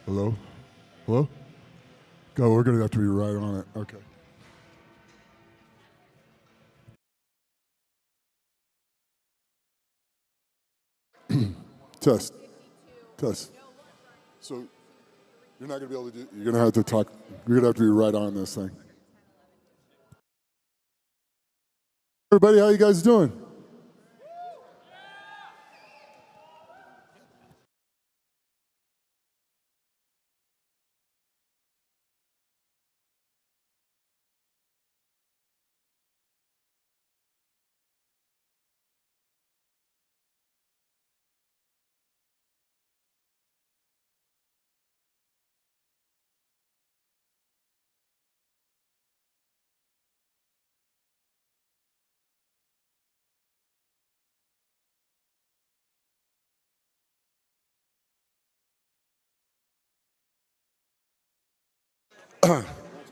Hello? Hello? Go, we're going to have to be right on it. Okay. Test. Test. So you're not going to be able to do, you're going to have to talk, you're going to have to be right on this thing. Everybody, how you guys doing?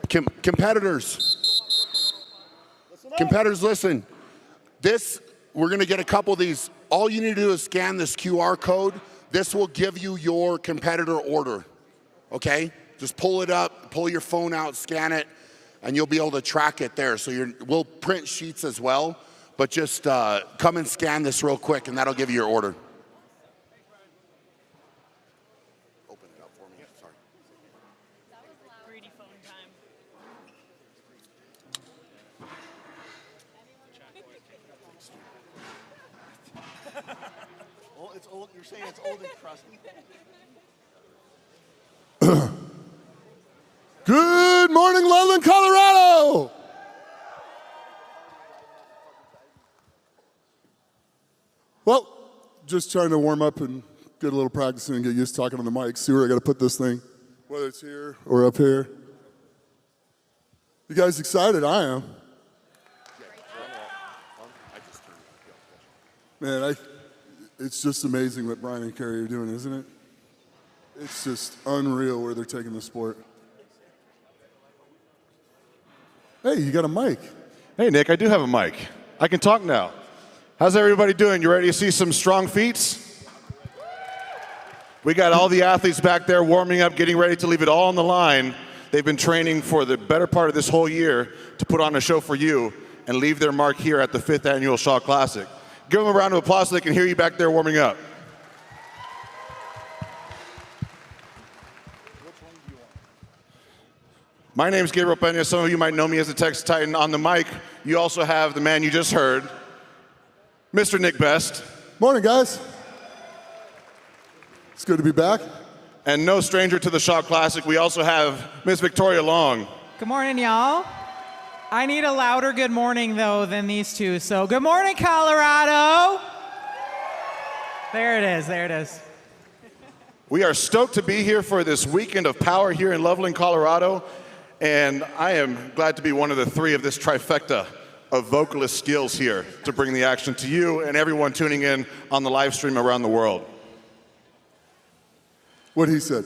Competitors, listen. We're going to get a couple of these. All you need to do is scan this QR code. This will give you your competitor order, okay? Just pull it up, pull your phone out, scan it, and you'll be able to track it there. So we'll print sheets as well, but just come and scan this real quick, and that'll give you your order. Open it up for me. Sorry. Greedy phone time. Well, it's old. You're saying it's old and crusty? Good morning, Loveland, Colorado! Well, just trying to warm up and get a little practicing and get used to talking on the mic. See where I got to put this thing, whether it's here or up here. You guys excited? I am. Man, it's just amazing what Brian and Carrie are doing, isn't it? It's just unreal where they're taking the sport. Hey, you got a mic. Hey, Nick, I do have a mic. I can talk now. How's everybody doing? You ready to see some strong feats? We got all the athletes back there warming up, getting ready to leave it all on the line. They've been training for the better part of this whole year to put on a show for you and leave their mark here at the 5th Annual Shaw Classic. Give them a round of applause so they can hear you back there warming up. My name is Gabriel Pena. Some of you might know me as the Texas Titan. On the mic, you also have the man you just heard, Mr. Nick Best. Morning, guys. It's good to be back. And no stranger to the Shaw Classic, we also have Miss Victoria Long. Good morning, y'all. I need a louder good morning, though, than these two. So good morning, Colorado. There it is. There it is. We are stoked to be here for this weekend of power here in Loveland, Colorado. And I am glad to be one of the three of this trifecta of vocalist skills here to bring the action to you and everyone tuning in on the live stream around the world. What he said.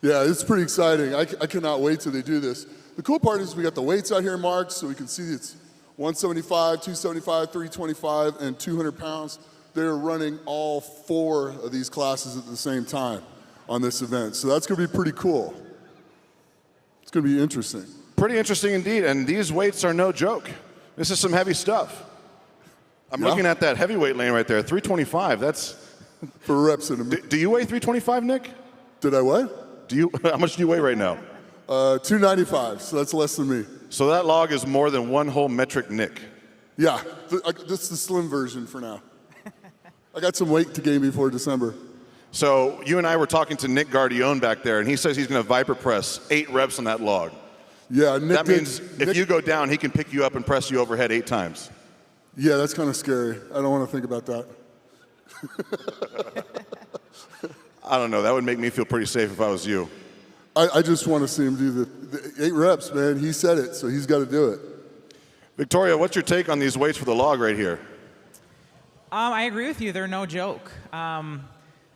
Yeah, it's pretty exciting. I cannot wait till they do this. The cool part is we got the weights out here marked so we can see it's 175, 275, 325, and 200 pounds. They're running all 4 of these classes at the same time on this event. So that's going to be pretty cool. It's going to be interesting. Pretty interesting indeed, and these weights are no joke. This is some heavy stuff. I'm looking at that heavyweight lane right there, 325. That's for reps in a minute. Do you weigh 325, Nick? Did I what? How much do you weigh right now? 295, so that's less than me. So that log is more than one whole metric Nick. Yeah, this is the slim version for now. I got some weight to gain before December. So you and I were talking to Nick Guardione back there, and he says he's going to Viper press 8 reps on that log. Yeah, Nick. That means if you go down, he can pick you up and press you overhead 8 times. Yeah, that's kind of scary. I don't want to think about that. I don't know. That would make me feel pretty safe if I was you. I just want to see him do the 8 reps, man. He said it, so he's got to do it. Victoria, what's your take on these weights for the log right here? I agree with you. They're no joke.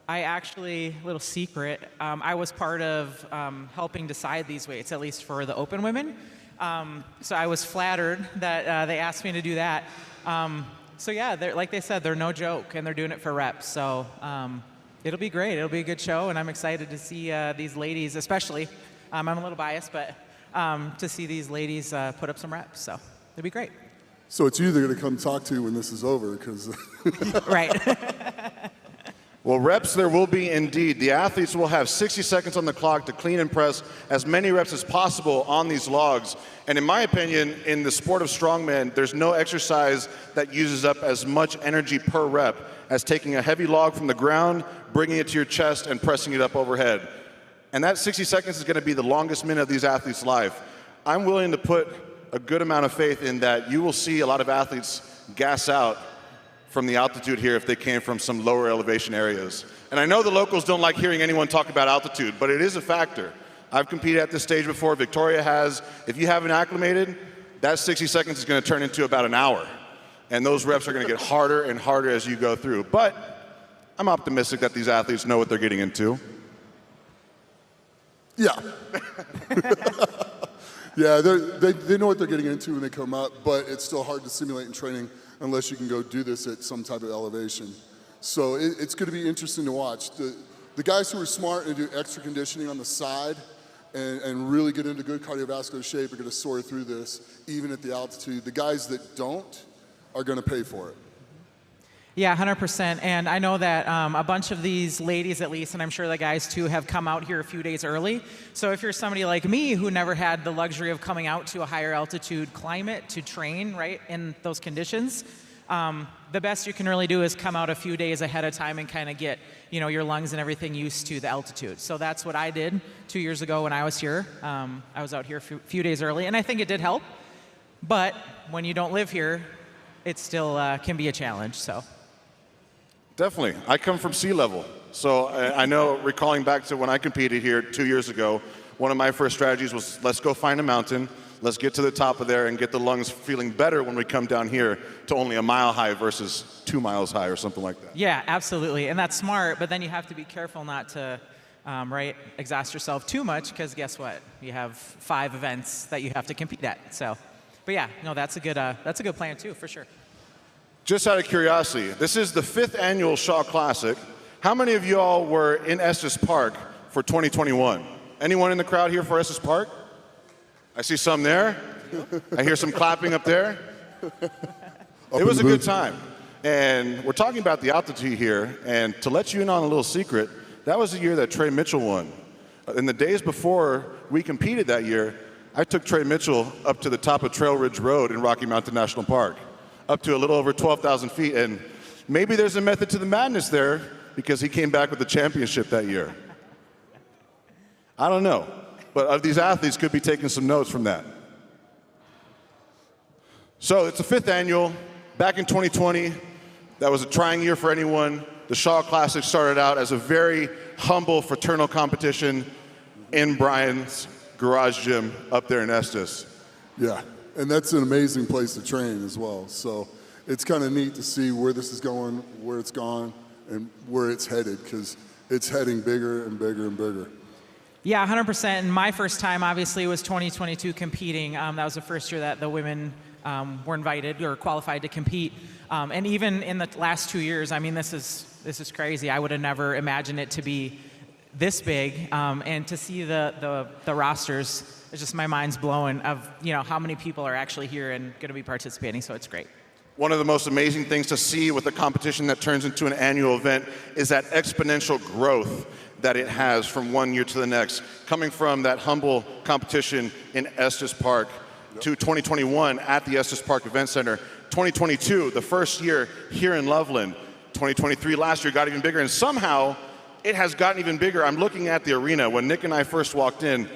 I actually, little secret, I was part of helping decide these weights, at least for the open women. So I was flattered that they asked me to do that. So yeah, like they said, they're no joke, and they're doing it for reps. So it'll be great. It'll be a good show, and I'm excited to see these ladies, especially. I'm a little biased, but to see these ladies put up some reps. So it'll be great. So it's you they're going to come talk to when this is over, because Right. Well, reps there will be indeed. The athletes will have 60 seconds on the clock to clean and press as many reps as possible on these logs. And in my opinion, in the sport of strongman, there's no exercise that uses up as much energy per rep as taking a heavy log from the ground, bringing it to your chest, and pressing it up overhead. And that 60 seconds is going to be the longest minute of these athletes' life. I'm willing to put a good amount of faith in that you will see a lot of athletes gas out from the altitude here if they came from some lower elevation areas. And I know the locals don't like hearing anyone talk about altitude, but it is a factor. I've competed at this stage before, Victoria has. If you haven't acclimated, that 60 seconds is going to turn into about an hour. And those reps are going to get harder and harder as you go through. But I'm optimistic that these athletes know what they're getting into. yeah. Yeah, they know what they're getting into when they come up, but it's still hard to simulate in training unless you can go do this at some type of elevation. So it's going to be interesting to watch. The guys who are smart and do extra conditioning on the side and really get into good cardiovascular shape are going to soar through this, even at the altitude. The guys that don't are going to pay for it. Yeah, 100%. And I know that a bunch of these ladies, at least, and I'm sure the guys too, have come out here a few days early. So if you're somebody like me who never had the luxury of coming out to a higher altitude climate to train, right, in those conditions, the best you can really do is come out a few days ahead of time and kind of get, your lungs and everything used to the altitude. So that's what I did 2 years ago when I was here. I was out here a few days early, and I think it did help. But when you don't live here, it still can be a challenge. So. Definitely. I come from sea level. So I know, recalling back to when I competed here 2 years ago, one of my first strategies was, let's go find a mountain, let's get to the top of there and get the lungs feeling better when we come down here to only a mile high versus 2 miles high or something like that. Yeah, absolutely. And that's smart, but then you have to be careful not to, exhaust yourself too much, because guess what? You have 5 events that you have to compete at. So, but yeah, no, that's a good plan too, for sure. Just out of curiosity, this is the 5th annual Shaw Classic. How many of you all were in Estes Park for 2021? Anyone in the crowd here for Estes Park? I see some there. I hear some clapping up there. It was a good time. And we're talking about the altitude here, and to let you in on a little secret, that was the year that Trey Mitchell won. In the days before we competed that year, I took Trey Mitchell up to the top of Trail Ridge Road in Rocky Mountain National Park, up to a little over 12,000 feet. And maybe there's a method to the madness there, because he came back with the championship that year. I don't know, but these athletes could be taking some notes from that. So it's the 5th annual. Back in 2020, that was a trying year for anyone. The Shaw Classic started out as a very humble fraternal competition in Brian's garage gym up there in Estes. Yeah, and that's an amazing place to train as well. So it's kind of neat to see where this is going, where it's gone, and where it's headed, because it's heading bigger and bigger and bigger. Yeah, 100%. And my first time, obviously, was 2022 competing. That was the first year that the women were invited or qualified to compete. And even in the last 2 years, I mean, this is crazy. I would have never imagined it to be this big. And to see the rosters, it's just, my mind's blowing of how many people are actually here and going to be participating. So it's great. One of the most amazing things to see with a competition that turns into an annual event is that exponential growth that it has from one year to the next, coming from that humble competition in Estes Park to 2021 at the Estes Park Event Center, 2022, the first year here in Loveland, 2023 last year got even bigger, and somehow it has gotten even bigger. I'm looking at the arena. When Nick and I first walked in,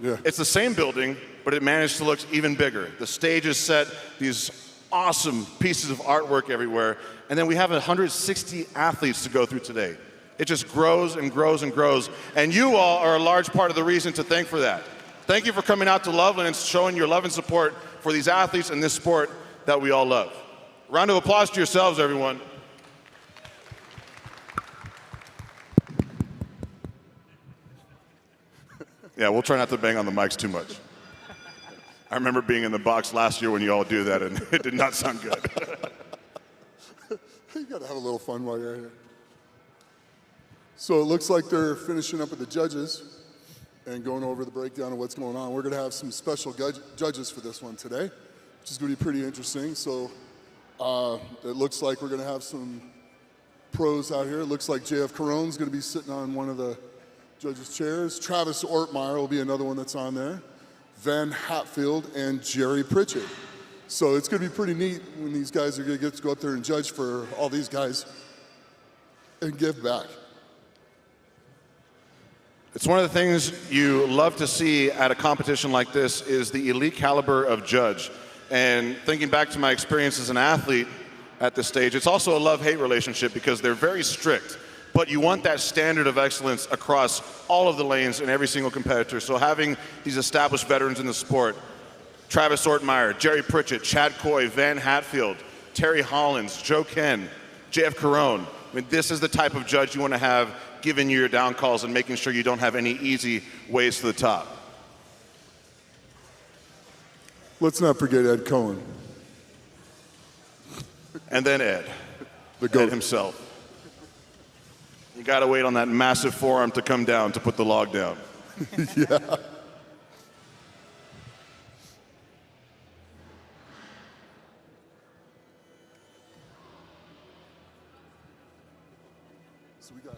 it's the same building, but it managed to look even bigger. The stage is set, these awesome pieces of artwork everywhere, and then we have 160 athletes to go through today. It just grows and grows and grows, and you all are a large part of the reason to thank for that. Thank you for coming out to Loveland and showing your love and support for these athletes and this sport that we all love. Round of applause to yourselves, everyone. Yeah, we'll try not to bang on the mics too much. I remember being in the box last year when you all do that, and it did not sound good. you got to have a little fun while you're here. So it looks like they're finishing up with the judges and going over the breakdown of what's going on. We're going to have some special judges for this one today, which is going to be pretty interesting. So it looks like we're going to have some pros out here. It looks like JF Caron's going to be sitting on one of the judges' chairs. Travis Ortmeyer will be another one that's on there. Van Hatfield and Jerry Pritchett. So it's going to be pretty neat when these guys are going to get to go up there and judge for all these guys and give back. It's one of the things you love to see at a competition like this is the elite caliber of judge. And thinking back to my experience as an athlete at this stage, it's also a love-hate relationship because they're very strict. But you want that standard of excellence across all of the lanes and every single competitor. So having these established veterans in the sport, Travis Ortmeyer, Jerry Pritchett, Chad Coy, Van Hatfield, Terry Hollins, Joe Ken, JF Caron. I mean, this is the type of judge you want to have giving you your down calls and making sure you don't have any easy ways to the top. Let's not forget Ed Cohen. And then Ed, The GOAT. Ed himself. You got to wait on that massive forearm to come down to put the log down. Yeah. So we got.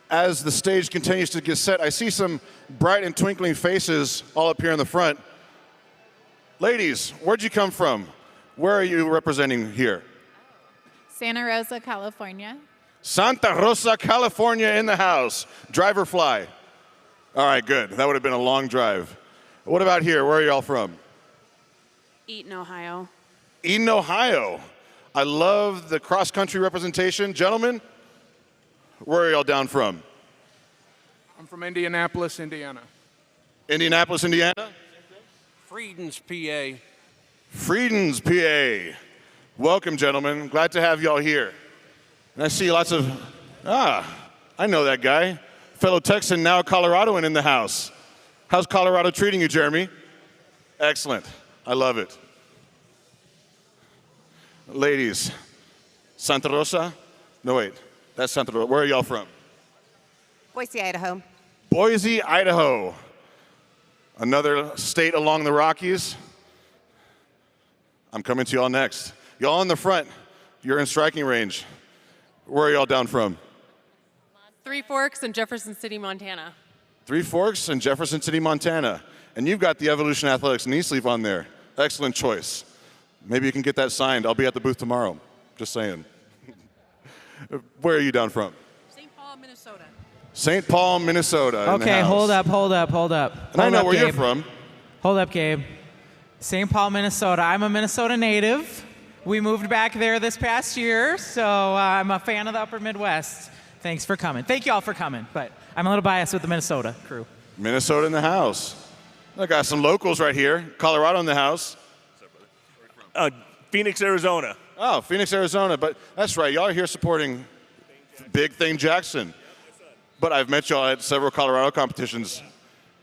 As the stage continues to get set, I see some bright and twinkling faces all up here in the front. Ladies, where'd you come from? Where are you representing here? Santa Rosa, California. Santa Rosa, California in the house. Drive or fly? All right, good. That would have been a long drive. What about here? Where are y'all from? Eaton, Ohio. Eden, Ohio. I love the cross-country representation. Gentlemen, where are y'all down from? I'm from Indianapolis, Indiana. Indianapolis, Indiana? Freedom's PA. Freedom's, PA. Welcome, gentlemen. Glad to have y'all here. And I see lots of, I know that guy. Fellow Texan, now Coloradoan in the house. How's Colorado treating you, Jeremy? Excellent. I love it. Ladies, Santa Rosa? No, wait. That's Santa Rosa. Where are y'all from? Boise, Idaho. Boise, Idaho. Another state along the Rockies. I'm coming to y'all next. Y'all in the front. You're in striking range. Where are y'all down from? Three Forks and Jefferson City, Montana. Three Forks and Jefferson City, Montana. And you've got the Evolution Athletics knee sleeve on there. Excellent choice. Maybe you can get that signed. I'll be at the booth tomorrow. Just saying. Where are you down from? St. Paul, Minnesota. St. Paul, Minnesota. in the Okay, house. hold up. And I Hold know up, where you're Gabe. from. Hold up, Gabe. St. Paul, Minnesota. I'm a Minnesota native. We moved back there this past year, so I'm a fan of the Upper Midwest. Thanks for coming. Thank you all for coming, but I'm a little biased with the Minnesota crew. Minnesota in the house. I got some locals right here. Colorado in the house. Phoenix, Arizona. Oh, Phoenix, Arizona. But that's right. Y'all are here supporting Big Thing Jackson. But I've met y'all at several Colorado competitions.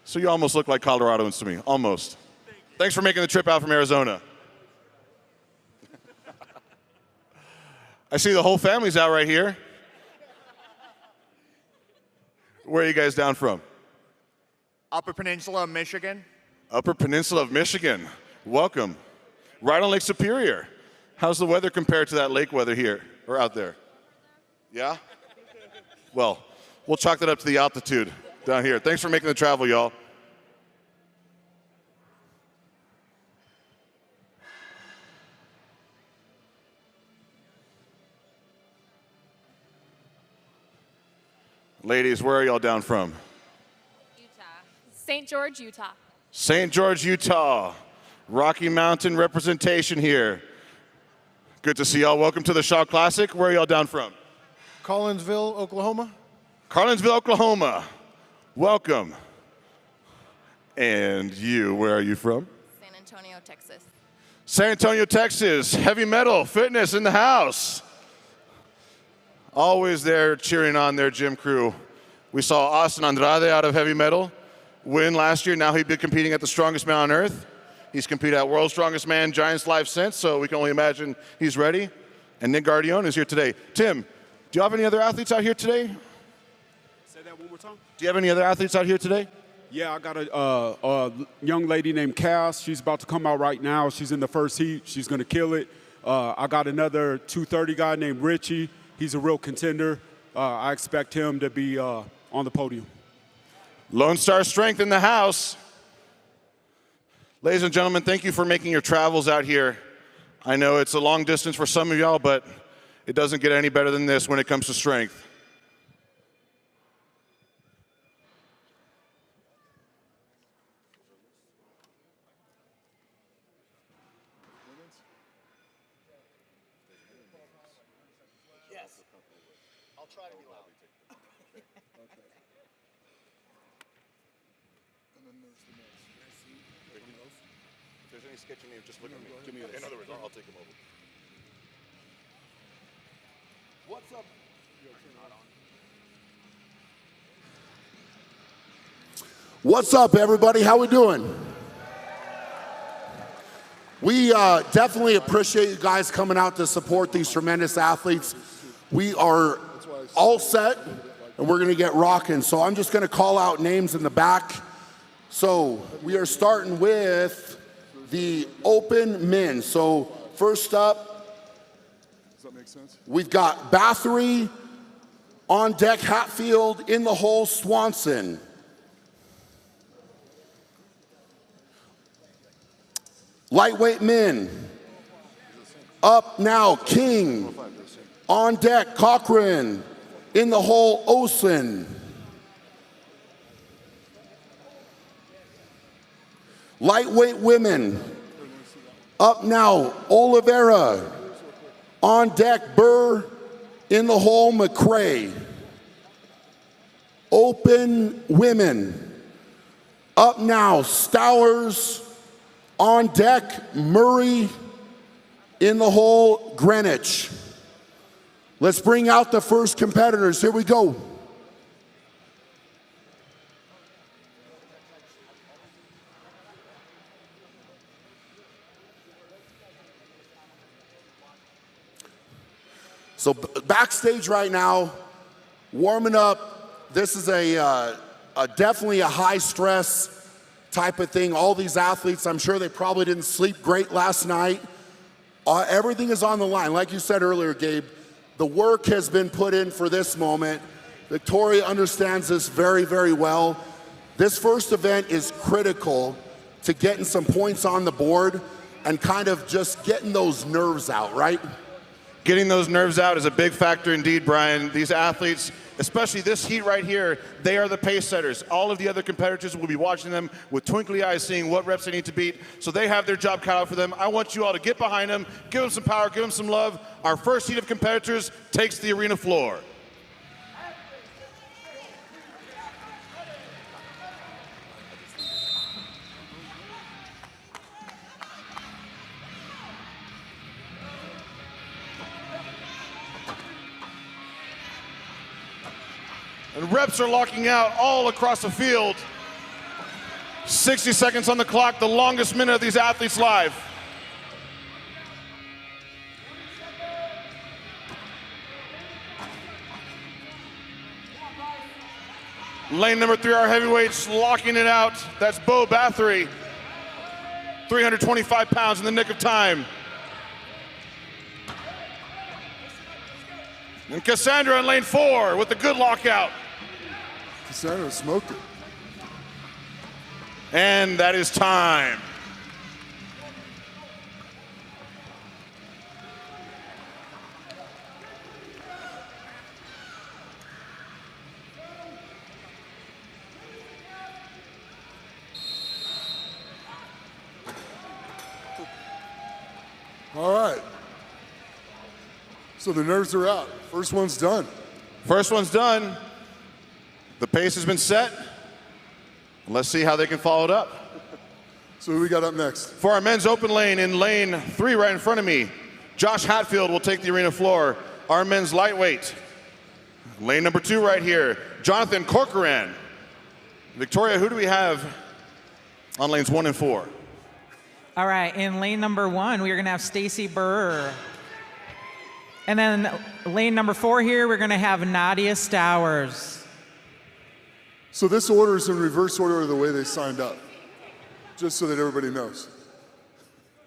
So you almost look like Coloradoans to me. Almost. Thanks for making the trip out from Arizona. I see the whole family's out right here. Where are you guys down from? Upper Peninsula of Michigan. Upper Peninsula of Michigan. Welcome. Right on Lake Superior. How's the weather compared to that lake weather here or out there? Yeah? Well, we'll chalk that up to the altitude down here. Thanks for making the travel, y'all. Ladies, where are y'all down from? Utah. St. George, Utah. St. George, Utah. Rocky Mountain representation here. Good to see y'all. Welcome to the Shaw Classic. Where are y'all down from? Collinsville, Oklahoma. Carlinsville, Oklahoma. Welcome. And you, where are you from? San Antonio, Texas. San Antonio, Texas. Heavy metal, fitness in the house. Always there cheering on their gym crew. We saw Austin Andrade out of heavy metal win last year. Now he'd been competing at the Strongest Man on Earth. He's competed at World's Strongest Man, Giants Live since, so we can only imagine he's ready. And Nick Guardione is here today. Tim, do you have any other athletes out here today? Say that one more time. Do you have any other athletes out here today? Yeah, I got a young lady named Cass. She's about to come out right now. She's in the first heat. She's going to kill it. I got another 230 guy named Richie. He's a real contender. I expect him to be on the podium. Lone Star Strength in the house. Ladies and gentlemen, thank you for making your travels out here. I know it's a long distance for some of y'all, but it doesn't get any better than this when it comes to strength. Yes. I'll try to be loud. If there's any sketching name, just look at me. Give me in other words, I'll take him over. What's up? What's up, everybody? How we doing? We definitely appreciate you guys coming out to support these tremendous athletes. We are all set, and we're going to get rocking. So I'm just going to call out names in the back. So we are starting with the open men. So first up, Does that make sense? we've got Bathory, on deck Hatfield, in the hole Swanson. Lightweight men, up now King, on deck Cochran, in the hole Osen. Lightweight women, up now Oliveira, on deck Burr, in the hole McCray. Open women, up now Stowers, on deck Murray, in the hole Greenwich. Let's bring out the first competitors. Here we go. So backstage right now, warming up. This is definitely a high stress type of thing. All these athletes, I'm sure they probably didn't sleep great last night. Everything is on the line. Like you said earlier, Gabe, the work has been put in for this moment. Victoria understands this very, very well. This first event is critical to getting some points on the board and kind of just getting those nerves out, right? Getting those nerves out is a big factor indeed, Brian. These athletes, especially this heat right here, they are the pace setters. All of the other competitors will be watching them with twinkly eyes, seeing what reps they need to beat. So they have their job cut out for them. I want you all to get behind them, give them some power, give them some love. Our first heat of competitors takes the arena floor. And reps are locking out all across the field. 60 seconds on the clock, the longest minute of these athletes live. Lane number 3, our heavyweights locking it out. That's Bo Bathory, 325 pounds in the nick of time. And Cassandra in lane 4 with the good lockout. Cassandra smoked it. And that is time. All right. So the nerves are out. First one's done. First one's done. The pace has been set. Let's see how they can follow it up. So who we got up next? For our men's open lane, in lane 3 right in front of me, Josh Hatfield will take the arena floor. Our men's lightweight. Lane number 2 right here, Jonathan Corcoran. Victoria, who do we have on lanes 1 and 4? All right, in lane number 1, we are going to have Stacy Burr. And then lane number 4 here, we're going to have Nadia Stowers. So this order is in reverse order of the way they signed up, just so that everybody knows.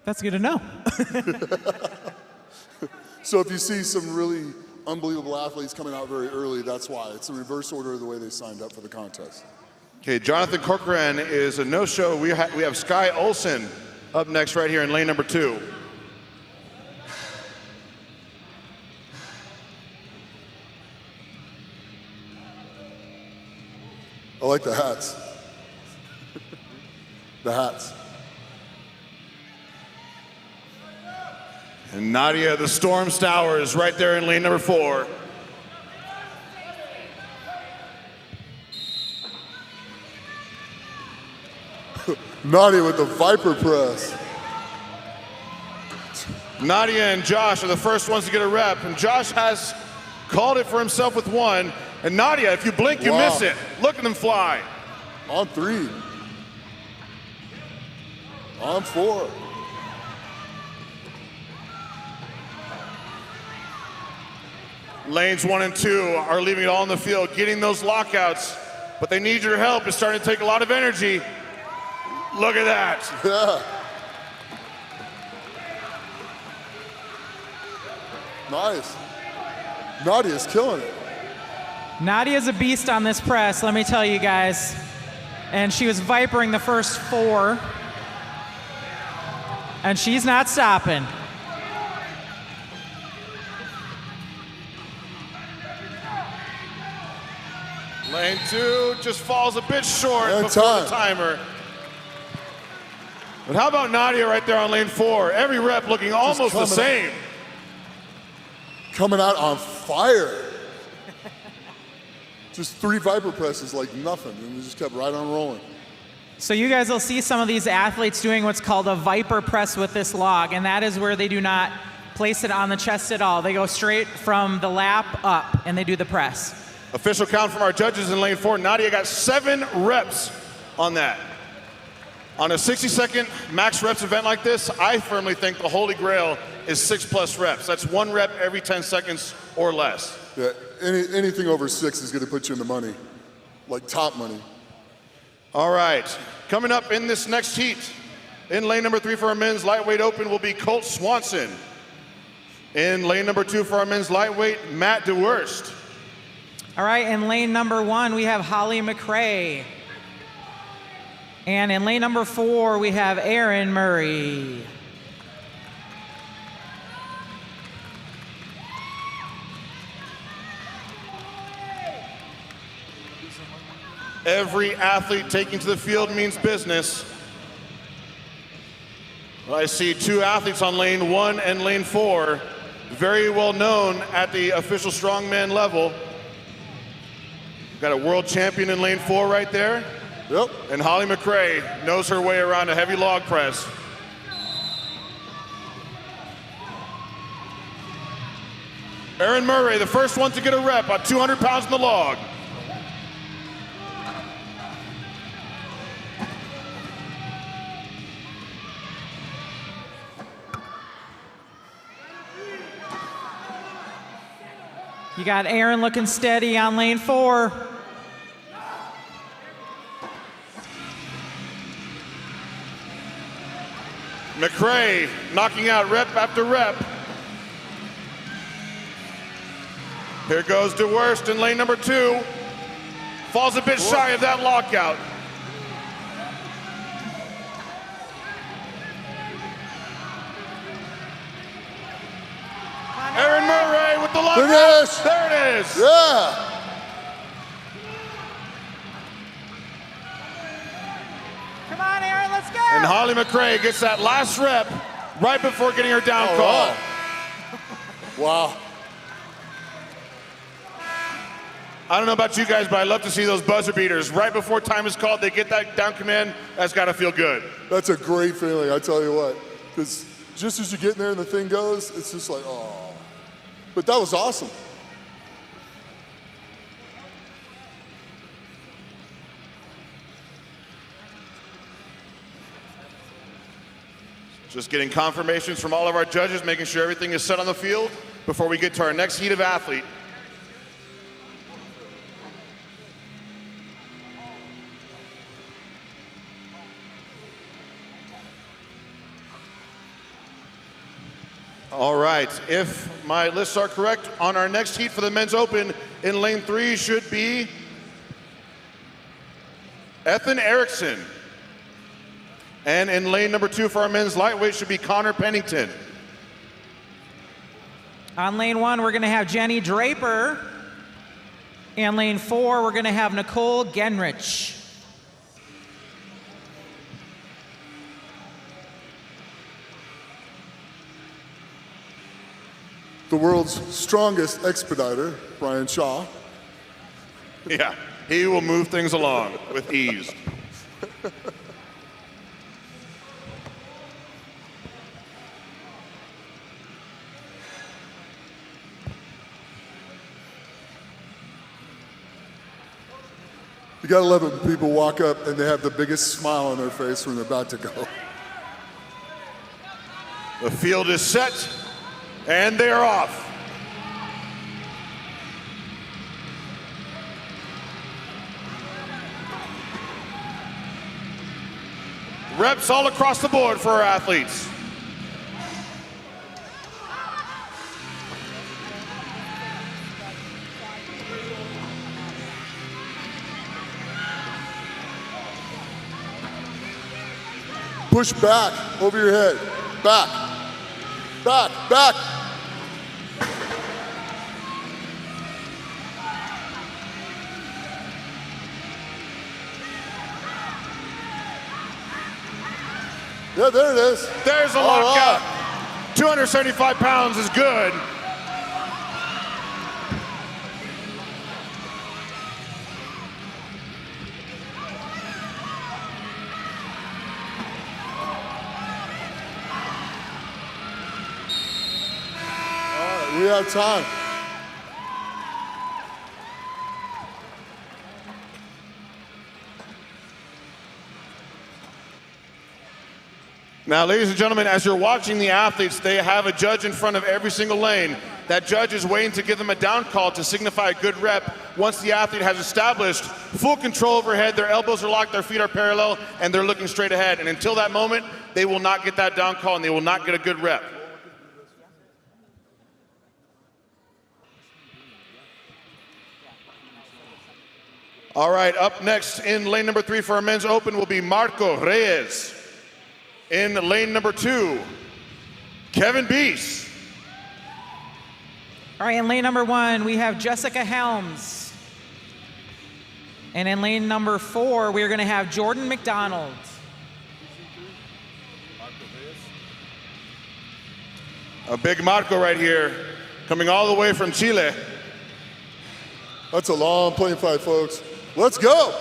That's good to know. So if you see some really unbelievable athletes coming out very early, that's why. It's in reverse order of the way they signed up for the contest. Okay, Jonathan Corcoran is a no-show. We have Sky Olsen up next right here in lane number 2. I like the hats. The hats. And Nadia the Storm Stowers right there in lane number 4. Nadia with the Viper press. Nadia and Josh are the first ones to get a rep, and Josh has called it for himself with 1. And Nadia, if you blink, you Wow. miss it. Look at them fly. On 3. On 4. Lanes 1 and 2 are leaving it all in the field, getting those lockouts, but they need your help. It's starting to take a lot of energy. Look at that. Yeah. Nice. Nadia's killing it. Nadia's a beast on this press, let me tell you guys. And she was vipering the first 4. And she's not stopping. Lane 2 just falls a bit short And before time. the timer. But how about Nadia right there on lane 4? Every rep looking almost the coming same. Coming out on fire. Just 3 Viper presses like nothing, and we just kept right on rolling. So you guys will see some of these athletes doing what's called a Viper press with this log, and that is where they do not place it on the chest at all. They go straight from the lap up, and they do the press. Official count from our judges in lane 4. Nadia got 7 reps on that. On a 60-second max reps event like this, I firmly think the holy grail is 6+ reps. That's 1 rep every 10 seconds or less. Yeah, anything over 6 is going to put you in the money, like top money. All right, coming up in this next heat, in lane number 3 for our men's lightweight open will be Colt Swanson. In lane number 2 for our men's lightweight, Matt DeWurst. All right, in lane number 1, we have Holly McRae. And in lane number 4, we have Aaron Murray. Every athlete taking to the field means business. I see 2 athletes on lane 1 and lane 4, very well known at the official strongman level. We've got a world champion in lane 4 right there. Yep. And Holly McRae knows her way around a heavy log press. Aaron Murray, the first one to get a rep on 200 pounds in the log. You got Aaron looking steady on lane 4. McRae knocking out rep after rep. Here goes DeWurst in lane number 2. Falls a bit shy of that lockout. Aaron Murray with the lockout. Finish. There it is. Yeah. Come on, Aaron, let's go. And Holly McRae gets that last rep right before getting her down All call. right. Wow. I don't know about you guys, but I love to see those buzzer beaters. Right before time is called, they get that down command. That's got to feel good. That's a great feeling, I tell you what. Because just as you get in there and the thing goes, it's just like, oh. But that was awesome. Just getting confirmations from all of our judges, making sure everything is set on the field before we get to our next heat of athlete. All right, if my lists are correct, on our next heat for the men's open, in lane 3 should be Ethan Erickson. And in lane number 2 for our men's lightweight should be Connor Pennington. On lane 1, we're going to have Jenny Draper. And lane 4, we're going to have Nicole Genrich. The world's strongest expediter, Brian Shaw. Yeah, he will move things along with ease. You gotta love it when people walk up and they have the biggest smile on their face when they're about to go. The field is set, and they are off. Reps all across the board for our athletes. Push back, over your head. Back, back, back. Yeah, there it is. There's a All lockout. right. 275 pounds is good. We have time. Now, ladies and gentlemen, as you're watching the athletes, they have a judge in front of every single lane. That judge is waiting to give them a down call to signify a good rep. Once the athlete has established full control overhead, their elbows are locked, their feet are parallel, and they're looking straight ahead. And until that moment, they will not get that down call and they will not get a good rep. All right, up next in lane number 3 for our men's open will be Marco Reyes. In lane number 2, Kevin Beese. All right, in lane number 1, we have Jessica Helms. And in lane number 4, we're going to have Jordan McDonald. A big Marco right here, coming all the way from Chile. That's a long plane fight, folks. Let's go.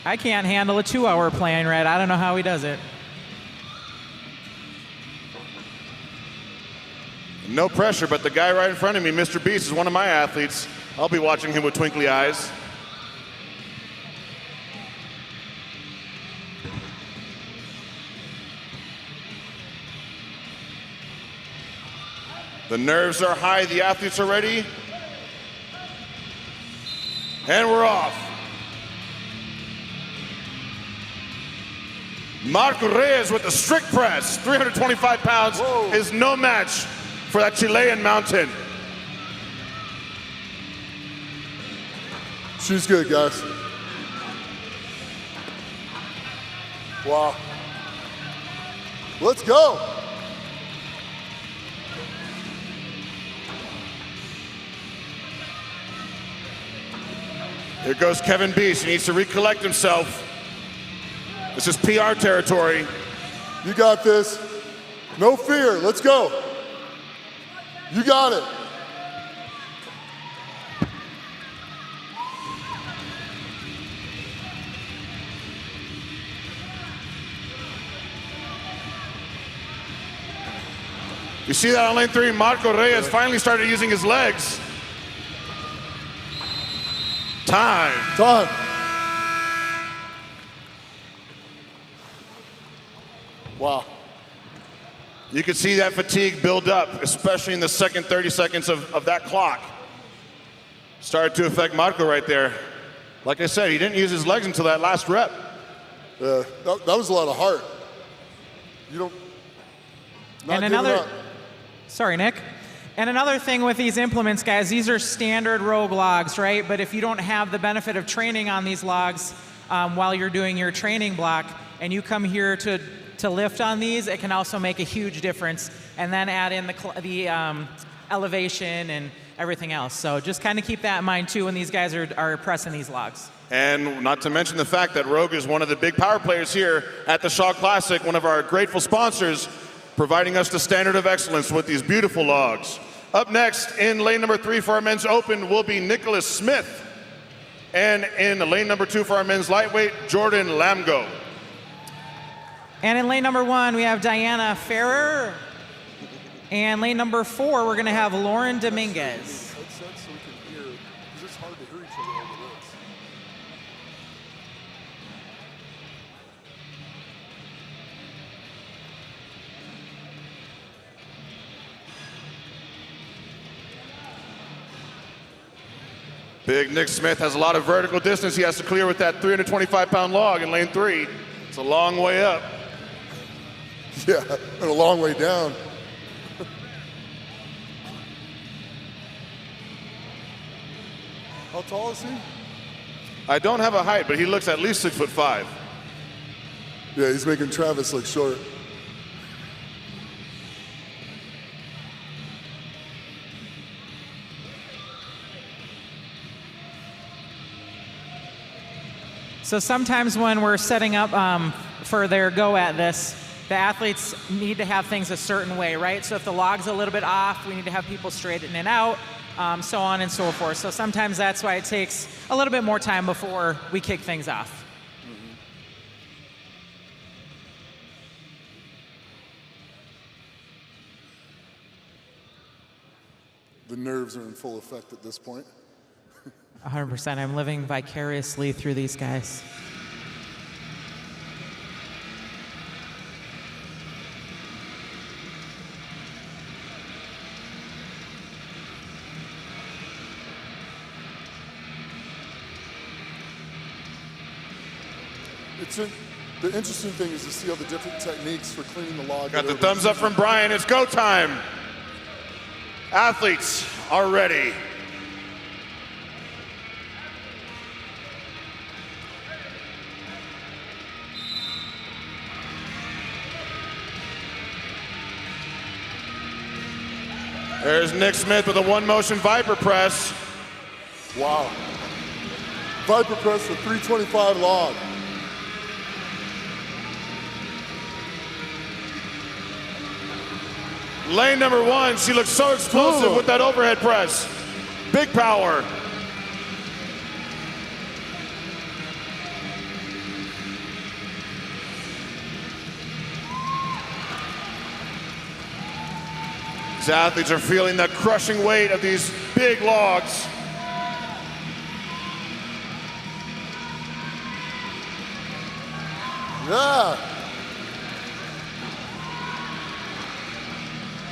I can't handle a 2-hour plane ride. I don't know how he does it. No pressure, but the guy right in front of me, Mr. Beast, is one of my athletes. I'll be watching him with twinkly eyes. The nerves are high, the athletes are ready. And we're off. Marco Reyes with the strict press, 325 pounds, is no match for that Chilean mountain. She's good, guys. Wow. Let's go. Here goes Kevin Beese. He needs to recollect himself. This is PR territory. You got this. No fear. Let's go. You got it. You see that on lane 3, Marco Reyes finally started using his legs. Time. Time. Wow. You can see that fatigue build up, especially in the second 30 seconds of that clock. Started to affect Marco right there. Like I said, he didn't use his legs until that last rep. Yeah, that was a lot of heart. You don't. Not And giving another, up. sorry, Nick. And another thing with these implements, guys, these are standard Rogue logs, right? But if you don't have the benefit of training on these logs while you're doing your training block, and you come here to lift on these, it can also make a huge difference. And then add in the elevation and everything else. So just kind of keep that in mind too when these guys are pressing these logs. And not to mention the fact that Rogue is one of the big power players here at the Shaw Classic, one of our grateful sponsors, providing us the standard of excellence with these beautiful logs. Up next in lane number 3 for our men's open will be Nicholas Smith. And in lane number 2 for our men's lightweight, Jordan Lamgo. And in lane number 1, we have Diana Ferrer. And lane number 4, we're going to have Lauren Dominguez. Headset so we can hear, because it's hard to hear each other over this. Big Nick Smith has a lot of vertical distance he has to clear with that 325-pound log in lane 3. It's a long way up. Yeah, and a long way down. How tall is he? I don't have a height, but he looks at least 6'5". Yeah, he's making Travis look short. So sometimes when we're setting up for their go at this, the athletes need to have things a certain way, right? So if the log's a little bit off, we need to have people straighten it out, so on and so forth. So sometimes that's why it takes a little bit more time before we kick things off. The nerves are in full effect at this point. 100%. I'm living vicariously through these guys. The interesting thing is to see all the different techniques for cleaning the log. Got the thumbs up from Brian. It's go time. Athletes are ready. There's Nick Smith with a one-motion Viper press. Wow. Viper press for 325 log. Lane number 1, she looks so explosive with that overhead press. Big power. These athletes are feeling the crushing weight of these big logs. Yeah.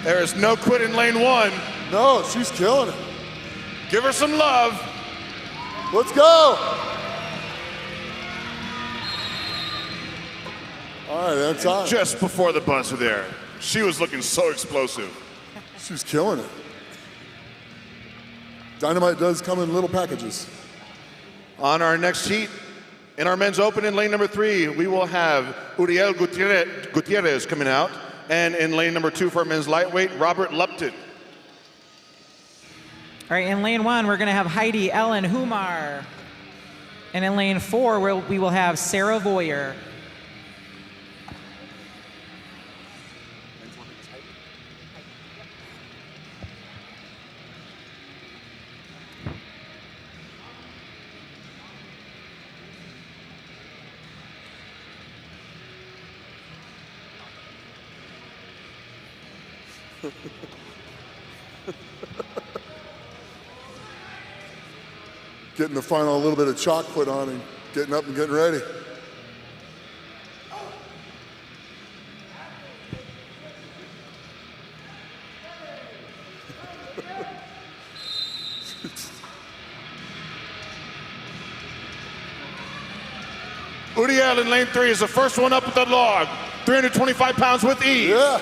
There is no quit in lane 1. No, she's killing it. Give her some love. Let's go. All right, that's time. Just before the buzzer there. She was looking so explosive. She was killing it. Dynamite does come in little packages. On our next heat, in our men's open in lane number 3, we will have Uriel Gutierrez coming out. And in lane number 2 for our men's lightweight, Robert Lupton. All right, in lane 1, we're going to have Heidi Ellen Humar. And in lane 4, we will have Sarah Voyer. Getting the final little bit of chalk put on and getting up and getting ready. Udiel in lane 3 is the first one up with the log. 325 pounds with ease. Yeah.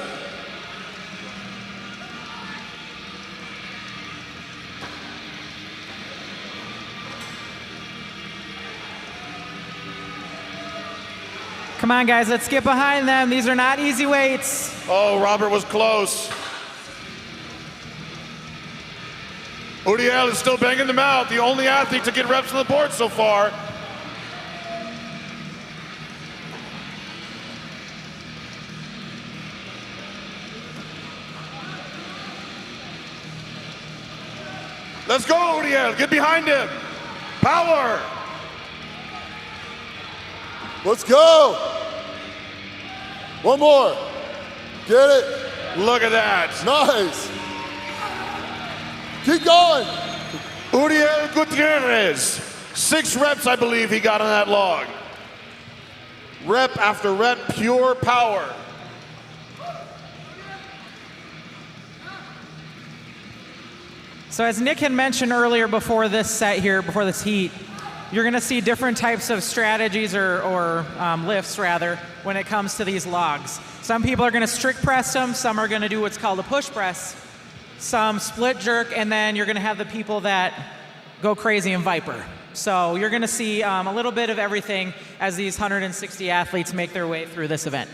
Come on, guys, let's get behind them. These are not easy weights. Oh, Robert was close. Udiel is still banging them out, the only athlete to get reps on the board so far. Let's go, Udiel. Get behind him. Power. Let's go. One more. Get it. Look at that. Nice. Keep going. Udiel Gutierrez. 6 reps, I believe, he got on that log. Rep after rep, pure power. So as Nick had mentioned earlier before this set here, before this heat, you're going to see different types of strategies or lifts, rather, when it comes to these logs. Some people are going to strict press them. Some are going to do what's called a push press. Some split jerk, and then you're going to have the people that go crazy in Viper. So you're going to see a little bit of everything as these 160 athletes make their way through this event.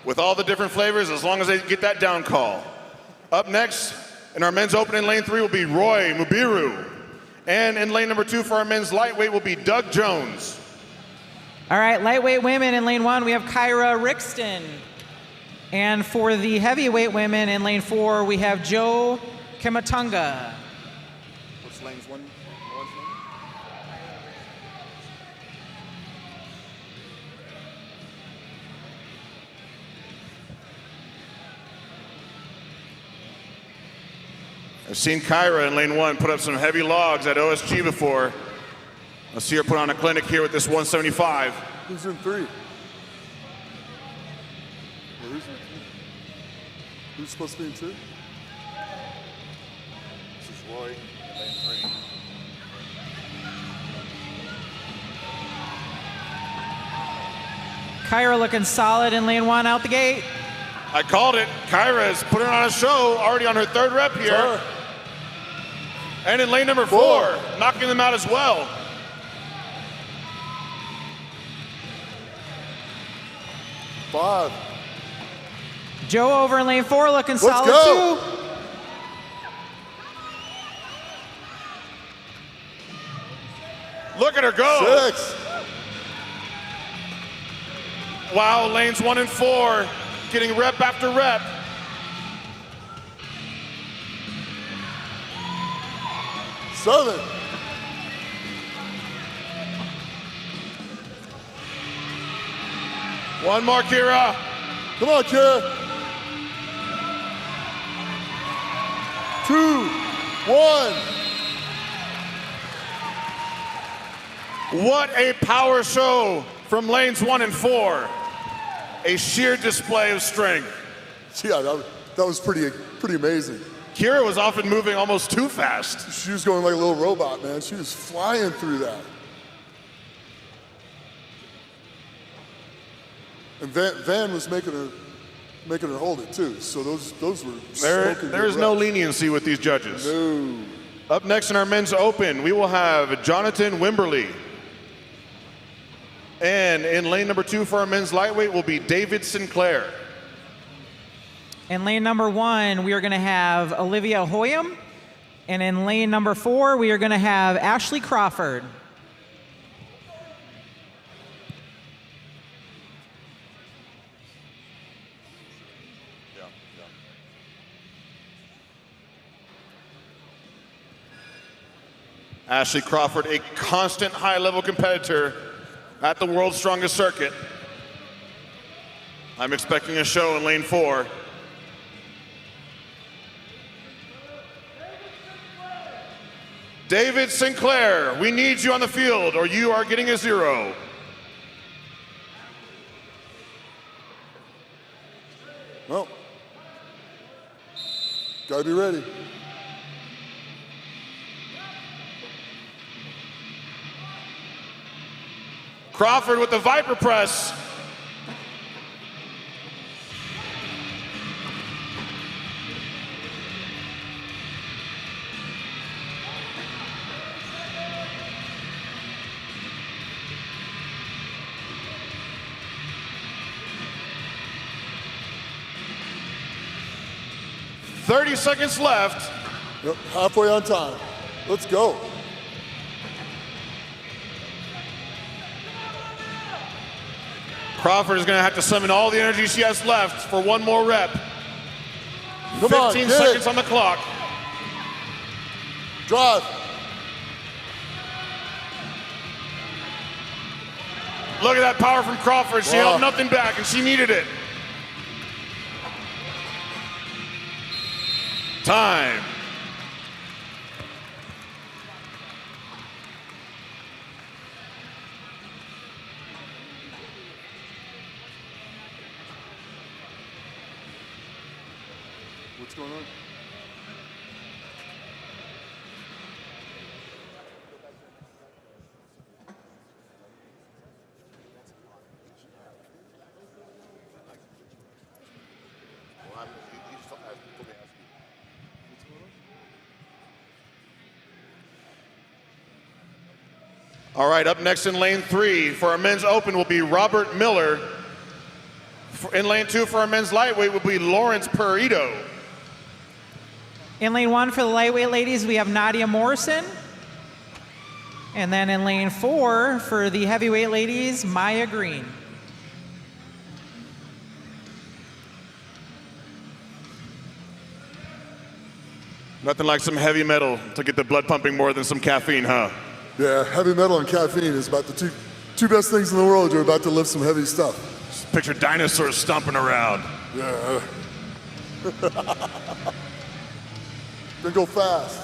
With all the different flavors, as long as they get that down call. Up next, in our men's open in lane 3 will be Roy Mubiru. And in lane number 2 for our men's lightweight will be Doug Jones. All right, lightweight women in lane 1, we have Kyra Rixton. And for the heavyweight women in lane 4, we have Joe Kematunga. What's lanes 1? I've seen Kyra in lane 1 put up some heavy logs at OSG before. Let's see her put on a clinic here with this 175. Who's in 3? Who's supposed to be in 2? This is Roy, lane 3. Kyra looking solid in lane 1 out the gate. I called it. Kyra is putting on a show, already on her 3rd rep here. And in lane number 4, knocking them out as well. Five. Joe over in lane 4 looking solid go. too. Look at her go. 6. Wow, lanes 1 and 4, getting rep after rep. Seven. One more, Kira. Come on, Kira. 2, 1. What a power show from lanes 1 and 4. A sheer display of strength. Yeah, that was pretty amazing. Kira was often moving almost too fast. She was going like a little robot, man. She was flying through that. And Van was making her hold it too. So those were There is no leniency with these judges. No. Up next in our men's open, we will have Jonathan Wimberly. And in lane number 2 for our men's lightweight will be David Sinclair. In lane number 1, we are going to have Olivia Hoyam. And in lane number 4, we are going to have Ashley Crawford. Ashley Crawford, a constant high-level competitor at the world's strongest circuit. I'm expecting a show in lane 4. David Sinclair, we need you on the field or you are getting a 0. Well, gotta be ready. Crawford with the Viper press. "30 seconds left. Yep, halfway on time. Let's go. Crawford is going to have to summon all the energy she has left for one more rep. Come on, 15 get seconds it. on the clock. Drive. Look at that power from Crawford. She Wow. held nothing back, and she needed it. Time. What's going on? All right, up next in lane 3 for our men's open will be Robert Miller. In lane 2 for our men's lightweight will be Lawrence Perito. In lane 1 for the lightweight ladies, we have Nadia Morrison. And then in lane 4 for the heavyweight ladies, Maya Green. Nothing like some heavy metal to get the blood pumping more than some caffeine, huh? Yeah, heavy metal and caffeine is about the two best things in the world. You're about to lift some heavy stuff. Just picture dinosaurs stomping around. Yeah. Then go fast.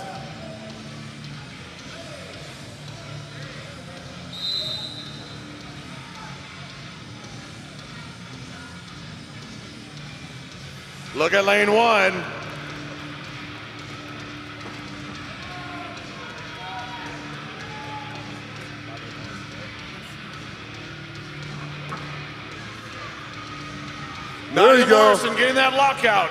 Look at lane 1. There you Nadia go. Morrison getting that lockout.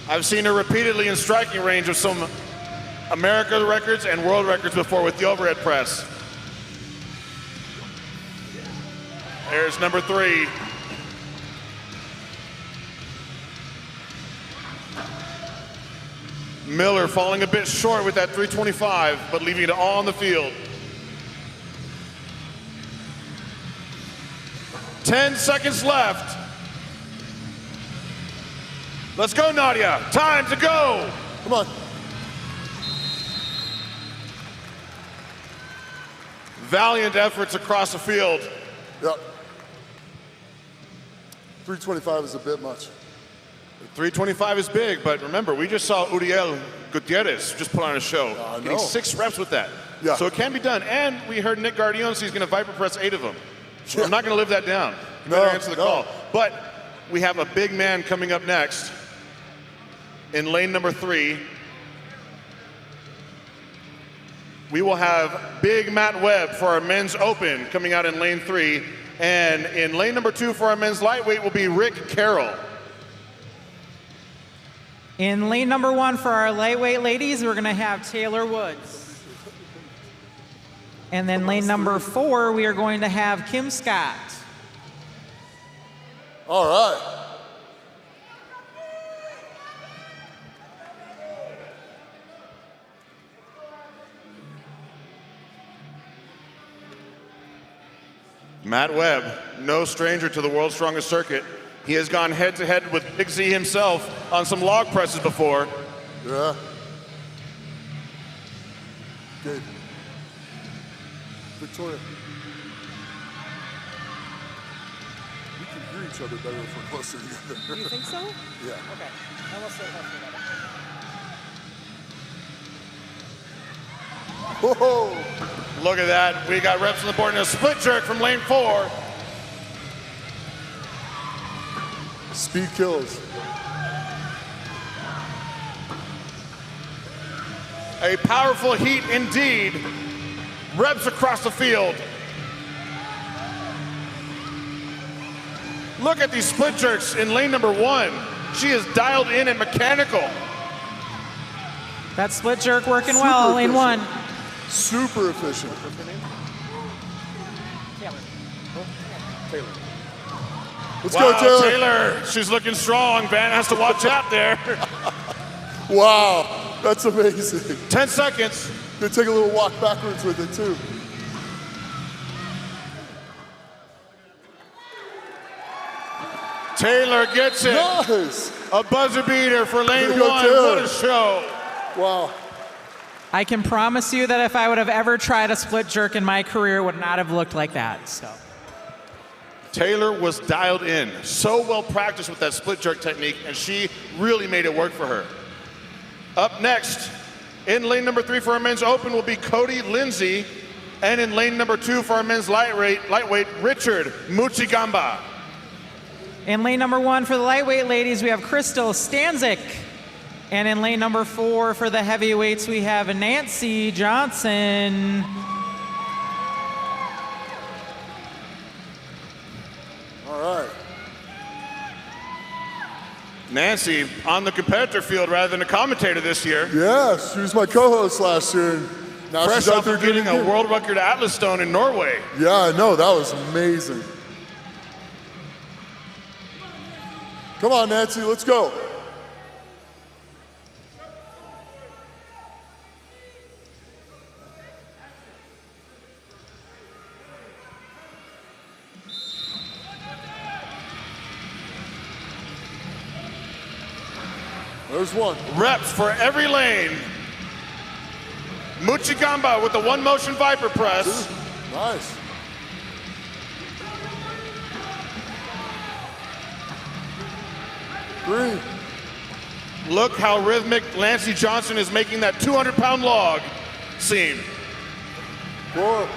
I've seen her repeatedly in striking range of some America records and world records before with the overhead press. There's number 3. Miller falling a bit short with that 325, but leaving it all on the field. 10 seconds left. Let's go, Nadia. Time to go. Come on. Valiant efforts across the field. Yep. 325 is a bit much. 325 is big, but remember, we just saw Uriel Gutierrez just put on a show. I Getting know. 6 reps with that. Yeah. So it can be done. And we heard Nick Guardione, he's going to Viper press 8 of them. So I'm not going to live that down. Better answer the call. But we have a big man coming up next in lane number 3. We will have big Matt Webb for our men's open coming out in lane 3. And in lane number 2 for our men's lightweight will be Rick Carroll. In lane number 1 for our lightweight ladies, we're going to have Taylor Woods. And then lane number 4, we are going to have Kim Scott. All right. Matt Webb, no stranger to the world's strongest circuit. He has gone head-to-head with Big Z himself on some log presses before. Yeah. Good. Victoria. We can hear each other better if we're closer together. You think so? Yeah. Okay. I will say that. Whoa. Look at that. We got reps on the board and a split jerk from lane 4. Speed kills. A powerful heat indeed. Reps across the field. Look at these split jerks in lane number 1. She is dialed in and mechanical. That split jerk working well, lane 1. Super efficient. Let's Wow, go, Taylor. Taylor. She's looking strong. Van has to watch out there. Wow, that's amazing. 10 seconds. Gonna take a little walk backwards with it too. Taylor gets it. Nice. A buzzer beater for lane Way to go, 1. Taylor. What a show. Wow. I can promise you that if I would have ever tried a split jerk in my career, it would not have looked like that. So. Taylor was dialed in, so well practiced with that split jerk technique, and she really made it work for her. Up next, in lane number 3 for our men's open will be Cody Lindsay, and in lane number 2 for our men's lightweight, Richard Muchigamba. In lane number 1 for the lightweight ladies, we have Crystal Stanzik. And in lane number 4 for the heavyweights, we have Nancy Johnson. All right. Nancy on the competitor field rather than a commentator this year. Yeah, she was my co-host last year. And now Fresh she's out off there of doing getting it a again. world record Atlas Stone in Norway. Yeah, I know. That was amazing. Come on, Nancy, let's go. There's one. Reps for every lane. Muchigamba with the one motion Viper press. Nice. Three. Look how rhythmic Nancy Johnson is making that 200-pound log seem. 4.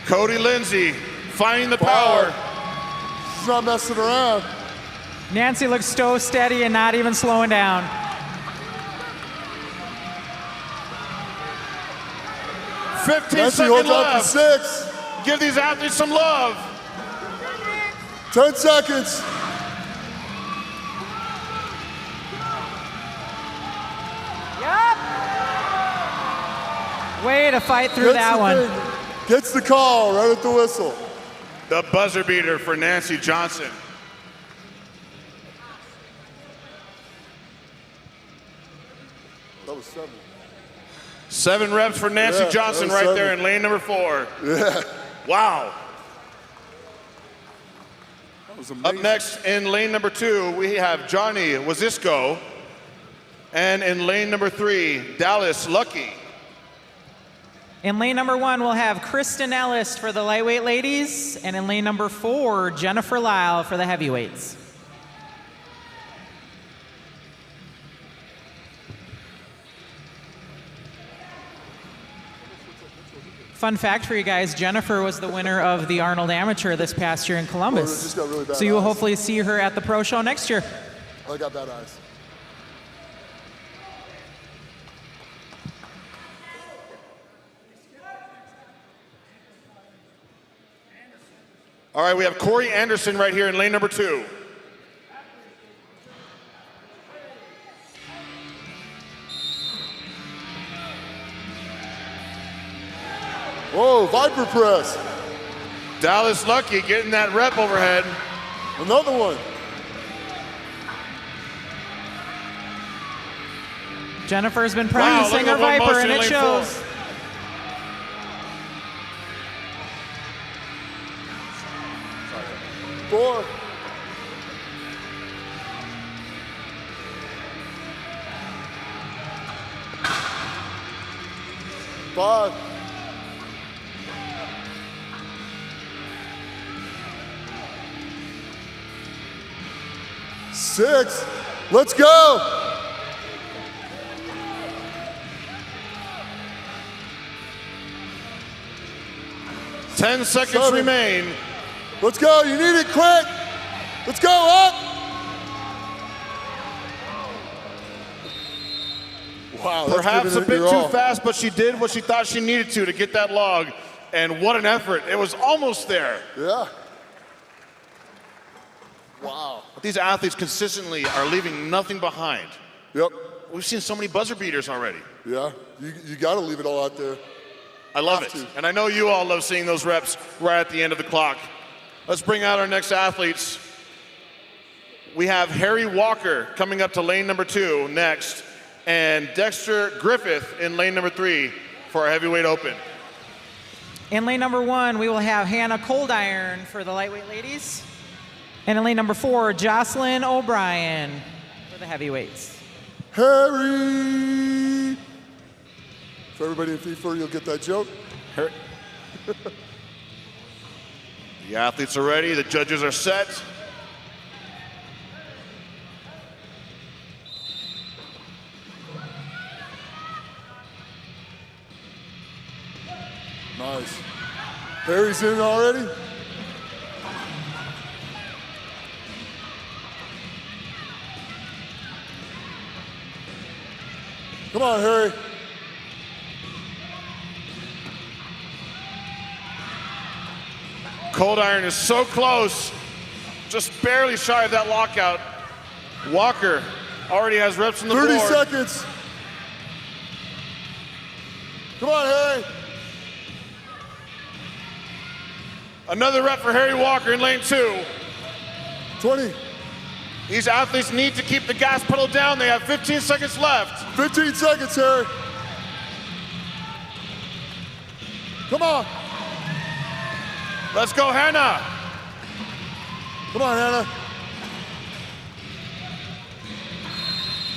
Cody Lindsay finding the power. She's not messing around. Nancy looks so steady and not even slowing down. Nancy 15 holds seconds up to left. 6. Give these athletes some love. 10 seconds. Way to fight through that one. Gets the call right at the whistle. The buzzer beater for Nancy Johnson. That was 7. 7 reps for Nancy Yeah, Johnson that was right there 7. in lane number 4. Yeah. Wow. That was Up amazing. next in lane number 2, we have Johnny Wazisco. And in lane number 3, Dallas Lucky. In lane number 1, we'll have Kristen Ellis for the lightweight ladies. And in lane number 4, Jennifer Lyle for the heavyweights. Fun fact for you guys, Jennifer was the winner of the Arnold Amateur this past year in Columbus. just got really bad So you will eyes. hopefully see her at the pro show next year. I got bad eyes. All right, we have Corey Anderson right here in lane number 2. Whoa, Viper press. Dallas Lucky getting that rep overhead. Another one. Jennifer's been Wow, practicing look her at one Viper motion and in it lane shows. 4. Four. Five. Six. Let's go. 10 seconds 7. remain. Let's go. You need it quick. Let's go up. Wow. That's Perhaps a giving it bit your too all. fast, but she did what she thought she needed to get that log. And what an effort. It was almost there. Yeah. Wow. But these athletes consistently are leaving nothing behind. Yep. We've seen so many buzzer beaters already. Yeah. You got to leave it all out there. I love it. Have to. And I know you all love seeing those reps right at the end of the clock. Let's bring out our next athletes. We have Harry Walker coming up to lane number 2 next, and Dexter Griffith in lane number 3 for our heavyweight open. In lane number 1, we will have Hannah Coldiron for the lightweight ladies. And in lane number 4, Jocelyn O'Brien for the heavyweights. Harry. For everybody in FIFA, you'll get that joke. Harry. The athletes are ready. The judges are set. Nice. Harry's in already? Come on, Harry. Coldiron is so close, just barely shy of that lockout. Walker already has reps on the 30 board. seconds. Come on, Harry. Another rep for Harry Walker in lane 2. 20. These athletes need to keep the gas pedal down. They have 15 seconds left. 15 seconds, Harry. Come on. Let's go, Hannah. Come on, Hannah.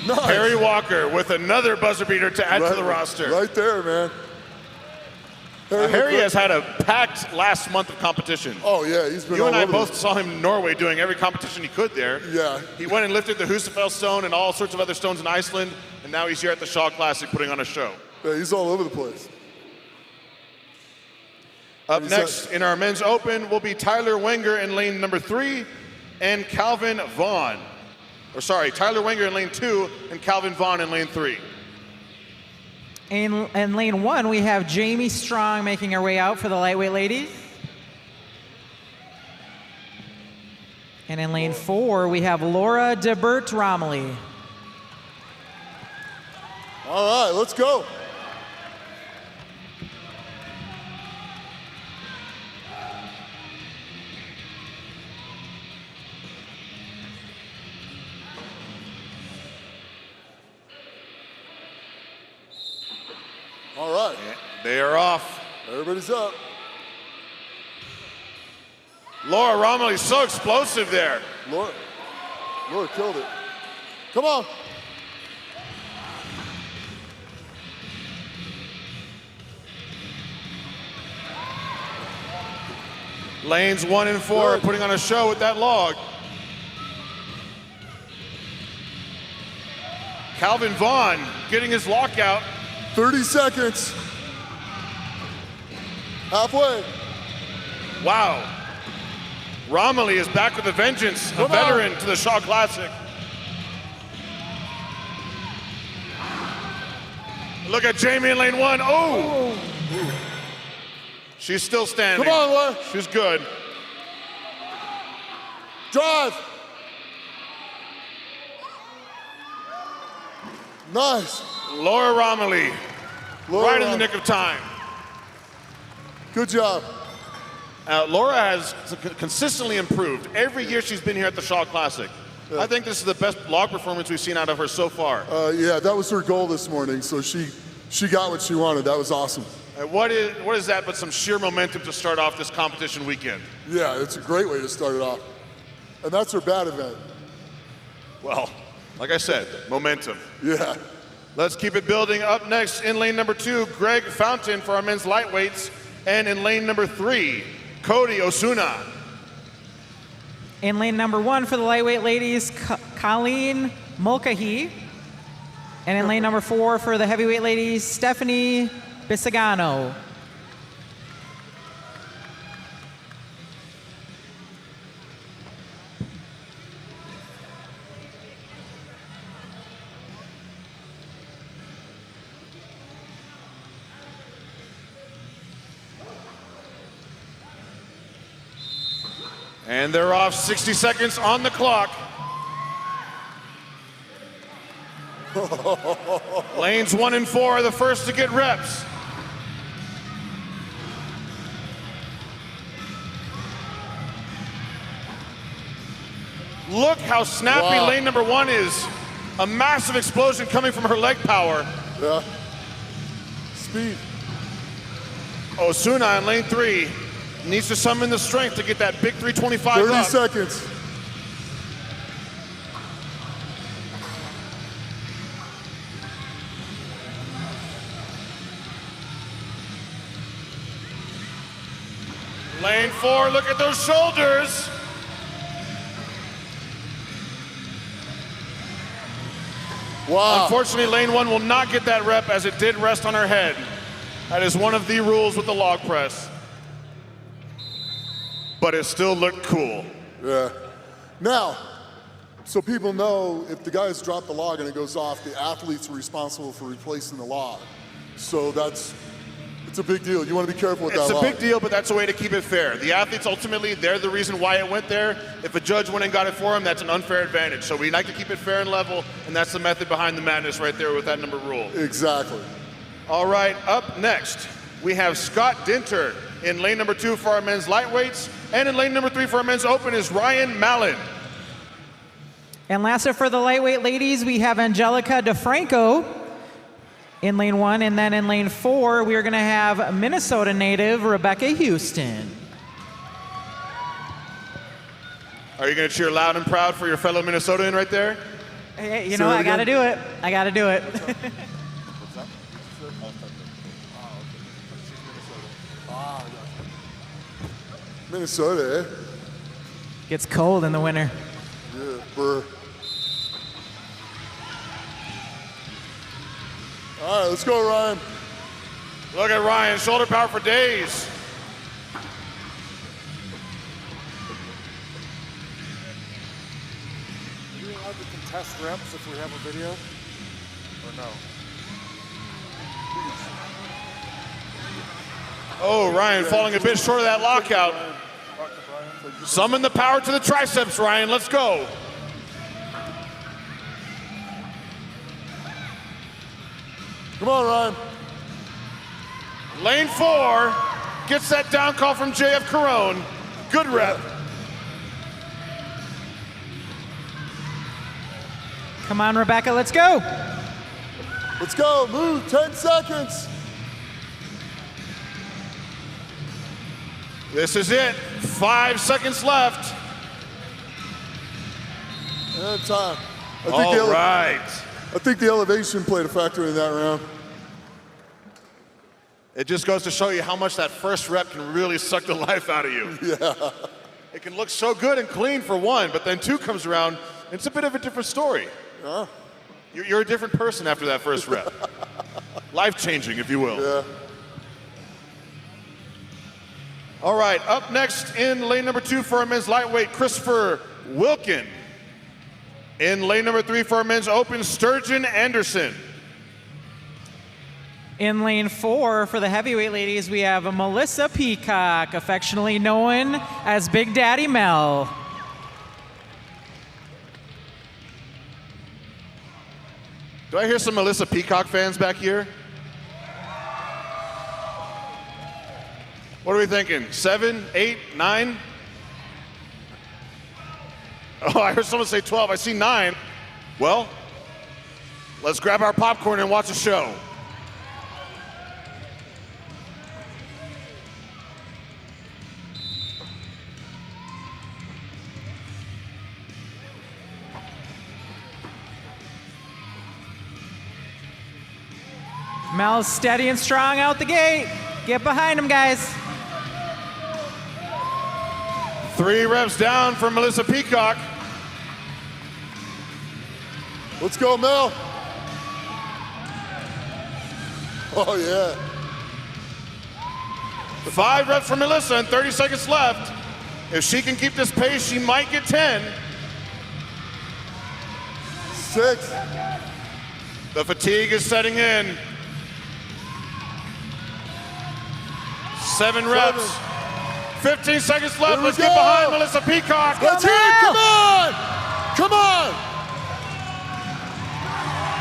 Nice. Harry Walker with another buzzer beater to add to the roster. Right there, man. Harry has had a packed last month of competition. Oh, yeah, he's been You and all I over both saw him in Norway doing every competition he could there. Yeah. He went and lifted the Husafell stone and all sorts of other stones in Iceland, and now he's here at the Shaw Classic putting on a show. Yeah, he's all over the place. Up next in our men's open will be Tyler Wenger in lane number 3 and Calvin Vaughn. Or sorry, Tyler Wenger in lane 2 and Calvin Vaughn in lane 3. In lane 1, we have Jamie Strong making her way out for the lightweight ladies. And in lane 4, we have Laura DeBert Romilly. All right, let's go. All right. They are off. Everybody's up. Laura Romilly's so explosive there. Laura killed it. Come on. Lanes 1 and 4 are Good. putting on a show with that log. Calvin Vaughn getting his lockout. 30 seconds. Halfway. Wow. Romilly is back with a vengeance, a Come on. veteran to the Shaw Classic. Look at Jamie in lane 1. Oh! She's still standing. Come on, Laura. She's good. Drive. Nice. Laura Romilly, Laura right in the Romilly. nick of time. Good job. Laura has consistently improved every year she's been here at the Shaw Classic. I think this is the best log performance we've seen out of her so far. Yeah, that was her goal this morning, so she got what she wanted. That was awesome. What is that but some sheer momentum to start off this competition weekend? Yeah, it's a great way to start it off. And that's her bad event. Well, like I said, momentum. Yeah. Let's keep it building. Up next in lane number 2, Greg Fountain for our men's lightweights. And in lane number 3, Cody Osuna. In lane number 1 for the lightweight ladies, Colleen Mulcahy. And in lane number 4 for the heavyweight ladies, Stephanie Bisagano. And they're off. 60 seconds on the clock. Lanes 1 and 4 are the first to get reps. Look how snappy Wow. lane number 1 is. A massive explosion coming from her leg power. Yeah. Speed. Osuna in lane 3 needs to summon the strength to get that big 325 30 up. seconds. Lane 4, look at those shoulders. Wow. Unfortunately, lane 1 will not get that rep as it did rest on her head. That is one of the rules with the log press. But it still looked cool. Yeah. Now, so people know if the guys drop the log and it goes off, the athletes are responsible for replacing the log. So it's a big deal. You want to be careful with It's that a log. big deal, but that's a way to keep it fair. The athletes, ultimately, they're the reason why it went there. If a judge went and got it for them, that's an unfair advantage. So we like to keep it fair and level, and that's the method behind the madness right there with that number rule. Exactly. All right, up next, we have Scott Dinter in lane number 2 for our men's lightweights, and in lane number 3 for our men's open is Ryan Mallon. And lastly, for the lightweight ladies, we have Angelica DeFranco in lane 1, and then in lane 4, we are going to have Minnesota native Rebecca Houston. Are you going to cheer loud and proud for your fellow Minnesotan right there? Hey, you Say know, that I got to again? do it. I got to do it. Minnesota, eh? Gets cold in the winter. Yeah, brr. All right, let's go, Ryan. Look at Ryan, shoulder power for days. Are we allowed to contest reps if we have a video? Or no? Oh, Ryan falling a bit short of that lockout. Summon the power to the triceps, Ryan. Let's go. Come on, Ryan. Lane 4 gets that down call from JF Carone. Good rep. Come on, Rebecca, let's go. Let's go. Move. 10 seconds. This is it. 5 seconds left. And time. All right. I think the elevation played a factor in that round. It just goes to show you how much that first rep can really suck the life out of you. Yeah. It can look so good and clean for 1, but then 2 comes around, and it's a bit of a different story. Yeah. You're a different person after that first rep. Life-changing, if you will. Yeah. All right, up next in lane number 2 for our men's lightweight, Christopher Wilkin. In lane number 3 for our men's open, Sturgeon Anderson. In lane 4 for the heavyweight ladies, we have Melissa Peacock, affectionately known as Big Daddy Mel. Do I hear some Melissa Peacock fans back here? What are we thinking? 7, 8, 9? Oh, I heard someone say 12. I see 9. Well, let's grab our popcorn and watch a show. Mel's steady and strong out the gate. Get behind him, guys. 3 reps down for Melissa Peacock. Let's go, Mel. Oh, yeah. 5 reps for Melissa and 30 seconds left. If she can keep this pace, she might get 10. 6. The fatigue is setting in. 7 reps. 15 seconds left. Here we Let's get go. behind Melissa Peacock. Let's hear it. Come on. Come on.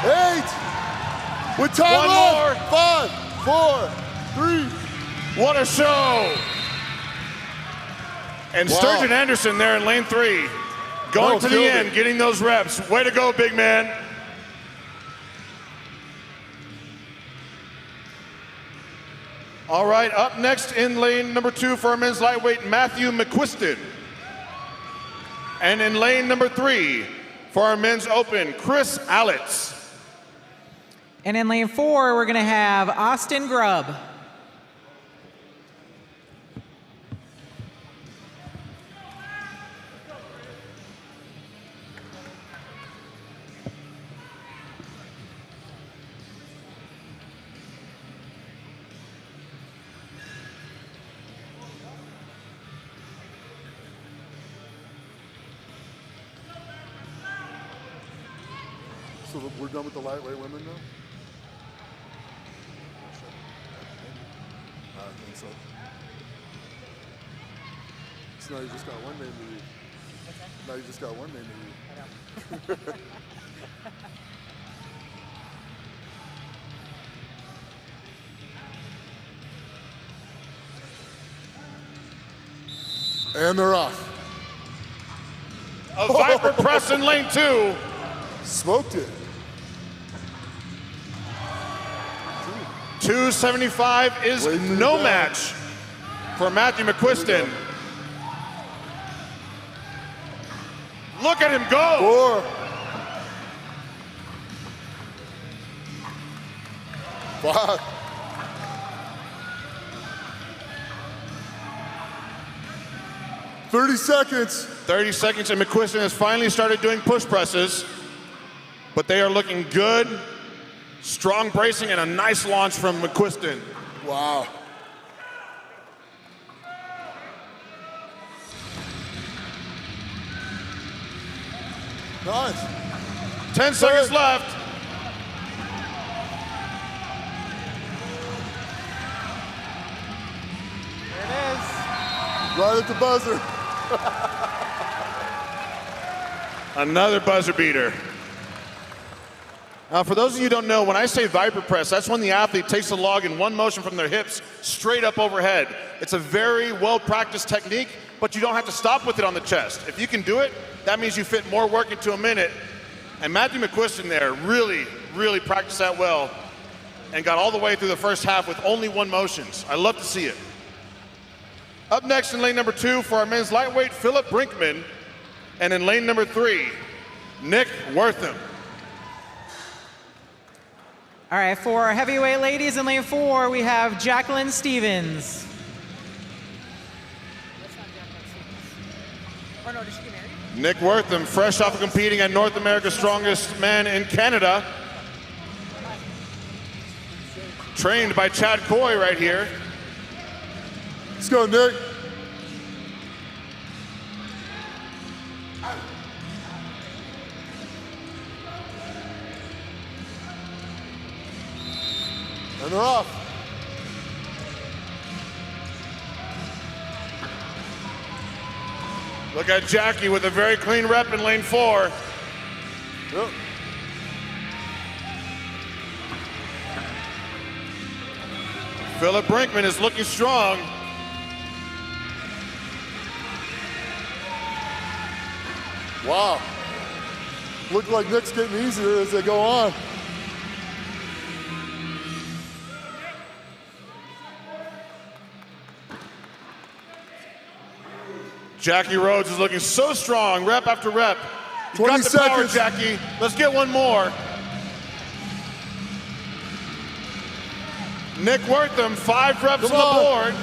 8. With time One left. more. 5, 4, 3. What a show. And Wow. Sturgeon Anderson there in lane 3. Going Oh, to the killed end, it. getting those reps. Way to go, big man. All right, up next in lane number 2 for our men's lightweight, Matthew McQuiston. And in lane number 3 for our men's open, Chris Allitz. And in lane 4, we're going to have Austin Grubb. So we're done with the lightweight women now? I think so. So now you just got one name to read. Now you just got one name to read. And they're off. A Viper press in lane 2. Smoked it. 275 is Wait for the no bell. match for Matthew McQuiston. Look at him go. 4. 5. 30 seconds. 30 seconds, and McQuiston has finally started doing push presses, but they are looking good. Strong bracing and a nice launch from McQuiston. Wow. Nice. 10 seconds left. There it is. Right at the buzzer. Another buzzer beater. Now, for those of you who don't know, when I say Viper press, that's when the athlete takes the log in one motion from their hips straight up overhead. It's a very well-practiced technique, but you don't have to stop with it on the chest. If you can do it, that means you fit more work into a minute. And Matthew McQuiston there really, really practiced that well and got all the way through the first half with only one motions. I love to see it. Up next in lane number 2 for our men's lightweight, Philip Brinkman. And in lane number 3, Nick Wortham. All right, for our heavyweight ladies in lane 4, we have Jacqueline Stevens. Or no, did she get married? Nick Wortham, fresh off of competing at North America's Strongest Man in Canada. Trained by Chad Coy right here. Let's go, Nick. And they're off. Look at Jackie with a very clean rep in lane 4. Yep. Philip Brinkman is looking strong. Wow. Look like Nick's getting easier as they go on. Jackie Rhodes is looking so strong, rep after rep. You 20 got the power, seconds. Jackie. Let's get one more. Nick Wortham, 5 reps Come on the on. board.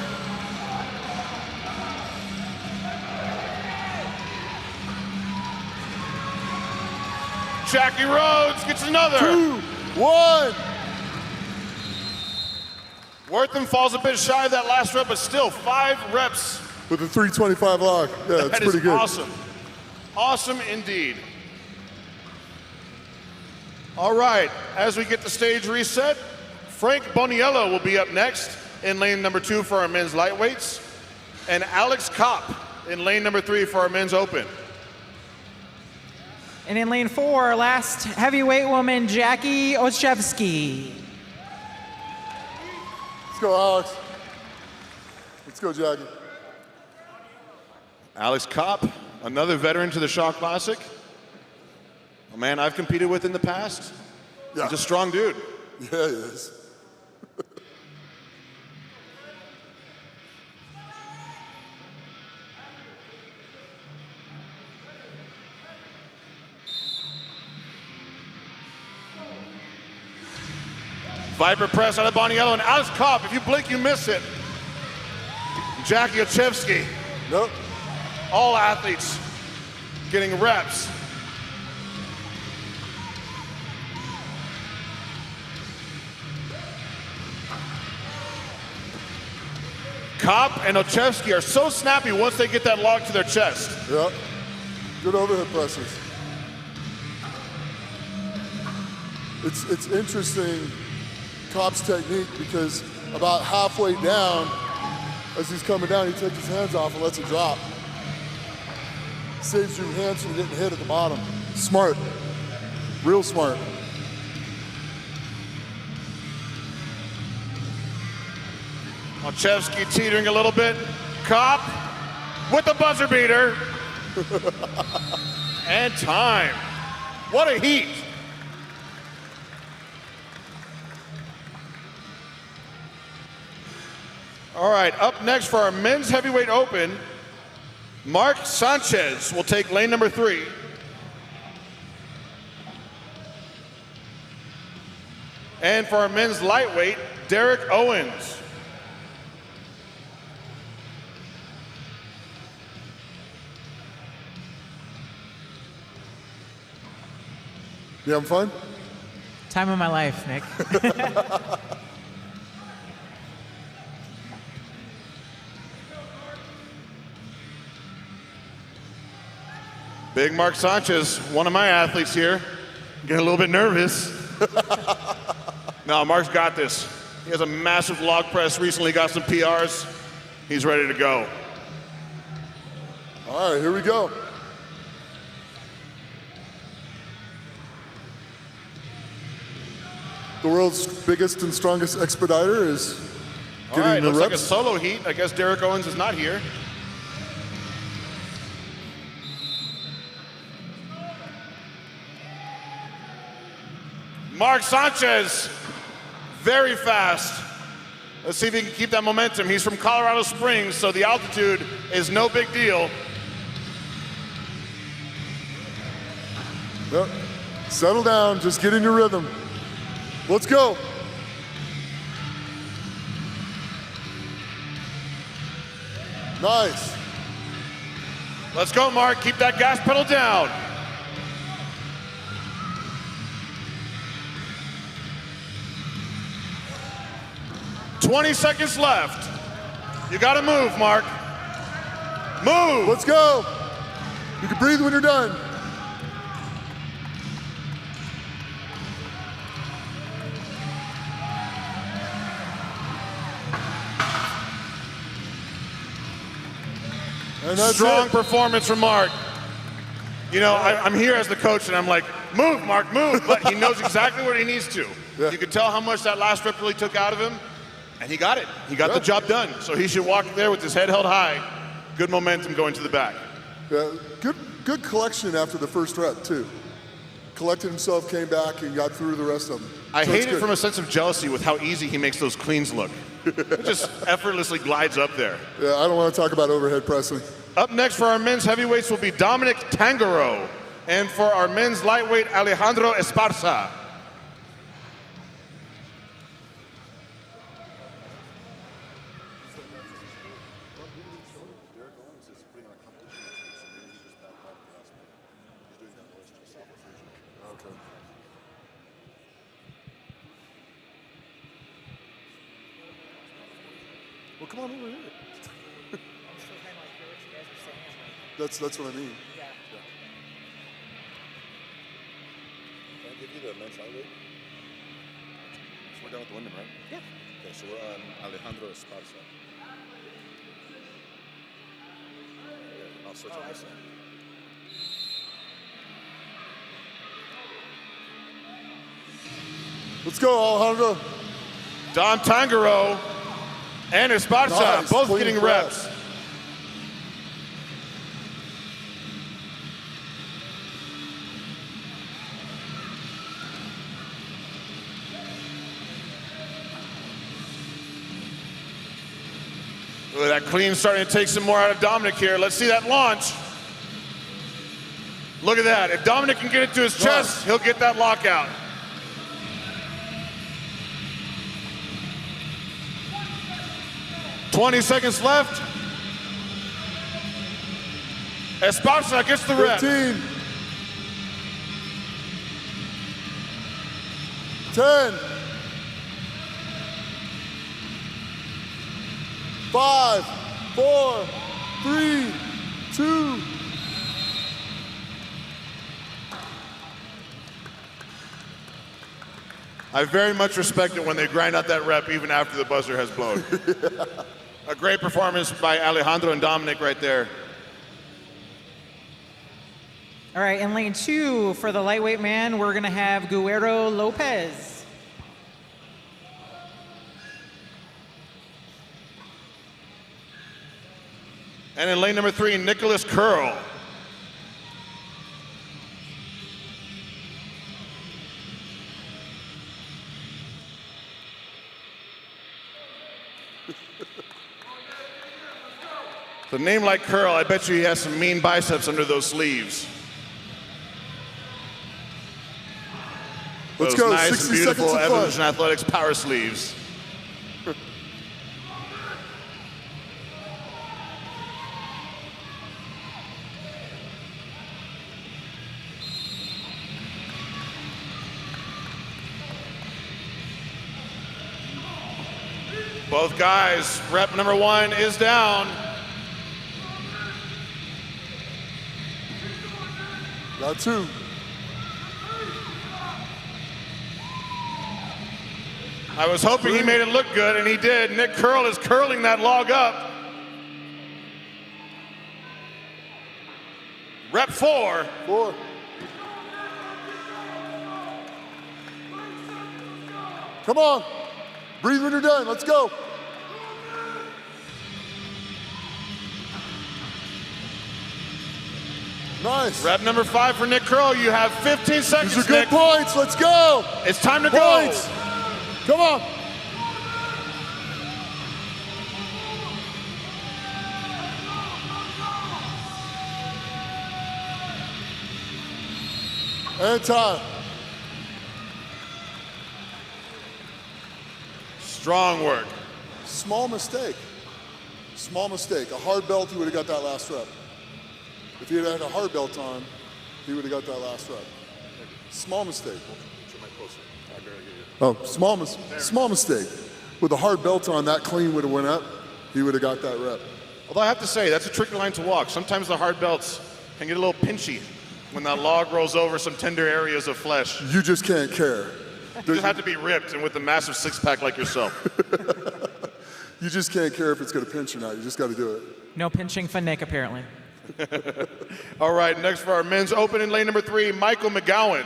Jackie Rhodes gets another. 2, 1. Wortham falls a bit shy of that last rep, but still 5 reps. With a 325 log. Yeah, it's That pretty is good. awesome. Awesome indeed. All right, as we get the stage reset, Frank Boniello will be up next in lane number 2 for our men's lightweights. and Alex Kopp in lane number 3 for our men's open. And in lane 4, last heavyweight woman, Jackie Oshevsky. Let's go, Alex. Let's go, Jackie. Alex Kopp, another veteran to the Shaw Classic. A man I've competed with in the past. Yeah. He's a strong dude. Yeah, he is. Viper press out of Boniello, and Alex Kopp, if you blink, you miss it. Jackie Ochevsky, Nope. all athletes getting reps. Kopp and Ochevsky are so snappy once they get that log to their chest. Yep. Good overhead presses. It's interesting, Kopp's technique, because about halfway down, as he's coming down, he takes his hands off and lets it drop. Saves your hands from getting hit at the bottom. Smart. Real smart. Ochevsky teetering a little bit. Kopp with the buzzer beater. And time. What a heat. All right, up next for our men's heavyweight open, Mark Sanchez will take lane number 3. And for our men's lightweight, Derek Owens. You having fun? Time of my life, Nick. Big Mark Sanchez, one of my athletes here. Getting a little bit nervous. No, Mark's got this. He has a massive log press, recently got some PRs. He's ready to go. All right, here we go. The world's biggest and strongest expediter is All getting right, the looks like a reps. solo heat. I guess Derek Owens is not here. Mark Sanchez, very fast. Let's see if he can keep that momentum. He's from Colorado Springs, so the altitude is no big deal. Yep. Settle down, just get in your rhythm. Let's go. Nice. Let's go, Mark. Keep that gas pedal down. "20 seconds left. You gotta move, Mark. Move. Let's go. You can breathe when you're done. And that's Strong it. performance from Mark. You know, I'm here as the coach, and I'm like, move, Mark, move. But he knows exactly what he needs to. Yeah. You can tell how much that last rep really took out of him, and he got it. He got the job done. So he should walk there with his head held high. Good momentum going to the back. Yeah, good collection after the first rep, too. Collected himself, came back, and got through the rest of them. I So it's hate it good. from a sense of jealousy with how easy he makes those cleans look. It just effortlessly glides up there. Yeah, I don't want to talk about overhead pressing. Up next for our men's heavyweights will be Dominic Tangaro. And for our men's lightweight, Alejandro Esparza. Well, come on over here. That's what I mean. Can I give you the men's lightweight? So we're done with the women, right? Yeah. Okay, so we're on Alejandro Esparza. switch on this side. Let's go, Alejandro. Dom Tangaro and Esparza Nice, both clean getting press. reps. Look at that clean starting to take some more out of Dominic here. Let's see that launch. Look at that. If Dominic can get it to his chest, he'll get that lockout. "20 seconds left. Esparza gets the rep. 15. 10. 5, 4, 3, 2. I very much respect it when they grind out that rep even after the buzzer has blown. A great performance by Alejandro and Dominic right there. All right, in lane 2 for the lightweight man, we're going to have Guerrero Lopez. And in lane number 3, Nicholas Curl. The name like Curl, I bet you he has some mean biceps under those sleeves. Let's Those go, nice 60 and beautiful seconds of fun. Evolution Athletics power sleeves. Both guys, rep number 1 is down. Got 2. I was hoping he made it look good, and he did. Nick Curl is curling that log up. Rep 4. 4. Come on. Breathe when you're done. Let's go. Nice. Rep number 5 for Nick Curl. You have 15 seconds, These are good Nick. points. Let's go. It's time to Points. go. Come on. And time. Strong work. Small mistake. Small mistake. A hard belt, he would have got that last rep. If he had had a hard belt on, he would have got that last rep. Small mistake. Oh, small mistake. With a hard belt on, that clean would have went up. He would have got that rep. Although I have to say, that's a tricky line to walk. Sometimes the hard belts can get a little pinchy when that log rolls over some tender areas of flesh. You just can't care. You just have to be ripped and with a massive six-pack like yourself. You just can't care if it's going to pinch or not. You just got to do it. No pinching for Nick, apparently. All right, next for our men's open in lane number 3, Michael McGowan.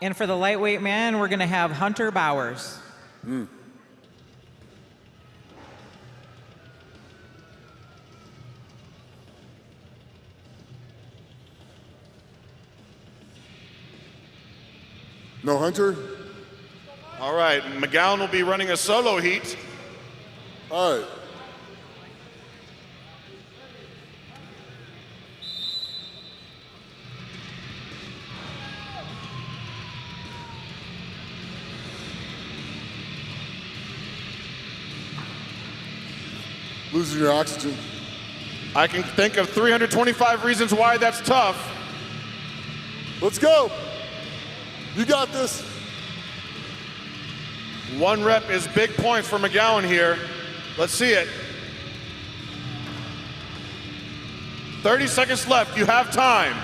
And for the lightweight man, we're going to have Hunter Bowers. No Hunter? All right, McGowan will be running a solo heat. All right. Losing your oxygen. I can think of 325 reasons why that's tough. Let's go. You got this. 1 rep is big points for McGowan here. Let's see it. 30 seconds left. You have time.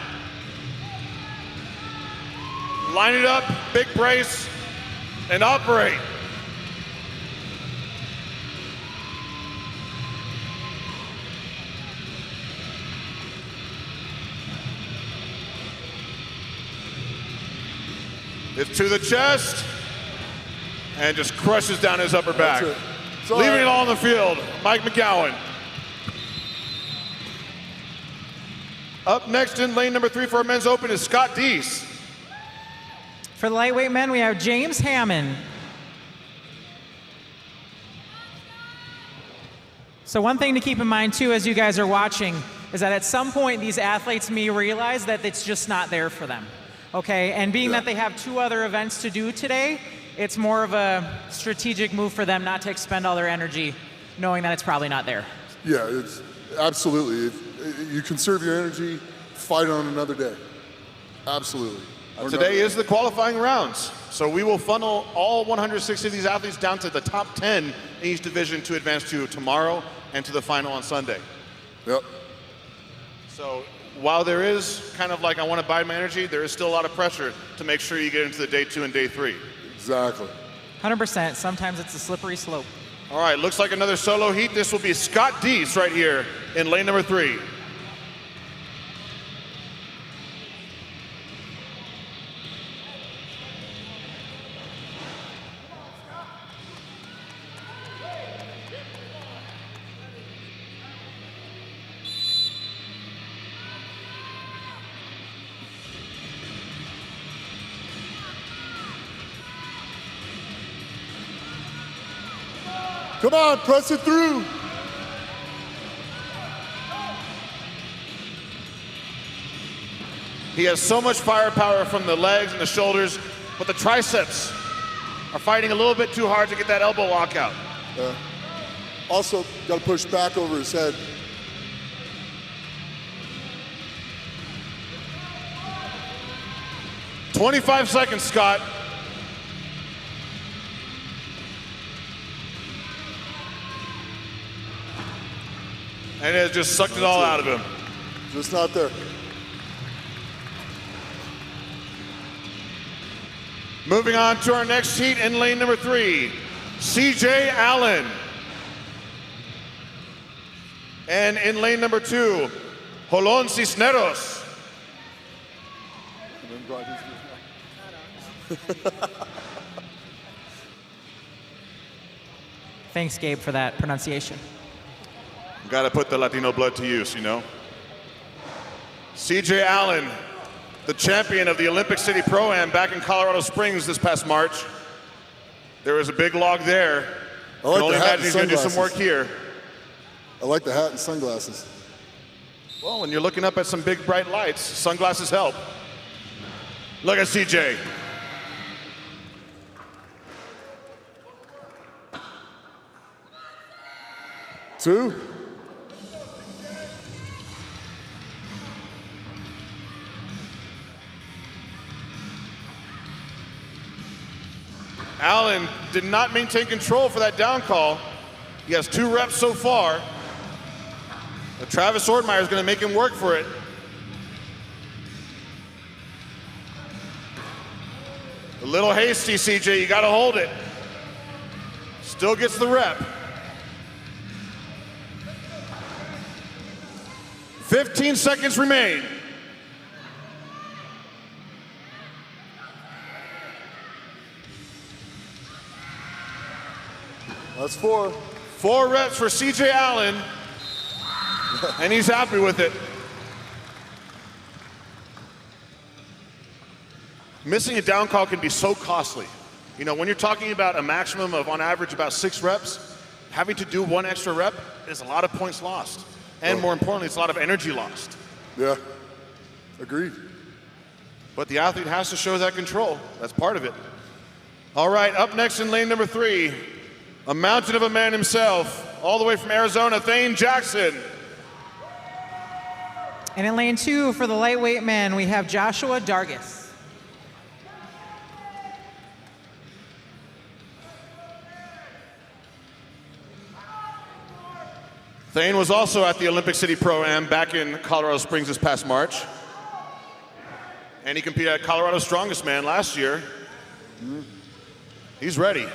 Line it up, big brace, and operate. It's to the chest and just crushes down his upper back. That's it. It's all Leaving right. it all on the field, Mike McGowan. Up next in lane number 3 for our men's open is Scott Deese. For the lightweight men, we have James Hammond. So one thing to keep in mind too as you guys are watching is that at some point these athletes may realize that it's just not there for them. Okay, and being that they have 2 other events to do today, it's more of a strategic move for them not to expend all their energy knowing that it's probably not there. Yeah, it's absolutely. If you conserve your energy, fight on another day. Absolutely. Today is the qualifying rounds. So we will funnel all 160 of these athletes down to the top 10 in each division to advance to tomorrow and to the final on Sunday. Yep. So while there is kind of like I want to buy my energy, there is still a lot of pressure to make sure you get into the day 2 and day 3. Exactly. 100%. Sometimes it's a slippery slope. All right, looks like another solo heat. This will be Scott Deese right here in lane number 3. Come on, press it through. He has so much firepower from the legs and the shoulders, but the triceps are fighting a little bit too hard to get that elbow lock out. Also, got to push back over his head. "25 seconds, Scott." And it has just sucked it all out of him. Just not there. Moving on to our next heat in lane number 3, CJ Allen. And in lane number 2, Jolon Cisneros. Thanks, Gabe, for that pronunciation. Got to put the Latino blood to use, you know. CJ Allen, the champion of the Olympic City Pro-Am back in Colorado Springs this past March. There was a big log there. I like Can only the hat imagine and he's going to do some work sunglasses. here. I like the hat and sunglasses. Well, when you're looking up at some big bright lights, sunglasses help. Look at CJ. Two. Allen did not maintain control for that down call. He has 2 reps so far. But Travis Ortmeyer is going to make him work for it. A little hasty, CJ. You got to hold it. Still gets the rep. 15 seconds remain. That's 4. 4 reps for CJ Allen, and he's happy with it. Missing a down call can be so costly. You know, when you're talking about a maximum of, on average, about 6 reps, having to do 1 extra rep is a lot of points lost. And more importantly, it's a lot of energy lost. Yeah. Agreed. But the athlete has to show that control. That's part of it. All right, up next in lane number 3, a mountain of a man himself, all the way from Arizona, Thane Jackson. And in lane 2 for the lightweight men, we have Joshua Dargis. Thane was also at the Olympic City Pro-Am back in Colorado Springs this past March. And he competed at Colorado Strongest Man last year. He's ready.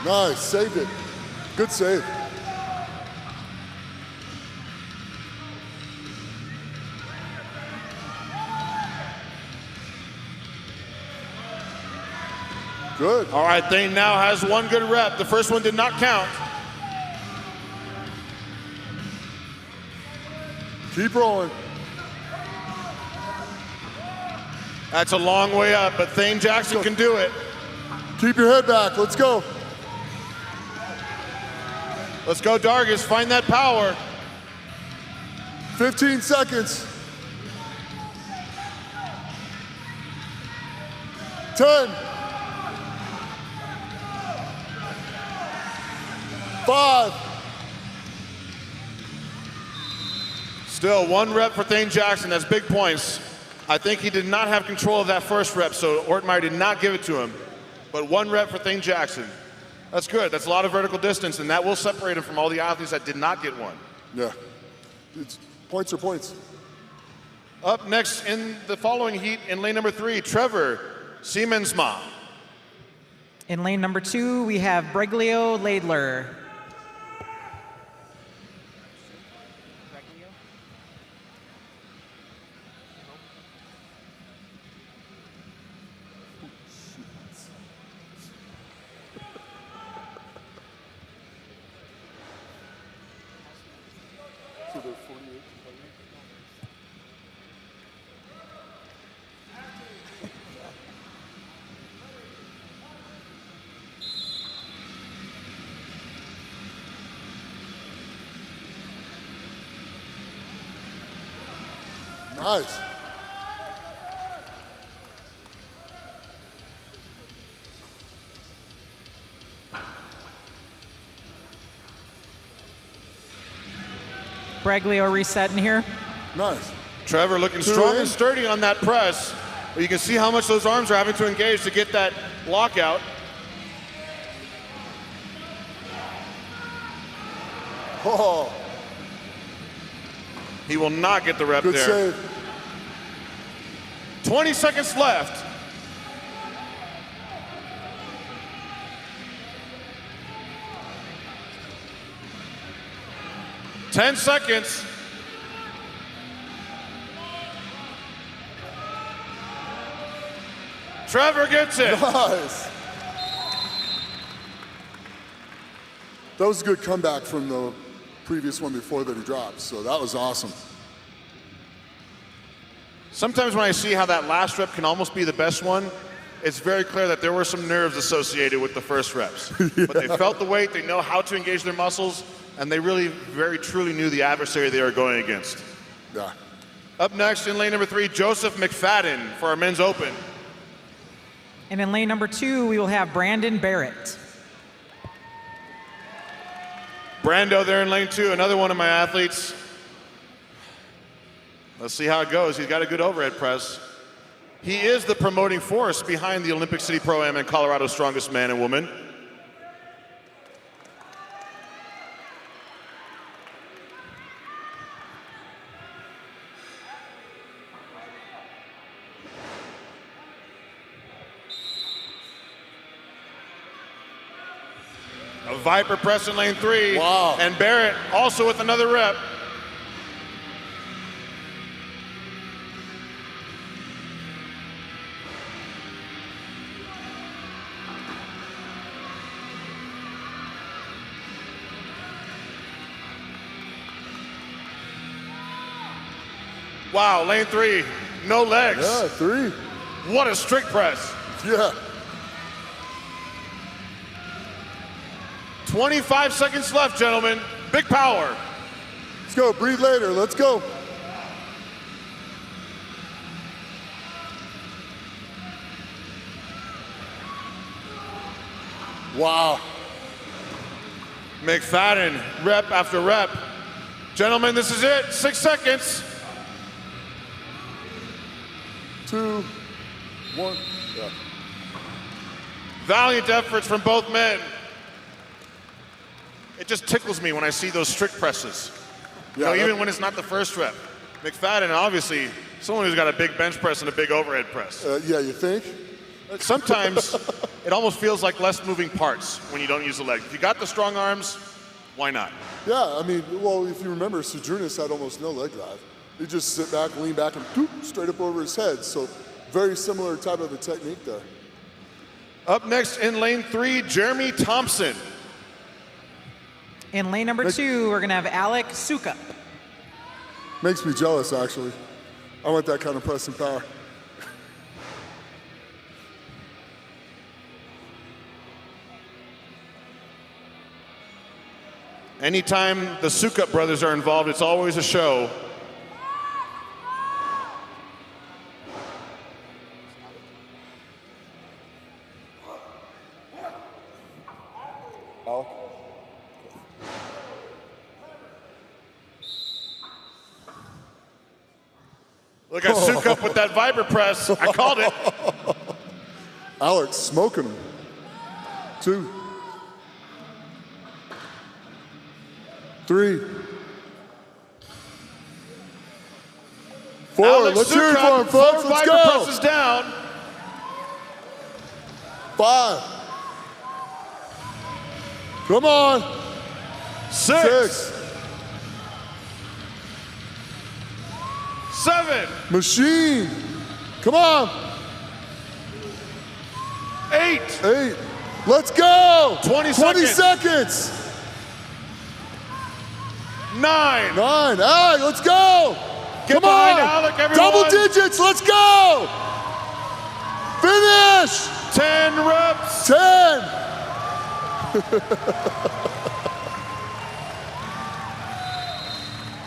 Nice, saved it. Good save. Good. All right, Thane now has one good rep. The first one did not count. Keep rolling. That's a long way up, but Thane Jackson can do it. Keep your head back. Let's go. Let's go, Dargis. Find that power. 15 seconds. 10. 5. Still, one rep for Thane Jackson. That's big points. I think he did not have control of that first rep, so Ortmeyer did not give it to him. But one rep for Thane Jackson. That's good. That's a lot of vertical distance, and that will separate him from all the athletes that did not get one. Yeah. Points are points. Up next in the following heat in lane number 3, Trevor Siemensma. In lane number 2, we have Breglio Laidler. Nice. Breglio resetting here. Nice. Trevor looking Two strong in. and sturdy on that press. But you can see how much those arms are having to engage to get that lockout. Oh, He will not get the rep good there. save. 20 seconds left. Ten seconds. Trevor gets it. Nice. That was a good comeback from the previous one before that he dropped, so that was awesome. Sometimes when I see how that last rep can almost be the best one, it's very clear that there were some nerves associated with the first reps. Yeah. But they felt the weight, they know how to engage their muscles, and they really very truly knew the adversary they were going against. Yeah. Up next in lane number 3, Joseph McFadden for our men's open. And in lane number 2, we will have Brandon Barrett. Brando there in lane 2, another one of my athletes. Let's see how it goes. He's got a good overhead press. He is the promoting force behind the Olympic City Pro-Am and Colorado's Strongest Man and Woman. A Viper press in lane 3. Wow. And Barrett also with another rep. Wow, lane 3, no legs. Yeah, 3. What a strict press. Yeah. 25 seconds left, gentlemen. Big power. Let's go. Breathe later. Let's go. Wow. McFadden, rep after rep. Gentlemen, this is it. 6 seconds. 2, 1. Yeah. Valiant efforts from both men. It just tickles me when I see those strict presses. You know, Yeah, even when it's not the first rep. McFadden, obviously, someone who's got a big bench press and a big overhead press. Yeah, you think? sometimes it almost feels like less moving parts when you don't use the leg. If you got the strong arms, why not? Yeah, I mean, well, if you remember, Sojourner had almost no leg drive. He just sit back, lean back, and boop, straight up over his head. So very similar type of a technique there. Up next in lane 3, Jeremy Thompson. In lane number 2, we're going to have Alec Suka. Makes me jealous, actually. I want that kind of pressing power. Anytime the Sukup brothers are involved, it's always a show. Look at Sukup with that Viper press. I called it. Alex smoking him. 2, 3, 4. Alex Let's hear it Sukup, for him, folks. 4 Let's Viper go. presses down. 5. Come on. 6. 7. Machine. Come on. 8. 8. Let's go. 20 seconds. 9. 9. Alec, let's go. Get Come on. behind Alec, everyone. Double digits. Let's go. Finish. 10 reps. 10.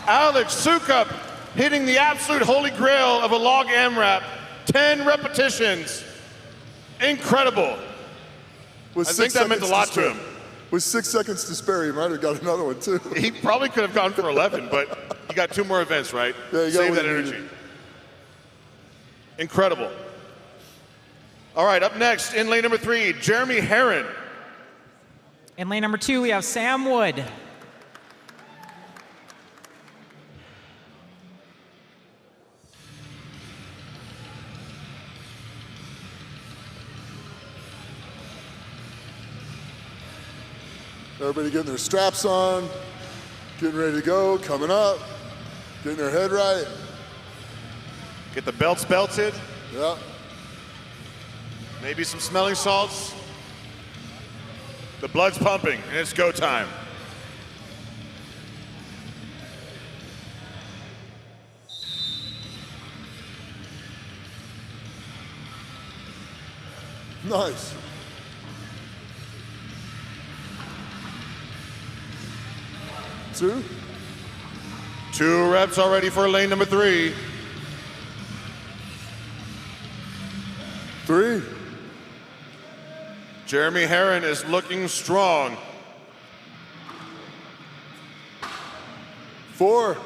Alex Sukup hitting the absolute holy grail of a log AMRAP. 10 repetitions. Incredible. With I think that meant a lot to him. With 6 seconds to spare, he might have got another one too. He probably could have gone for 11, but you got 2 more events, right? Yeah, you got Save what that you energy. needed. Incredible. All right, up next in lane number 3, Jeremy Herron. In lane number 2, we have Sam Wood. Everybody getting their straps on, getting ready to go, coming up, getting their head right. Get the belts belted. Yeah. Maybe some smelling salts. The blood's pumping, and it's go time. Nice. Two. 2 reps already for lane number 3. 3. Jeremy Herron is looking strong. 4.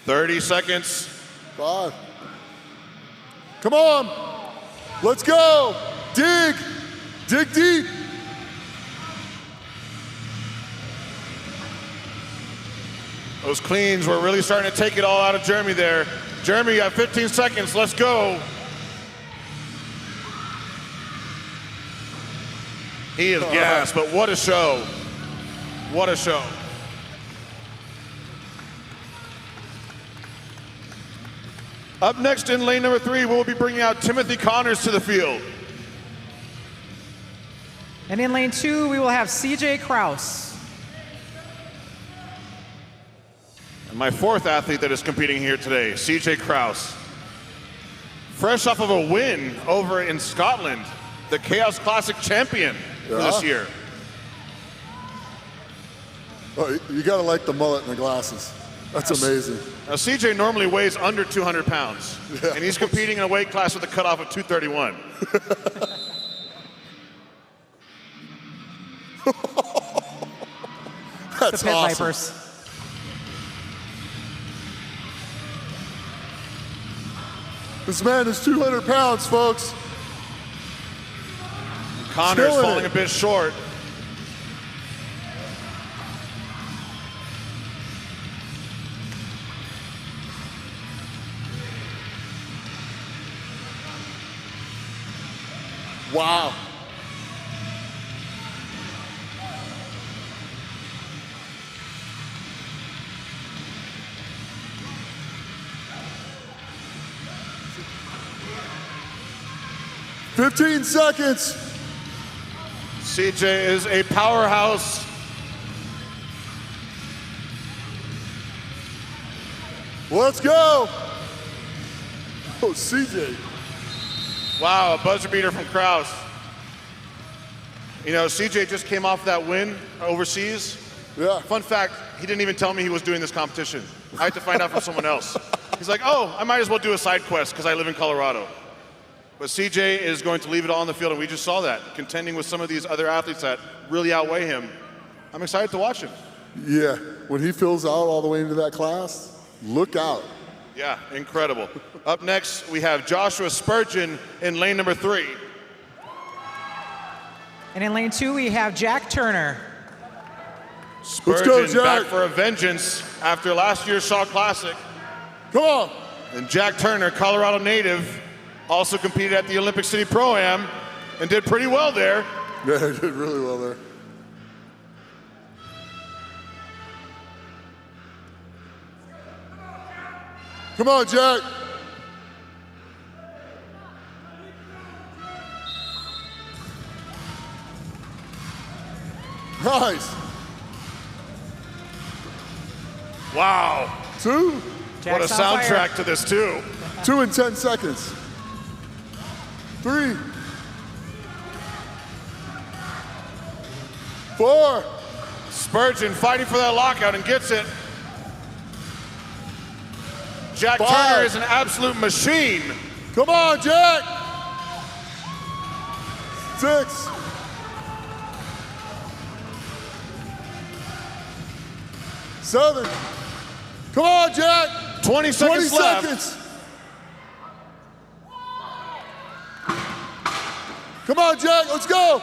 30 seconds. 5. Come on. Let's go. Dig. Dig deep. Those cleans were really starting to take it all out of Jeremy there. Jeremy, you have 15 seconds. Let's go. He is gassed, but what a show. What a show. Up next in lane number 3, we'll be bringing out Timothy Connors to the field. And in lane 2, we will have CJ Kraus. And my 4th athlete that is competing here today, CJ Kraus. Fresh off of a win over in Scotland, the Chaos Classic champion for this year. Oh, you gotta like the mullet and the glasses. That's amazing. Now CJ normally weighs under 200 pounds, and he's competing in a weight class with a cutoff of 231. That's the Pit awesome. Vipers. This man is 200 pounds, folks. Connors Killing falling it. a bit short. Wow. "15 seconds." CJ is a powerhouse. Let's go. Oh, CJ. Wow, a buzzer beater from Kraus. You know, CJ just came off that win overseas. Yeah. Fun fact, he didn't even tell me he was doing this competition. I had to find out from someone else. He's like, oh, I might as well do a side quest because I live in Colorado. But CJ is going to leave it all on the field, and we just saw that, contending with some of these other athletes that really outweigh him. I'm excited to watch him. Yeah, when he fills out all the way into that class, look out. Yeah, incredible. Up next, we have Joshua Spurgeon in lane number 3. And in lane 2, we have Jack Turner. Spurgeon go, Jack. back for a vengeance after last year's Shaw Classic. Come on. And Jack Turner, Colorado native, also competed at the Olympic City Pro-Am and did pretty well there. Yeah, he did really well there. Come on, Jack. Nice. Wow. 2. What a Jack's on fire. soundtrack to this, too. 2 in 10 seconds. 3. 4. Spurgeon fighting for that lockout and gets it. Jack 5. Turner is an absolute machine. Come on, Jack. 6. 7. Come on, Jack. 20 seconds 20 left. seconds. Come on, Jack. Let's go.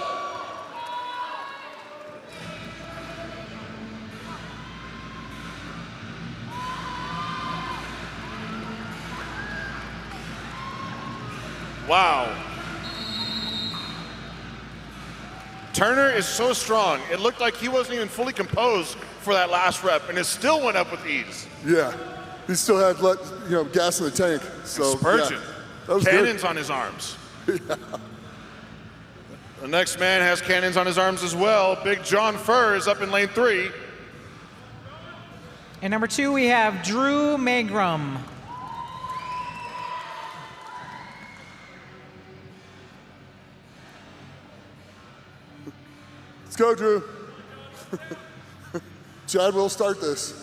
Wow. Turner is so strong. It looked like he wasn't even fully composed for that last rep, and it still went up with ease. Yeah. He still had gas in the tank. So Spurgeon, yeah, that was cannons good. on his arms. The next man has cannons on his arms as well. Big John Furr is up in lane 3. And number 2, we have Drew Magrum. Let's go, Drew. Chad will start this.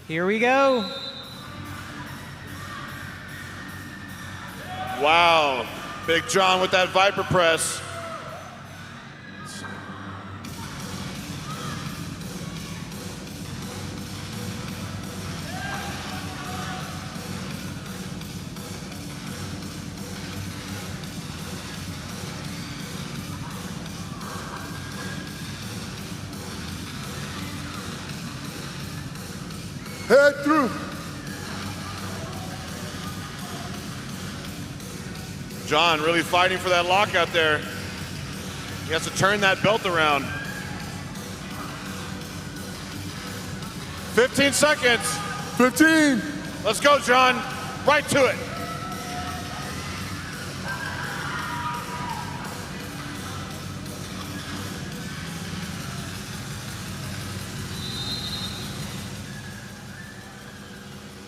Here we go. Wow. Big John with that Viper press. Head through. John really fighting for that lockout there. He has to turn that belt around. 15 seconds. 15. Let's go, John. Right to it.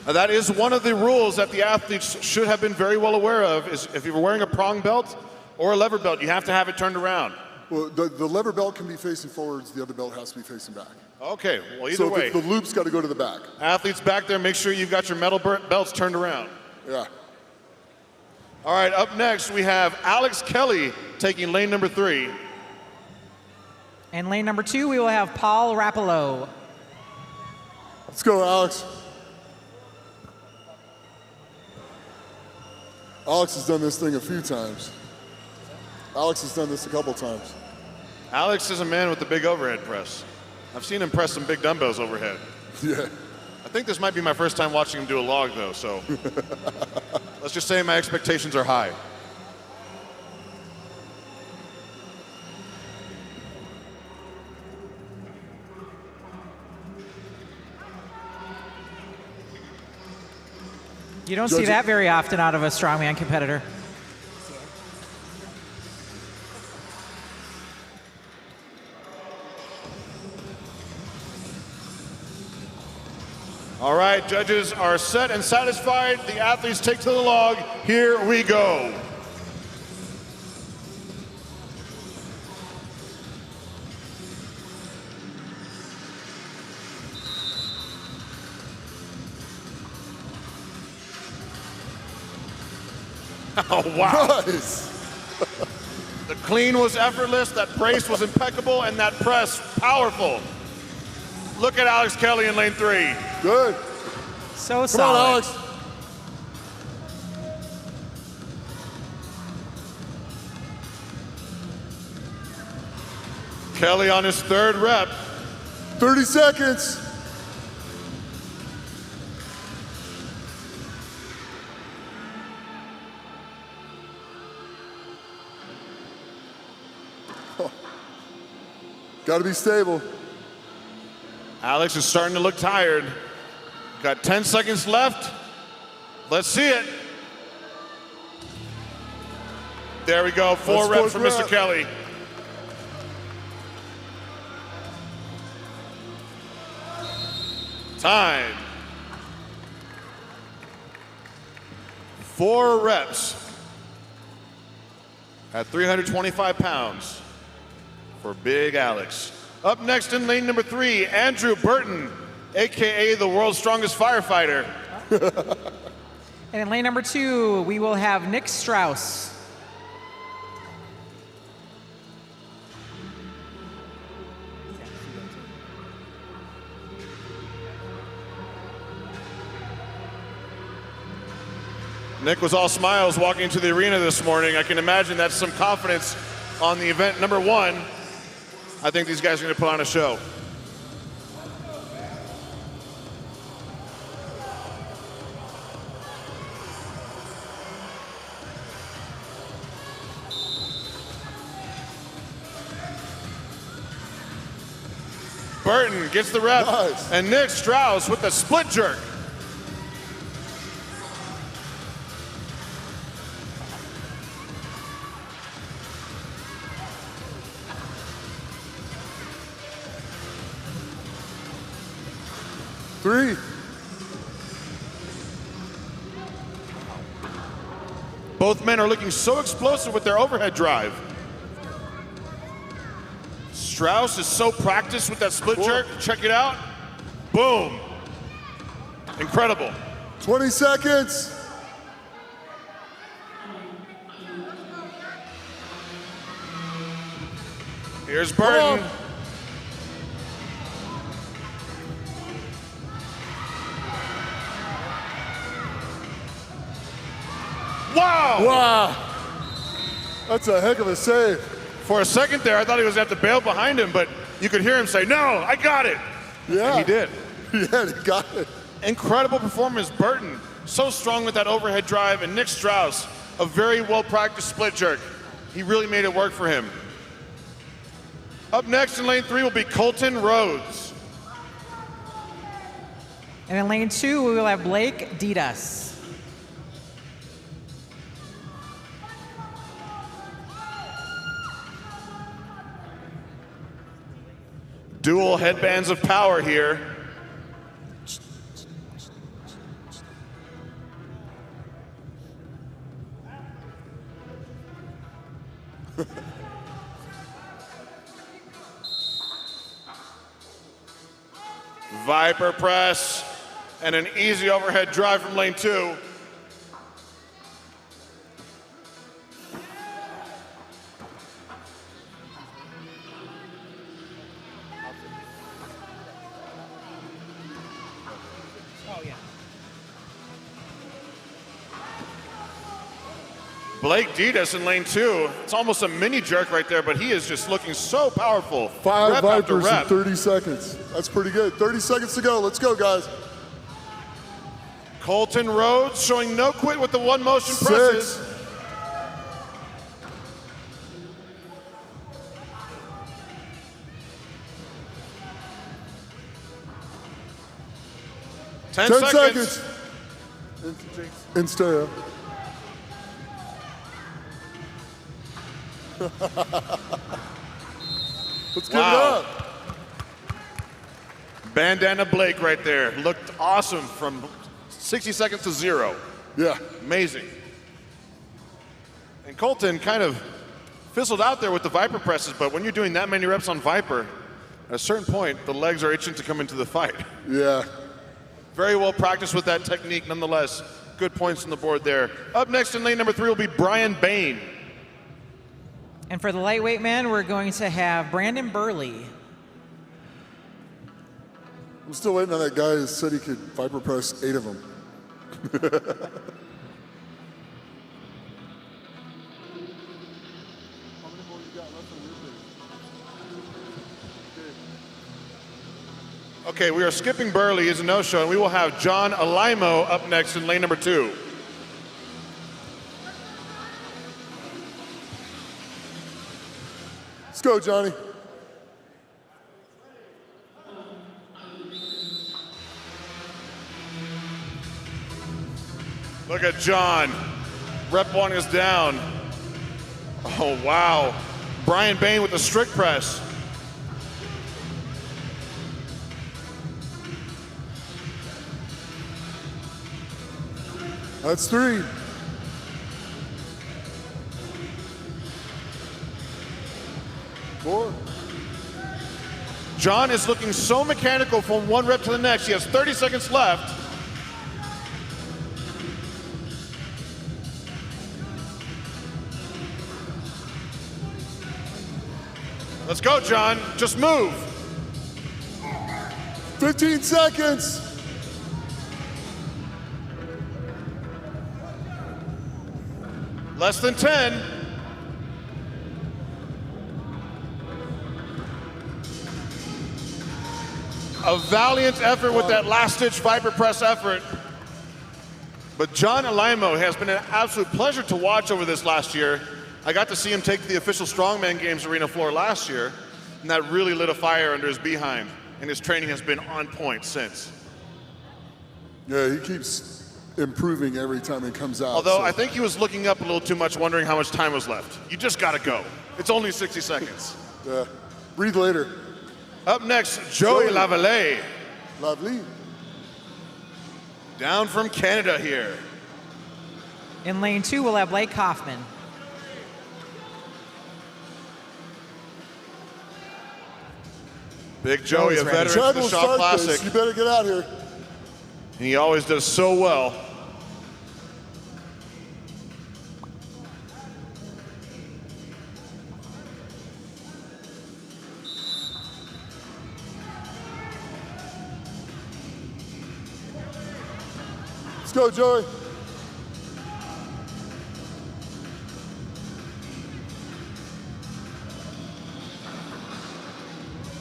That is one of the rules that the athletes should have been very well aware of, is if you're wearing a prong belt or a lever belt, you have to have it turned around. Well, the lever belt can be facing forwards. The other belt has to be facing back. Okay, well, either So way. the loop's got to go to the back. Athletes back there, make sure you've got your metal belts turned around. Yeah. All right, up next, we have Alex Kelly taking lane number 3. And lane number 2, we will have Paul Rapolo. Let's go, Alex. Alex has done this thing a few times. Alex has done this a couple times. Alex is a man with the big overhead press. I've seen him press some big dumbbells overhead. Yeah. I think this might be my first time watching him do a log, though, so let's just say my expectations are high. You don't see that very often out of a strongman competitor. All right, judges are set and satisfied. The athletes take to the log. Here we go. Oh, wow. Nice. The clean was effortless, that brace was impeccable, and that press powerful. Look at Alex Kelly in lane 3. Good. So Come solid. on, Alex. Kelly on his 3rd rep. 30 seconds. Got to be stable. Alex is starting to look tired. Got 10 seconds left. Let's see it. There we go. 4 reps for Mr. Kelly. Time. 4 reps at 325 pounds for Big Alex. Up next in lane number 3, Andrew Burton, AKA the world's strongest firefighter. And in lane number 2, we will have Nick Strauss. Nick was all smiles walking into the arena this morning. I can imagine that's some confidence on the event number 1. I think these guys are going to put on a show. Burton gets the rep, Nice. and Nick Strauss with the split jerk. Three. Both men are looking so explosive with their overhead drive. Strauss is so practiced with that split jerk. Check it out. Boom. Incredible. 20 seconds. Here's Burton. Come on. Wow! Wow. That's a heck of a save. For a second there, I thought he was going to have to bail behind him, but you could hear him say, "No, I got it." Yeah. And he did. Yeah, he got it. Incredible performance. Burton, so strong with that overhead drive, and Nick Strauss, a very well-practiced split jerk. He really made it work for him. Up next in lane 3 will be Colton Rhodes. And in lane 2, we will have Blake Didas. Dual headbands of power here. Viper press and an easy overhead drive from lane 2. Blake Ditas in lane 2. It's almost a mini jerk right there, but he is just looking so powerful. 5 rep after Vipers in rep. 30 seconds. That's pretty good. 30 seconds to go. Let's go, guys. Colton Rhodes showing no quit with the one motion presses. 6. 10 10 seconds. seconds. In stereo. Let's give it Wow. up. Bandana Blake right there. Looked awesome from 60 seconds to 0. Yeah. Amazing. And Colton kind of fizzled out there with the Viper presses, but when you're doing that many reps on Viper, at a certain point, the legs are itching to come into the fight. Yeah. Very well practiced with that technique, nonetheless. Good points on the board there. Up next in lane number 3 will be Brian Bain. And for the lightweight man, we're going to have Brandon Burley. I'm still waiting on that guy who said he could Viper press 8 of them. Okay, we are skipping Burley as a no-show, and we will have John Alaimo up next in lane number 2. Let's go, Johnny. Look at John. Rep 1 is down. Oh, wow. Brian Bain with the strict press. That's 3. Four. John is looking so mechanical from one rep to the next. He has 30 seconds left. Let's go, John. Just move. 15 seconds. Less than 10. A valiant effort with that last-ditch Viper press effort. But John Alaimo has been an absolute pleasure to watch over this last year. I got to see him take the official Strongman Games arena floor last year, and that really lit a fire under his behind, and his training has been on point since. Yeah, he keeps improving every time he comes out. Although so. I think he was looking up a little too much, wondering how much time was left. You just gotta go. It's only 60 seconds. Yeah. Breathe later. Up next, Joey Lavallee. Lovely. Down from Canada here. In lane 2, we'll have Blake Kaufman. Big Joey, a veteran Chad of the will Shaw start Classic. this. You better get out here. And he always does so well. Let's go, Joey.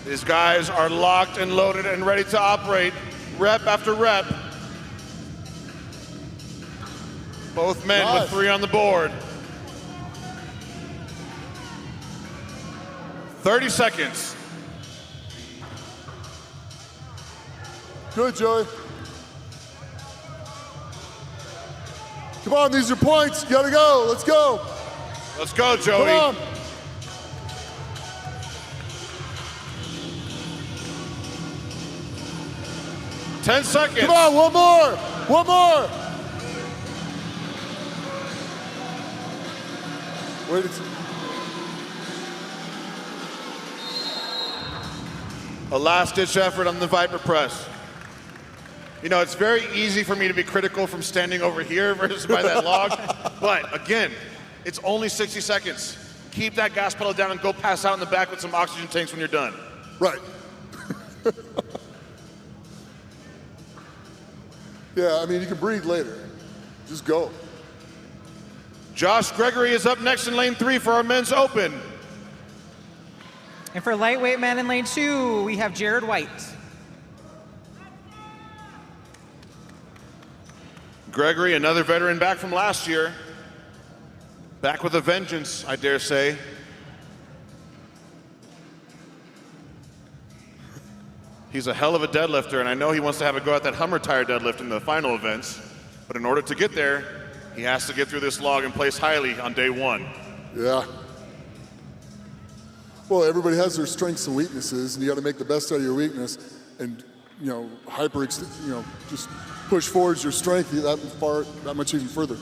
These guys are locked and loaded and ready to operate rep after rep. Both men Nice. with 3 on the board. 30 seconds. Good, Joey. Come on, these are points. You gotta go. Let's go. Let's go, Joey. Come on. Ten seconds. Come on, one more. One more. Wait a second. A last-ditch effort on the Viper press. You know, it's very easy for me to be critical from standing over here versus by that log. But again, it's only 60 seconds. Keep that gas pedal down and go pass out in the back with some oxygen tanks when you're done. Right. Yeah, I mean, you can breathe later. Just go. Josh Gregory is up next in lane 3 for our men's open. And for lightweight men in lane 2, we have Jared White. Gregory, another veteran back from last year. Back with a vengeance, I dare say. He's a hell of a deadlifter, and I know he wants to have a go at that Hummer tire deadlift in the final events. But in order to get there, he has to get through this log and place highly on day 1. Yeah. Well, everybody has their strengths and weaknesses, and you got to make the best out of your weakness, and just push forwards your strength that much even further.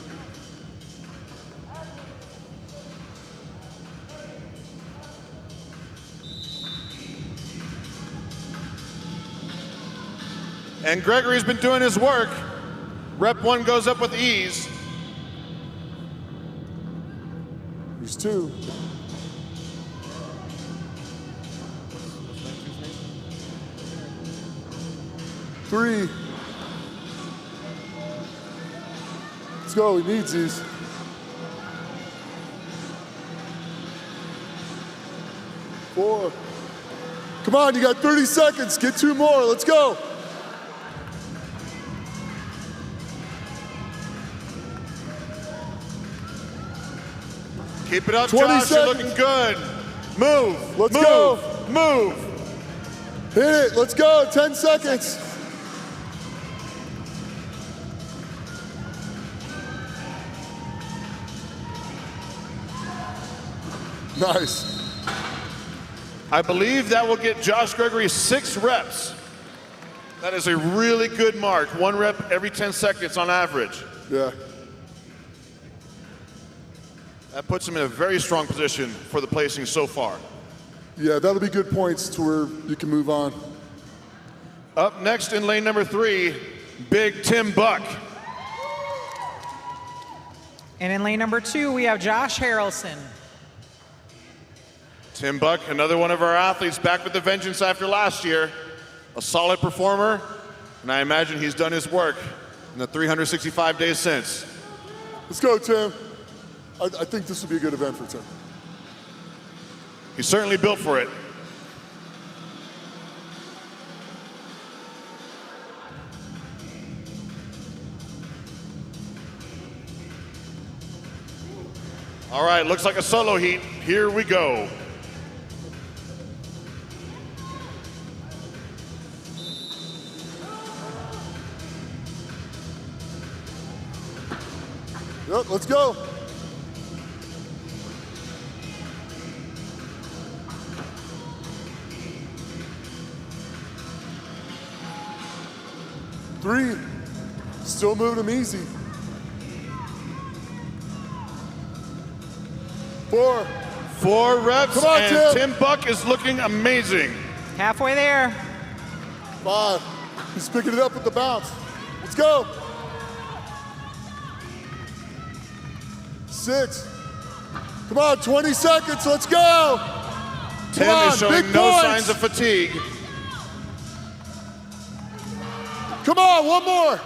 And Gregory's been doing his work. Rep 1 goes up with ease. There's 2. Three. Let's go, he needs these. 4. Come on, you got 30 seconds. Get 2 more, let's go. Keep it up, 20 Josh, you're seconds. looking good. Move, Let's move, go. move. Hit it, let's go, 10 seconds. Nice. I believe that will get Josh Gregory 6 reps. That is a really good mark. 1 rep every 10 seconds on average. Yeah. That puts him in a very strong position for the placing so far. Yeah, that'll be good points to where you can move on. Up next in lane number 3, Big Tim Buck. And in lane number 2, we have Josh Harrelson. Tim Buck, another one of our athletes back with the vengeance after last year. A solid performer, and I imagine he's done his work in the 365 days since. Let's go, Tim. I think this will be a good event for Tim. He's certainly built for it. All right, looks like a solo heat. Here we go. Yep, let's go. Three, still moving them easy. 4. 4 reps, Come on, and Tim. Tim Buck is looking amazing. Halfway there. 5, he's picking it up with the bounce. Let's go. 6, come on, 20 seconds, let's go. Tim Come on, is showing big no points. signs of fatigue. Come on, one more.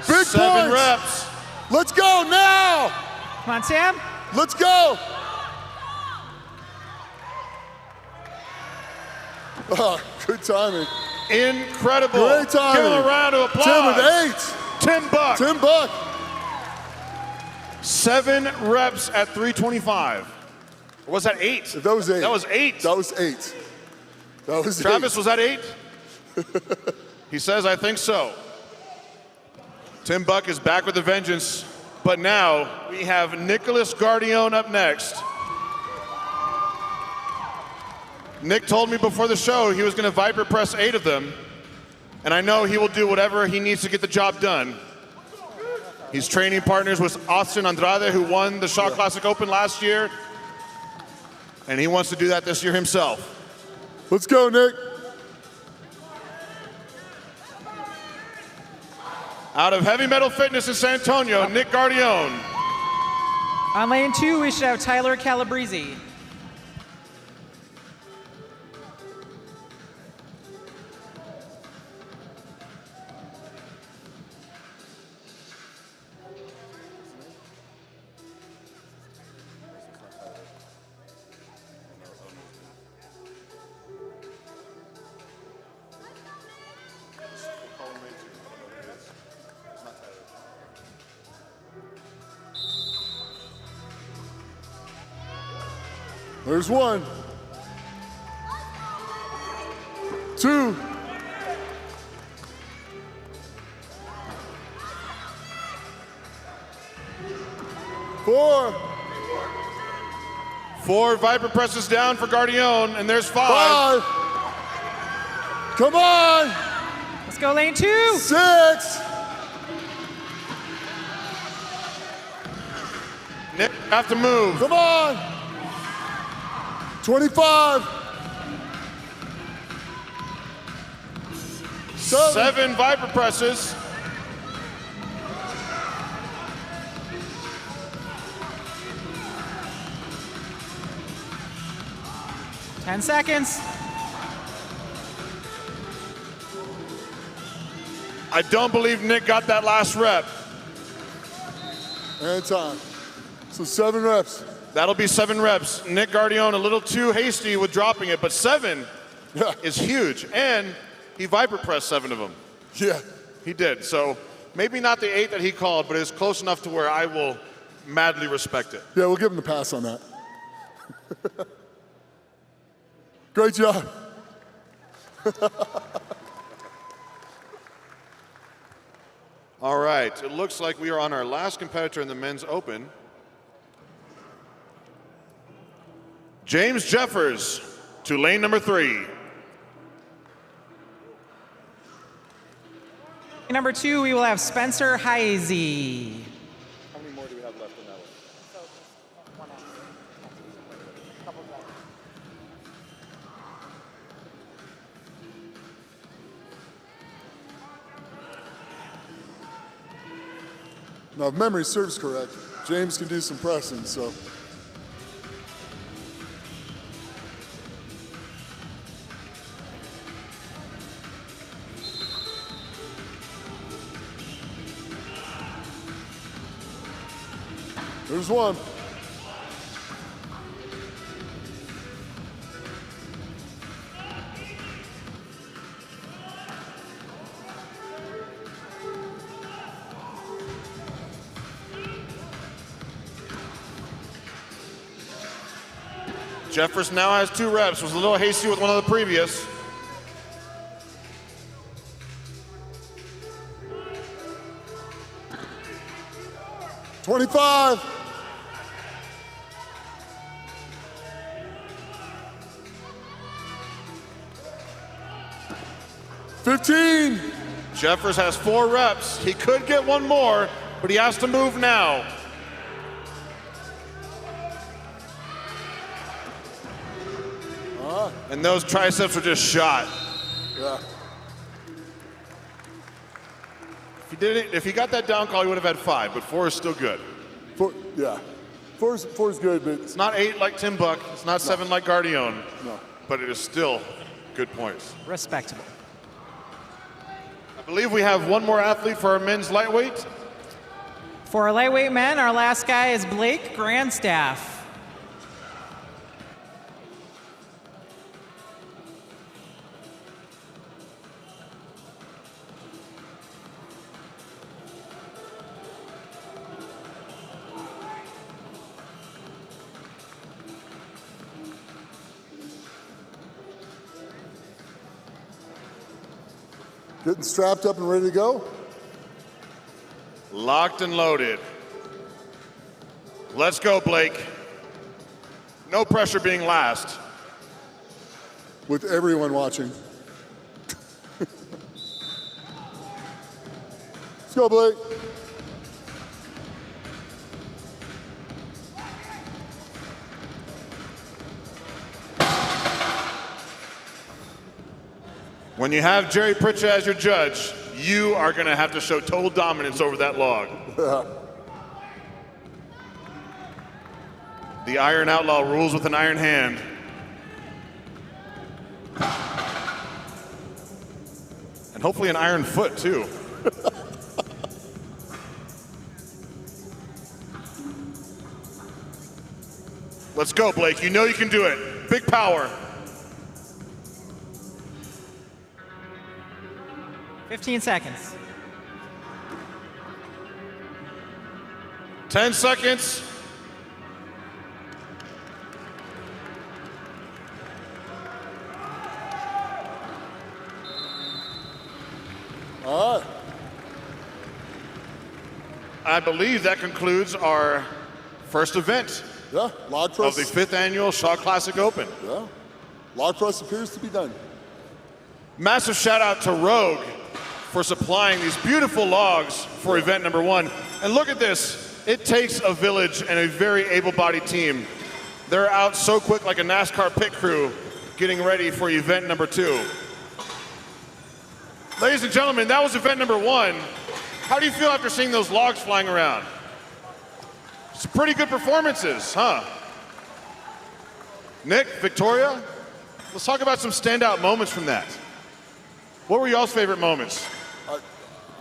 Big 7 points. reps. Let's go now. Come on, Tim. Let's go. Oh, good timing. Incredible. Great timing. Give him a round of applause. Tim with 8. Tim Buck. Tim Buck. 7 reps at 325. Or was that 8? That was 8. That was 8. That was 8. That was Travis, 8. was that 8? He says, I think so. Tim Buck is back with a vengeance, but now we have Nicholas Gardione up next. Nick told me before the show he was going to Viper press 8 of them, and I know he will do whatever he needs to get the job done. He's training partners with Austin Andrade, who won the Shaw Classic Open last year, and he wants to do that this year himself. Let's go, Nick. Out of Heavy Metal Fitness in San Antonio, Nick Gardione. On lane 2, we should have Tyler Calabrese. There's 1, 2, 4, 4 Viper presses down for Guardione, and there's 5. 5. Come on. Let's go lane 2. 6. Nick, have to move. Come on. 25. 7 Viper presses. 10 seconds. I don't believe Nick got that last rep. And time. So 7 reps. That'll be 7 reps. Nick Guardione a little too hasty with dropping it, but 7 Yeah. is huge. And he Viper pressed 7 of them. Yeah. He did. So maybe not the 8 that he called, but it's close enough to where I will madly respect it. Yeah, we'll give him the pass on that. Great job. All right, it looks like we are on our last competitor in the men's open. James Jeffers to lane number 3. Number 2, we will have Spencer Heisey. How many more do we have left in that one? Now, if memory serves correct, James can do some pressing, so. There's 1. Jeffers now has 2 reps, was a little hasty with one of the previous. $25. 15. Jeffers has 4 reps. He could get 1 more, but he has to move now. And those triceps are just shot. Yeah. If he got that down call, he would have had 5, but 4 is still good. 4, yeah. 4 is good, but It's not 8 like Tim Buck. It's not 7 like Guardione. no. But it is still good points. Respectable. I believe we have 1 more athlete for our men's lightweight. For our lightweight men, our last guy is Blake Grandstaff. Getting strapped up and ready to go. Locked and loaded. Let's go, Blake. No pressure being last. With everyone watching. Let's go, Blake. When you have Jerry Pritchett as your judge, you are going to have to show total dominance over that log. The Iron Outlaw rules with an iron hand. And hopefully an iron foot, too. Let's go, Blake. You know you can do it. Big power. 15 seconds. 10 seconds. All right. I believe that concludes our first event Yeah, log of press. the 5th annual Shaw Classic Open. Yeah, log press appears to be done. Massive shout out to Rogue for supplying these beautiful logs for event number 1. And look at this. It takes a village and a very able-bodied team. They're out so quick like a NASCAR pit crew getting ready for event number 2. Ladies and gentlemen, that was event number 1. How do you feel after seeing those logs flying around? Some pretty good performances, huh? Nick, Victoria, let's talk about some standout moments from that. What were y'all's favorite moments?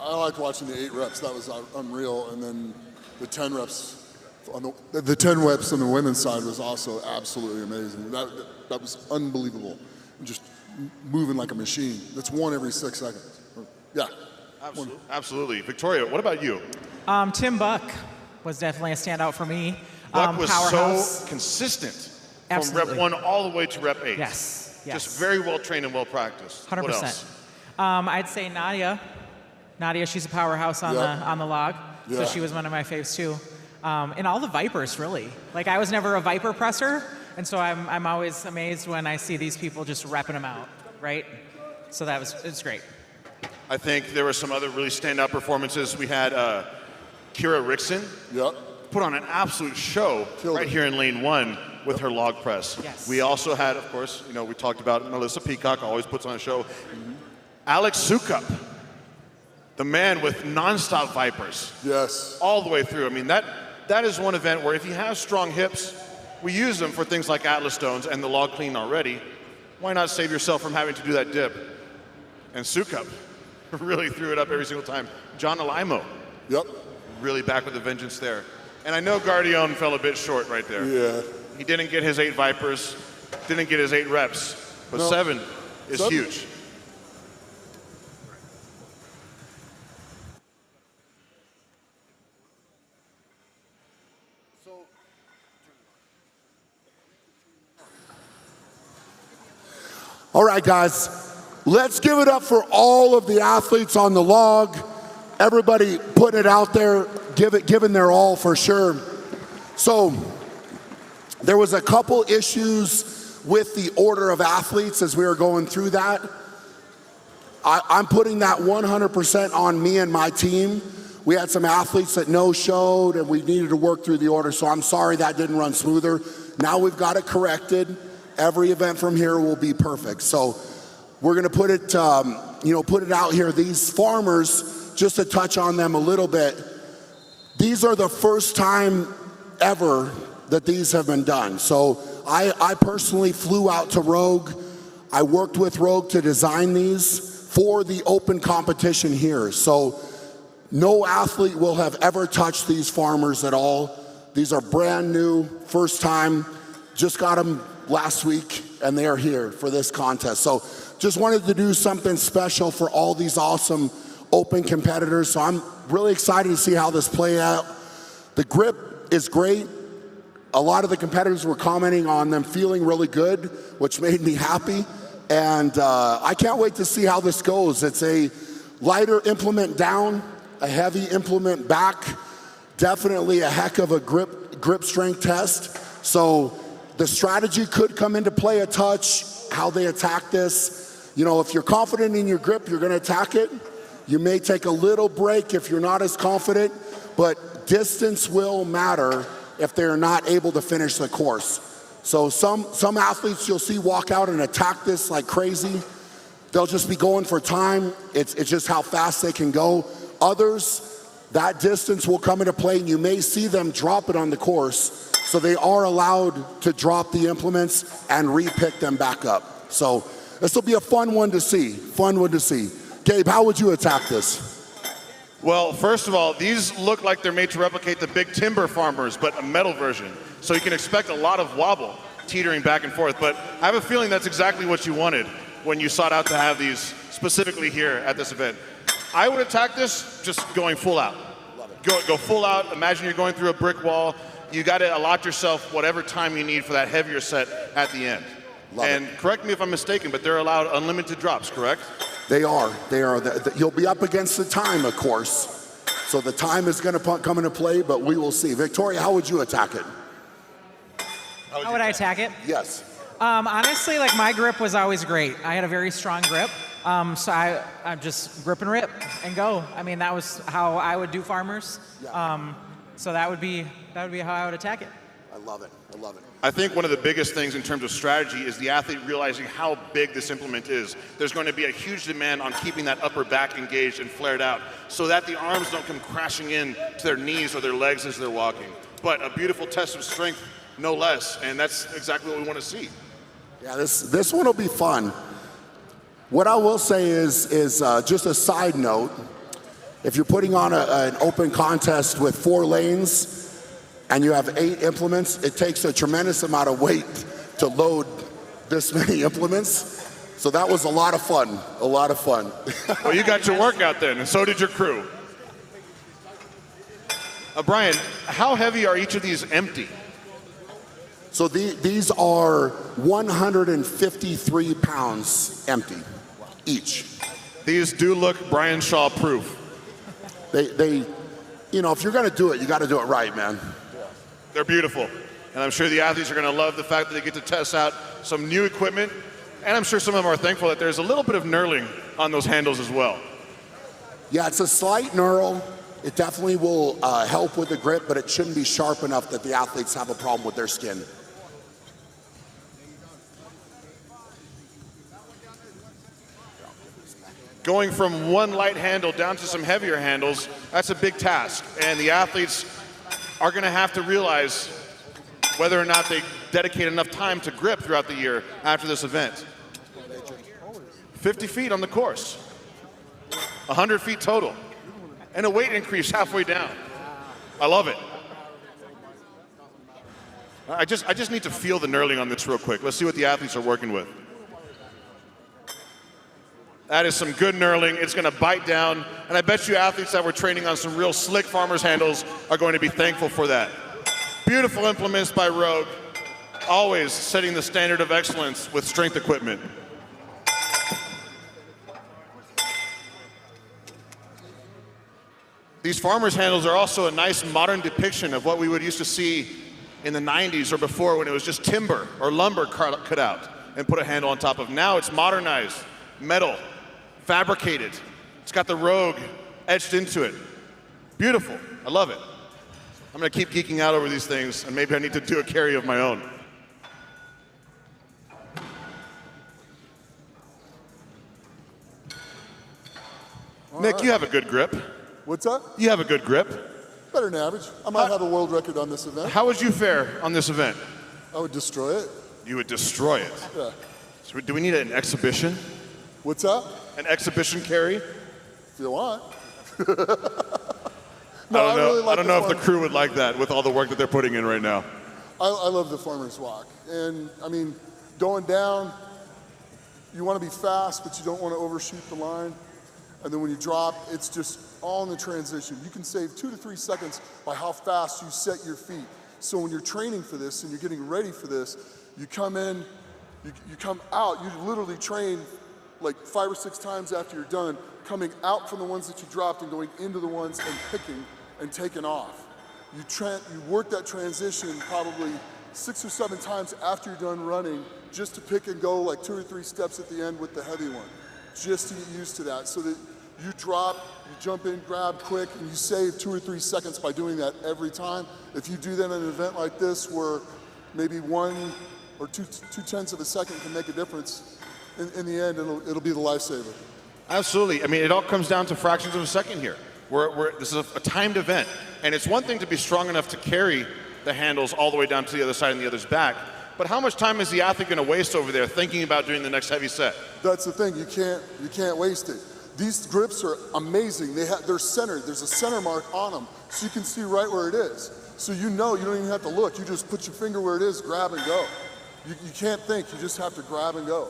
I liked watching the 8 reps. That was unreal. And then the 10 reps on the 10 reps on the women's side was also absolutely amazing. That was unbelievable. Just moving like a machine. That's one every 6 seconds. Yeah. Absolutely. Victoria, what about you? Tim Buck was definitely a standout for me. Buck was powerhouse. so consistent Absolutely. from rep 1 all the way to rep 8. Yes. Just very well trained and well practiced. 100%. What else? I'd say Nadia. Nadia, she's a powerhouse on the log. Yeah. So she was one of my faves too. And all the Vipers, really. Like, I was never a Viper presser, and so I'm always amazed when I see these people just repping them out, right? So it's great. I think there were some other really standout performances. We had Kira Rickson Yep. put on an absolute show Killed right it. here in lane 1 with her log press. Yes. We also had, of course, we talked about Melissa Peacock, always puts on a show. Alex Sukup, the man with nonstop Vipers. Yes. All the way through. I mean, that is one event where if you have strong hips, we use them for things like Atlas stones and the log clean already. Why not save yourself from having to do that dip? And Sukup really threw it up every single time. John Alimo, Yep. really back with a vengeance there. And I know Guardione fell a bit short right there. Yeah. He didn't get his 8 Vipers, didn't get his 8 reps, but No. 7 is 7. huge. All right, guys, let's give it up for all of the athletes on the log. Everybody putting it out there, giving their all for sure. So there was a couple issues with the order of athletes as we were going through that. I'm putting that 100% on me and my team. We had some athletes that no-showed and we needed to work through the order, so I'm sorry that didn't run smoother. Now we've got it corrected. Every event from here will be perfect. So we're gonna put it out here. These farmers, just to touch on them a little bit, these are the first time ever that these have been done. So I personally flew out to Rogue. I worked with Rogue to design these for the open competition here. So no athlete will have ever touched these farmers at all. These are brand new, first time, just got them last week, and they are here for this contest. So just wanted to do something special for all these awesome open competitors. So I'm really excited to see how this play out. The grip is great. A lot of the competitors were commenting on them feeling really good, which made me happy. And I can't wait to see how this goes. It's a lighter implement down, a heavy implement back, definitely a heck of a grip strength test. So the strategy could come into play a touch, how they attack this. If you're confident in your grip, you're gonna attack it. You may take a little break if you're not as confident, but distance will matter if they're not able to finish the course. So some athletes you'll see walk out and attack this like crazy. They'll just be going for time. It's just how fast they can go. Others, that distance will come into play and you may see them drop it on the course. So they are allowed to drop the implements and re-pick them back up. So this will be a fun one to see, Gabe, how would you attack this? Well, first of all, these look like they're made to replicate the big timber farmers, but a metal version. So you can expect a lot of wobble, teetering back and forth. But I have a feeling that's exactly what you wanted when you sought out to have these specifically here at this event. I would attack this just going full out. Go full out. Imagine you're going through a brick wall. You got to allot yourself whatever time you need for that heavier set at the end. Correct me if I'm mistaken, but they're allowed unlimited drops, correct? They are. You'll be up against the time, of course. So the time is going to come into play, but we will see. Victoria, how would you attack it? How would I attack it? Yes. Honestly, like my grip was always great. I had a very strong grip. So I just grip and rip and go. I mean, that was how I would do farmers. So that would be how I would attack it. I love it. I love it. I think one of the biggest things in terms of strategy is the athlete realizing how big this implement is. There's going to be a huge demand on keeping that upper back engaged and flared out so that the arms don't come crashing in to their knees or their legs as they're walking. But a beautiful test of strength, no less, and that's exactly what we want to see. Yeah, this one will be fun. What I will say is just a side note, if you're putting on an open contest with 4 lanes and you have 8 implements, it takes a tremendous amount of weight to load this many implements. So that was a lot of fun, a lot of fun. Well, you got your workout then, and so did your crew. Brian, how heavy are each of these empty? So these are 153 pounds empty each. These do look Brian Shaw proof. They, you know, if you're going to do it, you got to do it right, man. They're beautiful. And I'm sure the athletes are going to love the fact that they get to test out some new equipment. And I'm sure some of them are thankful that there's a little bit of knurling on those handles as well. Yeah, it's a slight knurl. It definitely will help with the grip, but it shouldn't be sharp enough that the athletes have a problem with their skin. Going from one light handle down to some heavier handles, that's a big task. And the athletes are going to have to realize whether or not they dedicate enough time to grip throughout the year after this event. 50 feet on the course, 100 feet total, and a weight increase halfway down. I love it. I just need to feel the knurling on this real quick. Let's see what the athletes are working with. That is some good knurling. It's going to bite down. And I bet you athletes that were training on some real slick farmers handles are going to be thankful for that. Beautiful implements by Rogue. Always setting the standard of excellence with strength equipment. These farmers handles are also a nice modern depiction of what we would used to see in the 90s or before when it was just timber or lumber cut out and put a handle on top of. Now it's modernized, metal, fabricated. It's got the Rogue etched into it. Beautiful. I love it. I'm going to keep geeking out over these things, and maybe I need to do a carry of my own. Nick, you have a good grip. What's that? You have a good grip. Better than average. I might have a world record on this event. How would you fare on this event? I would destroy it. You would destroy it. Yeah. So do we need an exhibition? What's that? An exhibition carry? If you want. I don't know if the crew would like that with all the work that they're putting in right now. I love the farmer's walk. And I mean, going down, you want to be fast, but you don't want to overshoot the line. And then when you drop, it's just all in the transition. You can save 2 to 3 seconds by how fast you set your feet. So when you're training for this and you're getting ready for this, you come in, you come out, you literally train like 5 or 6 times after you're done, coming out from the ones that you dropped and going into the ones and picking and taking off. You work that transition probably 6 or 7 times after you're done running just to pick and go like 2 or 3 steps at the end with the heavy one, just to get used to that so that you drop, you jump in, grab quick, and you save 2 or 3 seconds by doing that every time. If you do that in an event like this where maybe 1 or 2/10 of a second can make a difference, in the end, it'll be the lifesaver. Absolutely. I mean, it all comes down to fractions of a second here. This is a timed event, and it's one thing to be strong enough to carry the handles all the way down to the other side and the other's back, but how much time is the athlete going to waste over there thinking about doing the next heavy set? That's the thing. You can't waste it. These grips are amazing. They're centered. There's a center mark on them, so you can see right where it is. So you know you don't even have to look. You just put your finger where it is, grab and go. You can't think. You just have to grab and go.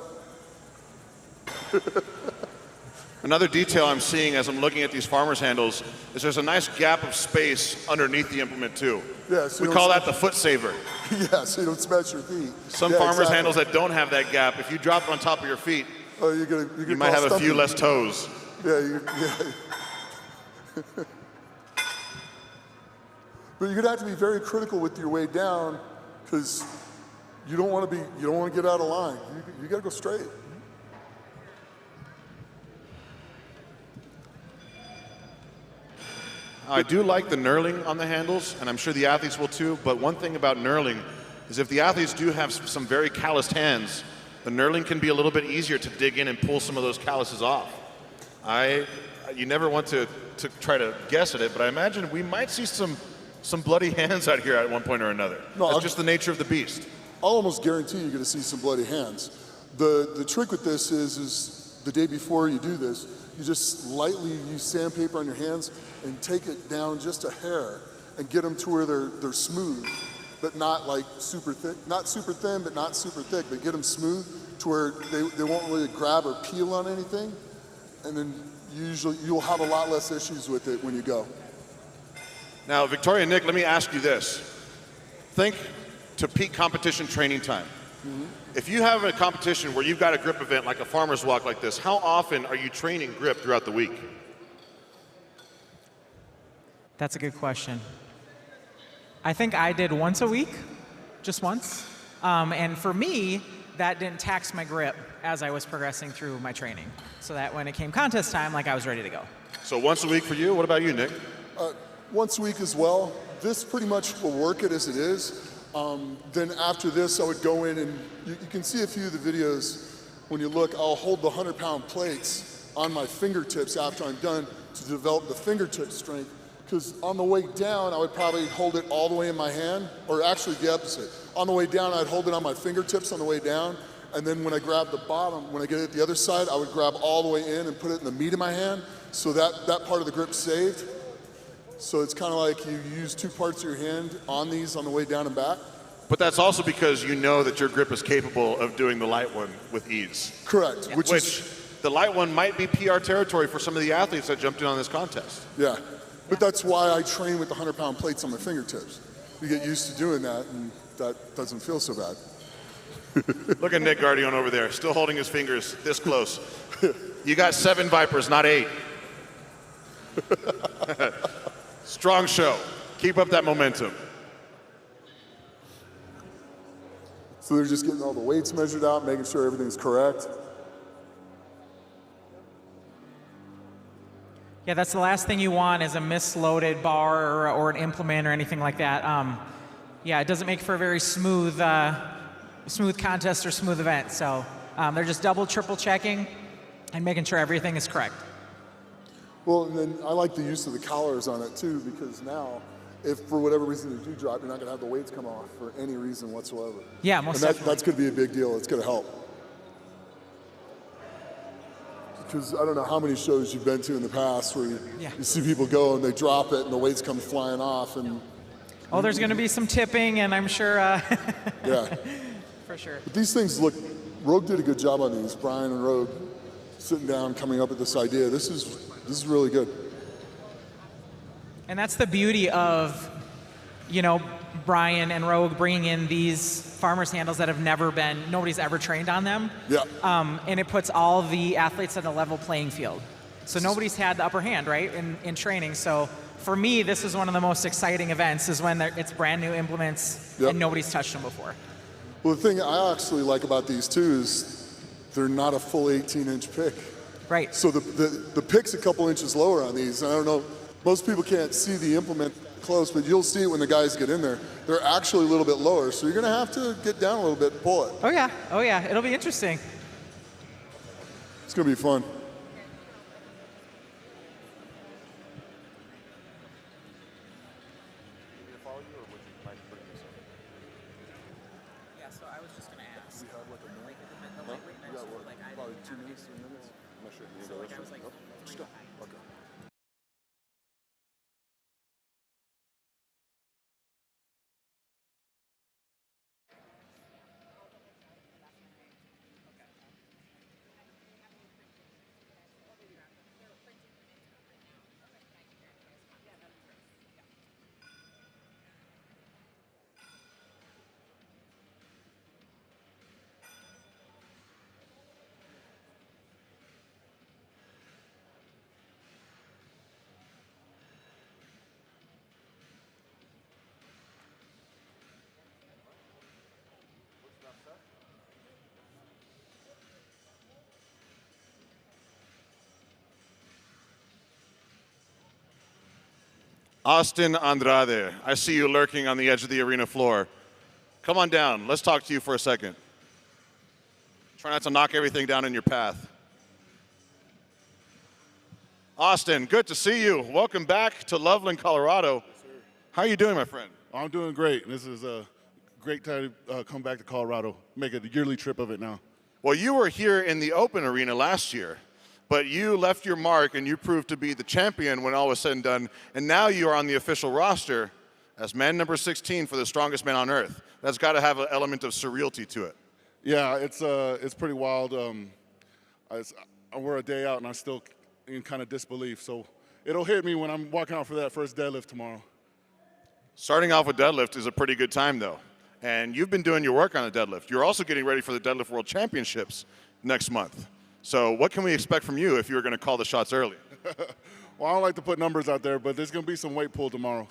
Another detail I'm seeing as I'm looking at these farmers handles is there's a nice gap of space underneath the implement too. Yeah, so we call that the foot saver. Yeah, so you don't smash your feet. Some farmers handles that don't have that gap, if you drop it on top of your feet, Oh, you're gonna You might have a few less toes. Yeah. But you're gonna have to be very critical with your way down, because you don't want to get out of line. You got to go straight. I do like the knurling on the handles, and I'm sure the athletes will too, but one thing about knurling is if the athletes do have some very calloused hands, the knurling can be a little bit easier to dig in and pull some of those calluses off. You never want to try to guess at it, but I imagine we might see some bloody hands out here at one point or another. No, That's just the nature of the beast. I'll almost guarantee you're going to see some bloody hands. The trick with this is the day before you do this, you just lightly use sandpaper on your hands and take it down just a hair and get them to where they're smooth, but not like super thick, not super thin, but not super thick, but get them smooth to where they won't really grab or peel on anything, and then usually you'll have a lot less issues with it when you go. Now, Victoria and Nick, let me ask you this. Think to peak competition training time. Mm-hmm. If you have a competition where you've got a grip event like a farmer's walk like this, how often are you training grip throughout the week? That's a good question. I think I did once a week, just once. And for me, that didn't tax my grip as I was progressing through my training. So that when it came contest time, like I was ready to go. So once a week for you. What about you, Nick? Once a week as well. This pretty much will work it as it is. Then after this, I would go in and you can see a few of the videos. When you look, I'll hold the 100-pound plates on my fingertips after I'm done to develop the fingertip strength. Because on the way down, I would probably hold it all the way in my hand, or actually the opposite. On the way down, I'd hold it on my fingertips on the way down, and then when I grab the bottom, when I get it at the other side, I would grab all the way in and put it in the meat of my hand, so that part of the grip's saved. So it's kind of like you use two parts of your hand on these on the way down and back. But that's also because you know that your grip is capable of doing the light one with ease. Correct. Yeah. Which the light one might be PR territory for some of the athletes that jumped in on this contest. Yeah. But that's why I train with the 100-pound plates on my fingertips. You get used to doing that, and that doesn't feel so bad. Look at Nick Guardione over there, still holding his fingers this close. You got 7 Vipers, not 8. Strong show. Keep up that momentum. So they're just getting all the weights measured out, making sure everything's correct. Yeah, that's the last thing you want is a misloaded bar or an implement or anything like that. Yeah, it doesn't make for a very smooth contest or smooth event. So they're just double, triple checking and making sure everything is correct. Well, and then I like the use of the collars on it too, because now, if for whatever reason they do drop, you're not going to have the weights come off for any reason whatsoever. Yeah, most definitely. That's going to be a big deal. It's going to help. Because I don't know how many shows you've been to in the past where you see people go and they drop it and the weights come flying off. And oh, there's going to be some tipping, and I'm sure. Yeah. For sure. But these things look. Rogue did a good job on these. Brian and Rogue sitting down, coming up with this idea. This is really good. And that's the beauty of, Brian and Rogue bringing in these farmer's handles that have nobody's ever trained on them. Yeah. And it puts all the athletes at a level playing field. So nobody's had the upper hand, right, in training. So for me, this is one of the most exciting events is when it's brand new implements and nobody's touched them before. Well, the thing I actually like about these too is they're not a full 18-inch pick. Right. So the pick's a couple inches lower on these. I don't know, most people can't see the implement close, but you'll see it when the guys get in there. They're actually a little bit lower, so you're going to have to get down a little bit and pull it. Oh yeah, it'll be interesting. It's going to be fun. Yeah, so I was just going to ask. The lightweight next to it, I probably 2 minutes, 3 minutes. I'm not sure. So I was like, Okay. Austin Andrade, I see you lurking on the edge of the arena floor. Come on down. Let's talk to you for a second. Try not to knock everything down in your path. Austin, good to see you. Welcome back to Loveland, Colorado. How are you doing, my friend? I'm doing great. This is a great time to come back to Colorado, make a yearly trip of it now. Well, you were here in the open arena last year, but you left your mark and you proved to be the champion when all was said and done, and now you are on the official roster as man number 16 for the strongest man on earth. That's got to have an element of surrealty to it. Yeah, it's pretty wild. We're a day out and I'm still in kind of disbelief, so it'll hit me when I'm walking out for that first deadlift tomorrow. Starting off with deadlift is a pretty good time, though. And you've been doing your work on the deadlift. You're also getting ready for the Deadlift World Championships next month. So what can we expect from you if you were going to call the shots early? Well, I don't like to put numbers out there, but there's going to be some weight pull tomorrow.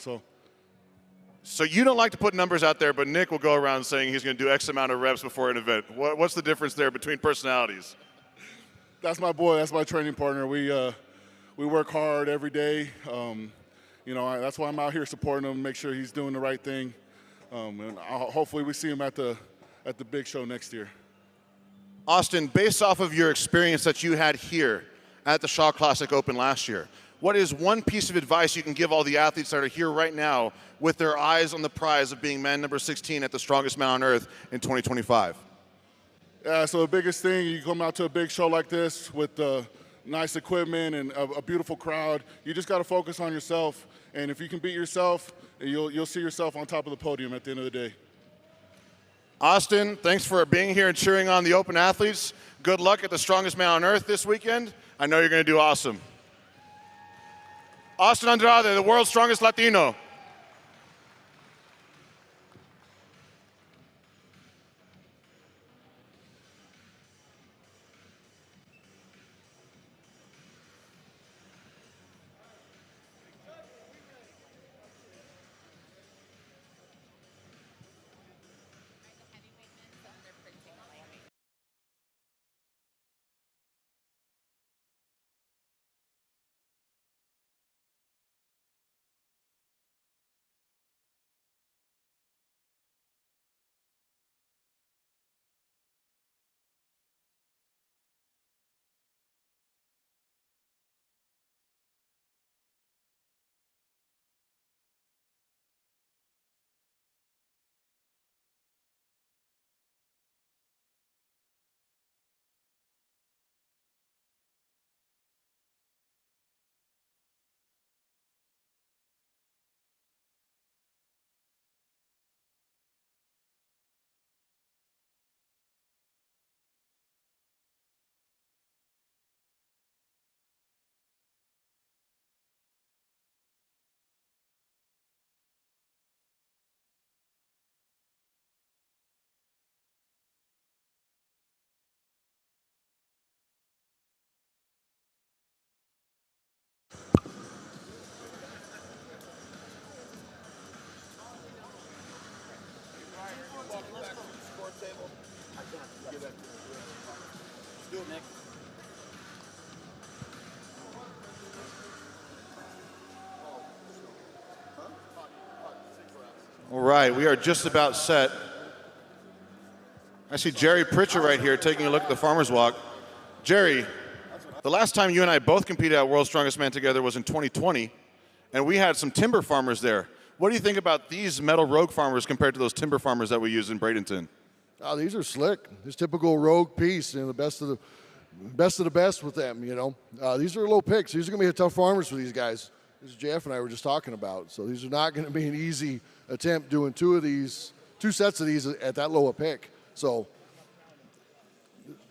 So you don't like to put numbers out there, but Nick will go around saying he's going to do X amount of reps before an event. What's the difference there between personalities? That's my boy. That's my training partner. We work hard every day. That's why I'm out here supporting him, make sure he's doing the right thing. And hopefully we see him at the big show next year. Austin, based off of your experience that you had here at the Shaw Classic Open last year, what is one piece of advice you can give all the athletes that are here right now with their eyes on the prize of being man number 16 at the strongest man on earth in 2025? Yeah, so the biggest thing, you come out to a big show like this with nice equipment and a beautiful crowd, you just got to focus on yourself. And if you can beat yourself, you'll see yourself on top of the podium at the end of the day. Austin, thanks for being here and cheering on the Open athletes. Good luck at the strongest man on earth this weekend. I know you're going to do awesome. Austin Andrade, the world's strongest Latino. All right, we are just about set. I see Jerry Pritchett right here taking a look at the Farmer's Walk. Jerry, the last time you and I both competed at World's Strongest Man together was in 2020, and we had some timber farmers there. What do you think about these metal Rogue farmers compared to those timber farmers that we use in Bradenton? Oh, these are slick. This typical Rogue piece, the best of the best with them. These are low picks. These are going to be tough farmers for these guys. This is Jeff and I were just talking about. So these are not going to be an easy attempt doing two sets of these at that low a pick. So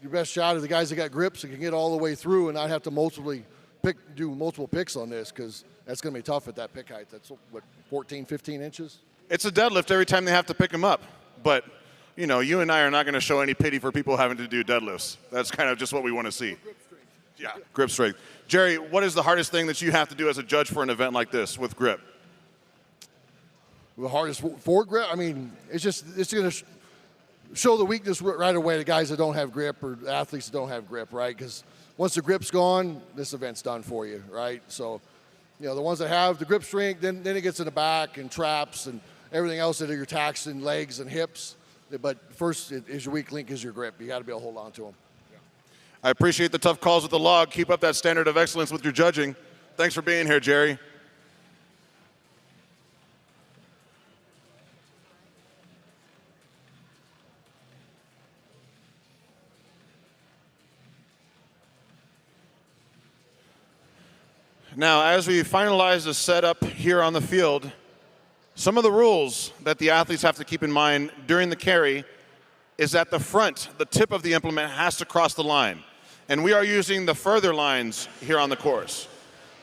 your best shot is the guys that got grips and can get all the way through and not have to do multiple picks on this, because that's going to be tough at that pick height. That's what, 14, 15 inches? It's a deadlift every time they have to pick them up. But, you and I are not going to show any pity for people having to do deadlifts. That's kind of just what we want to see. Yeah, grip strength. Jerry, what is the hardest thing that you have to do as a judge for an event like this with grip? The hardest for grip? I mean, it's going to show the weakness right away to guys that don't have grip or athletes that don't have grip, right? Because once the grip's gone, this event's done for you, right? So You know, the ones that have the grip strength, then it gets in the back and traps and everything else that you're taxing legs and hips. But first, is your weak link is your grip. You got to be able to hold on to them. I appreciate the tough calls with the log. Keep up that standard of excellence with your judging. Thanks for being here, Jerry. Now, as we finalize the setup here on the field, some of the rules that the athletes have to keep in mind during the carry is that the front, the tip of the implement, has to cross the line. And we are using the further lines here on the course.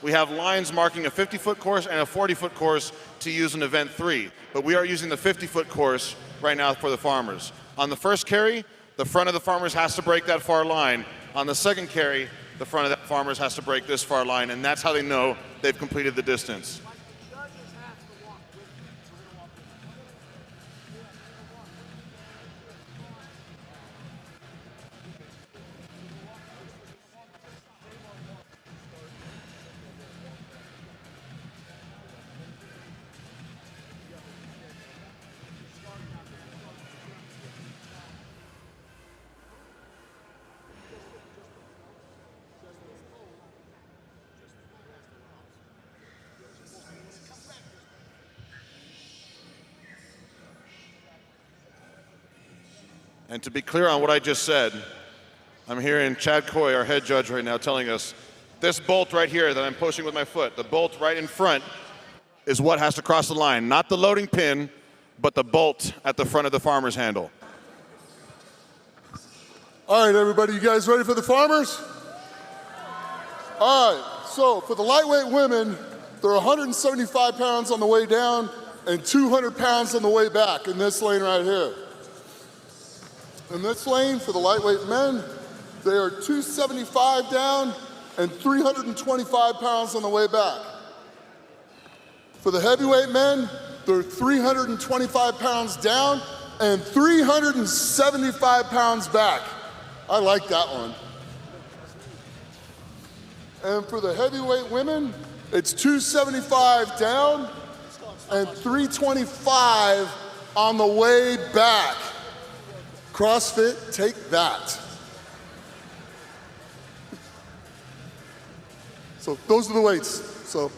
We have lines marking a 50-foot course and a 40-foot course to use in event 3. But we are using the 50-foot course right now for the farmers. On the first carry, the front of the farmers has to break that far line. On the second carry, the front of the farmers has to break this far line, and that's how they know they've completed the distance. And to be clear on what I just said, I'm hearing Chad Coy, our head judge right now, telling us this bolt right here that I'm pushing with my foot, the bolt right in front, is what has to cross the line. Not the loading pin, but the bolt at the front of the farmer's handle. All right, everybody, you guys ready for the farmers? All right, so for the lightweight women, they're 175 pounds on the way down and 200 pounds on the way back in this lane right here. In this lane, for the lightweight men, they are 275 down and 325 pounds on the way back. For the heavyweight men, they're 325 pounds down and 375 pounds back. I like that one. And for the heavyweight women, it's 275 down and 325 on the way back. CrossFit, take that. So those are the weights. So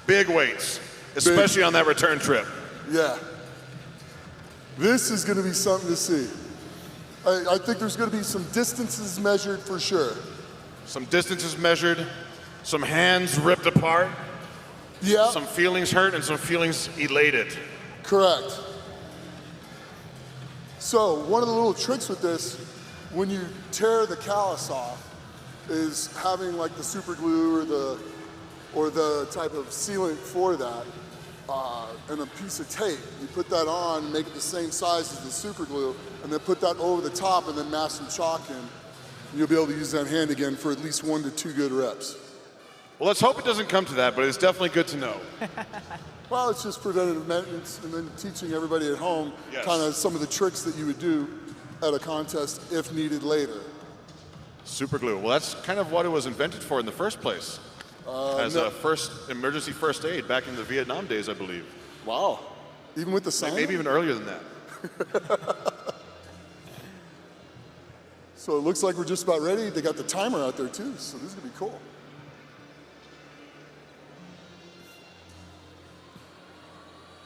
big weights, especially on that return trip. Yeah. This is going to be something to see. I think there's going to be some distances measured for sure. Some distances measured, some hands ripped apart. Yeah. Some feelings hurt and some feelings elated. Correct. So one of the little tricks with this, when you tear the callus off, is having like the super glue or the type of sealant for that, and a piece of tape. You put that on and make it the same size as the super glue, and then put that over the top and then mask some chalk in. And you'll be able to use that hand again for at least 1 to 2 good reps. Well, let's hope it doesn't come to that, but it's definitely good to know. Well, it's just preventative maintenance and then teaching everybody at home kind of some of the tricks that you would do at a contest if needed later. Super glue. Well, that's kind of what it was invented for in the first place. As a emergency first aid back in the Vietnam days, I believe. Wow. Even with the sign? Maybe even earlier than that. So it looks like we're just about ready. They got the timer out there too, so this is gonna be cool.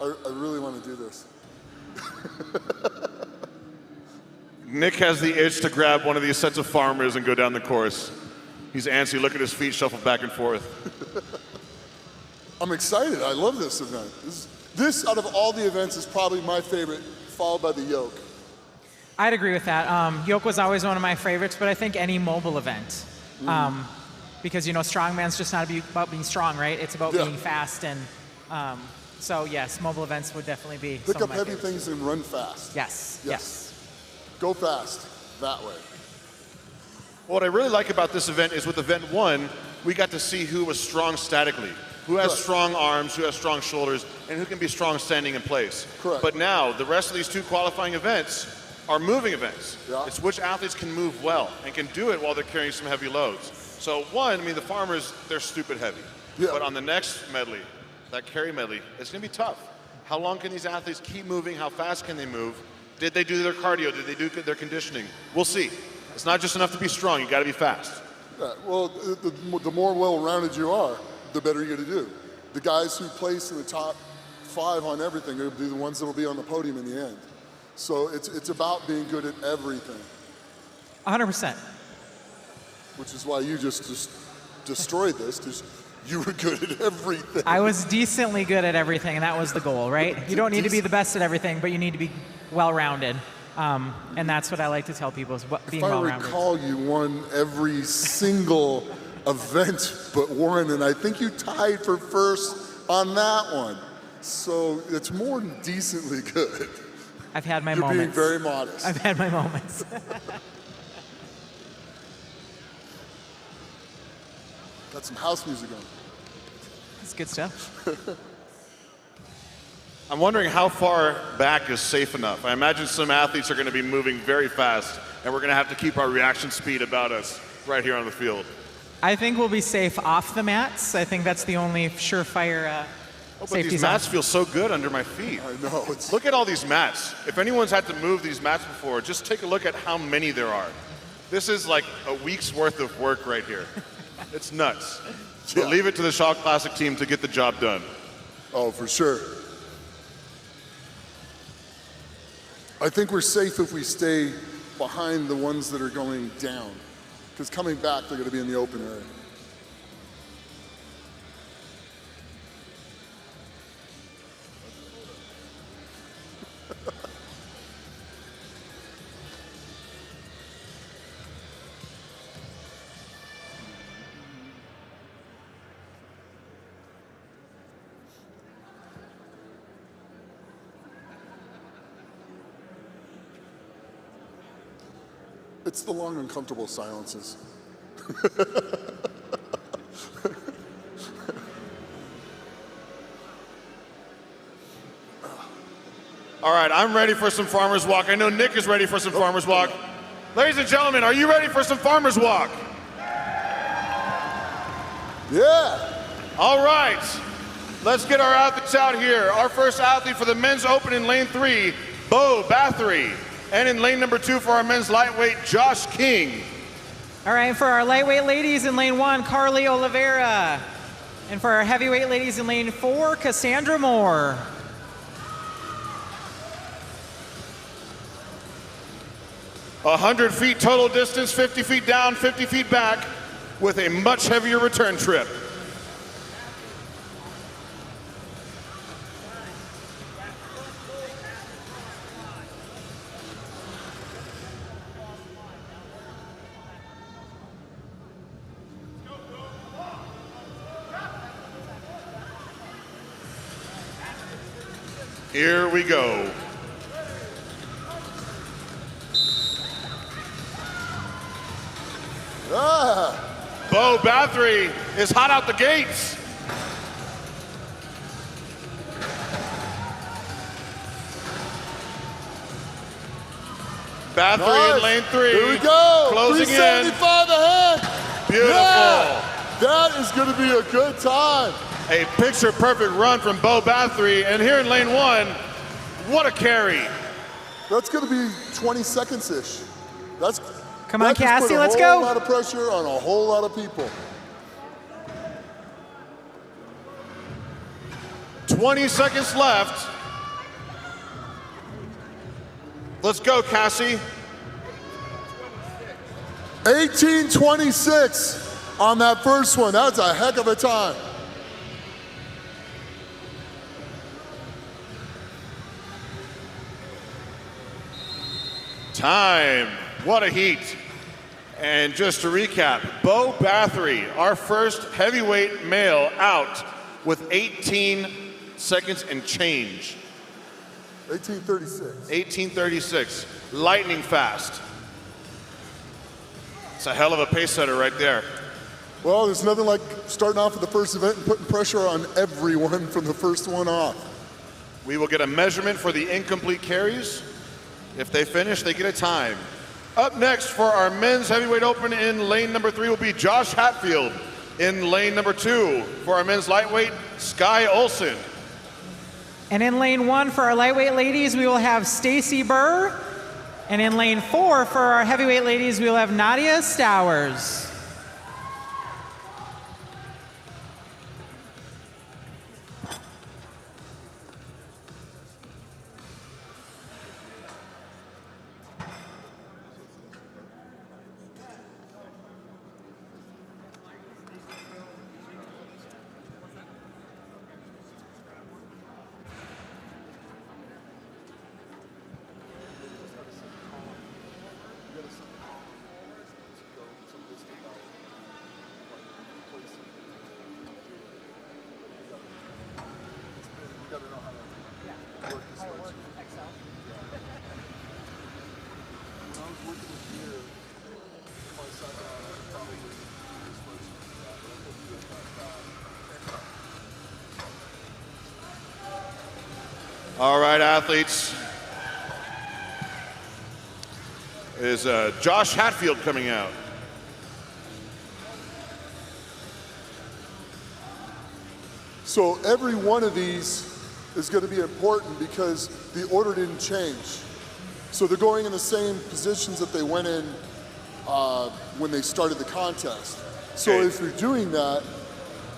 I really want to do this. Nick has the itch to grab one of these sets of farmers and go down the course. He's antsy. Look at his feet shuffle back and forth. I'm excited. I love this event. This, out of all the events, is probably my favorite, followed by the yoke. I'd agree with that. Yoke was always one of my favorites, but I think any mobile event. Because, you know, strongman's just not about being strong, right? It's about being fast. And so, yes, mobile events would definitely be Pick some up of my heavy favorites. things and run fast. Yes. Go fast that way. What I really like about this event is with event 1, we got to see who was strong statically, who has strong arms, who has strong shoulders, and who can be strong standing in place. Correct. But now, the rest of these 2 qualifying events are moving events. Yeah. It's which athletes can move well and can do it while they're carrying some heavy loads. So 1, I mean, the farmers, they're stupid heavy. Yeah. But on the next medley, that carry medley, it's going to be tough. How long can these athletes keep moving? How fast can they move? Did they do their cardio? Did they do their conditioning? We'll see. It's not just enough to be strong. You got to be fast. Yeah, well, the more well-rounded you are, the better you're going to do. The guys who place in the top 5 on everything are going to be the ones that will be on the podium in the end. So it's about being good at everything. 100%. Which is why you just destroyed this, because you were good at everything. I was decently good at everything, and that was the goal, right? You don't need to be the best at everything, but you need to be well-rounded. And that's what I like to tell people, is being well-rounded. If I recall, you won every single event but one, and I think you tied for first on that one. So it's more than decently good. I've had my You're moments. being very modest. I've had my moments. Got some house music on. It's good stuff. I'm wondering how far back is safe enough. I imagine some athletes are going to be moving very fast, and we're going to have to keep our reaction speed about us right here on the field. I think we'll be safe off the mats. I think that's the only surefire But safety these zone. mats feel so good under my feet. I know. Look at all these mats. If anyone's had to move these mats before, just take a look at how many there are. This is like a week's worth of work right here. It's nuts. But leave it to the Shaw Classic team to get the job done. Oh, for sure. I think we're safe if we stay behind the ones that are going down, because coming back, they're going to be in the open area. It's the long, uncomfortable silences. All right, I'm ready for some farmer's walk. I know Nick is ready for some farmer's walk. Ladies and gentlemen, are you ready for some farmer's walk? Yeah. All right, let's get our athletes out here. Our first athlete for the men's open in lane 3, Bo Bathory. And in lane number 2 for our men's lightweight, Josh King. All right, for our lightweight ladies in lane 1, Carly Oliveira. And for our heavyweight ladies in lane 4, Cassandra Moore. A 100 feet total distance, 50 feet down, 50 feet back, with a much heavier return trip. Here we go. Bo Bathory is hot out the gates. Bathory in lane 3. Here we go. Closing 375 ahead. Beautiful. Yeah. That is going to be a good time. A picture-perfect run from Bo Bathory. And here in lane 1, what a carry. That's going to be 20 seconds-ish. Come on, that just Cassie, put let's a go. whole lot of pressure on a whole lot of people. 20 seconds left. Let's go, Cassie. 18:26 on that first one. That's a heck of a time. Time. What a heat. And just to recap, Bo Bathory, our first heavyweight male out with 18 seconds and change. 18:36. 18:36. Lightning fast. It's a hell of a pace setter right there. Well, there's nothing like starting off with the first event and putting pressure on everyone from the first one off. We will get a measurement for the incomplete carries. If they finish, they get a time. Up next for our men's heavyweight open in lane number 3 will be Josh Hatfield In lane number 2 for our men's lightweight, Sky Olson. And in lane 1 for our lightweight ladies, we will have Stacy Burr. And in lane 4 for our heavyweight ladies, we will have Nadia Stowers. All right, athletes. Is Josh Hatfield coming out? So every one of these is going to be important because the order didn't change. So they're going in the same positions that they went in when they started the contest. So Okay. if you're doing that,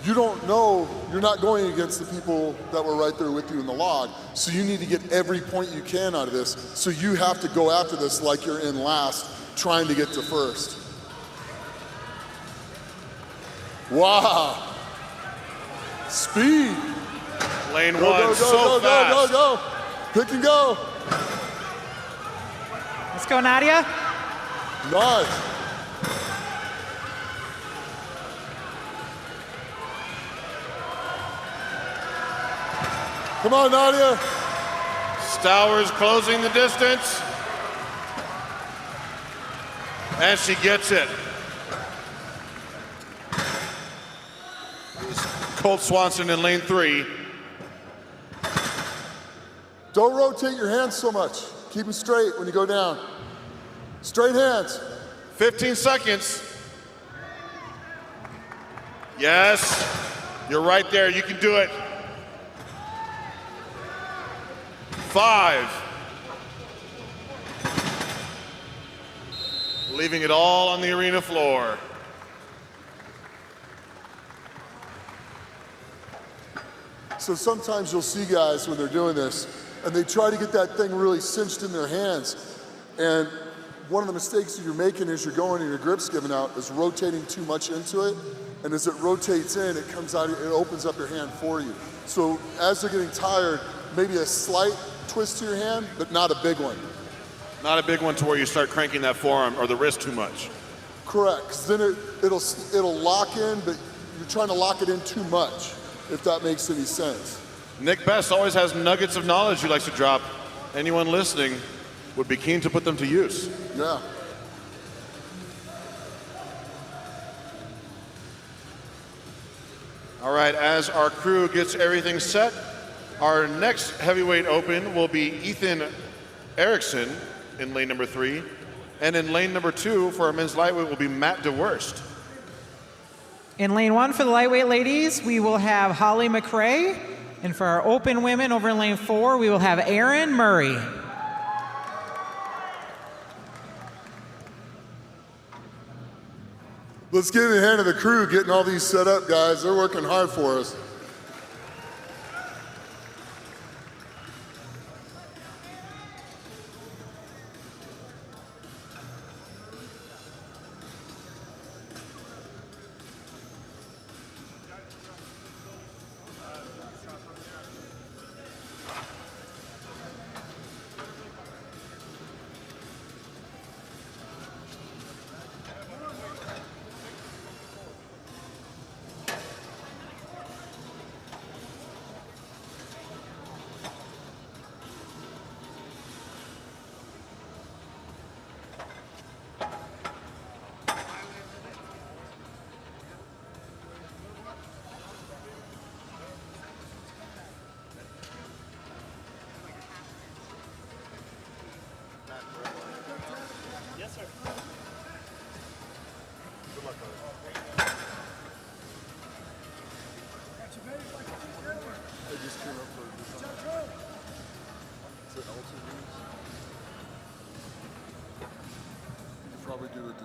you don't know, you're not going against the people that were right there with you in the log. So you need to get every point you can out of this. So you have to go after this like you're in last, trying to get to first. Wow. Speed. Lane Go, 1, go, go, so go, fast. go, go, go. Pick and go. Let's go, Nadia. Nice. Come on, Nadia. Stowers closing the distance. And she gets it. Colt Swanson in lane 3. Don't rotate your hands so much. Keep them straight when you go down. Straight hands. 15 seconds. Yes, you're right there. You can do it. 5. Leaving it all on the arena floor. So sometimes you'll see guys when they're doing this, and they try to get that thing really cinched in their hands. And one of the mistakes that you're making as you're going and your grip's giving out is rotating too much into it. And as it rotates in, it comes out, it opens up your hand for you. So as they're getting tired, maybe a slight twist to your hand, but not a big one. Not a big one to where you start cranking that forearm or the wrist too much. Correct, 'cause then it'll lock in, but you're trying to lock it in too much, if that makes any sense. Nick Best always has nuggets of knowledge he likes to drop. Anyone listening would be keen to put them to use. Yeah. All right, as our crew gets everything set, our next heavyweight open will be Ethan Erickson in lane number 3. And in lane number 2 for our men's lightweight will be Matt DeWurst. In lane 1 for the lightweight ladies, we will have Holly McRae. And for our open women over in lane 4, we will have Erin Murray. Let's get in the hand of the crew getting all these set up, guys. They're working hard for us.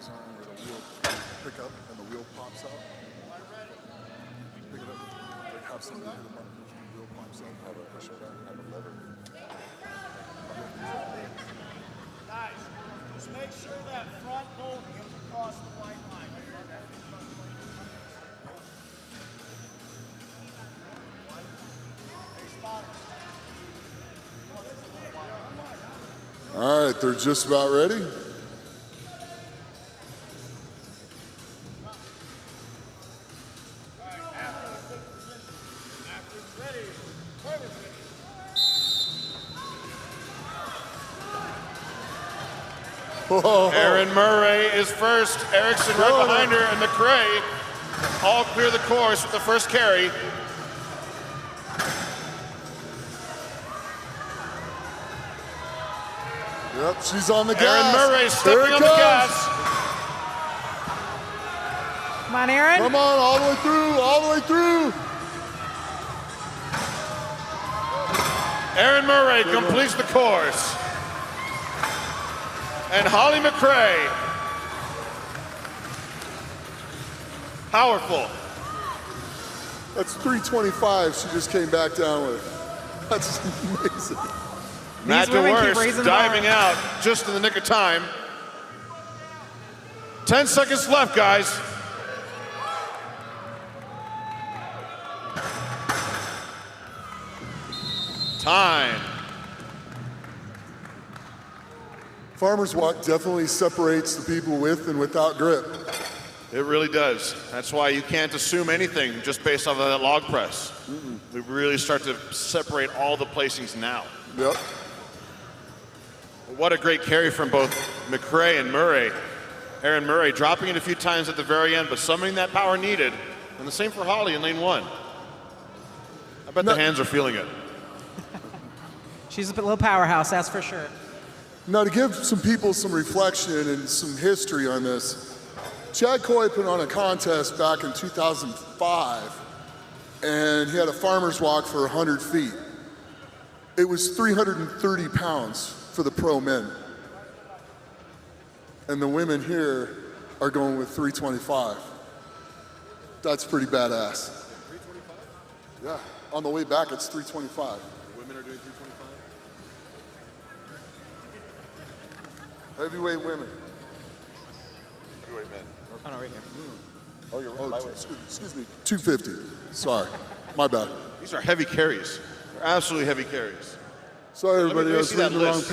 on where the wheel pick up and the wheel pops out. Pick it up. Like have somebody hit the button, the wheel pops out, have it push it back, have a lever. Guys, just make sure that front bolt gets across the white line. All right, they're just about ready. Whoa. Erin Murray is first. Erickson right behind her, and McCray all clear the course with the first carry. Yep, she's on the gas. Erin Murray stepping on the gas. Come on, Erin. Come on, all the way through, all the way through. Erin Murray completes the course. And Holly McCray. Powerful. That's 325 she just came back down with. That's amazing. Matt women keep DeWorst raising the diving bar. out just in the nick of time. 10 seconds left, guys. Time. Farmer's Walk definitely separates the people with and without grip. It really does. That's why you can't assume anything just based off of that log press. We really start to separate all the placings now. Yep. What a great carry from both McCray and Murray. Erin Murray dropping it a few times at the very end, but summoning that power needed. And the same for Holly in lane 1. I bet the hands are feeling it. She's a little powerhouse, that's for sure. Now, to give some people some reflection and some history on this, Chad Coy put on a contest back in 2005, and he had a farmer's walk for 100 feet. It was 330 pounds for the pro men. And the women here are going with 325. That's pretty badass. 325? Yeah, on the way back it's 325. The women are doing 325? Heavyweight women. Heavyweight men. Oh, no, right here. Oh, you're right. Excuse me, 250. Sorry, my bad. These are heavy carries. They're absolutely heavy carries. Sorry, Let me everybody, I was see that reading the wrong list.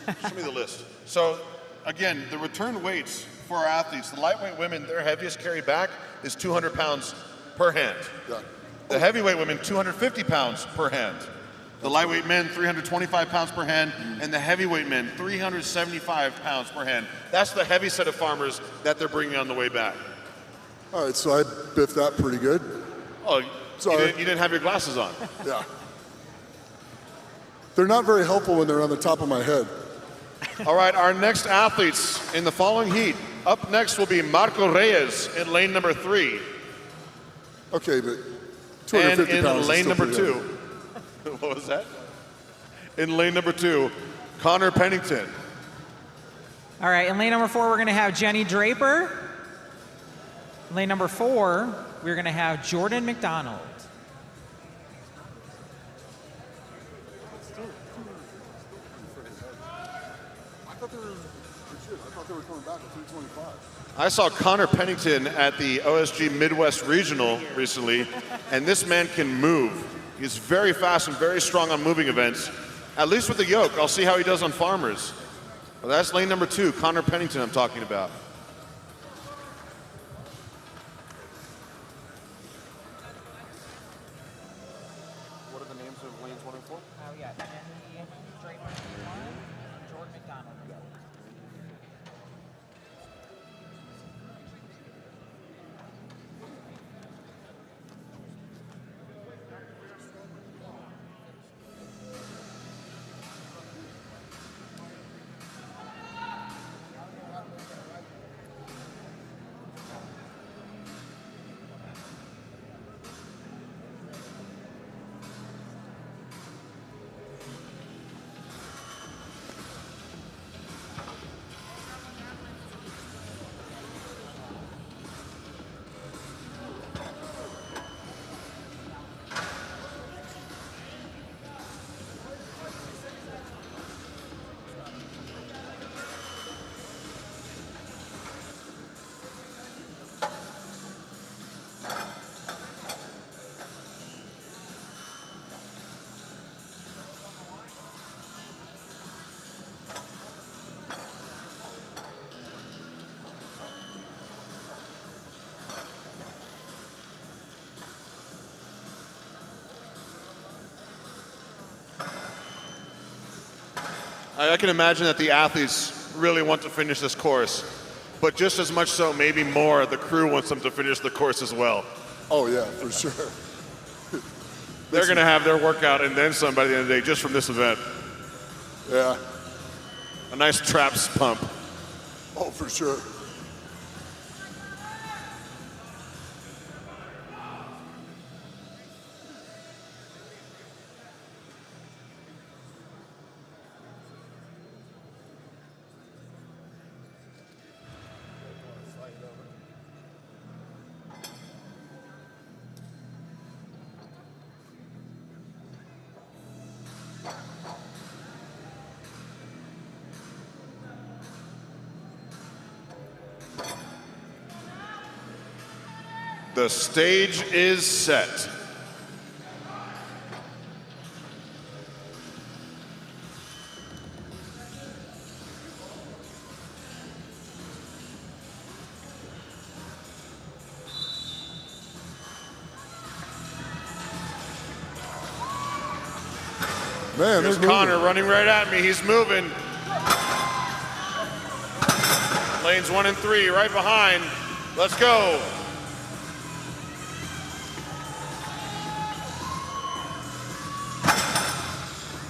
page. Show me the list. So, again, the return weights for our athletes, the lightweight women, their heaviest carry back is 200 pounds per hand. Yeah. The heavyweight women, 250 pounds per hand. The lightweight men, 325 pounds per hand, and the heavyweight men, 375 pounds per hand. That's the heavy set of farmers that they're bringing on the way back. All right, so I biffed that pretty good. Oh, Sorry. you didn't have your glasses on. Yeah. They're not very helpful when they're on the top of my head. All right, our next athletes in the following heat. Up next will be Marco Reyes in lane number 3. Okay, but And 250 in pounds is lane still number pretty 2, heavy. what was that? In lane number 2, Connor Pennington. All right, in lane number 4, we're going to have Jenny Draper. Lane number 4, we're going to have Jordan McDonald. I thought they were coming back at 325. I saw Connor Pennington at the OSG Midwest Regional recently, and this man can move. He's very fast and very strong on moving events, at least with the yoke. I'll see how he does on farmers. Well, that's lane number 2, Connor Pennington I'm talking about. What are the names of lanes 1 and 4? Oh, yeah, Jenny Draper, Jordan McDonald. I can imagine that the athletes really want to finish this course, but just as much so, maybe more, the crew wants them to finish the course as well. Oh yeah, for sure. They're going to have their workout and then some by the end of the day just from this event. Yeah. A nice traps pump. Oh, for sure. The stage is set. Man, there's they're Connor moving. running right at me. He's moving. Lanes 1 and 3 right behind. Let's go.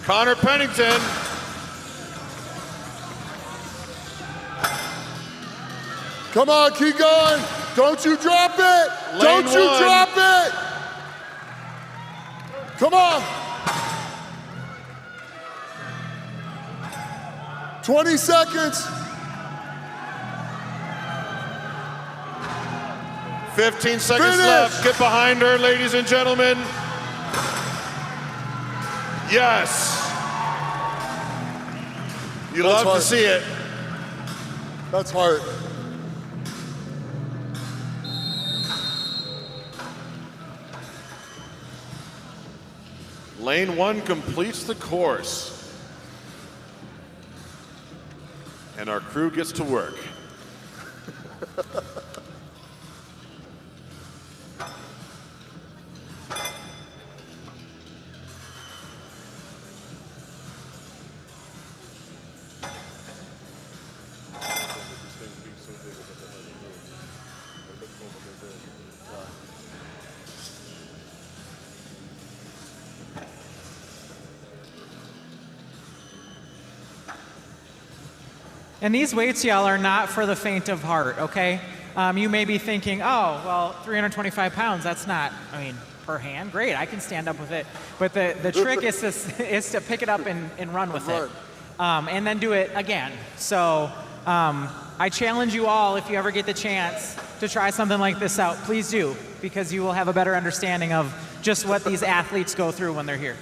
Connor Pennington. Come on, keep going. Don't you drop it. Lane Don't you 1. drop it. Come on. 20 seconds. 15 seconds Finish. left. Get behind her, ladies and gentlemen. Yes. You That's love hard. to see it. That's hard. Lane 1 completes the course. And our crew gets to work. And these weights, y'all, are not for the faint of heart, okay? You may be thinking, oh, well, 325 pounds, that's not, I mean, per hand, great, I can stand up with it. But the trick is to pick it up and run with it. And then do it again. So I challenge you all, if you ever get the chance to try something like this out, please do, because you will have a better understanding of just what these athletes go through when they're here.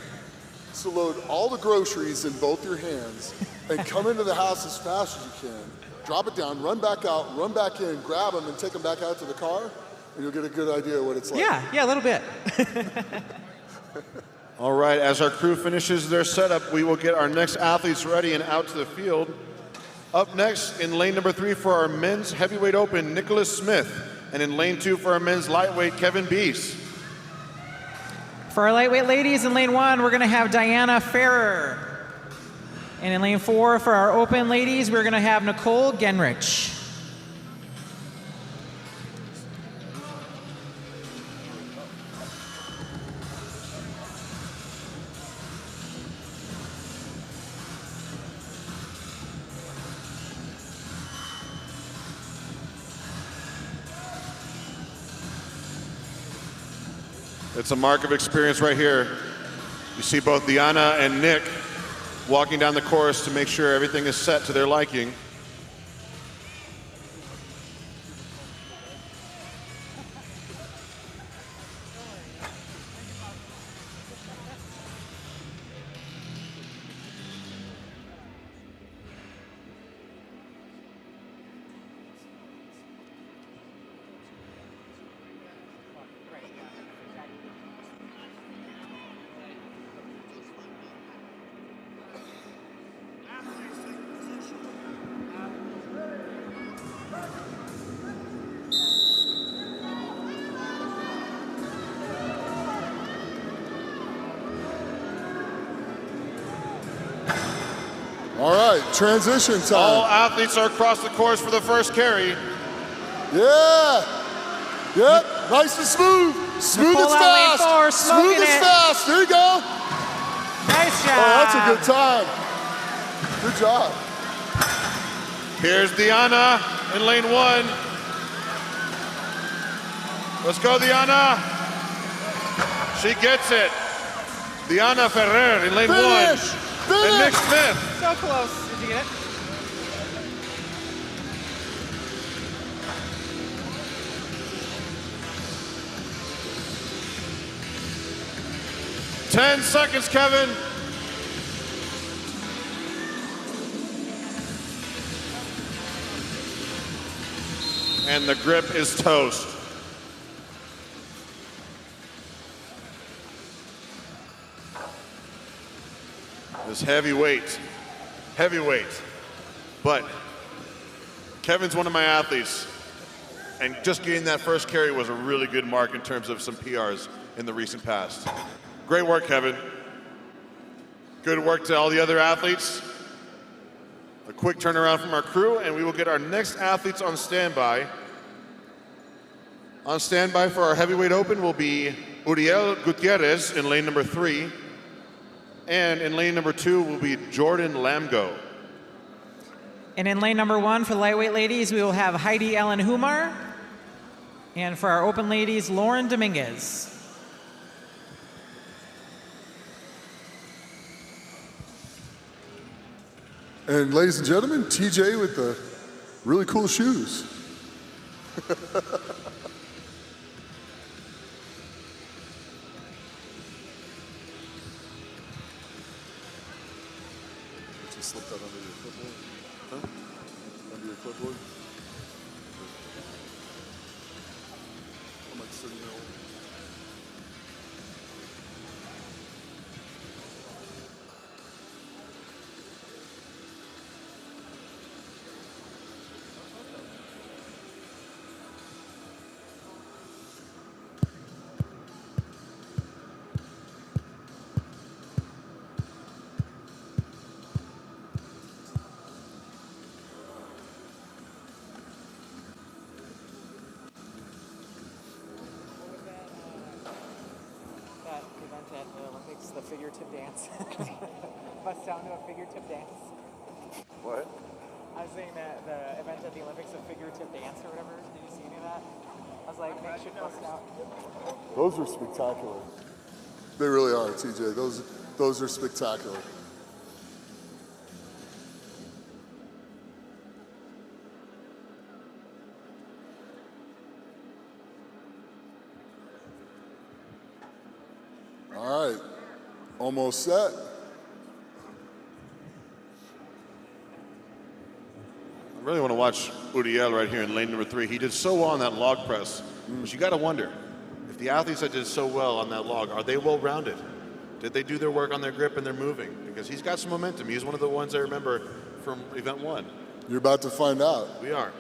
So load all the groceries in both your hands and come into the house as fast as you can. Drop it down, run back out, run back in, grab them, and take them back out to the car, and you'll get a good idea of what it's like. Yeah, a little bit. All right, as our crew finishes their setup, we will get our next athletes ready and out to the field. Up next, in lane number 3 for our men's heavyweight open, Nicholas Smith. And in lane 2 for our men's lightweight, Kevin Beese. For our lightweight ladies, in lane 1, we're going to have Diana Ferrer. And in lane 4, for our open ladies, we're going to have Nicole Genrich. It's a mark of experience right here. You see both Diana and Nick walking down the course to make sure everything is set to their liking. right, transition time. All athletes are across the course for the first carry. Yeah. Yep. Nice and smooth. Smooth Nicole as out lane fast. four, Smooth smoking as it. fast. There you go. Nice job. Oh, that's a good time. Good job. Here's Diana in lane 1. Let's go, Diana. She gets it. Diana Ferrer in lane 1. Finish. And Nick Finish. Smith. So close. Did you get it? Ten seconds, Kevin. And the grip is toast. This heavyweight. But Kevin's one of my athletes. And just getting that first carry was a really good mark in terms of some PRs in the recent past. Great work, Kevin. Good work to all the other athletes. A quick turnaround from our crew, and we will get our next athletes on standby. On standby for our heavyweight open will be Uriel Gutierrez in lane number 3. And in lane number 2 will be Jordan Lamgo. And in lane number 1 for the lightweight ladies, we will have Heidi Ellen Humar. And for our open ladies, Lauren Dominguez. And ladies and gentlemen, TJ with the really cool shoes. Just slip that under your clipboard. Huh? Under your clipboard. I'm like sitting there. At the Olympics, the figurative dance. Bust down to a figurative dance. What? I was saying that the event at the Olympics, a figurative dance or whatever. Did you see any of that? I was like, make sure to bust out. Those are spectacular. They really are, TJ. Those are spectacular. All right, almost set. I really want to watch Uriel right here in lane number 3. He did so well on that log press, but you got to wonder, if the athletes that did so well on that log, are they well-rounded? Did they do their work on their grip and their moving? Because he's got some momentum. He's one of the ones I remember from event 1. You're about to find out. We are.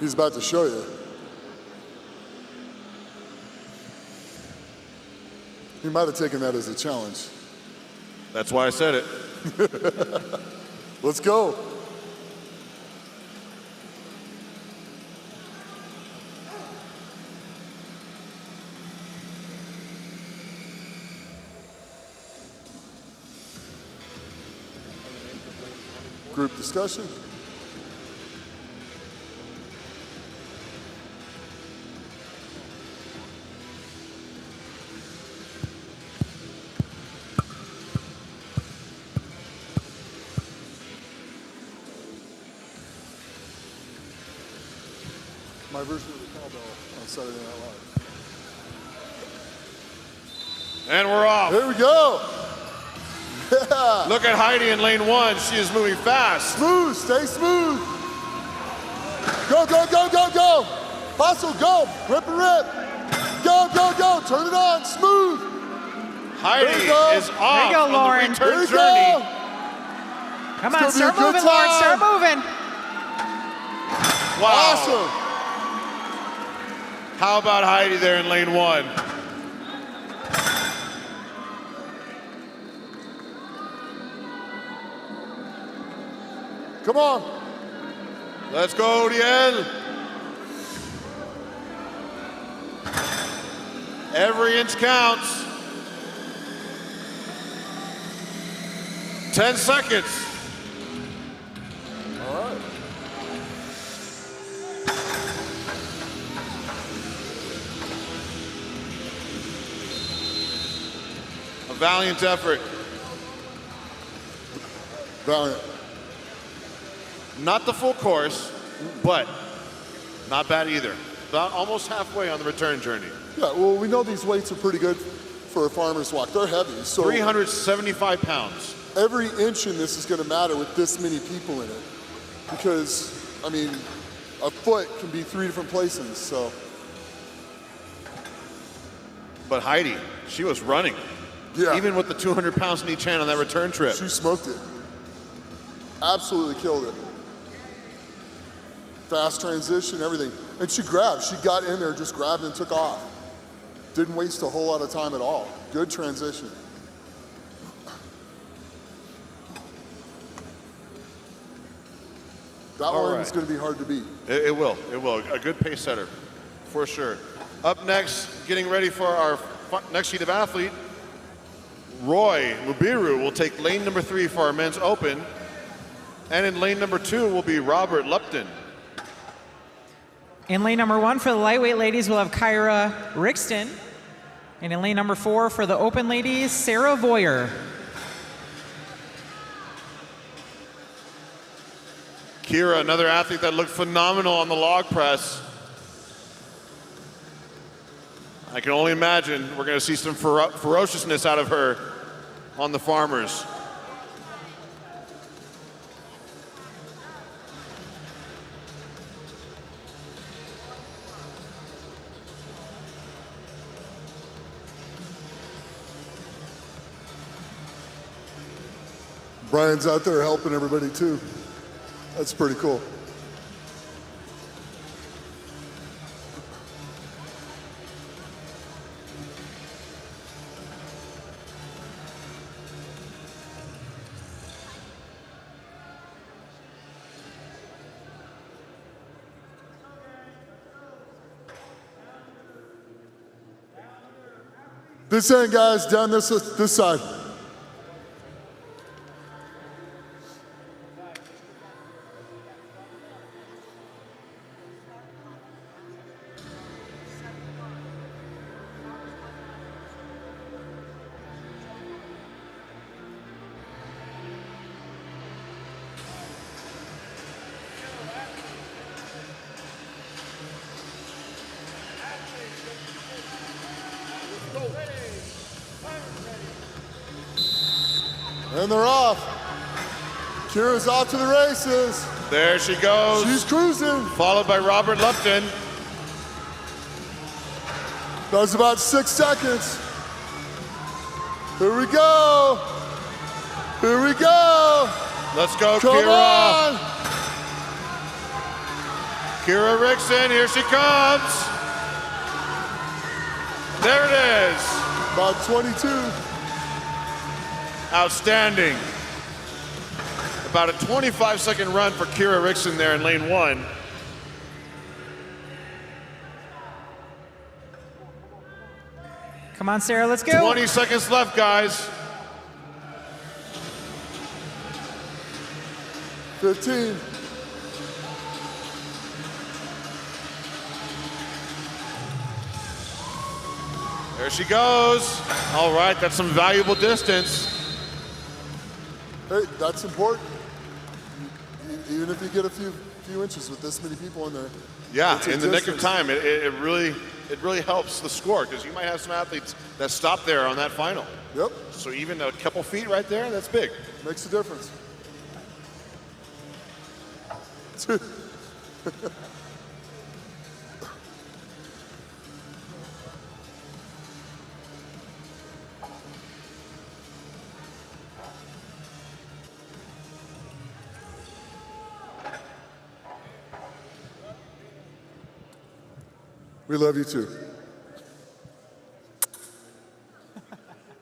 He's about to show you. He might have taken that as a challenge. That's why I said it. Let's go. Group discussion. My version of the cowbell on Saturday Night Live. And we're off. Here we go. Yeah. Look at Heidi in lane 1. She is moving fast. Smooth, stay smooth. Go, go, go, go, go. Paso, go. Rip and rip. Go, go, go. Turn it on. Smooth. Heidi There you go. is off go, on Lauren. the There return you journey. go. Come It's on, gonna be a start good moving, Lauren. Start time. moving. Wow. Awesome. How about Heidi there in lane 1? Come on. Let's go, Diel. Every inch counts. 10 seconds. All right. A valiant effort. Valiant. Not the full course, but not bad either. About almost halfway on the return journey. Yeah, well, we know these weights are pretty good for a farmer's walk. They're heavy, so 375 pounds. every inch in this is going to matter with this many people in it. Because, I mean, a foot can be 3 different places, so. But Heidi, she was running. Yeah. Even with the 200 pounds in each hand on that return trip. She smoked it. Absolutely killed it. Fast transition, everything. And she grabbed. She got in there, just grabbed and took off. Didn't waste a whole lot of time at all. Good transition. That All one right. is going to be hard to beat. It will. It will. A good pace setter, for sure. Up next, getting ready for our next heat of athlete, Roy Mubiru will take lane number 3 for our men's open. And in lane number 2 will be Robert Lupton. In lane number 1 for the lightweight ladies, we'll have Kyra Rixton. And in lane number 4 for the open ladies, Sarah Voyer. Kira, another athlete that looked phenomenal on the log press. I can only imagine we're going to see some ferociousness out of her on the farmers. Brian's out there helping everybody too. That's pretty cool. This end, guys, down this side. And they're off. Kira's off to the races. There she goes. She's cruising. Followed by Robert Lupton. That was about 6 seconds. Here we go. Here we go. Let's go, Come Kira. on. Kira Rixton, here she comes. There it is. About 22. Outstanding. About a 25-second run for Kira Rixton there in lane 1. Come on, Sarah, let's go. 20 seconds left, guys. 15. There she goes. All right, that's some valuable distance. Hey, that's important. Even if you get a few inches with this many people in there. Yeah, it's a in the nick of distance. time, it really helps the score because you might have some athletes that stop there on that final. Yep, So even a couple feet right there, that's big. makes a difference. We love you too.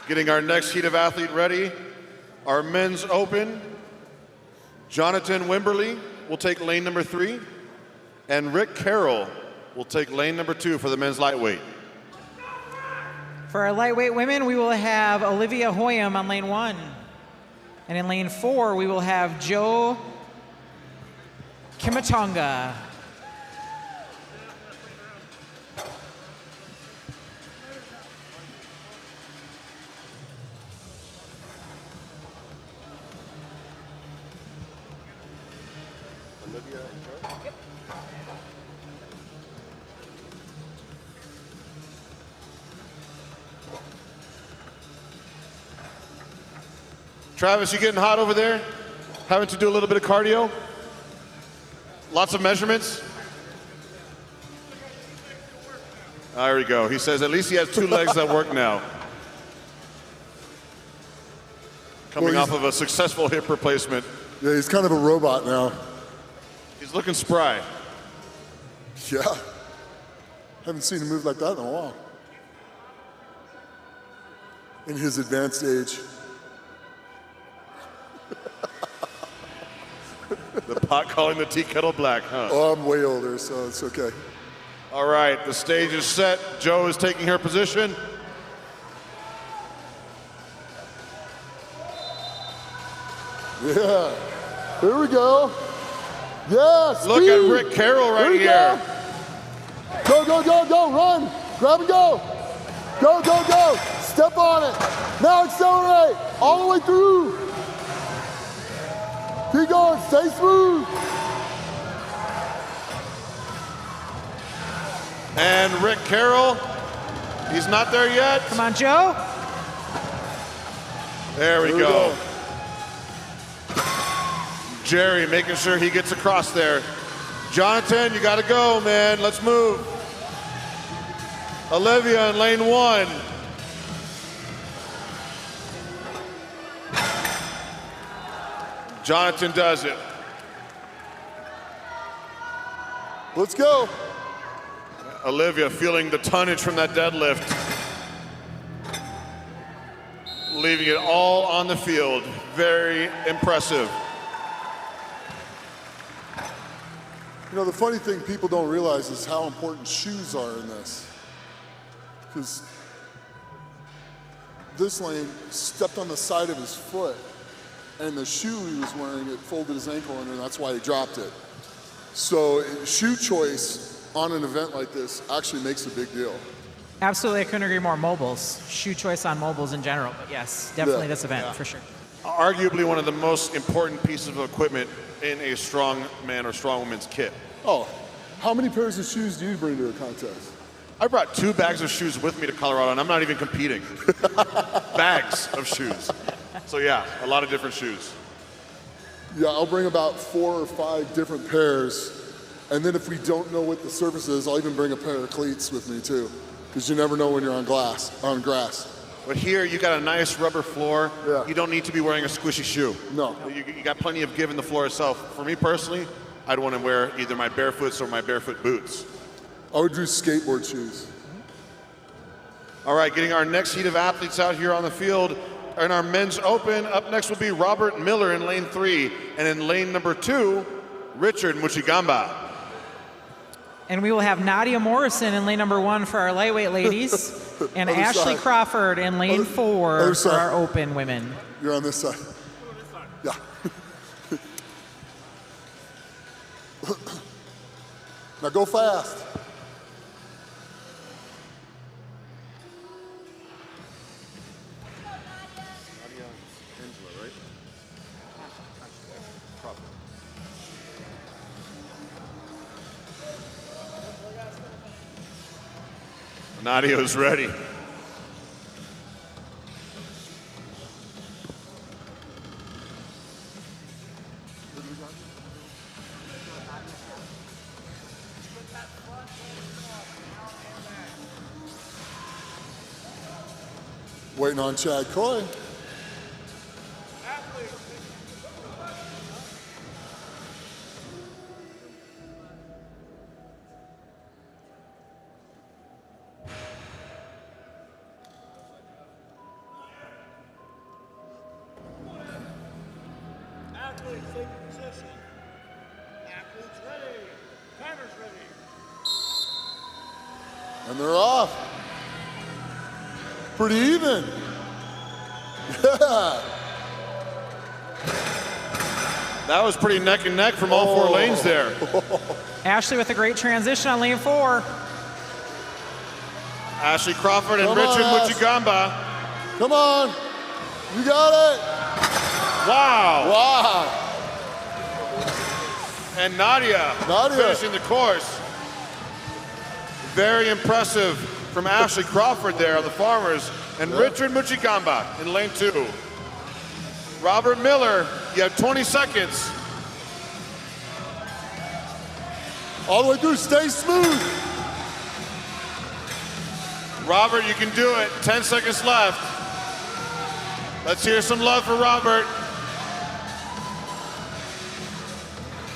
Getting our next heat of athlete ready, our men's open. Jonathan Wimberly will take lane number 3, and Rick Carroll will take lane number 2 for the men's lightweight. For our lightweight women, we will have Olivia Hoyam on lane 1. And in lane 4, we will have Joe Kimatonga. Travis, you getting hot over there? Having to do a little bit of cardio? Lots of measurements? There we go. He says at least he has 2 legs that work now. Coming off of a successful hip replacement. Yeah, he's kind of a robot now. He's looking spry. Yeah. Haven't seen him move like that in a while. In his advanced age. The pot calling the tea kettle black, huh? Oh, I'm way older, so it's okay. All right, the stage is set. Joe is taking her position. Yeah. Here we go. Yes. Look at Rick Carroll right here. Go, go, go, go. Run. Grab and go. Go, go, go. Step on it. Now accelerate. All the way through. Keep going. Stay smooth. And Rick Carroll, he's not there yet. Come on, Joe. There we go. Jerry making sure he gets across there. Jonathan, you got to go, man. Let's move. Olivia in lane 1. Jonathan does it. Let's go. Olivia feeling the tonnage from that deadlift. Leaving it all on the field. Very impressive. You know, the funny thing people don't realize is how important shoes are in this. Because this lane stepped on the side of his foot, and the shoe he was wearing, it folded his ankle under, and that's why he dropped it. So shoe choice on an event like this actually makes a big deal. Absolutely, I couldn't agree more. Mobiles, shoe choice on mobiles in general, but yes, definitely this event for sure. Arguably one of the most important pieces of equipment in a strong man or strong woman's kit. Oh, how many pairs of shoes do you bring to a contest? I brought 2 bags of shoes with me to Colorado, and I'm not even competing. Bags of shoes. So yeah, a lot of different shoes. Yeah, I'll bring about 4 or 5 different pairs. And then if we don't know what the surface is, I'll even bring a pair of cleats with me too. Because you never know when you're on grass. But here, you got a nice rubber floor. Yeah. You don't need to be wearing a squishy shoe. No. You got plenty of give in the floor itself. For me personally, I'd want to wear either my barefoots or my barefoot boots. I would do skateboard shoes. All right, getting our next heat of athletes out here on the field. In our men's open, up next will be Robert Miller in lane 3. And in lane number 2, Richard Muchigamba. And we will have Nadia Morrison in lane number 1 for our lightweight ladies, and Other Ashley side. Crawford in lane 4 other for side. our open women. You're on this side. Yeah. Now go fast. Nadia's ready. Waiting on Chad Coy. Athletes, take position. Athletes ready. Timer's ready. And they're off. Pretty even. Yeah. That was pretty neck and neck from all 4 lanes there. Ashley with a great transition on lane 4. Ashley Crawford and Come on, Richard Ash. Muchigamba. Come on. You got it. Wow. Wow. And Nadia finishing the course. Very impressive from Ashley Crawford there on the Farmers. And Richard Muchigamba in lane 2. Robert Miller, you have 20 seconds. All the way through, stay smooth. Robert, you can do it. 10 seconds left. Let's hear some love for Robert.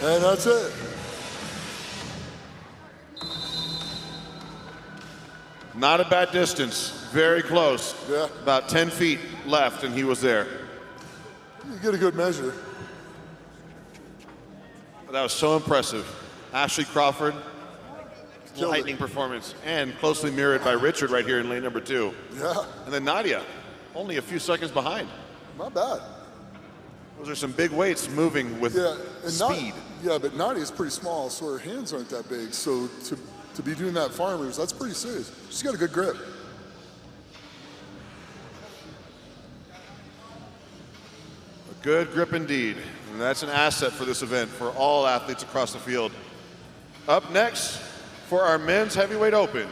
And that's it. Not a bad distance. Very close. Yeah. About 10 feet left, and he was there. You get a good measure. That was so impressive. Ashley Crawford, Killed lightning it. performance, and closely mirrored by Richard right here in lane number 2. Yeah, And then Nadia, only a few seconds behind. not bad. Those are some big weights moving with Yeah, and speed. but Nadia's pretty small, so her hands aren't that big. So to be doing that Farmers, that's pretty serious. She's got a good grip. A good grip indeed. And that's an asset for this event for all athletes across the field. Up next, for our men's heavyweight open,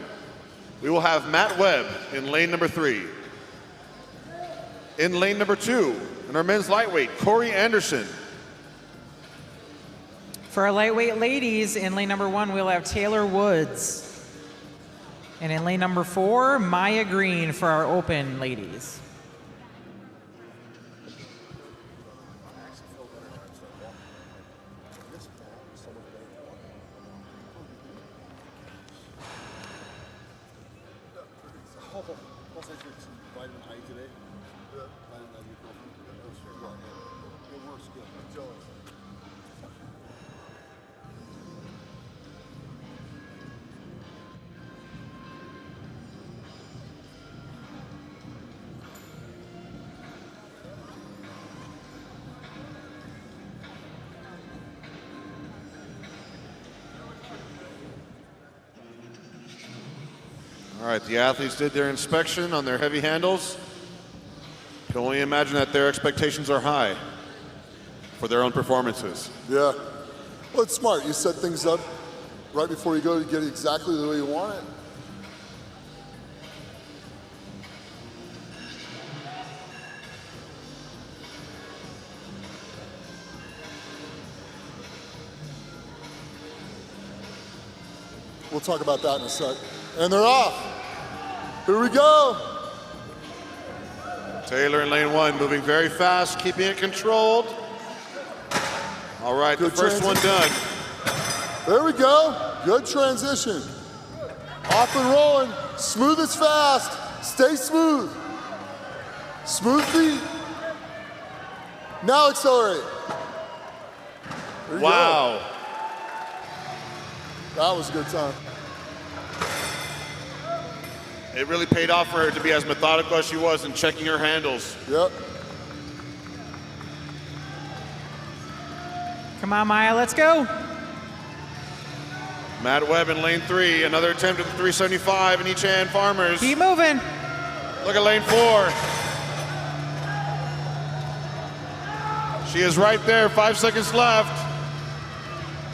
we will have Matt Webb in lane number 3. In lane number 2, in our men's lightweight, Corey Anderson. For our lightweight ladies, in lane number 1, we'll have Taylor Woods. And in lane number 4, Maya Green for our open ladies. All right, the athletes did their inspection on their heavy handles. Can only imagine that their expectations are high for their own performances. Yeah. Well, it's smart. You set things up right before you go to get it exactly the way you want it. We'll talk about that in a sec. And they're off. Here we go. Taylor in lane 1, moving very fast, keeping it controlled. All right, Good the first transition. one done. There we go. Good transition. Off and rolling. Smooth as fast. Stay smooth. Smooth feet. Now accelerate. There you Wow. go. That was a good time. It really paid off for her to be as methodical as she was in checking her handles. Yep. Come on, Maya, let's go. Matt Webb in lane 3, another attempt at the 375 in each hand, Farmers. Keep moving. Look at lane 4. She is right there, 5 seconds left.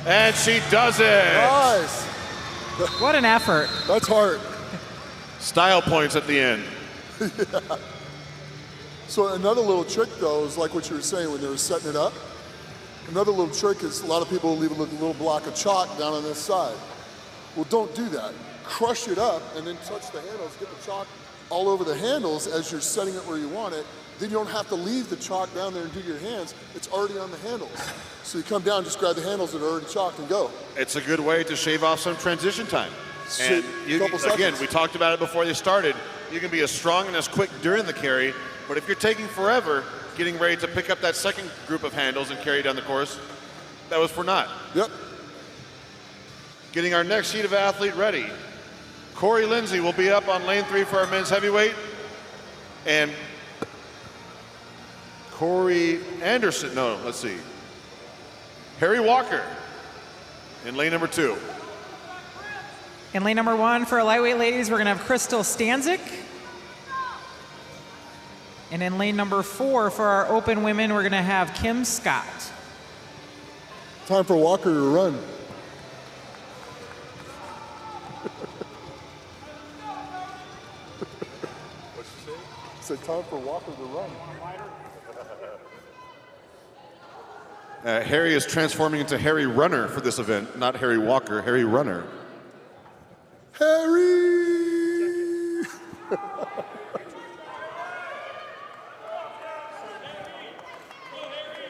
And she does it. Nice. What an effort. That's hard. Style points at the end. Yeah. So another little trick, though, is like what you were saying when they were setting it up. Another little trick is a lot of people leave a little block of chalk down on this side. Well, don't do that. Crush it up and then touch the handles. Get the chalk all over the handles as you're setting it where you want it. Then you don't have to leave the chalk down there and do your hands. It's already on the handles. So you come down, just grab the handles that are already chalked and go. It's a good way to shave off some transition time. Shit, And you, couple again, seconds. we talked about it before they started. You can be as strong and as quick during the carry, but if you're taking forever, getting ready to pick up that second group of handles and carry down the course. That was for not. Yep. Getting our next heat of athlete ready. Corey Lindsay will be up on lane 3 for our men's heavyweight. And Corey Anderson, no, let's see. Harry Walker in lane number 2. In lane number 1 for our lightweight ladies, we're gonna have Crystal Stanzik. And in lane number 4 for our open women, we're gonna have Kim Scott. Time for Walker to run. Said time for Walker to run. Harry is transforming into Harry Runner for this event, not Harry Walker, Harry Runner. Harry!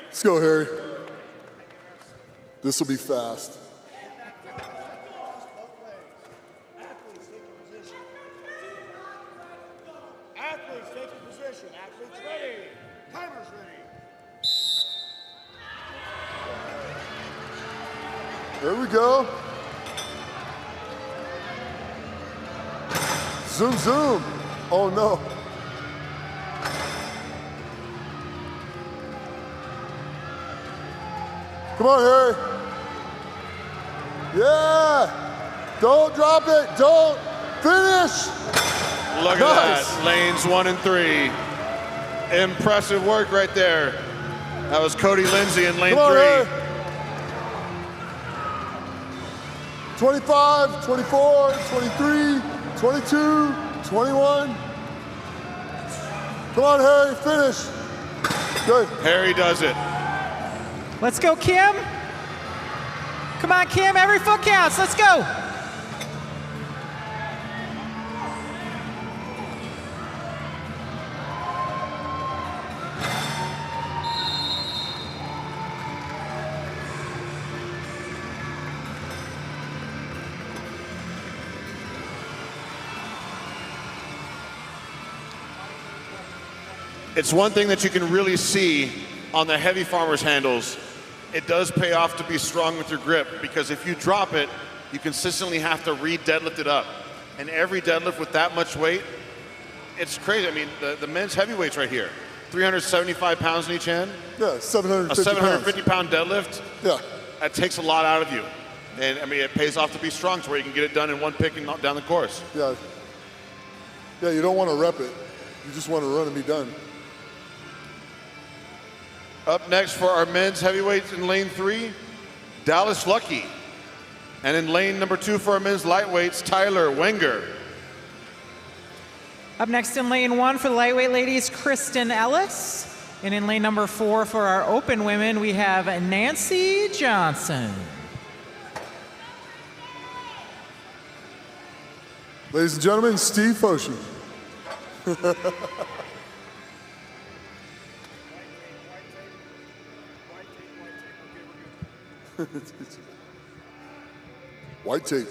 Let's go, Harry. This will be fast. Athletes, take your position. Athletes ready. Timers ready. There we go. Zoom, zoom. Oh, no. Come on, Harry. Yeah. Don't drop it. Don't. Finish. Look at that, lanes 1 and 3. Impressive work right there. That was Cody Lindsay in lane 3. Come on, Harry. 25, 24, 23, 22, 21. Come on, Harry, finish. Good. Harry does it. Let's go, Kim. Come on, Kim, every foot counts. Let's go. It's one thing that you can really see on the heavy farmer's handles. It does pay off to be strong with your grip, because if you drop it, you consistently have to re-deadlift it up. And every deadlift with that much weight, it's crazy. I mean, the men's heavyweights right here, 375 pounds in each hand. Yeah, 750 A 750 pound deadlift. Yeah. That takes a lot out of you. And I mean, it pays off to be strong to where you can get it done in one pick and knock down the course. Yeah. Yeah, you don't want to rep it. You just want to run and be done. Up next for our men's heavyweights in lane 3, Dallas Lucky. And in lane number 2 for our men's lightweights, Tyler Wenger. Up next in lane 1 for the lightweight ladies, Kristen Ellis. And in lane number 4 for our open women, we have Nancy Johnson. Ladies and gentlemen, Steve Fosham. White tape.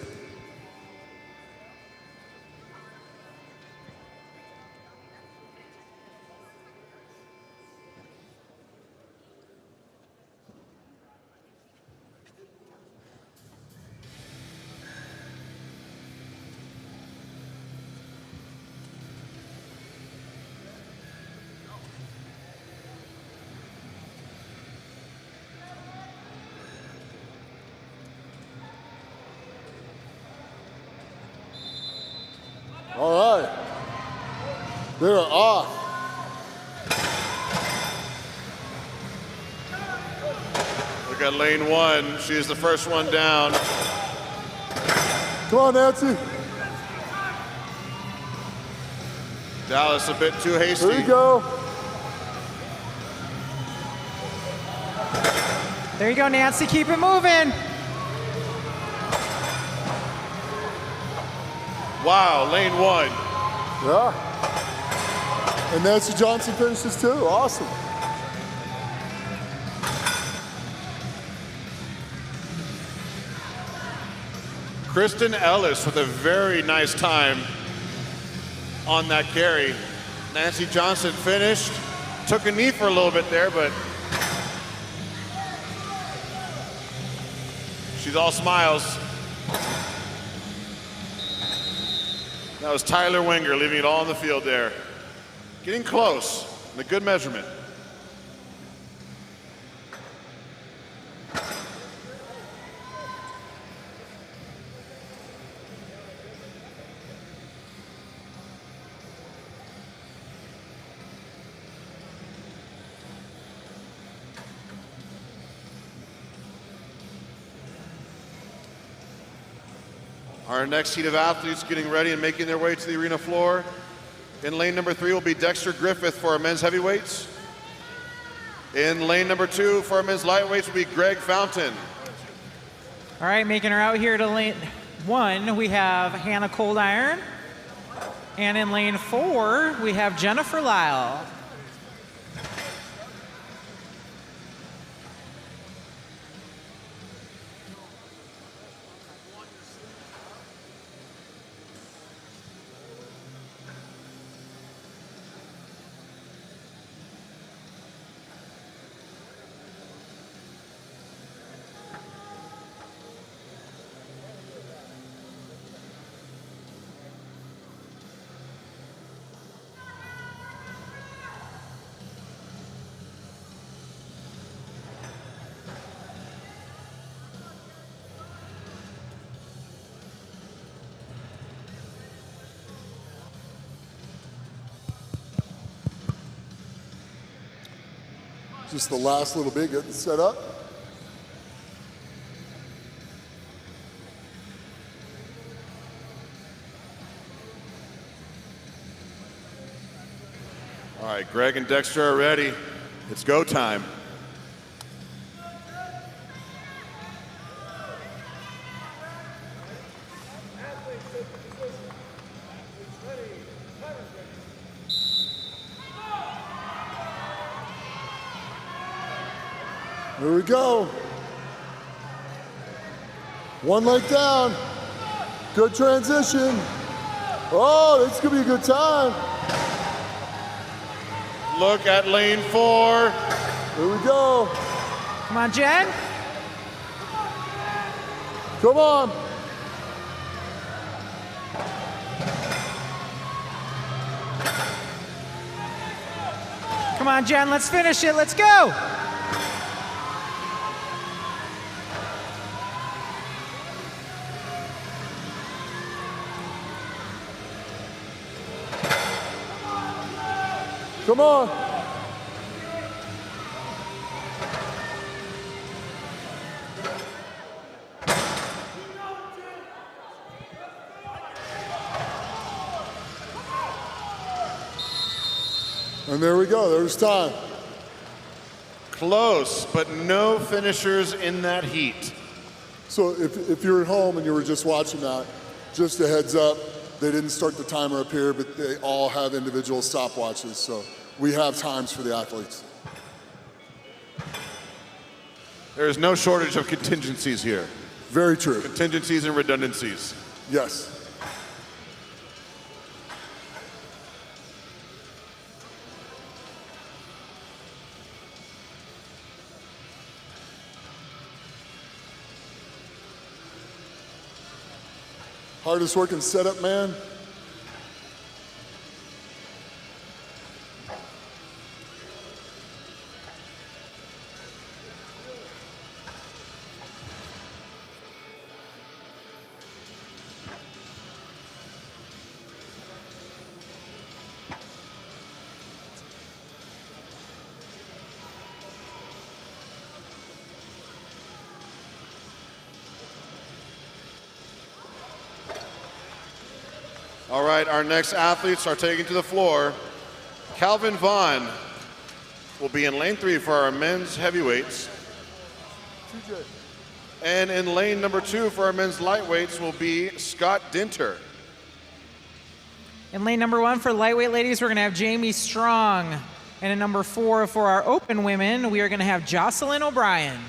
All right. They're off. Look at lane 1. She is the first one down. Come on, Nancy. Dallas a bit too hasty. There you go. There you go, Nancy. Keep it moving. Wow, lane 1. Yeah. And Nancy Johnson finishes too. Awesome. Kristen Ellis with a very nice time on that carry. Nancy Johnson finished took a knee for a little bit there, but she's all smiles. That was Tyler Wenger leaving it all on the field there. Getting close, and a good measurement. Our next heat of athletes getting ready and making their way to the arena floor. In lane number 3 will be Dexter Griffith for our men's heavyweights. In lane number 2 for our men's lightweights will be Greg Fountain. All right, making her out here to lane 1, we have Hannah Coldiron. And in lane 4, we have Jennifer Lyle. Just the last little bit getting set up. All right, Greg and Dexter are ready. It's go time. Here we go. One leg down. Good transition. Oh, this could be a good time. Look at lane 4. Here we go. Come on, Jen. Come on. Come on, Jen, let's finish it. Let's go. Come on. And there we go, there's time. Close, but no finishers in that heat. So if you're at home and you were just watching that, just a heads up, they didn't start the timer up here, but they all have individual stopwatches, so we have times for the athletes. There is no shortage of contingencies here. Very true. Contingencies and redundancies. Yes. Hardest working setup man. All right, our next athletes are taken to the floor. Calvin Vaughn will be in lane 3 for our men's heavyweights. And in lane number 2 for our men's lightweights will be Scott Dinter. In lane number 1 for lightweight ladies, we're going to have Jamie Strong. And in number 4 for our open women, we are going to have Jocelyn O'Brien.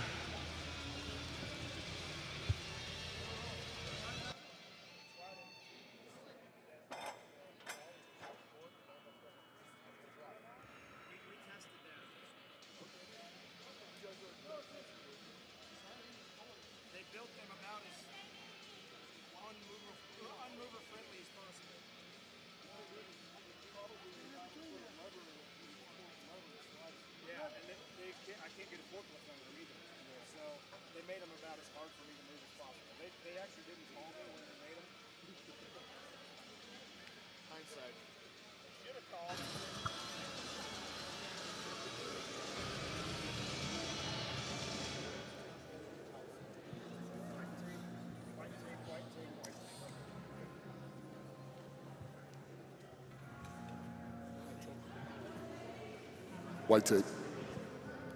White tape.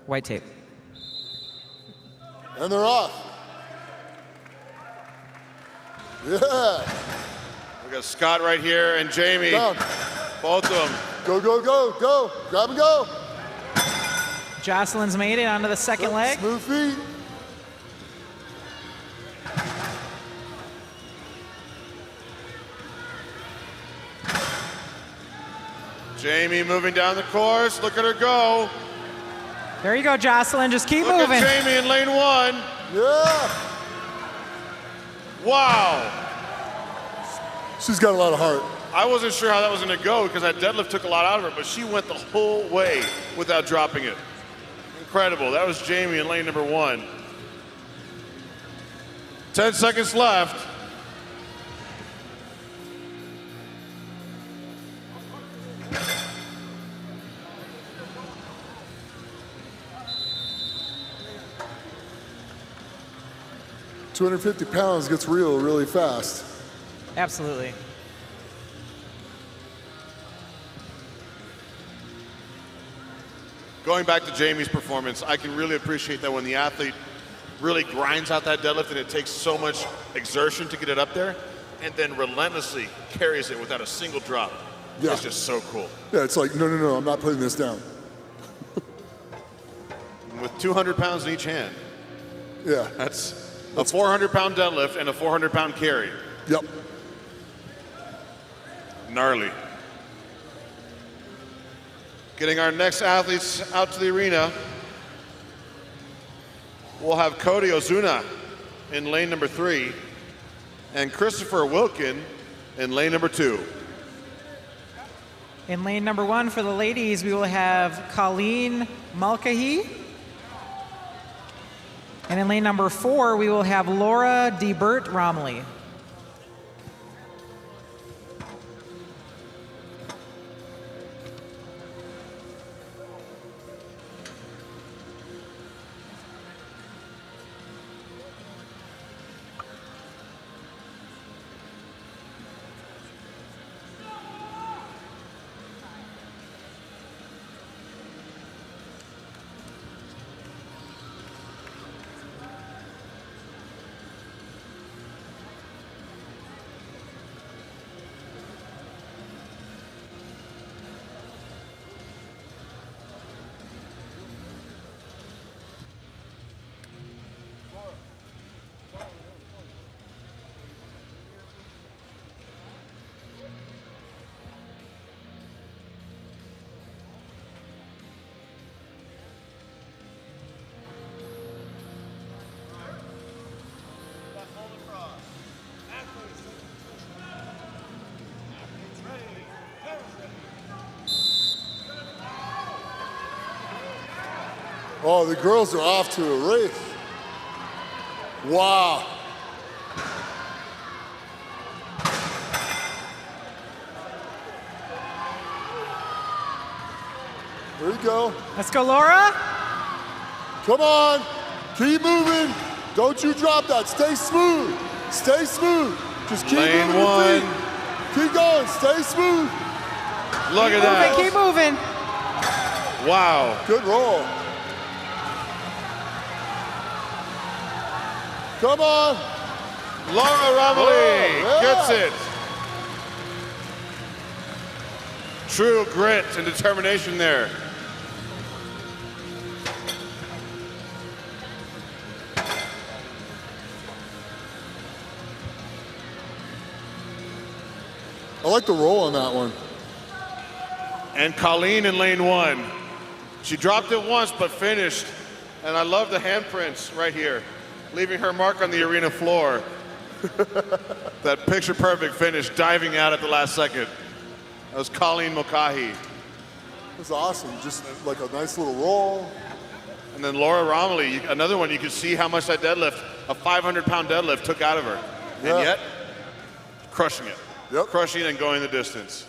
White tape. And they're off. Yeah. We got Scott right here and Jamie. Down. Both of them. Go, go, go, go. Grab and go. Jocelyn's made it onto the second leg. Smooth feet. Jamie moving down the course. Look at her go. There you go, Jocelyn. Just keep Look moving. at Jamie in lane 1. Yeah. Wow. She's got a lot of heart. I wasn't sure how that was going to go because that deadlift took a lot out of her, but she went the whole way without dropping it. Incredible. That was Jamie in lane number 1. 10 seconds left. £250 gets real really fast. Absolutely. Going back to Jamie's performance, I can really appreciate that when the athlete really grinds out that deadlift and it takes so much exertion to get it up there, and then relentlessly carries it without a single drop. Yeah. It's just so cool. Yeah, it's like, no, no, no, I'm not putting this down. With 200 pounds in each hand, Yeah. that's a 400-pound deadlift and a 400-pound carry. Yep. Gnarly. Getting our next athletes out to the arena, we'll have Cody Ozuna in lane number 3 and Christopher Wilkin in lane number 2. In lane number 1 for the ladies, we will have Colleen Mulcahy. And in lane number 4, we will have Laura DeBert Romley. Oh, the girls are off to a race. Wow. There you go. Let's go, Laura. Come on. Keep moving. Don't you drop that. Stay smooth. Stay smooth. Just keep Lane moving your 1. feet. Keep going. Stay smooth. Look at that. Keep moving. Wow. Good roll. Come on. Laura Romley Oh, yeah. gets it. True grit and determination there. I like the roll on that one. And Colleen in lane 1. She dropped it once but finished. And I love the handprints right here, leaving her mark on the arena floor. That picture perfect finish, diving out at the last second. That was Colleen Mulcahy. It was awesome. Just like a nice little roll. And then Laura Romilly, another one, you can see how much that deadlift, a 500-pound deadlift, took out of her. Yeah. And yet, crushing it. Yep. Crushing it and going the distance.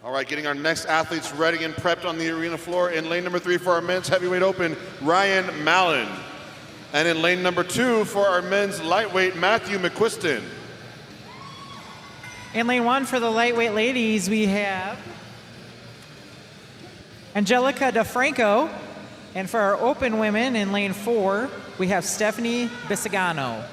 All right, getting our next athletes ready and prepped on the arena floor. In lane number 3 for our men's heavyweight open, Ryan Mallon. And in lane number 2 for our men's lightweight, Matthew McQuiston. In lane 1 for the lightweight ladies, we have Angelica DeFranco. And for our open women in lane 4, we have Stephanie Bisagano.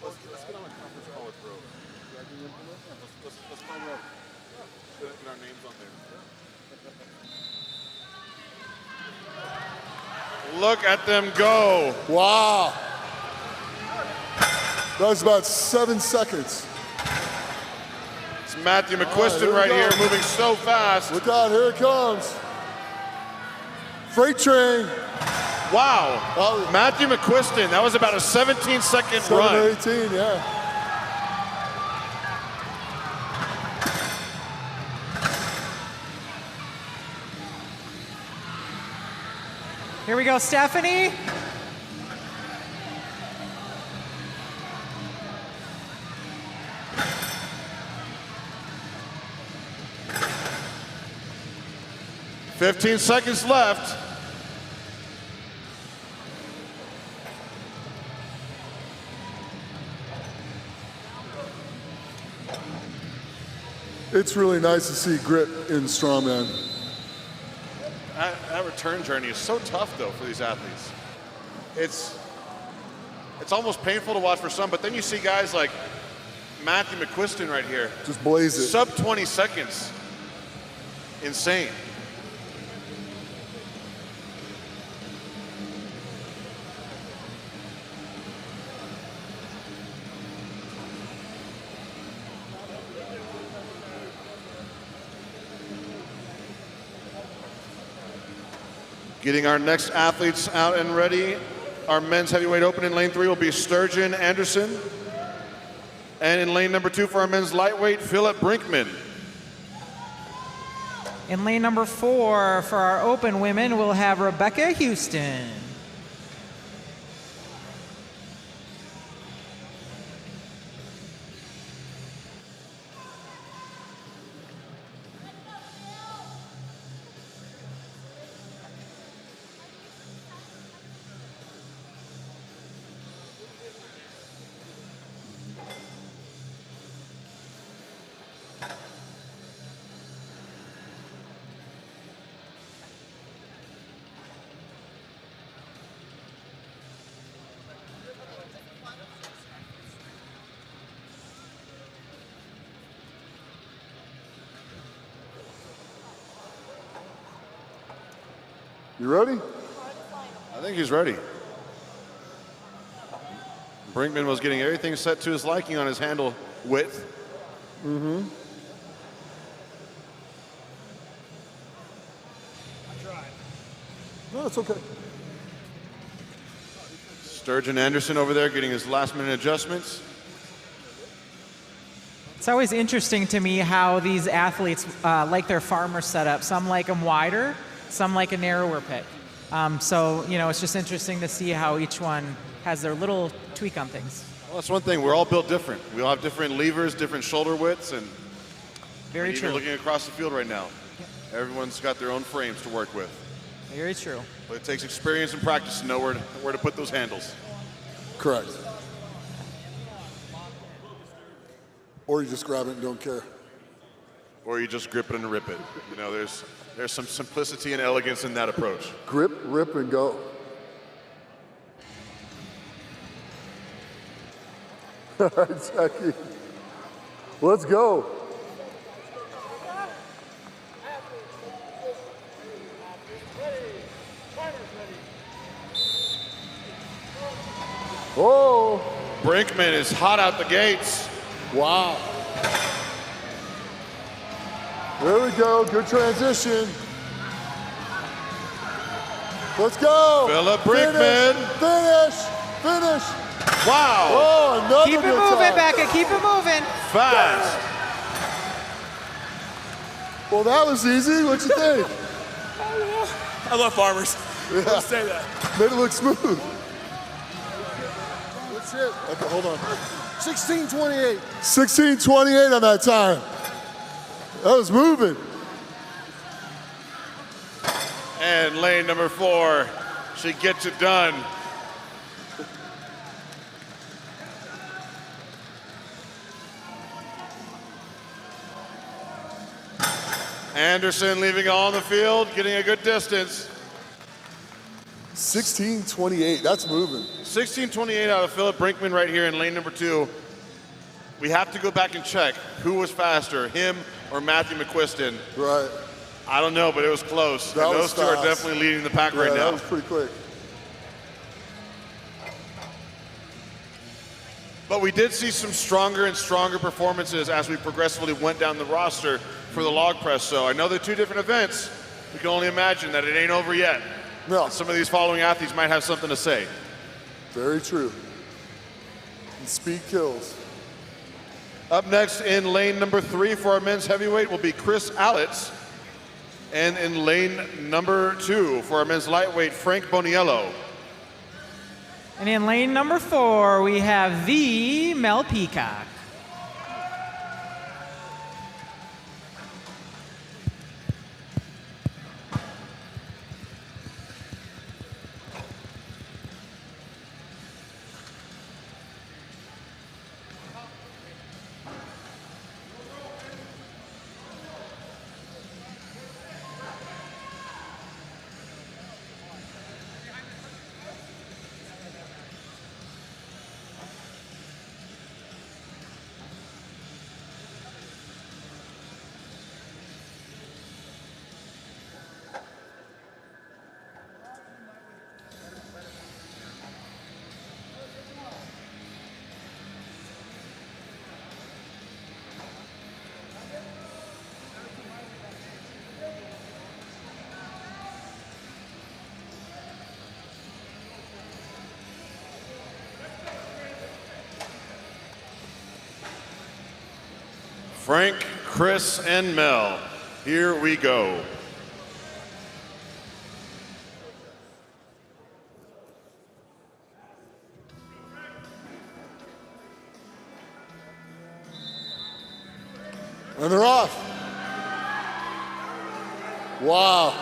Let's get on a conference call with Bro. Let's call Bro. Get our names on there. Look at them go. Wow. That was about 7 seconds. It's Matthew McQuiston right here, moving so fast. Look out, here it comes. Freight train. Wow. Matthew McQuiston, that was about a 17-second 7 run. or 18, yeah. Here we go, Stephanie. "15 seconds left. It's really nice to see grit in strongman. That return journey is so tough, though, for these athletes. It's almost painful to watch for some, but then you see guys like Matthew McQuiston right here. Just blaze it. Sub 20 seconds. Insane. Getting our next athletes out and ready. Our men's heavyweight open in lane 3 will be Sturgeon Anderson. And in lane number 2 for our men's lightweight, Philip Brinkman. In lane number 4 for our open women, we'll have Rebecca Houston. You ready? I think he's ready. Brinkman was getting everything set to his liking on his handle width. Mm-hmm. No, it's okay. Sturgeon Anderson over there getting his last minute adjustments. It's always interesting to me how these athletes like their farmer setup. Some like them wider, some like a narrower pick. So, you know, it's just interesting to see how each one has their little tweak on things. Well, that's one thing. We're all built different. We all have different levers, different shoulder widths, and Very even true. looking across the field right now, everyone's got their own frames to work with. Very true. But it takes experience and practice to know where to put those handles. Correct. Or you just grab it and don't care. Or you just grip it and rip it. You know, there's some simplicity and elegance in that approach. Grip, rip, and go. All right, Jackie. Let's go. Oh. Brinkman is hot out the gates. Wow. There we go. Good transition. Let's go. Philip Brinkman. Finish. Wow. Oh, another Keep it good moving, time. Becca. Keep it moving. Fast. Well, that was easy. What you think? I love farmers. Let's say that. Made it look smooth. That's it. Okay, hold on. 16:28. 16:28 on that time. That was moving. And lane number 4, she gets it done. Anderson leaving on the field, getting a good distance. 16:28. That's moving. 16:28 out of Philip Brinkman right here in lane number 2. We have to go back and check who was faster, him or Matthew McQuiston. Right. I don't know, but it was close. That And was those two are fast. definitely leading the pack Yeah, right now. that was pretty quick. But we did see some stronger and stronger performances as we progressively went down the roster for the log press. So I know they're two different events. We can only imagine that it ain't over yet. No. Some of these following athletes might have something to say. Very true. And speed kills. Up next in lane number 3 for our men's heavyweight will be Chris Allitz. And in lane number 2 for our men's lightweight, Frank Boniello. And in lane number 4, we have the Mel Peacock. Frank, Chris, and Mel. Here we go. And they're off. Wow.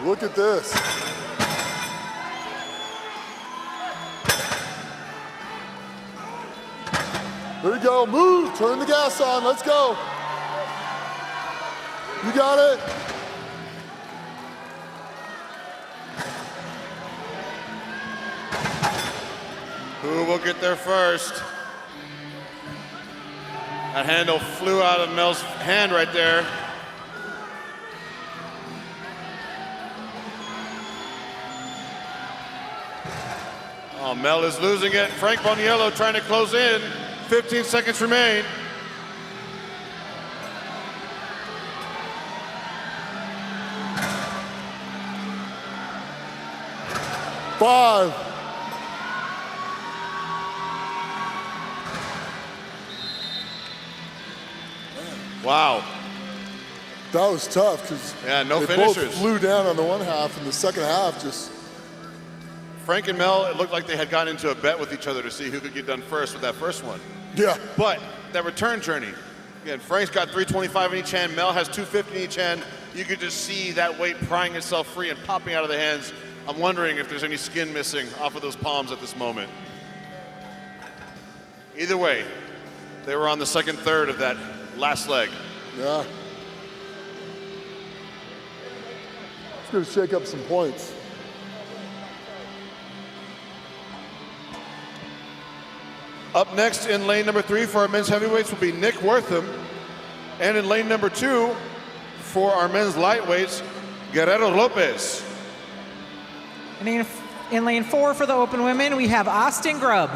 Look at this. There we go. Move. Turn the gas on. Let's go. You got it. Who will get there first? That handle flew out of Mel's hand right there. Oh, Mel is losing it. Frank Boniello trying to close in. 15 seconds remain. Wow. That was tough because No they finishers. both flew down on the one half, and the second half just. Frank and Mel, it looked like they had gotten into a bet with each other to see who could get done first with that first one. Yeah. But that return journey, again, Frank's got 325 in each hand, Mel has 250 in each hand. You could just see that weight prying itself free and popping out of the hands. I'm wondering if there's any skin missing off of those palms at this moment. Either way, they were on the second third of that last leg. Yeah. It's going to shake up some points. Up next in lane number 3 for our men's heavyweights will be Nick Wortham. And in lane number 2 for our men's lightweights, Guerrero Lopez. And in lane 4 for the open women, we have Austin Grubb.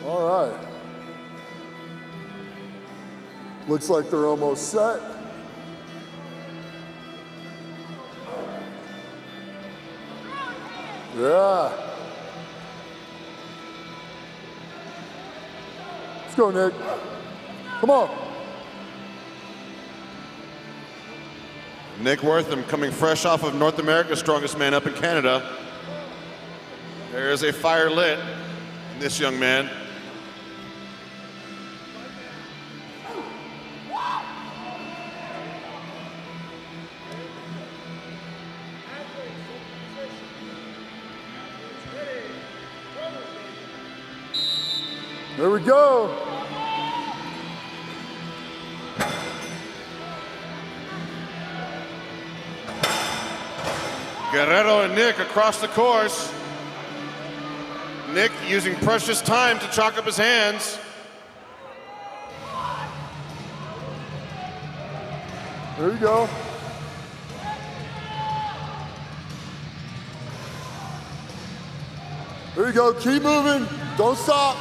All right. Looks like they're almost set. Yeah. Let's go, Nick. Come on. Nick Wortham coming fresh off of North America's Strongest Man up in Canada. There is a fire lit in this young man. There we go. Guerrero and Nick across the course. Nick using precious time to chalk up his hands. There you go. There you go. Keep moving. Don't stop.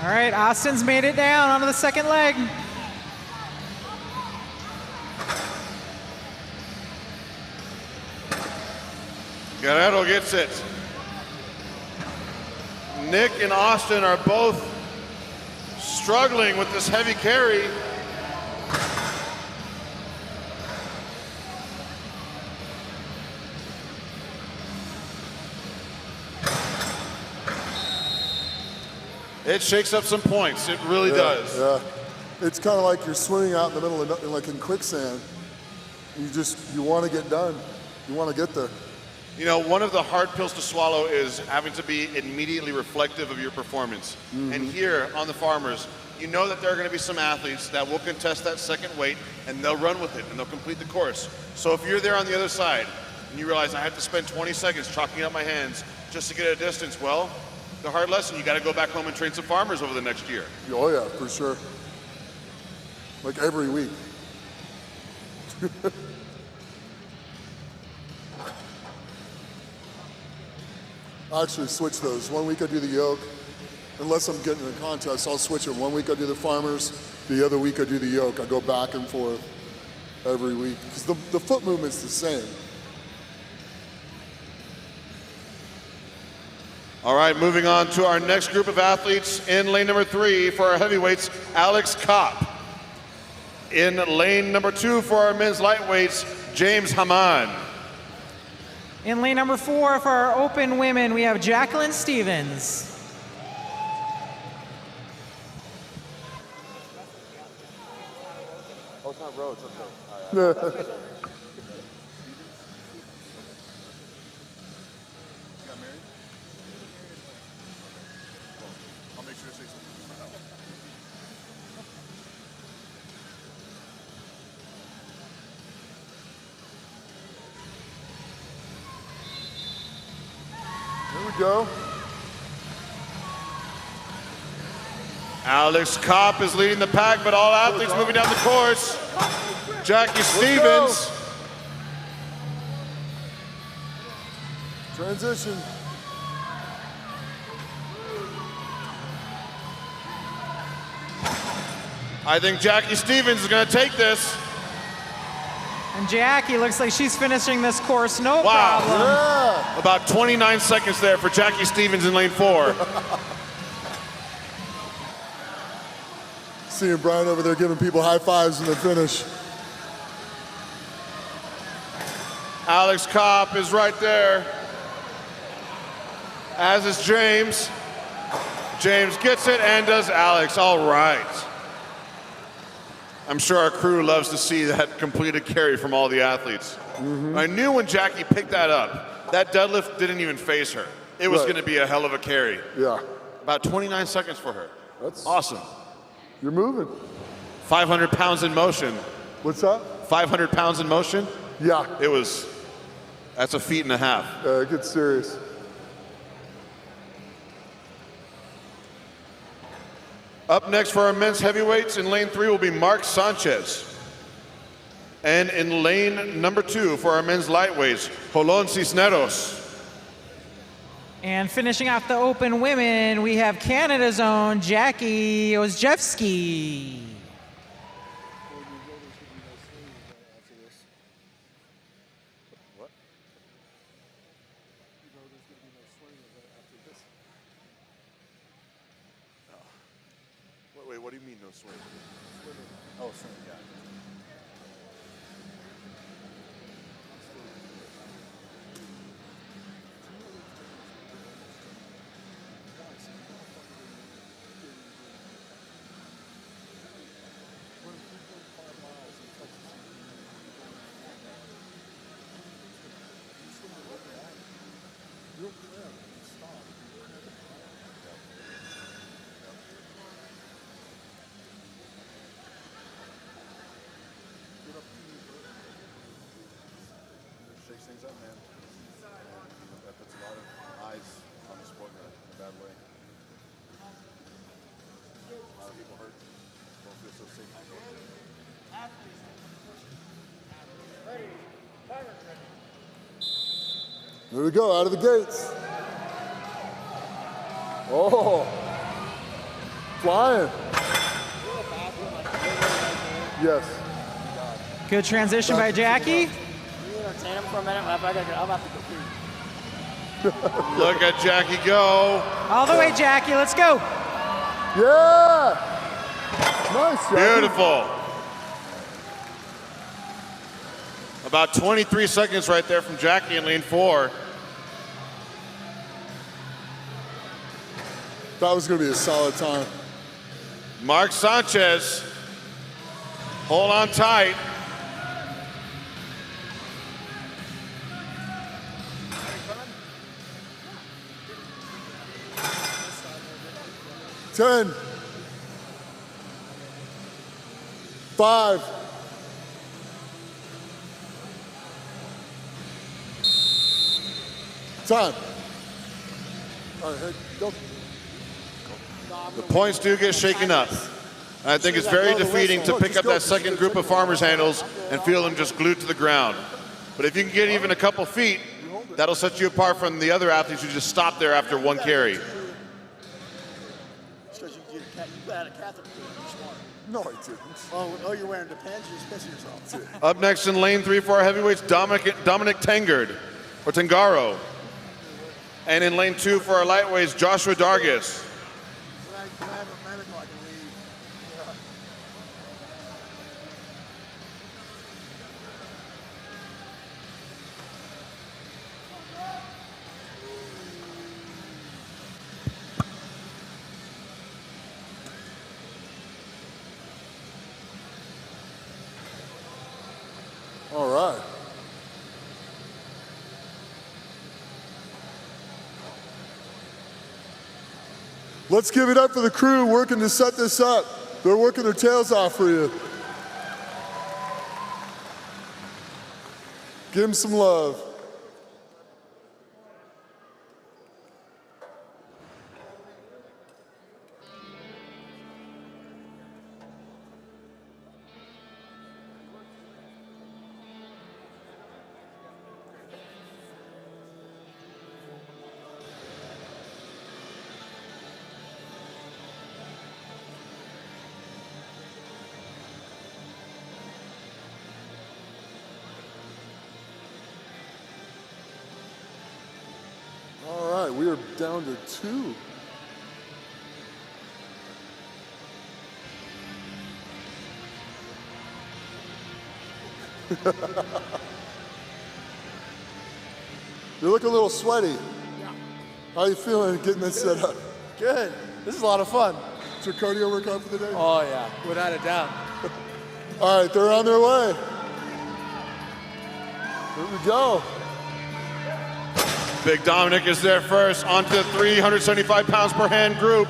All right, Austin's made it down onto the second leg. Guerrero gets it. Nick and Austin are both struggling with this heavy carry. It shakes up some points. It really does. Yeah. It's kind of like you're swimming out in the middle of nothing, like in quicksand. You want to get done. You want to get there. You know, one of the hard pills to swallow is having to be immediately reflective of your performance. And here on the Farmers, you know that there are going to be some athletes that will contest that second weight and they'll run with it and they'll complete the course. So if you're there on the other side and you realize I have to spend 20 seconds chalking up my hands just to get a distance, well, the hard lesson, you got to go back home and train some Farmers over the next year. Oh yeah, for sure. Like every week. I actually switch those. 1 week I do the yoke. Unless I'm getting in a contest, I'll switch it. 1 week I do the Farmers, the other week I do the yoke. I go back and forth every week. Because the foot movement's the same. All right, moving on to our next group of athletes in lane number 3 for our heavyweights, Alex Kopp. In lane number 2 for our men's lightweights, James Haman. In lane number 4 for our open women, we have Jacqueline Stevens. Oh, it's not roads. Okay. Here we go. Alex Kopp is leading the pack, but all athletes moving down the course. Jackie Stevens. Transition. I think Jackie Stevens is going to take this. And Jackie looks like she's finishing this course no Wow. problem. Yeah. About 29 seconds there for Jackie Stevens in lane 4. Seeing Brian over there giving people high fives in the finish. Alex Kopp is right there, as is James. James gets it, and does Alex. All right. I'm sure our crew loves to see that completed carry from all the athletes. I knew when Jackie picked that up, that deadlift didn't even phase her. It was Right. going to be a hell of a carry. Yeah. About 29 seconds for her. That's Awesome. You're moving. 500 pounds in motion. What's that? 500 pounds in motion? Yeah. That's a feet and a half. It gets serious. Up next for our men's heavyweights in lane 3 will be Mark Sanchez. And in lane number 2 for our men's lightweights, Jolon Cisneros. And finishing off the open women, we have Canada's own Jackie Ozjevski. Wait, what do you mean no swing? Oh, swing, yeah. Shakes things up, man. That puts a lot of eyes on the sport in a bad way. A lot of people hurt. Don't feel so safe. There we go, out of the gates. Oh. Flying. Yes. Good transition by Jackie. You entertain him for a minute. I'm about to compete. Look at Jackie go. All the way, Jackie. Let's go. Yeah. Nice, Jackie. Beautiful. About 23 seconds right there from Jackie in lane 4. That was going to be a solid time. Mark Sanchez, hold on tight. Ten. 5. Time. All right, hey, go. The points do get shaken up. And I think it's very defeating to pick up that second group of farmers handles and feel them just glued to the ground. But if you can get even a couple feet, that'll set you apart from the other athletes who just stop there after one carry. Because you had a catheter. No, I didn't. Oh, you're wearing Depends. You're just pissing yourself. Up next in lane 3 for our heavyweights, Dominic Tengard, or Tengaro. And in lane 2 for our lightweights, Joshua Dargis. Can I have a medical? I can leave. All right. Let's give it up for the crew working to set this up. They're working their tails off for you. Give them some love. they're down to 2. You look a little sweaty. How you feeling getting this set up? Good. This is a lot of fun. It's your cardio workout for the day? Oh, yeah, without a doubt. All right, they're on their way. Here we go. Big Dominic is there first, onto the 375 pounds per hand group.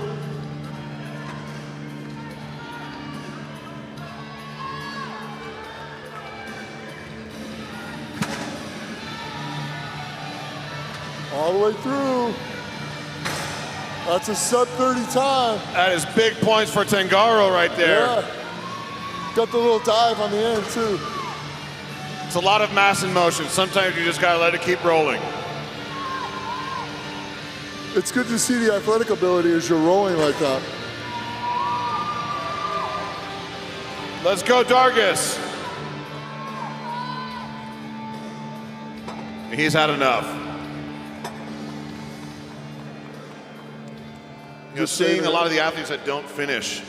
All the way through. That's a sub 30 time. That is big points for Tangaro right there. Yeah. Got the little dive on the end too. It's a lot of mass in motion. Sometimes you just gotta let it keep rolling. It's good to see the athletic ability as you're rolling like that. Let's go, Dargis. He's had enough. You know, seeing a lot of the athletes that don't finish,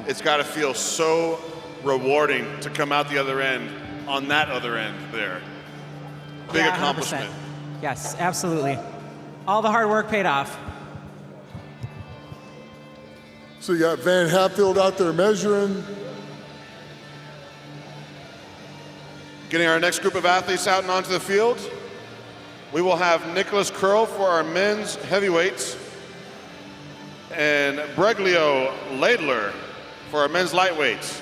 it's got to feel so rewarding to come out the other end on that other end there. Big Yeah, 100%. accomplishment. Yes, absolutely. All the hard work paid off. So you got Van Hatfield out there measuring. Getting our next group of athletes out and onto the field, we will have Nicholas Curl for our men's heavyweights and Breglio Laidler for our men's lightweights.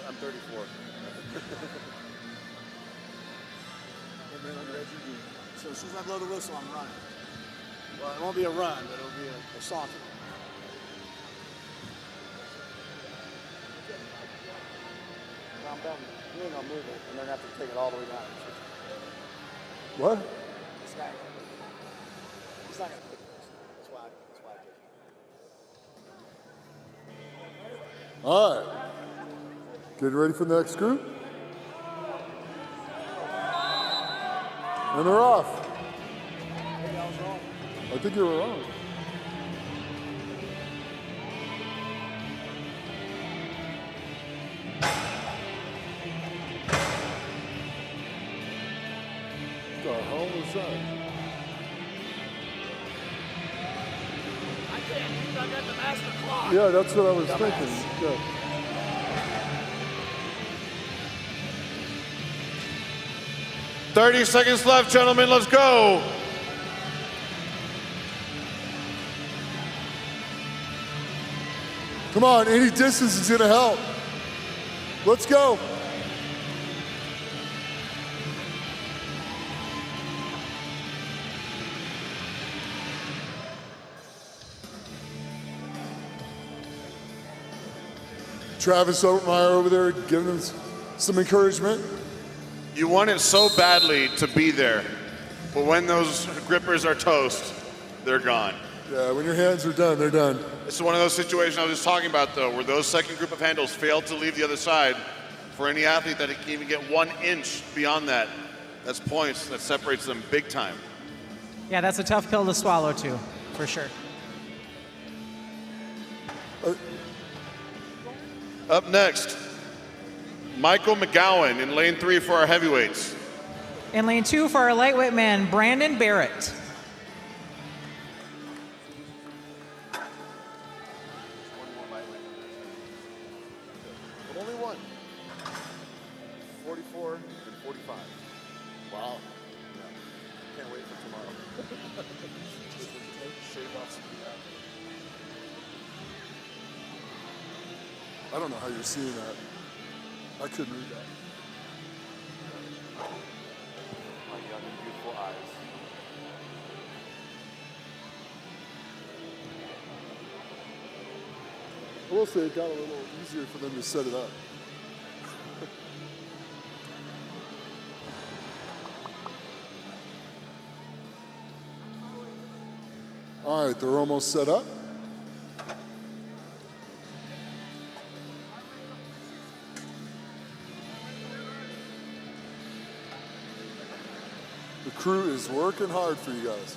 I'm 34. So as soon as I blow the whistle, I'm running. Well, it won't be a run, but it'll be a saunter. Calm down. You ain't gonna move it, and then have to take it all the way down. What? This guy, he's not gonna pick this. That's why I did it. All right. Getting ready for the next group. And they're off. Maybe I was wrong. I think you were wrong. What the hell was that? I can't use. I got the master clock. Yeah, that's what I was thinking. Yeah. "30 seconds left, gentlemen. Let's go." Come on, any distance is gonna help. Let's go. Travis Obermeyer over there giving them some encouragement. You want it so badly to be there, but when those grippers are toast, they're gone. Yeah, when your hands are done, they're done. This is one of those situations I was just talking about, though, where those second group of handles fail to leave the other side. For any athlete that can even get 1 inch beyond that, that's points that separates them big time. Yeah, that's a tough pill to swallow, too, for sure. Up next, Michael McGowan in lane 3 for our heavyweights. In lane 2 for our lightweight man, Brandon Barrett. But only one. 44 and 45. Wow. Can't wait for tomorrow. Shave off some fat. I don't know how you're seeing that. I couldn't read that. My young and beautiful eyes. I will say it got a little easier for them to set it up. All right, they're almost set up. The crew is working hard for you guys.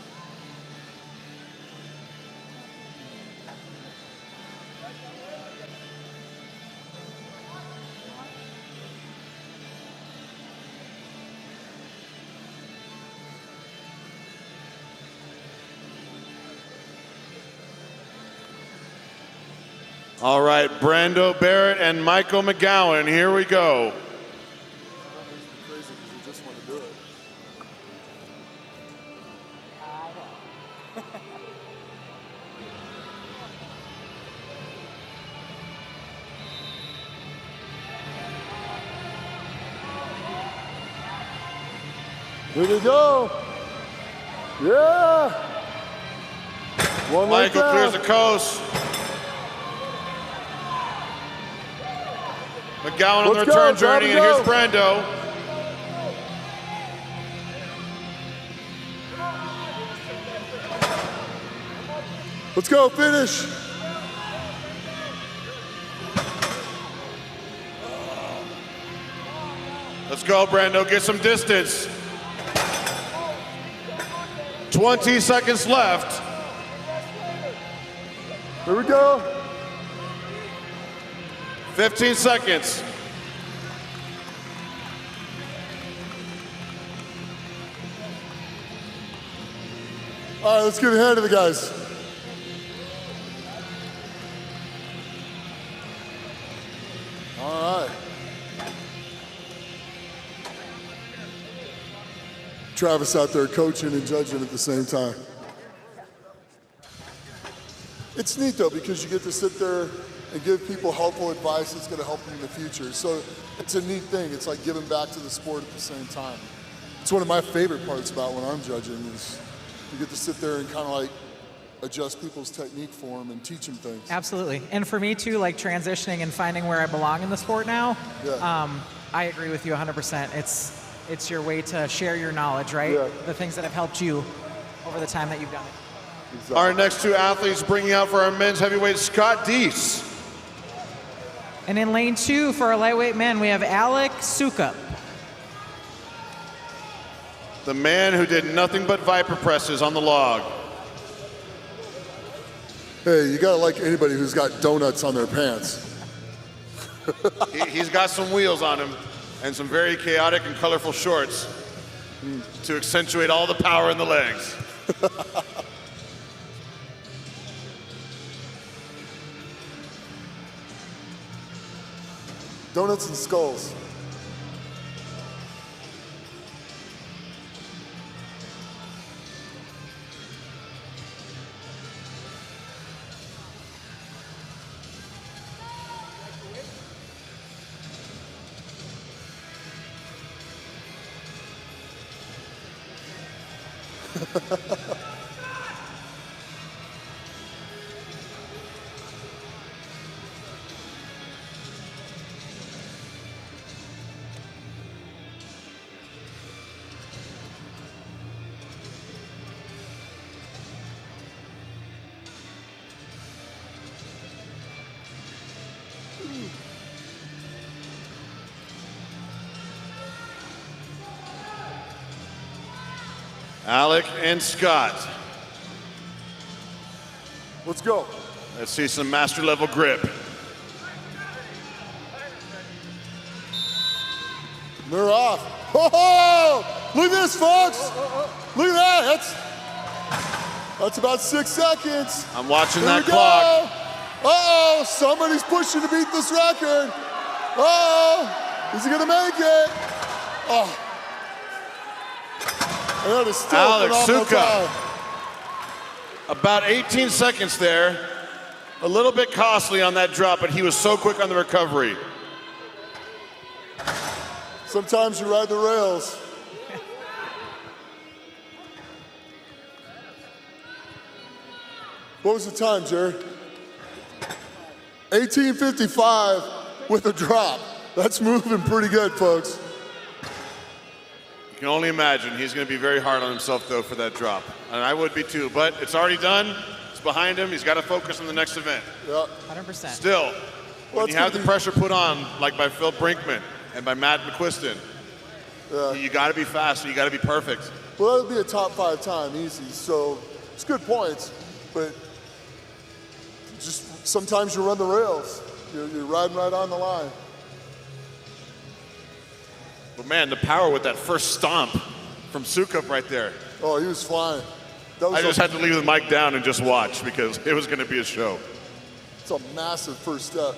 All right, Brando Barrett and Michael McGowan, here we go. Crazy because you just want to do it. Here we go. Yeah. One leg Michael down. clears the coast. McGowan on the Let's go, return grab journey, and and here's go. Brando. Let's go, finish. Let's go, Brando, get some distance. 20 seconds left. Here we go. 15 seconds. All right, let's get ahead of the guys. All right. Travis out there coaching and judging at the same time. It's neat though because you get to sit there and give people helpful advice that's going to help them in the future. So it's a neat thing. It's like giving back to the sport at the same time. It's one of my favorite parts about when I'm judging is you get to sit there and kind of like adjust people's technique for them and teach them things. Absolutely. And for me too, like transitioning and finding where I belong in the sport now, Yeah. I agree with you 100%. It's your way to share your knowledge, right? Yeah. The things that have helped you over the time that you've done it. Exactly. Our next two athletes bringing out for our men's heavyweight, Scott Deese. And in lane 2 for our lightweight men, we have Alec Sukup. The man who did nothing but Viper presses on the log. Hey, you gotta like anybody who's got donuts on their pants. He's got some wheels on him and some very chaotic and colorful shorts to accentuate all the power in the legs. Donuts and skulls. Alec and Scott. Let's go. Let's see some master level grip. They're off. Oh, look at this, folks. Look at that. That's about 6 seconds. I'm watching Here that we clock. go. Uh-oh, somebody's pushing to beat this record. Uh-oh, is he gonna make it? Oh, And that is still Alex phenomenal Suka. time. About 18 seconds there. A little bit costly on that drop, but he was so quick on the recovery. Sometimes you ride the rails. What was the time, Jerry? 18:55 with a drop. That's moving pretty good, folks. You can only imagine he's going to be very hard on himself, though, for that drop. And I would be, too. But it's already done. It's behind him. He's got to focus on the next event. Yeah. 100%. Still, when you have the pressure put on, like by Phil Brinkman and by Matt McQuiston, you got to be fast. You got to be perfect. Well, that would be a top 5 time, easy. So it's good points, but just sometimes you run the rails. You're riding right on the line. But man, the power with that first stomp from Sukup right there. Oh, he was flying. That was I just had to leave the mic down and just watch because it was going to be a show. It's a massive first step.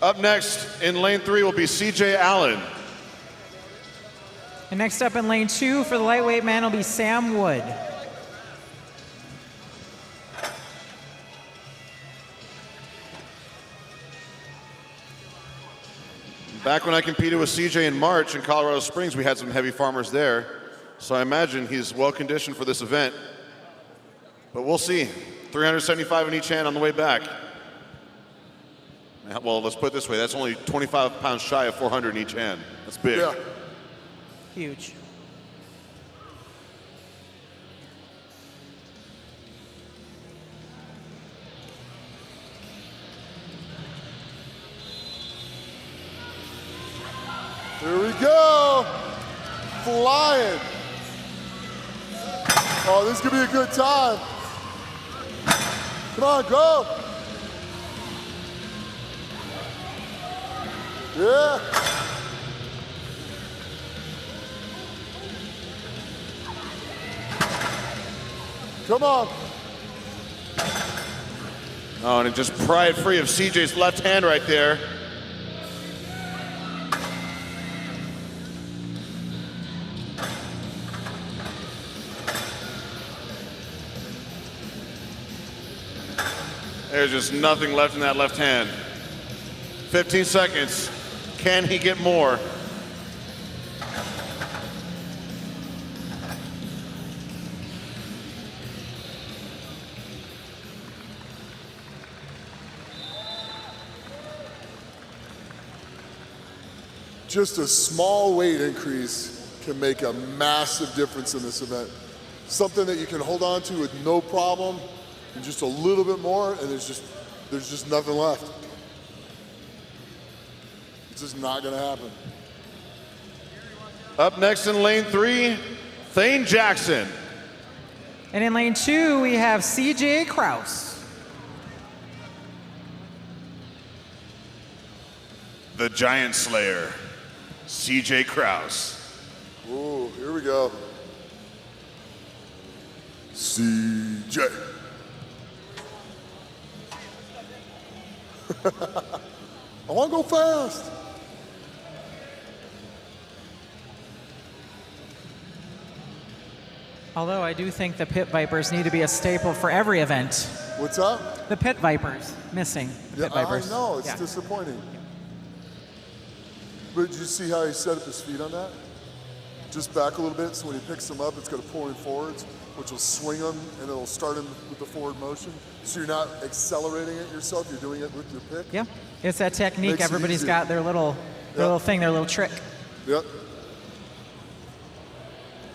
Up next in lane 3 will be CJ Allen. And next up in lane 2 for the lightweight man will be Sam Wood. Back when I competed with CJ in March in Colorado Springs, we had some heavy farmers there. So I imagine he's well conditioned for this event. But we'll see. 375 in each hand on the way back. Well, let's put it this way. That's only 25 pounds shy of 400 in each hand. That's big. Yeah. Huge. Here we go. Flying. Oh, this could be a good time. Come on, go. Yeah. Come on. Oh, and it just pry it free of CJ's left hand right there. There's just nothing left in that left hand. 15 seconds. Can he get more? Just a small weight increase can make a massive difference in this event. Something that you can hold on to with no problem, and just a little bit more, and there's just nothing left. It's just not gonna happen. Up next in lane 3, Thane Jackson. And in lane 2, we have CJ Kraus. The Giant Slayer, CJ Kraus. Ooh, here we go. CJ. I want to go fast. Although I do think the Pit Vipers need to be a staple for every event. What's up? The Pit Vipers, missing the Pit Vipers. I know, it's Yeah. disappointing. But did you see how he set up his feet on that? Just back a little bit, so when he picks them up, it's going to pull him forwards, which will swing them, and it'll start him with the forward motion. So you're not accelerating it yourself, you're doing it with your pick. Yeah, it's that technique. Makes it Everybody's easy. got their little thing, their little trick. Yep.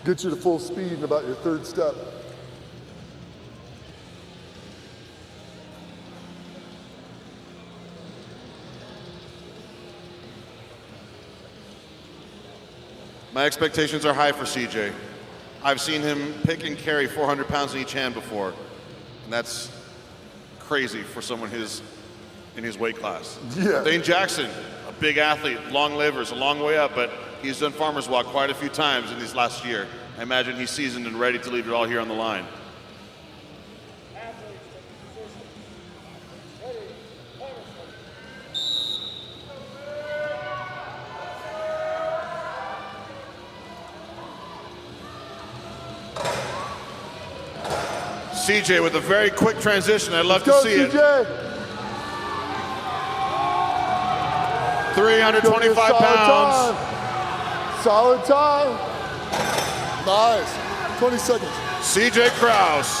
Gets you to full speed in about your third step. My expectations are high for CJ. I've seen him pick and carry 400 pounds in each hand before, and that's crazy for someone in his weight class. Yeah. Thane Jackson, a big athlete, long livers, a long way up, but he's done farmer's walk quite a few times in this last year. I imagine he's seasoned and ready to leave it all here on the line. CJ with a very quick transition. I'd love to Go, see it. CJ. 325 pounds. Solid time. Nice. 20 seconds. CJ Kraus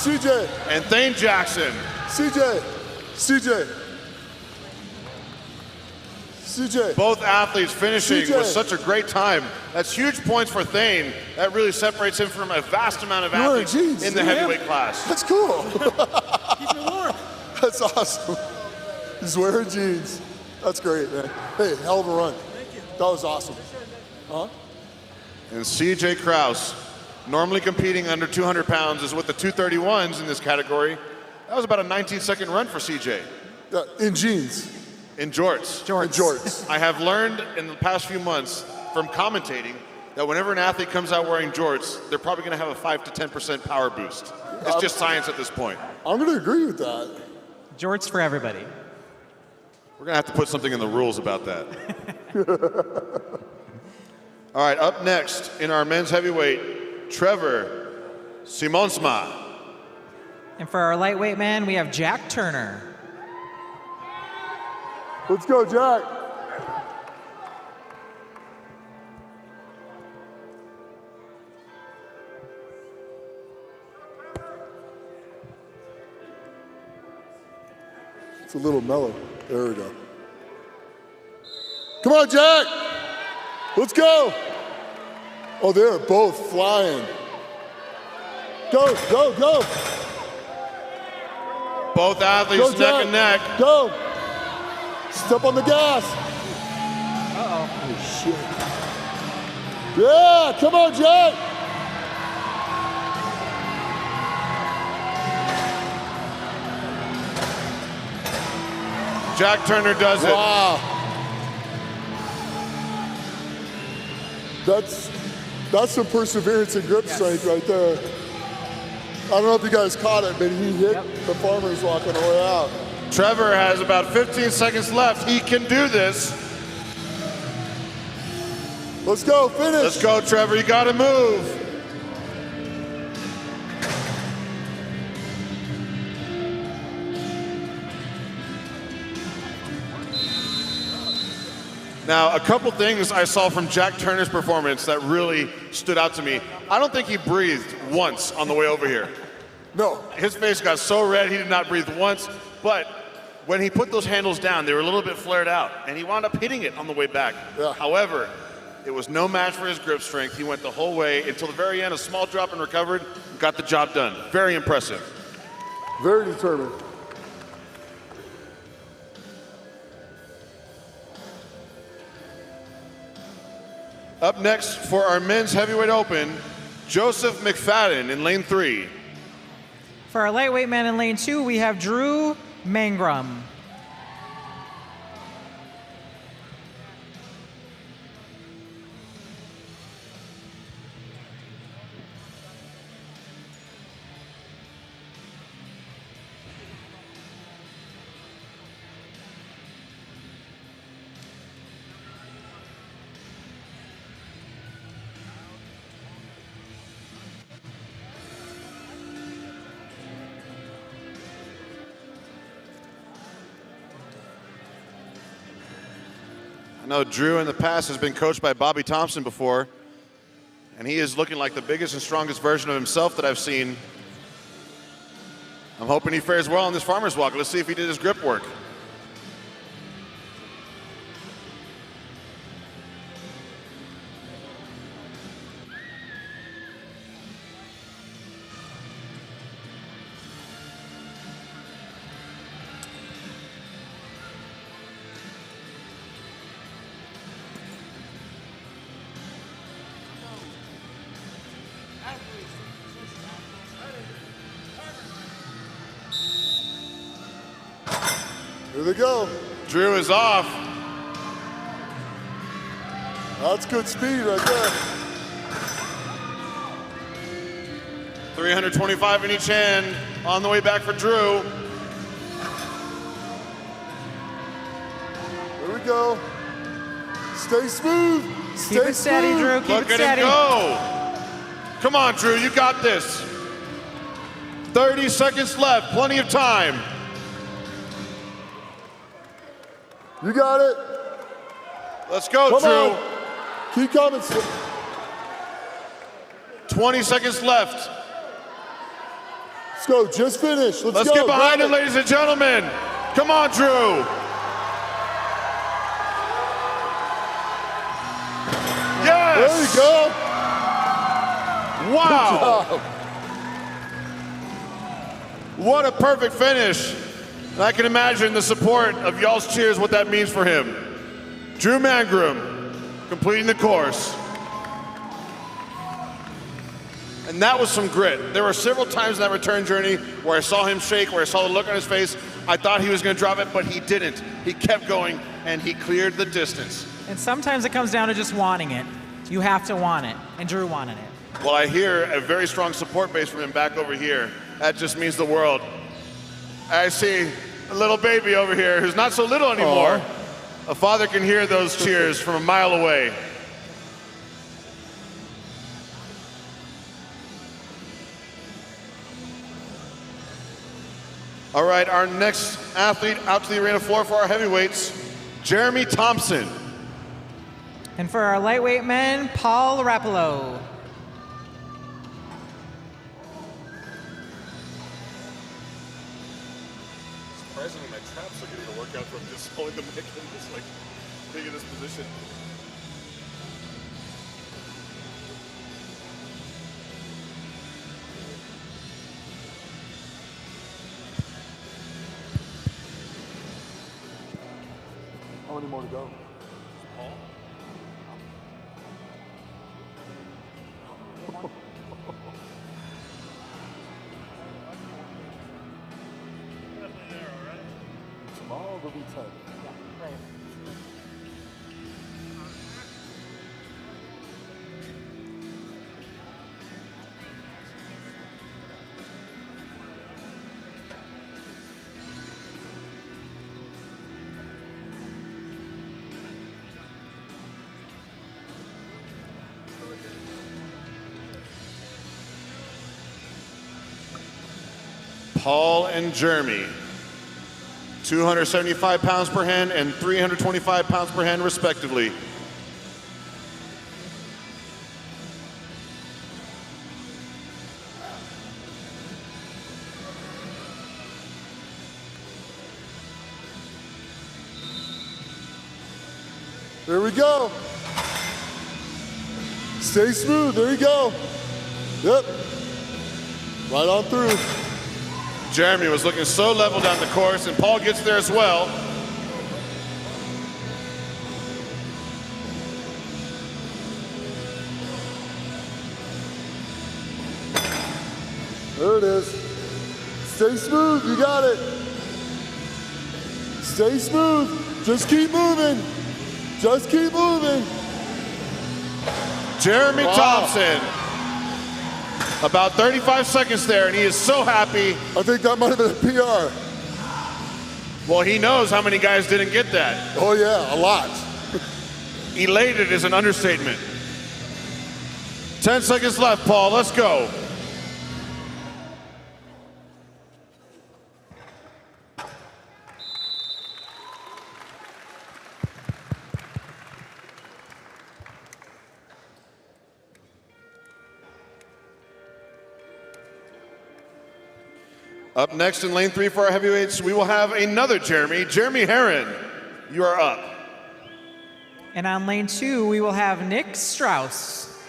CJ. and Thane Jackson. CJ. Both athletes finishing CJ. with such a great time. That's huge points for Thane. That really separates him from a vast amount of You're wearing athletes jeans. in the heavyweight class. That's cool. Keep it warm. That's awesome. He's wearing jeans. That's great, man. Hey, hell of a run. Thank you. That was awesome. Huh? And CJ Kraus, normally competing under 200 pounds, is with the 231s in this category. That was about a 19-second run for CJ. In jeans. In jorts. In jorts. I have learned in the past few months from commentating that whenever an athlete comes out wearing jorts, they're probably going to have a 5 to 10% power boost. It's just science at this point. I'm going to agree with that. Jorts for everybody. We're going to have to put something in the rules about that. All right, up next in our men's heavyweight, Trevor Simonsma. And for our lightweight man, we have Jack Turner. Let's go, Jack. It's a little mellow. There we go. Come on, Jack. Let's go. Oh, they're both flying. Go, go, go. Both athletes Go, neck Jack. and neck. Go. Step on the gas. Uh-oh. Oh, shit. Yeah, come on, Jack. Jack Turner does it. Wow. That's some perseverance and grip strength right there. I don't know if you guys caught it, but he hit the farmer's walk on the way out. Trevor has about 15 seconds left. He can do this. Let's go, finish. Let's go, Trevor. You got to move. Now, a couple things I saw from Jack Turner's performance that really stood out to me. I don't think he breathed once on the way over here. No. His face got so red, he did not breathe once. But when he put those handles down, they were a little bit flared out, and he wound up hitting it on the way back. Yeah. However, it was no match for his grip strength. He went the whole way until the very end, a small drop and recovered, got the job done. Very impressive. Very determined. Up next for our men's heavyweight open, Joseph McFadden in lane 3. For our lightweight man in lane 2, we have Drew Mangrum. I know Drew in the past has been coached by Bobby Thompson before, and he is looking like the biggest and strongest version of himself that I've seen. I'm hoping he fares well on this farmer's walk. Let's see if he did his grip work. Here they go. Drew is off. That's good speed right there. 325 in each hand on the way back for Drew. Here we go. Stay smooth. Stay Keep it steady, smooth. Drew. Keep Look it at steady. him go. Come on, Drew, you got this. 30 seconds left, plenty of time. You got it. Let's go, Come Drew. on. Keep coming. 20 seconds left. Let's go. Just finish. Let's go. get behind Grab it, ladies and gentlemen. Come on, Drew. Yes. There you go. Wow. Good job. What a perfect finish. And I can imagine the support of y'all's cheers, what that means for him. Drew Mangrum, completing the course. And that was some grit. There were several times in that return journey where I saw him shake, where I saw the look on his face. I thought he was going to drop it, but he didn't. He kept going, and he cleared the distance. And sometimes it comes down to just wanting it. You have to want it, and Drew wanted it. Well, I hear a very strong support base from him back over here. That just means the world. I see a little baby over here who's not so little anymore. Aww. A father can hear those cheers from a mile away. All right, our next athlete out to the arena floor for our heavyweights, Jeremy Thompson. And for our lightweight men, Paul Rapolo. Surprisingly, my traps are getting a workout from just holding the mic and just like being in this position. How many more to go? Tomorrow will be 10. Paul and Jeremy, 275 pounds per hand and 325 pounds per hand, respectively. There we go. Stay smooth. There you go. Yep. Right on through. Jeremy was looking so level down the course, and Paul gets there as well. There it is. Stay smooth. You got it. Stay smooth. Just keep moving. Just keep moving. Jeremy Wow. Thompson. About 35 seconds there, and he is so happy. I think that might have been a PR. Well, he knows how many guys didn't get that. Oh, yeah, a lot. Elated is an understatement. 10 seconds left, Paul. Let's go. Up next in lane 3 for our heavyweights, we will have another Jeremy, Jeremy Herron. You are up. And on lane 2, we will have Nick Strauss.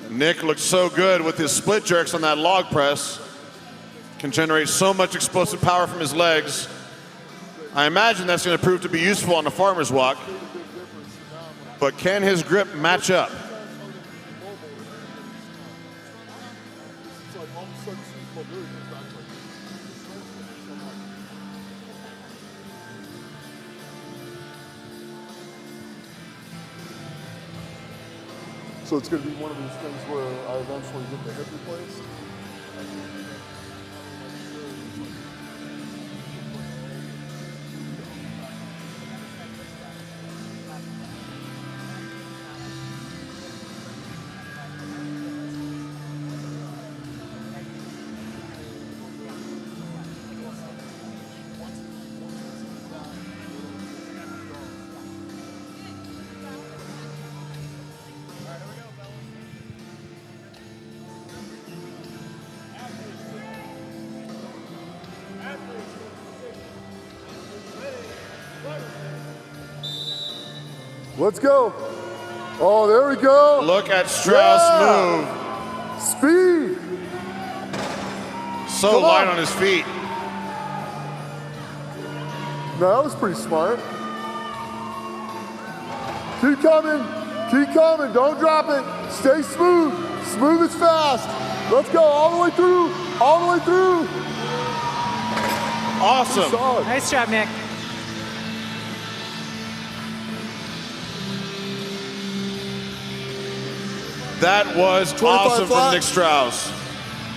Nick looks so good with his split jerks on that log press. Can generate so much explosive power from his legs. I imagine that's going to prove to be useful on the farmer's walk. But can his grip match up? So it's going to be one of those things where I eventually get the hip replaced. Let's go. Oh, there we go. Look at Strauss Speed. move. So Come light on. on his feet. No, that was pretty smart. Keep coming. Keep coming. Don't drop it. Stay smooth. Smooth as fast. Let's go all the way through. All the way through. Awesome. Solid. Nice job, Nick. That was 25 awesome flat. from Nick Strauss.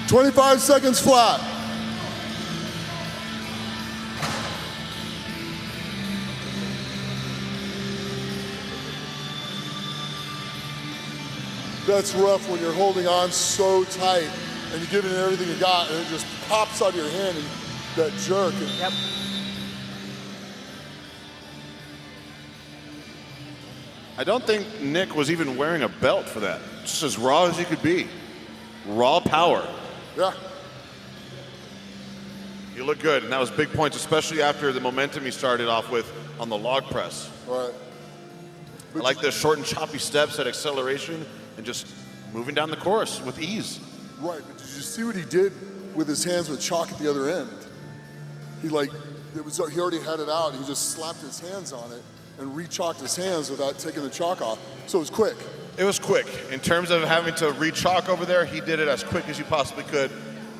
25 seconds flat. That's rough when you're holding on so tight and you're giving it everything you got and it just pops out of your hand and that jerk. Yep. I don't think Nick was even wearing a belt for that. Just as raw as he could be. Raw power. Yeah. You look good, and that was big points, especially after the momentum he started off with on the log press. Right. I like the short and choppy steps at acceleration and just moving down the course with ease. Right, but did you see what he did with his hands with chalk at the other end? He already had it out. He just slapped his hands on it and re-chalked his hands without taking the chalk off. So it was quick. It was quick. In terms of having to re-chalk over there, he did it as quick as you possibly could.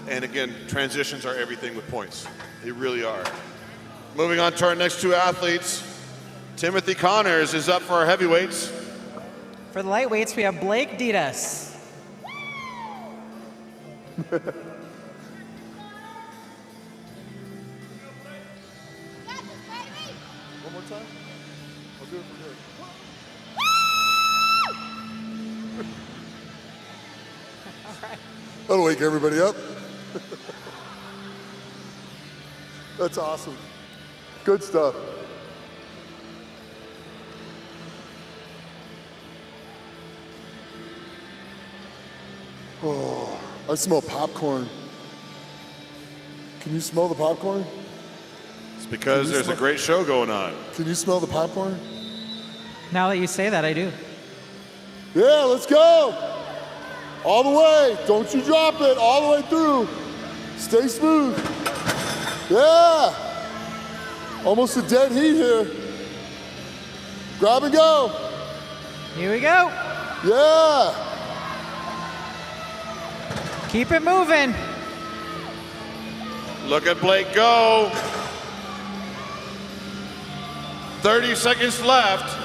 And again, transitions are everything with points. They really are. Moving on to our next two athletes. Timothy Connors is up for our heavyweights. For the lightweights, we have Blake Ditas. One more time? I'll do it from here. That'll wake everybody up. That's awesome. Good stuff. Oh, I smell popcorn. Can you smell the popcorn? It's because there's a great show going on. Can you smell the popcorn? Now that you say that, I do. Yeah, let's go. All the way. Don't you drop it. All the way through. Stay smooth. Yeah. Almost a dead heat here. Grab and go. Here we go. Yeah. Keep it moving. Look at Blake go. 30 seconds left.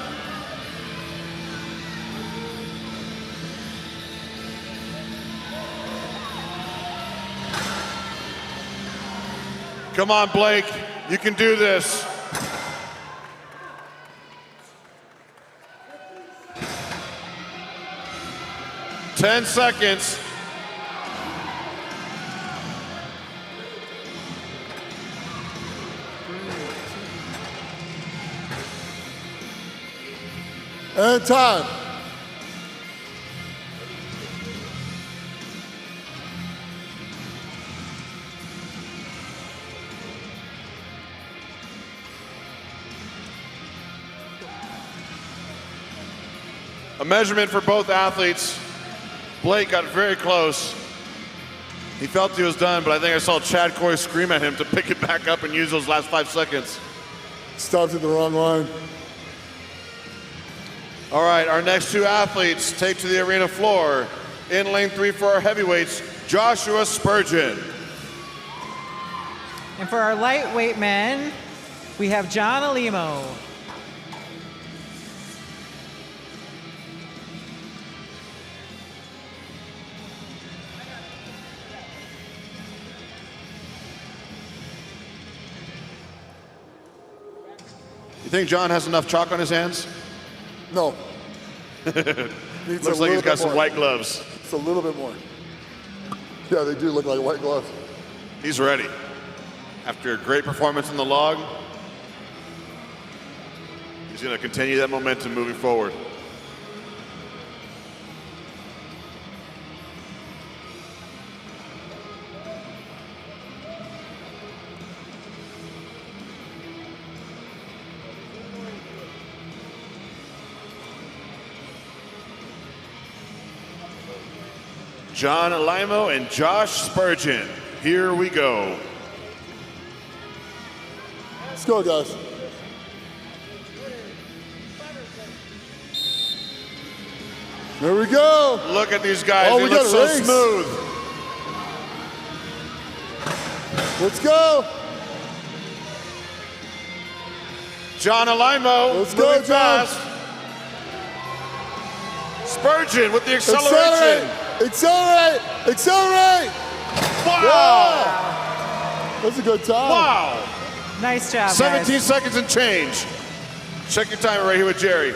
Come on, Blake. You can do this. Ten seconds. And time. A measurement for both athletes. Blake got very close. He felt he was done, but I think I saw Chad Coy scream at him to pick it back up and use those last 5 seconds. Stopped at the wrong line. All right, our next two athletes take to the arena floor. In lane 3 for our heavyweights, Joshua Spurgeon. And for our lightweight men, we have John Alimo. think John has enough chalk on his hands? No. Looks like he's got some white gloves. It's a little bit more. Yeah, they do look like white gloves. He's ready. After a great performance in the log, he's going to continue that momentum moving forward. John Alaimo and Josh Spurgeon. Here we go. Let's go, guys. There we go. Look at these guys. Oh, they we look got a so race. smooth. Let's go. John Alaimo. Let's go, moving John. fast. Spurgeon with the acceleration. Accelerate. Accelerate. Wow. Yeah. That's a good time. Wow. Nice job, 17 guys. seconds and change. Check your timer right here with Jerry.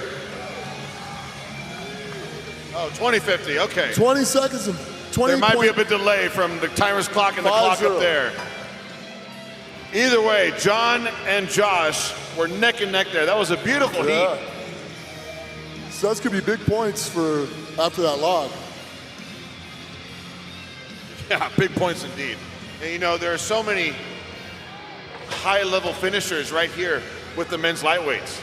Oh, 20:50, okay. 20 seconds and 20. There might be a bit delay from the timer's clock and the clock up there. Either way, John and Josh were neck and neck there. That was a beautiful heat. So that's gonna be big points for after that log. Yeah, big points indeed. And you know, there are so many high-level finishers right here with the men's lightweights.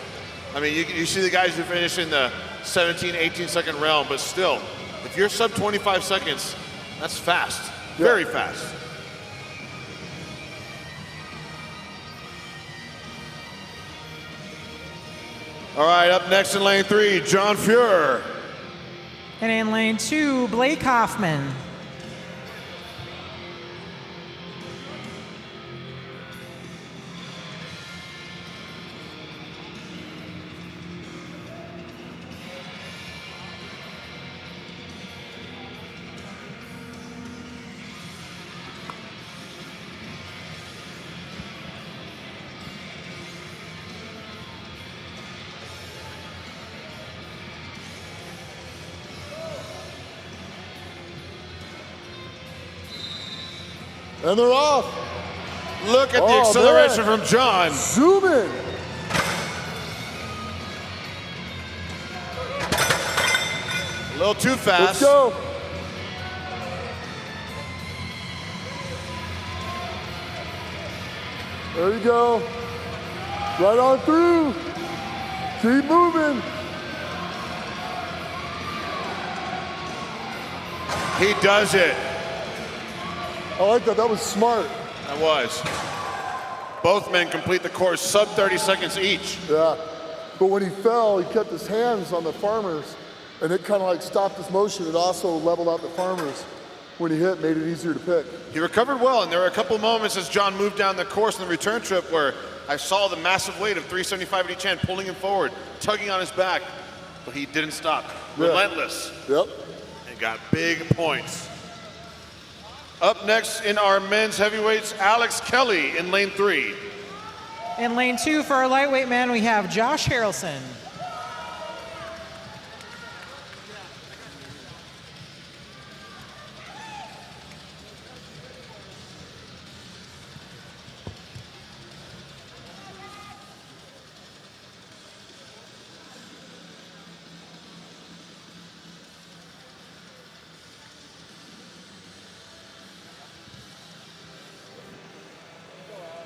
I mean, you see the guys who finish in the 17, 18-second realm, but still, if you're sub 25 seconds, that's fast, very fast. All right, up next in lane 3, John Fuhrer. And in lane 2, Blake Hoffman. And they're off. Look at the acceleration from John. Zoom in. A little too fast. Let's go. There you go. Right on through. Keep moving. He does it. I like that. That was smart. That was. Both men complete the course sub 30 seconds each. Yeah. But when he fell, he kept his hands on the farmers, and it kind of like stopped his motion. It also leveled out the farmers. When he hit, made it easier to pick. He recovered well, and there were a couple moments as John moved down the course in the return trip where I saw the massive weight of 375 at each hand pulling him forward, tugging on his back, but he didn't stop. Yeah. Relentless. Yep. And got big points. Up next in our men's heavyweights, Alex Kelly in lane 3. In lane 2 for our lightweight man, we have Josh Harrelson.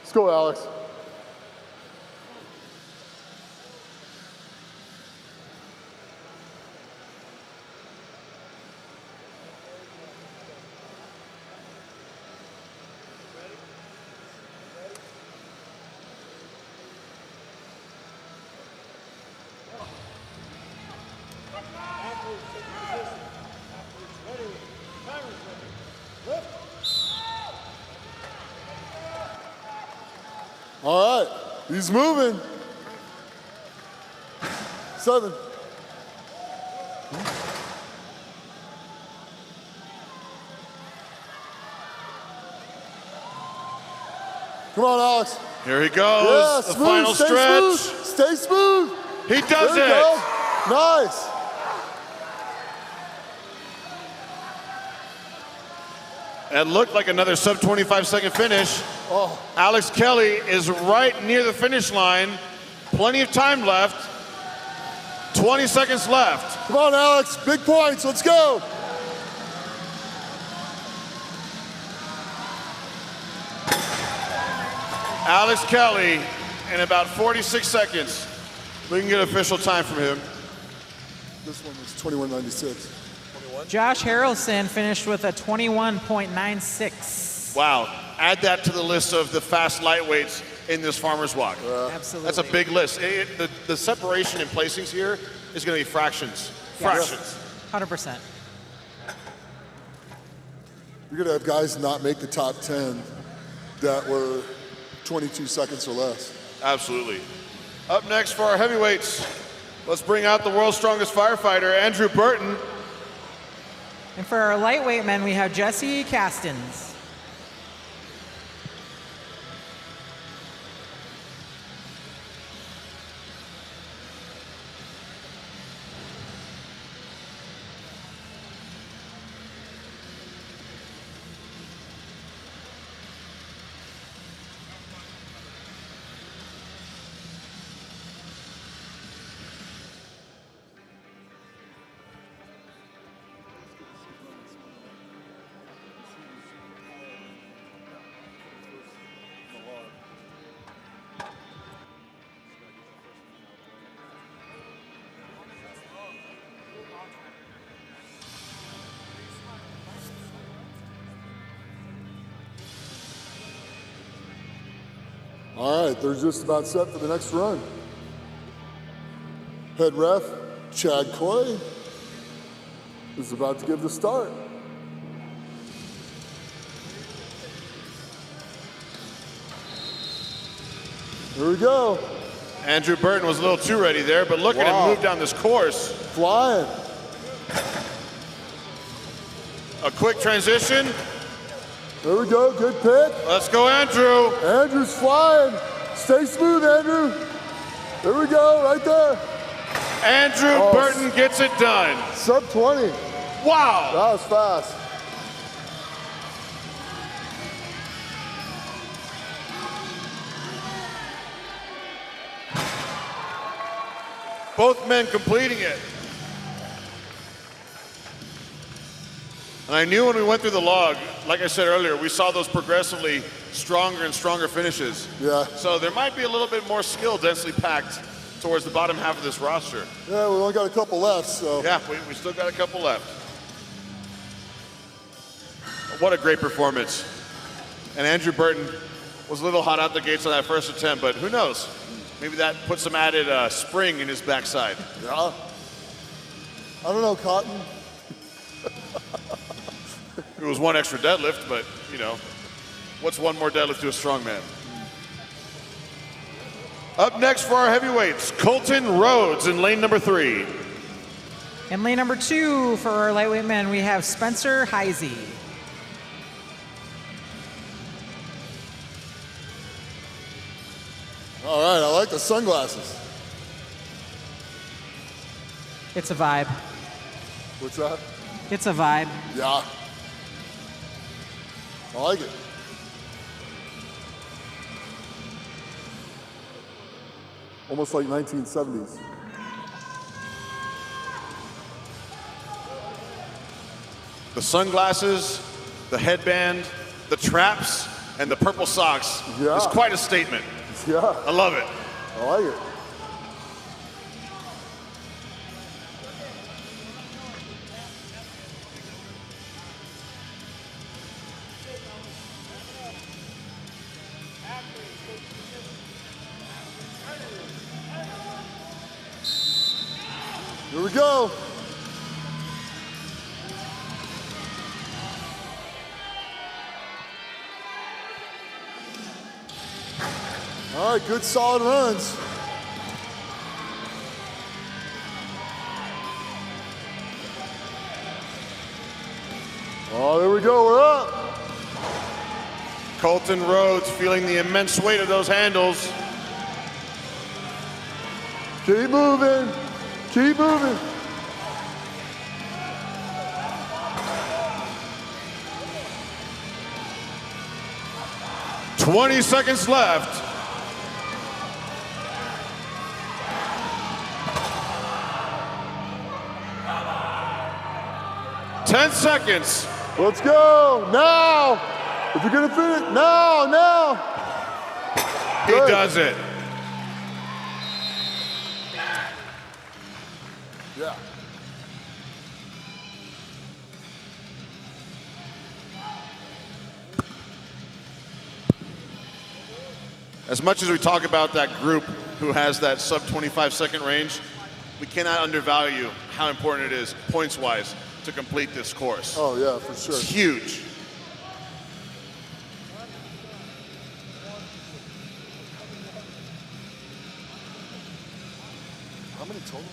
Let's go, Alex. All right, he's moving. 7. Come on, Alex. Here he goes, Yeah, the smooth, final stay stretch. Smooth. Stay smooth. He does There you it. go. Nice. It looked like another sub 25-second finish. Oh. Alex Kelly is right near the finish line. Plenty of time left. 20 seconds left. Come on, Alex. Big points. Let's go. Alex Kelly in about 46 seconds. We can get official time from him. This one was 21.96. Josh Harrelson finished with a 21.96. Wow. Add that to the list of the fast lightweights in this farmer's walk. Absolutely. That's a big list. The separation in placings here is going to be fractions. Fractions. 100%. You're going to have guys not make the top 10 that were 22 seconds or less. Absolutely. Up next for our heavyweights, let's bring out the world's strongest firefighter, Andrew Burton. And for our lightweight men, we have Jesse Castens. All right, they're just about set for the next run. Head ref, Chad Coy, is about to give the start. Here we go. Andrew Burton was a little too ready there, but look at him move down this course. Flying. A quick transition. There we go, good pick. Let's go, Andrew. Andrew's flying. Stay smooth, Andrew. There we go, right there. Andrew Burton gets it done. Sub 20. Wow. That was fast. Both men completing it. And I knew when we went through the log, like I said earlier, we saw those progressively stronger and stronger finishes. Yeah. So there might be a little bit more skill densely packed towards the bottom half of this roster. Yeah, we only got a couple left, so. Yeah, we still got a couple left. What a great performance. And Andrew Burton was a little hot out the gates on that first attempt, but who knows? Maybe that puts some added spring in his backside. Yeah. I don't know, Cotton. It was one extra deadlift, but, you know, what's one more deadlift to a strong man? Up next for our heavyweights, Colton Rhodes in lane number 3. In lane number 2 for our lightweight men, we have Spencer Heisey. All right, I like the sunglasses. It's a vibe. What's that? It's a vibe. Yeah. I like it. Almost like 1970s. The sunglasses, the headband, the traps, and the purple socks is quite a statement. Yeah. I love it. I like it. Here we go. All right, good solid runs. Oh, there we go, we're up. Colton Rhodes feeling the immense weight of those handles. Keep moving. Keep moving. "20 seconds left. "10 seconds. Let's go. Now. If you're going to finish, now. He Good. does it. Yeah. As much as we talk about that group who has that sub 25-second range, we cannot undervalue how important it is, points-wise, to complete this course. Oh, yeah, for sure. It's huge. How many total?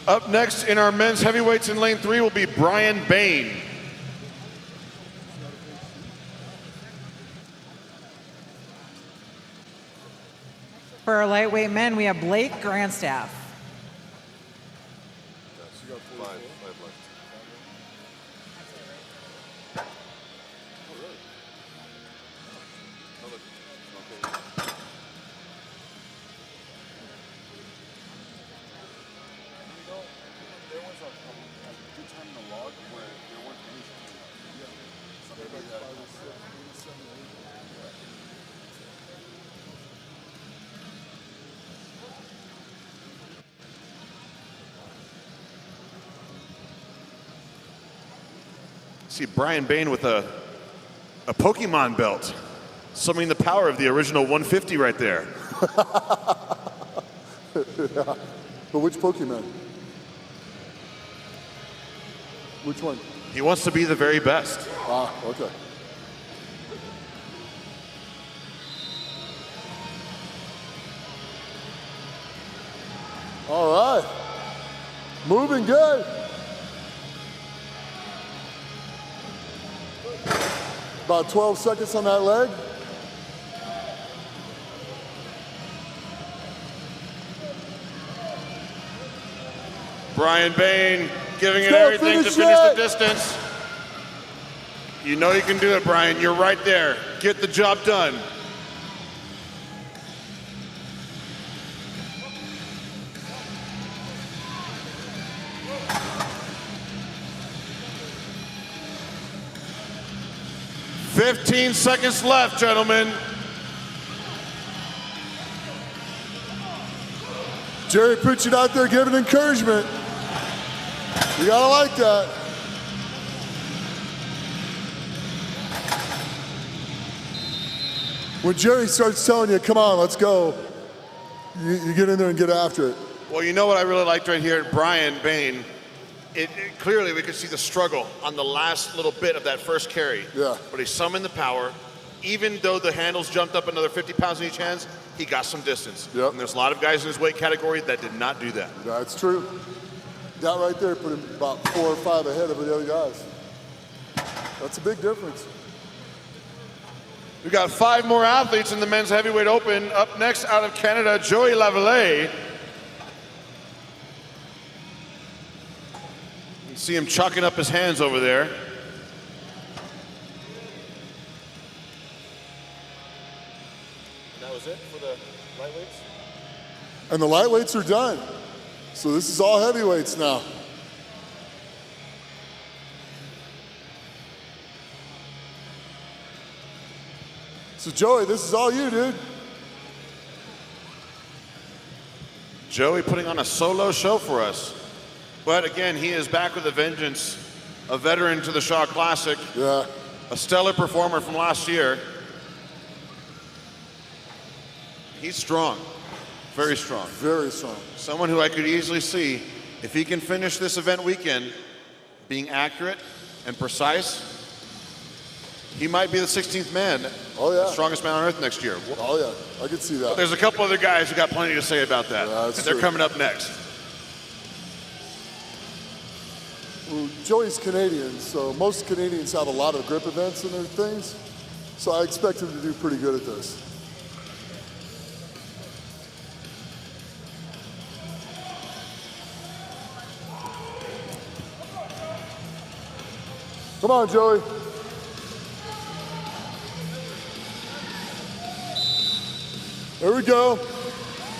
Up next in our men's heavyweights in lane 3 will be Brian Bain. For our lightweight men, we have Blake Grandstaff. See Brian Bain with a Pokemon belt, summoning the power of the original 150 right there. Yeah. But which Pokemon? Which one? He wants to be the very best. Ah, okay. All right. Moving good. About 12 seconds on that leg. Brian Bain giving it Let's go, everything to finish finish the it. distance. You know you can do it, Brian. You're right there. Get the job done. "15 seconds left, gentlemen." Jerry Pritchett out there giving encouragement. You gotta like that. When Jerry starts telling you, come on, let's go, you get in there and get after it. Well, you know what I really liked right here, Brian Bain. Clearly we could see the struggle on the last little bit of that first carry. Yeah. But he summoned the power. Even though the handles jumped up another 50 pounds in each hand, he got some distance. Yep. And there's a lot of guys in his weight category that did not do that. That's true. That right there put him about 4 or 5 ahead of the other guys. That's a big difference. We've got 5 more athletes in the men's heavyweight open. Up next out of Canada, Joey Lavallee. You see him chucking up his hands over there. That was it for the lightweights? And the lightweights are done. So this is all heavyweights now. So Joey, this is all you, dude. Joey putting on a solo show for us. But again, he is back with a vengeance. A veteran to the Shaw Classic. Yeah. A stellar performer from last year. He's strong. Very strong. Very strong. Someone who I could easily see, if he can finish this event weekend being accurate and precise, he might be the 16th man. Oh, yeah. The strongest man on earth next year. Oh, yeah. I can see that. But there's a couple other guys who got plenty to say about that. Yeah, that's and they're true. coming up next. Well, Joey's Canadian, so most Canadians have a lot of grip events in their things. So I expect him to do pretty good at this. Come on, Joey. There we go.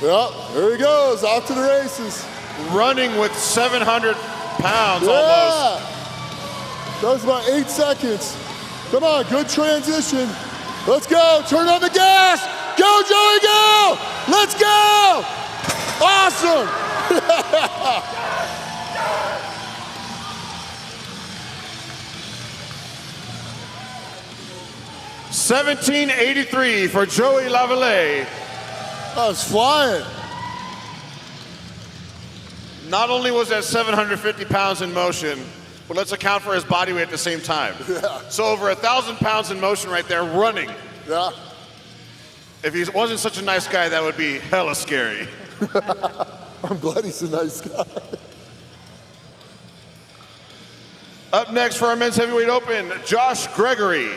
Yep, there he goes, off to the races. Running with 700 pounds Yeah. almost. That was about 8 seconds. Come on, good transition. Let's go, turn on the gas. Go, Joey, go! Let's go! Awesome! 1783 for Joey Lavallee. I was flying. Not only was that 750 pounds in motion, but let's account for his body weight at the same time. Yeah. So over 1,000 pounds in motion right there, running. Yeah. If he wasn't such a nice guy, that would be hella scary. I'm glad he's a nice guy. Up next for our men's heavyweight open, Josh Gregory.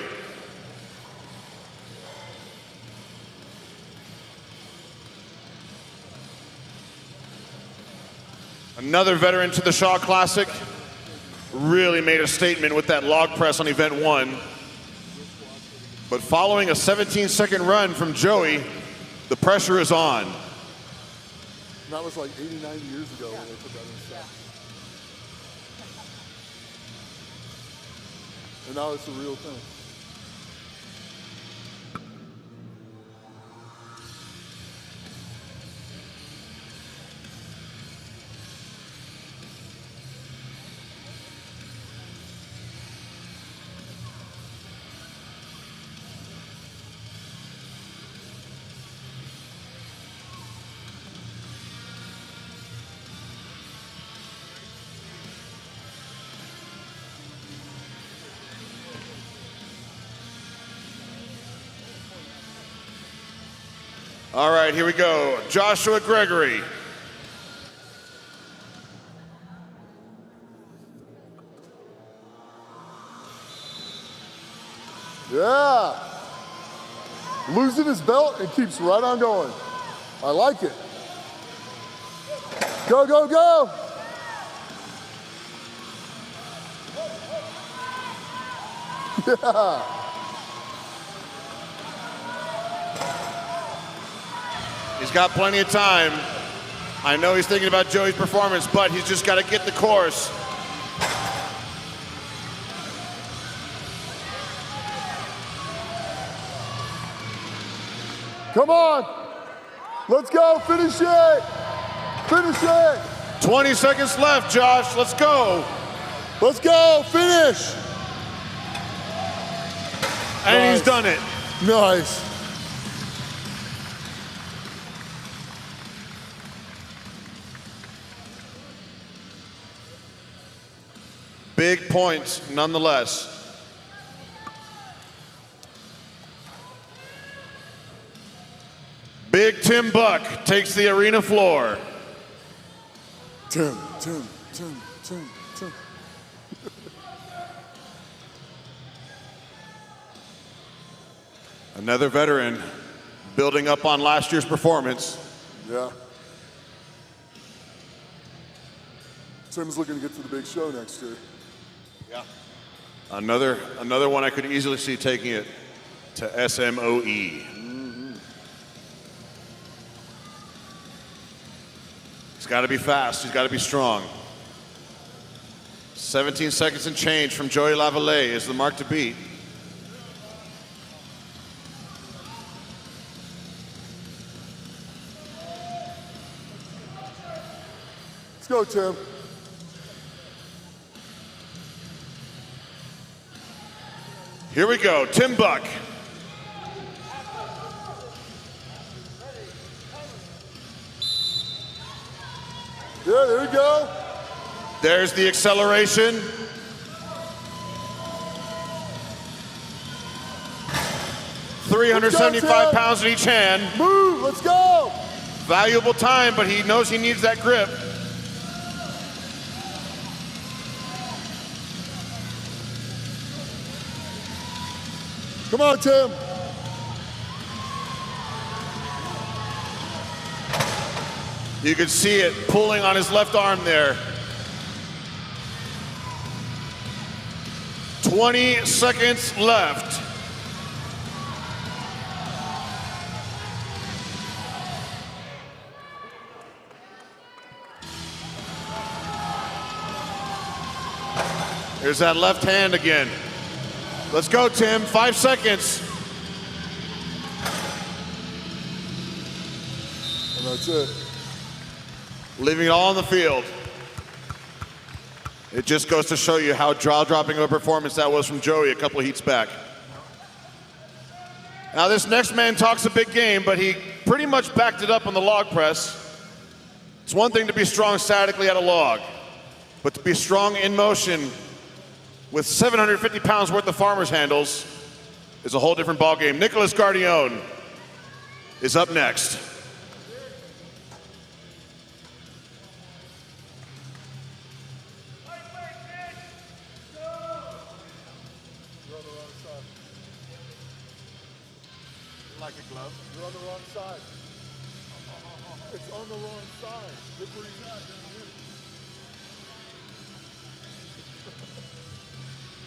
Another veteran to the Shaw Classic. Really made a statement with that log press on event 1. But following a 17-second run from Joey, the pressure is on. That was like 89 years ago when they put that in stuff. And now it's a real thing. All right, here we go. Joshua Gregory. Yeah. Losing his belt and keeps right on going. I like it. Go, go, go. Yeah. He's got plenty of time. I know he's thinking about Joey's performance, but he's just got to get the course. Come on. Let's go. Finish it. Finish it. 20 seconds left, Josh. Let's go. Let's go. Finish. And Nice. he's done it. Nice. Big points, nonetheless. Big Tim Buck takes the arena floor. Tim. Another veteran building up on last year's performance. Yeah. Tim's looking to get to the big show next year. Yeah. Another one I could easily see taking it to SMOE. He's got to be fast. He's got to be strong. 17 seconds and change from Joey Lavallee is the mark to beat. Let's go, Tim. Here we go, Tim Buck. Yeah, there we go. There's the acceleration. Let's go, 375 Tim. pounds in each hand. Move, let's go. Valuable time, but he knows he needs that grip. Come on, Tim. You could see it pulling on his left arm there. 20 seconds left. Here's that left hand again. Let's go, Tim. 5 seconds. And that's it. Leaving it all on the field. It just goes to show you how jaw-dropping of a performance that was from Joey a couple of heats back. Now this next man talks a big game, but he pretty much backed it up on the log press. It's one thing to be strong statically at a log, but to be strong in motion with 750 pounds worth of farmer's handles is a whole different ballgame. Nicholas Gardione is up next. Like a glove? You're on the wrong side. It's on the wrong side. Look where he's at down here.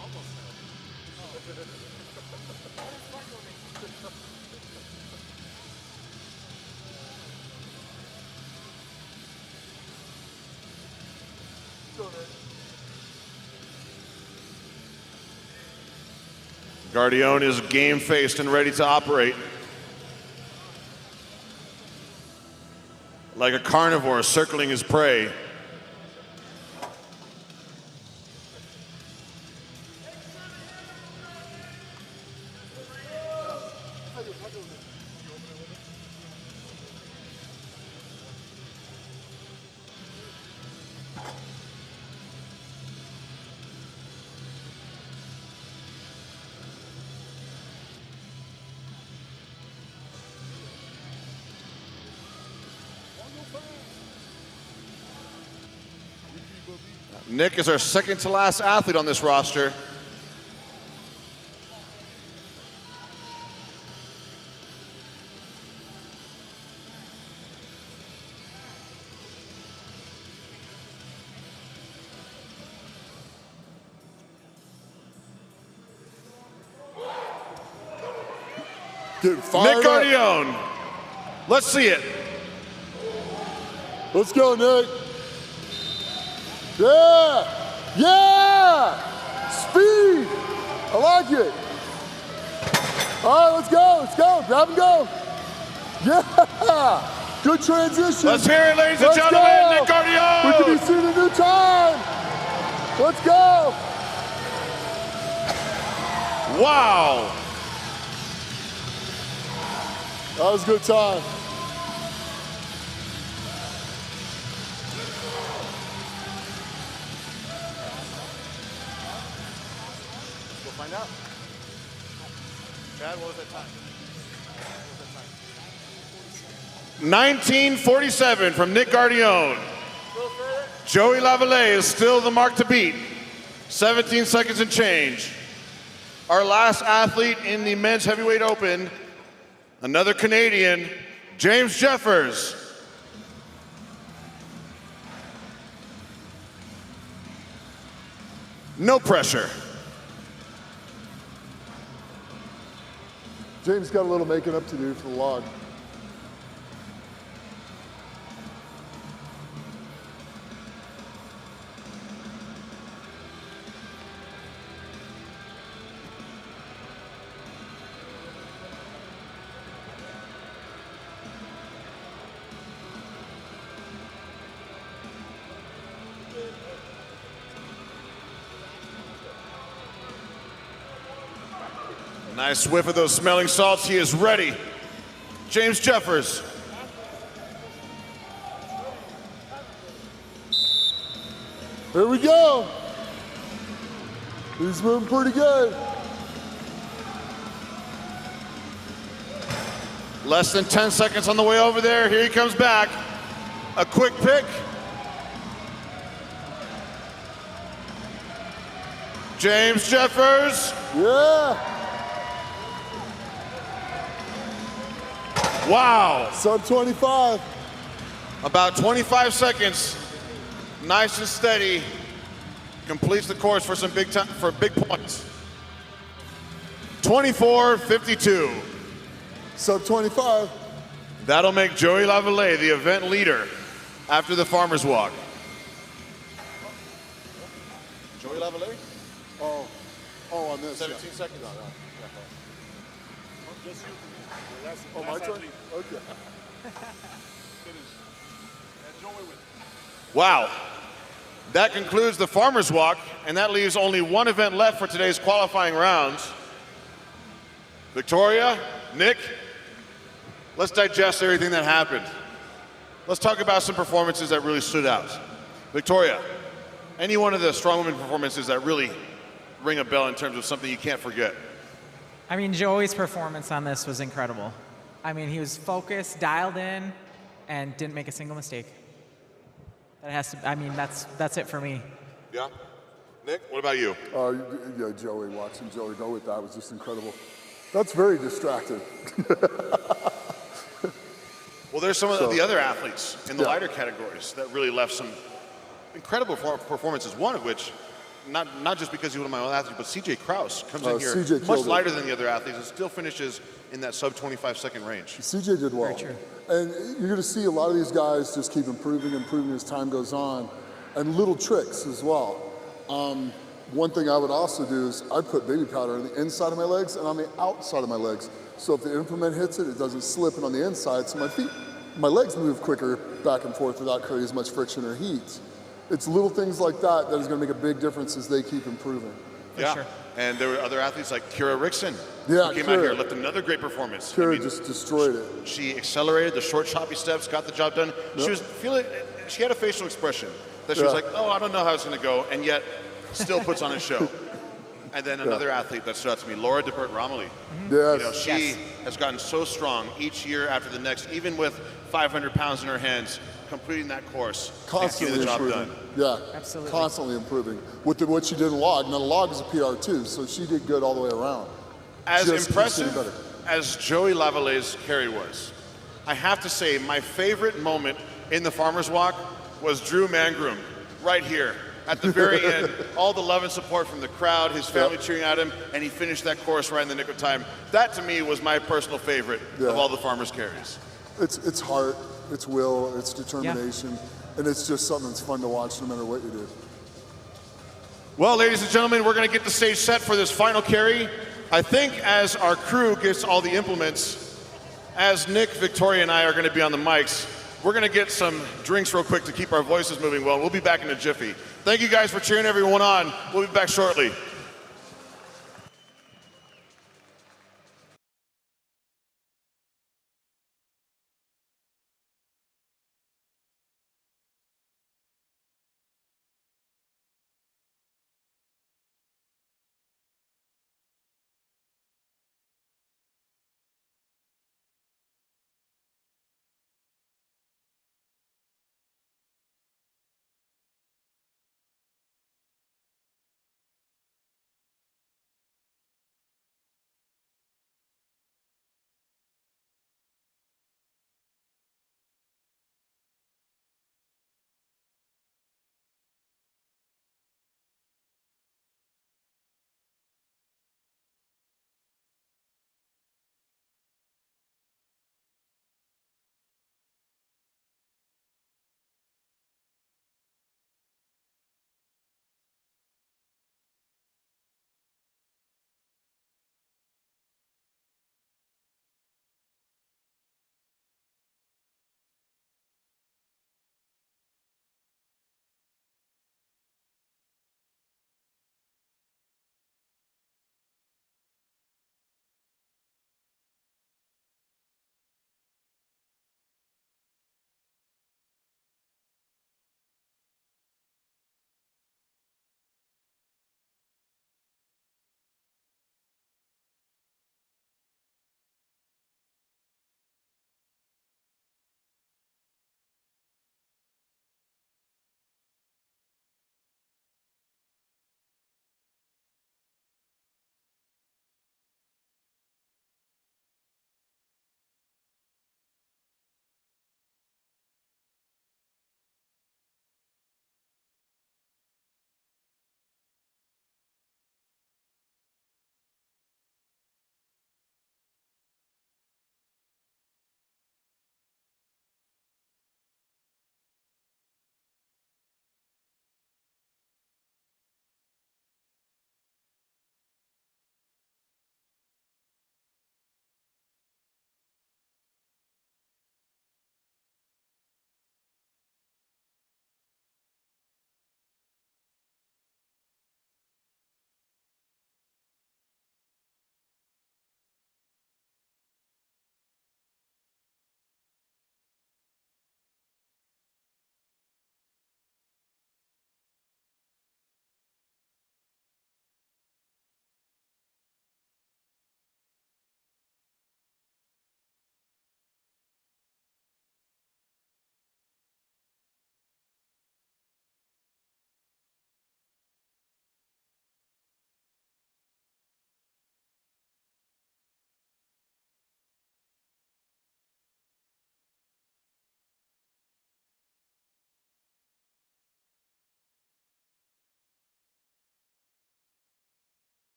Almost Gardione is game-faced and ready to operate. Like a carnivore circling his prey. Nick is our second to last athlete on this roster. Getting fired Nick Gardione. Let's see it. Let's go, Nick. Yeah! Yeah! Speed! I like it. All right, let's go. Let's go. Grab and go. Yeah! Good transition. Let's hear it, ladies and Let's gentlemen. go. Nick Gardione. We can be seeing a new time. Let's go. Wow. That was a good time. We'll find out. Chad, what was that time? 1947 from Nick Gardione. Joey Lavallee is still the mark to beat. 17 seconds and change. Our last athlete in the men's heavyweight open, another Canadian, James Jeffers. No pressure. James got a little making up to do for the log. Nice whiff of those smelling salts. He is ready. James Jeffers. Here we go. He's moving pretty good. Less than 10 seconds on the way over there. Here he comes back. A quick pick. James Jeffers. Yeah. Wow. Sub 25. About 25 seconds. Nice and steady. completes the course for some big points. 24:52. Sub 25. That'll make Joey Lavallee the event leader after the Farmers Walk. Joey Lavallee? Oh, on this. 17 seconds on that. Oh, my turn? Okay. Wow. That concludes the Farmers Walk, and that leaves only one event left for today's qualifying rounds. Victoria, Nick, let's digest everything that happened. Let's talk about some performances that really stood out. Victoria, any one of the strongwoman performances that really ring a bell in terms of something you can't forget? I mean, Joey's performance on this was incredible. I mean, he was focused, dialed in, and didn't make a single mistake. That has to, I mean, that's it for me. Yeah? Nick, what about you? Yeah, Joey, watching Joey go with that was just incredible. That's very distracting. Well, there's some of the other athletes in the lighter categories that really left some incredible performances, one of which, not just because he's one of my own athletes, but CJ Kraus comes in here CJ much killed lighter it. than the other athletes and still finishes in that sub 25-second range. CJ did well. And you're going to see a lot of these guys just keep improving as time goes on, and little tricks as well. One thing I would also do is I'd put baby powder on the inside of my legs and on the outside of my legs. So if the implement hits it, it doesn't slip and on the inside, so my legs move quicker back and forth without creating as much friction or heat. It's little things like that that is going to make a big difference as they keep improving. Yeah, sure. And there were other athletes like Kira Rickson, Yeah, who came Kira. out here, left another great performance. Kira just destroyed it. She accelerated the short choppy steps, got the job done. Yep. She had a facial expression that she was like, oh, I don't know how it's going to go, and yet still puts on a show. And then another athlete that stood out to me, Laura DeBert Romilly. Yes. You know, she has gotten so strong each year after the next, even with 500 pounds in her hands, completing that course, Constantly and getting the improving. job done. Yeah, Absolutely. Constantly improving. With what she did in log. Now the log is a PR too, so she did good all the way around. As Just keeps impressive getting better. as Joey Lavallee's carry was, I have to say my favorite moment in the Farmers Walk was Drew Mangrum right here. At the very end, all the love and support from the crowd, his family cheering at him, and he finished that course right in the nick of time. That to me was my personal favorite of all the Farmers carries. It's heart, it's will, it's determination, and it's just something that's fun to watch no matter what you do. Well, ladies and gentlemen, we're going to get the stage set for this final carry. I think as our crew gets all the implements, as Nick, Victoria, and I are going to be on the mics, we're going to get some drinks real quick to keep our voices moving well. We'll be back in a jiffy. Thank you guys for cheering everyone on. We'll be back shortly.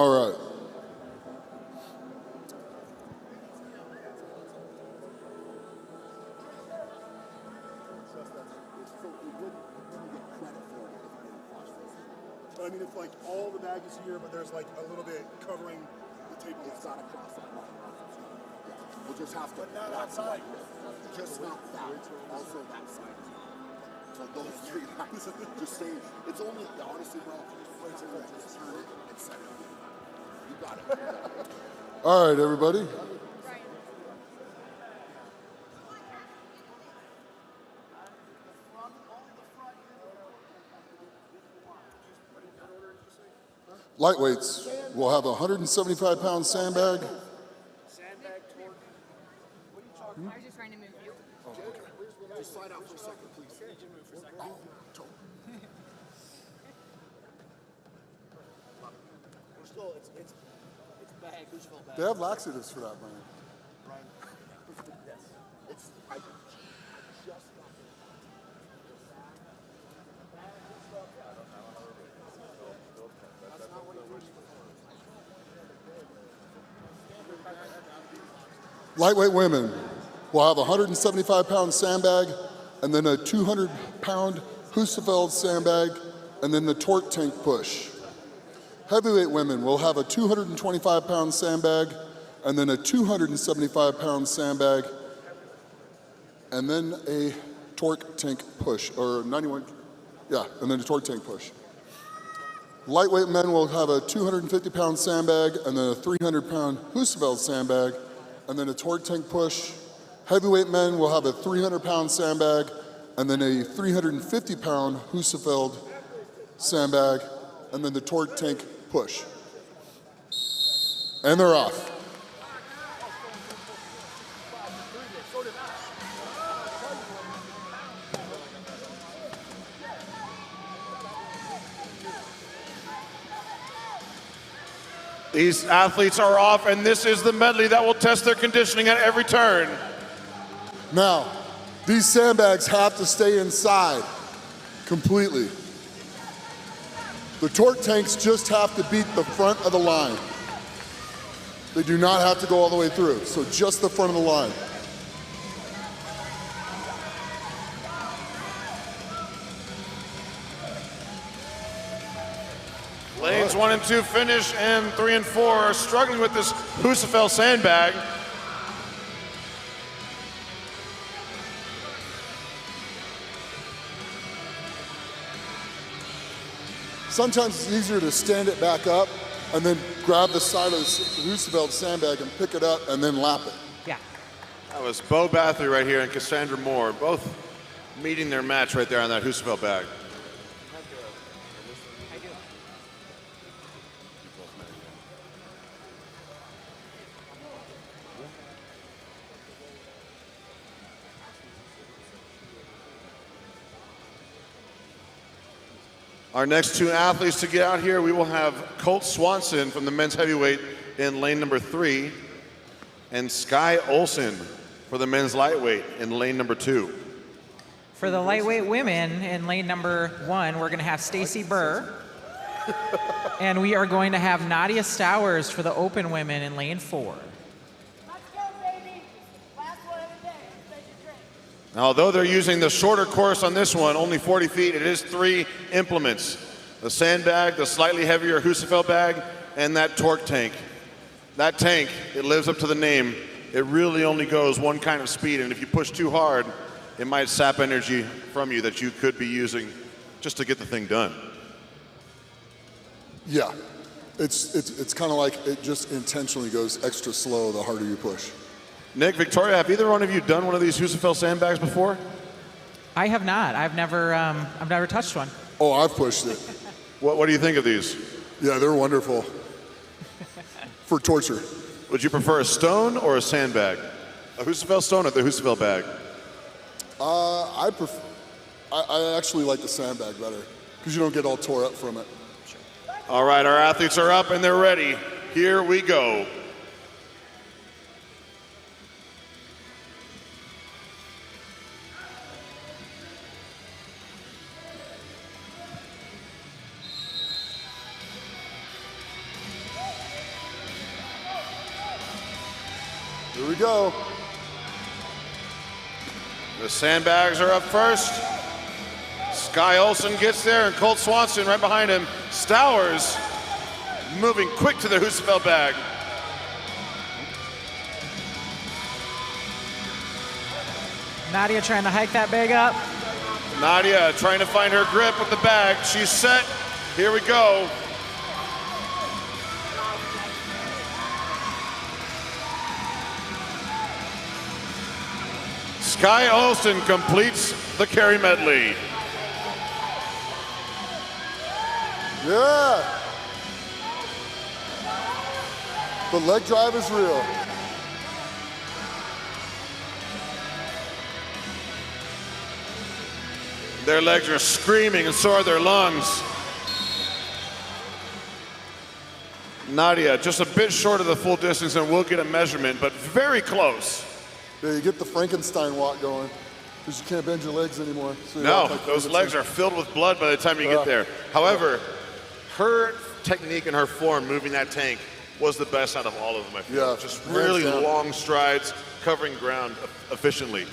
All right. But I mean, it's like all the bag is here, but there's like a little bit covering the table. It's not across that line. We'll just have to. But not outside. Just not that. Also that side. So those three lines. Just stay. It's only, honestly, bro, just turn it and set it. You got it. All right, everybody. Lightweights will have a 175-pound sandbag. I was just trying to move you. Just slide out for a second, please. Oh, Still, it's bag. Who's felt bad? They have laxatives for that, man. it's, I just got Lightweight women will have a 175-pound sandbag, and then a 200-pound Husafeld sandbag, and then the torque tank push. Heavyweight women will have a 225-pound sandbag, and then a 275-pound sandbag, and then a torque tank push, or 91, yeah, and then a torque tank push. Lightweight men will have a 250-pound sandbag, and then a 300-pound Husafeld sandbag, and then a torque tank push. Heavyweight men will have a 300-pound sandbag, and then a 350-pound Husafeld sandbag, and then the torque tank push. And they're off. These athletes are off, and this is the medley that will test their conditioning at every turn. Now, these sandbags have to stay inside completely. The torque tanks just have to beat the front of the line. They do not have to go all the way through, so just the front of the line. Lanes 1 and 2 finish, and 3 and 4 are struggling with this Husafeld sandbag. Sometimes it's easier to stand it back up and then grab the side of the Husafeld sandbag and pick it up and then lap it. Yeah. That was Bo Bathory right here and Cassandra Moore, both meeting their match right there on that Husafeld bag. Our next two athletes to get out here, we will have Colt Swanson from the men's heavyweight in lane number 3, and Sky Olson for the men's lightweight in lane number 2. For the lightweight women in lane number 1, we're going to have Stacy Burr. And we are going to have Nadia Stowers for the open women in lane 4. Now, although they're using the shorter course on this one, only 40 feet, it is 3 implements. The sandbag, the slightly heavier Husafeld bag, and that torque tank. That tank, it lives up to the name. It really only goes one kind of speed, and if you push too hard, it might sap energy from you that you could be using just to get the thing done. Yeah, it's kind of like it just intentionally goes extra slow the harder you push. Nick, Victoria, have either one of you done one of these Husafeld sandbags before? I have not. I've never touched one. Oh, I've pushed it. What do you think of these? Yeah, they're wonderful for torture. Would you prefer a stone or a sandbag? A Husafeld stone or the Husafeld bag? I actually like the sandbag better because you don't get all tore up from it. All right, our athletes are up and they're ready. Here we go. go. The sandbags are up first. Sky Olsen gets there, and Colt Swanson right behind him. Stowers moving quick to the Husafeld bag. Nadia trying to hike that bag up. Nadia trying to find her grip with the bag. She's set. Here we go. Sky Olsen completes the carry medley. Yeah. The leg drive is real. Their legs are screaming and so are their lungs. Nadia just a bit short of the full distance, and we'll get a measurement, but very close. Yeah, you get the Frankenstein walk going because you can't bend your legs anymore. So you No, walk like those legs are filled with blood by the time you get there. However, her technique and her form moving that tank was the best out of all of them, I feel. Yeah, Just hands really down. long strides, covering ground efficiently.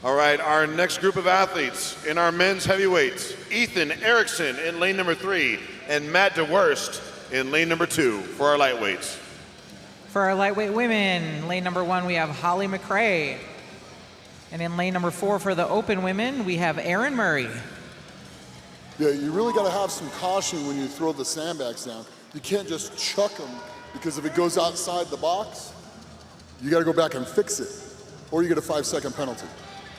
All right, our next group of athletes in our men's heavyweights, Ethan Erickson in lane number 3 and Matt DeWurst in lane number 2 for our lightweights. For our lightweight women, lane number 1, we have Holly McRae. And in lane number 4 for the open women, we have Erin Murray. Yeah, you really got to have some caution when you throw the sandbags down. You can't just chuck them because if it goes outside the box, you got to go back and fix it, or you get a 5-second penalty.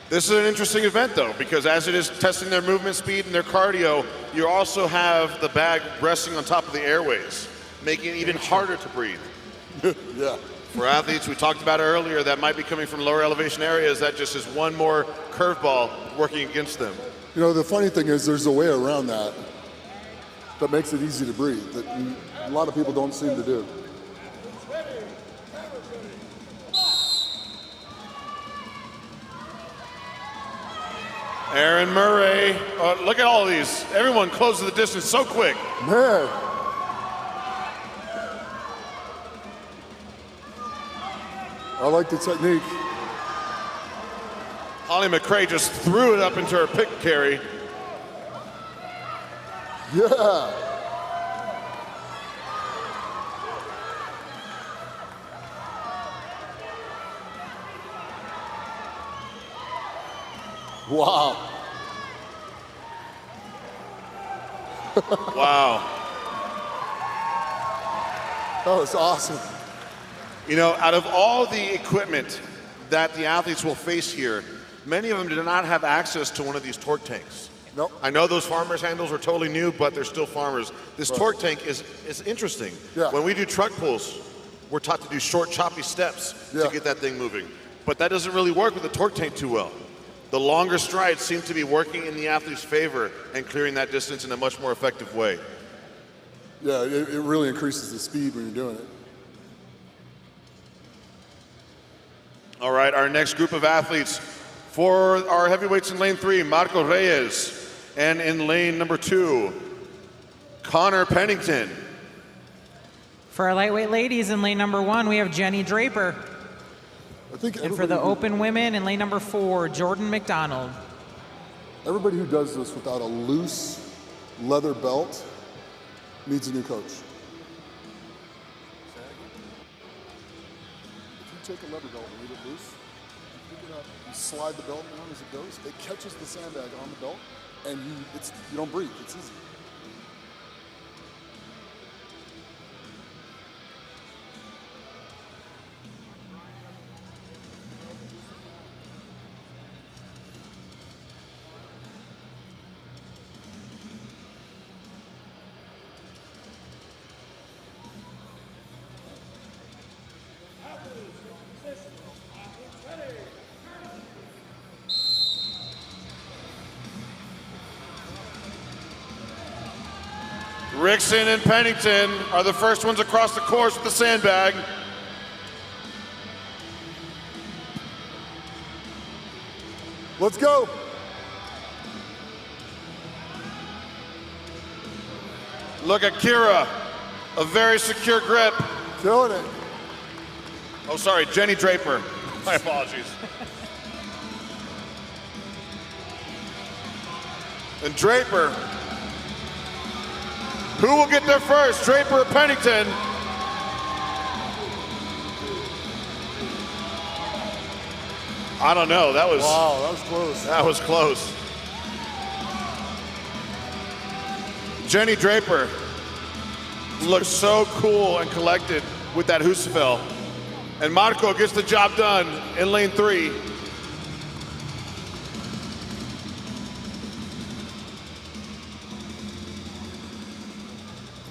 This is an interesting event, though, because as it is testing their movement speed and their cardio, you also have the bag resting on top of the airways, making it even harder to breathe. Yeah. For athletes, we talked about earlier, that might be coming from lower elevation areas, that just is one more curveball working against them. You know, the funny thing is there's a way around that that makes it easy to breathe that a lot of people don't seem to do. Erin Murray, look at all of these. Everyone closes the distance so quick. Man. I like the technique. Holly McRae just threw it up into her pick carry. Yeah. Wow. Wow. That was awesome. You know, out of all the equipment that the athletes will face here, many of them do not have access to one of these torque tanks. Nope. I know those farmers handles are totally new, but they're still farmers. This torque tank is interesting. Yeah. When we do truck pulls, we're taught to do short, choppy steps to get that thing moving. But that doesn't really work with the torque tank too well. The longer strides seem to be working in the athlete's favor and clearing that distance in a much more effective way. Yeah, it really increases the speed when you're doing it. All right, our next group of athletes for our heavyweights in lane 3, Marco Reyes, and in lane number 2, Connor Pennington. For our lightweight ladies in lane number 1, we have Jenny Draper. I think And for the open women in lane number 4, Jordan McDonald. Everybody who does this without a loose leather belt needs a new coach. If you take a leather belt and leave it loose, you pick it up, you slide the belt down as it goes, it catches the sandbag on the belt, and you don't breathe. It's easy. Rickson and Pennington are the first ones across the course with the sandbag. Let's go. Look at Kira A very secure grip. Killing it. Oh, sorry, Jenny Draper. My apologies. And Draper. Who will get there first, Draper or Pennington? I don't know. That was Wow, that was close. That was close. Jenny Draper looks so cool and collected with that Husafel. And Marco gets the job done in lane 3.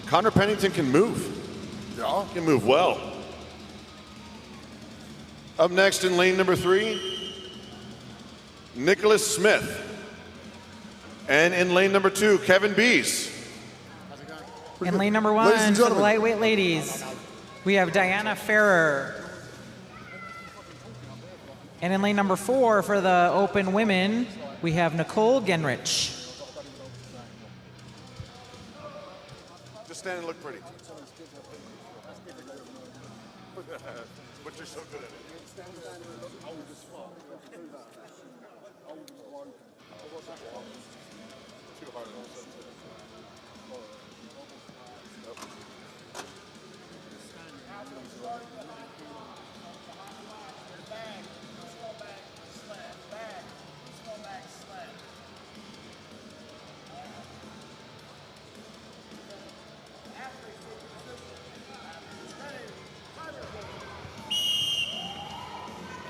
Connor Pennington can move. Yeah. Can move well. Up next in lane number 3, Nicholas Smith. And in lane number 2, Kevin Bees. In lane number Ladies 1 and for the gentlemen. lightweight ladies, we have Diana Ferrer. And in lane number 4 for the open women, we have Nicole Genrich. Just stand and look pretty. But you're so good at it.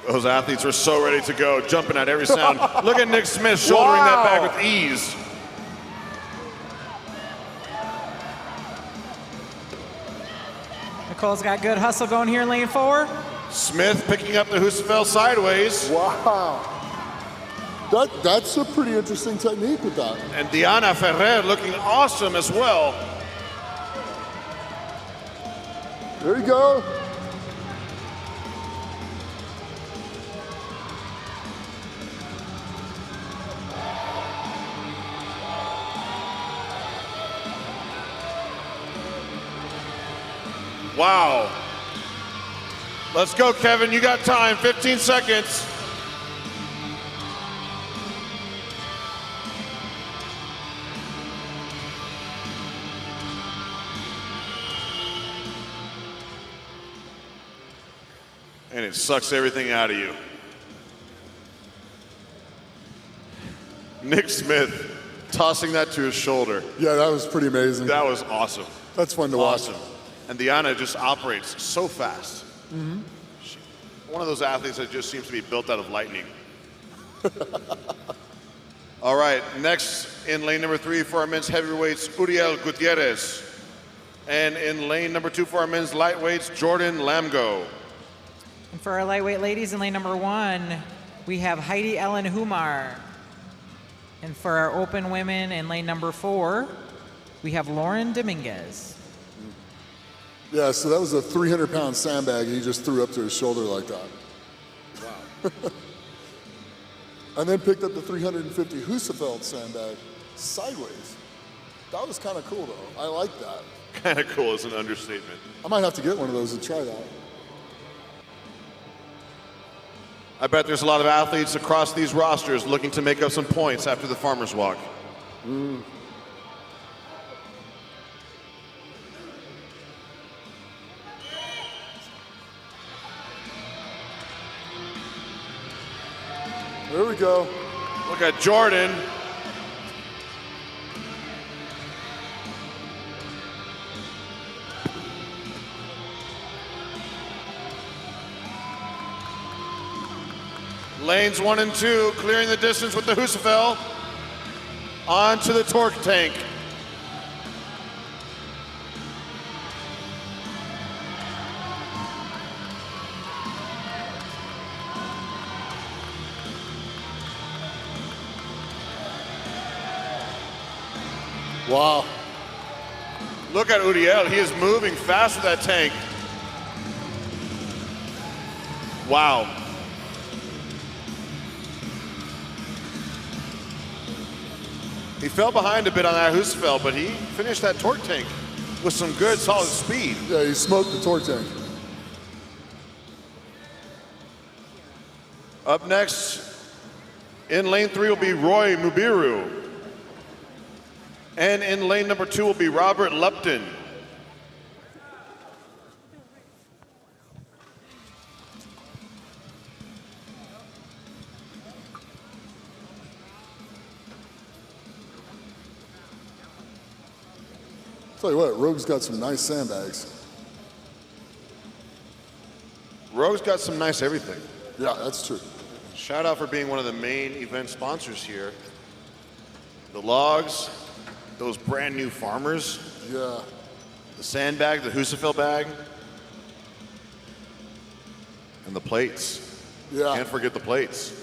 Those athletes were so ready to go, jumping at every sound. Look at Nick Smith shouldering that back with ease. Nicole's got good hustle going here in lane 4. Smith picking up the Husafel sideways. Wow. That's a pretty interesting technique with that. And Diana Ferrer looking awesome as well. There you go. Wow. Let's go, Kevin. You got time. 15 seconds. And it sucks everything out of you. Nick Smith tossing that to his shoulder. Yeah, that was pretty amazing. That was awesome. That's fun to Awesome. watch. And Diana just operates so fast. One of those athletes that just seems to be built out of lightning. All right, next in lane number 3 for our men's heavyweights, Uriel Gutierrez. And in lane number 2 for our men's lightweights, Jordan Lamgo. And for our lightweight ladies in lane number 1, we have Heidi Ellen Humar. And for our open women in lane number 4, we have Lauren Dominguez. Yeah, so that was a 300-pound sandbag he just threw up to his shoulder like that. Wow. And then picked up the 350 Husafeld sandbag sideways. That was kind of cool, though. I like that. Kind of cool is an understatement. I might have to get one of those and try that. I bet there's a lot of athletes across these rosters looking to make up some points after the Farmer's Walk. There we go. Look at Jordan. Lanes 1 and 2, clearing the distance with the Husafel. Onto the torque tank. Wow. Look at Uriel, he is moving fast with that tank. Wow. He fell behind a bit on that Husafel, but he finished that torque tank with some good, solid speed. Yeah, he smoked the torque tank. Up next, in lane 3 will be Roy Mubiru. And in lane number 2 will be Robert Lupton. Tell you what, Rogue's got some nice sandbags. Rogue's got some nice everything. Yeah, that's true. Shout out for being one of the main event sponsors here. The logs, those brand new farmers, Yeah. the sandbag, the Husafel bag, and the plates. Yeah. Can't forget the plates.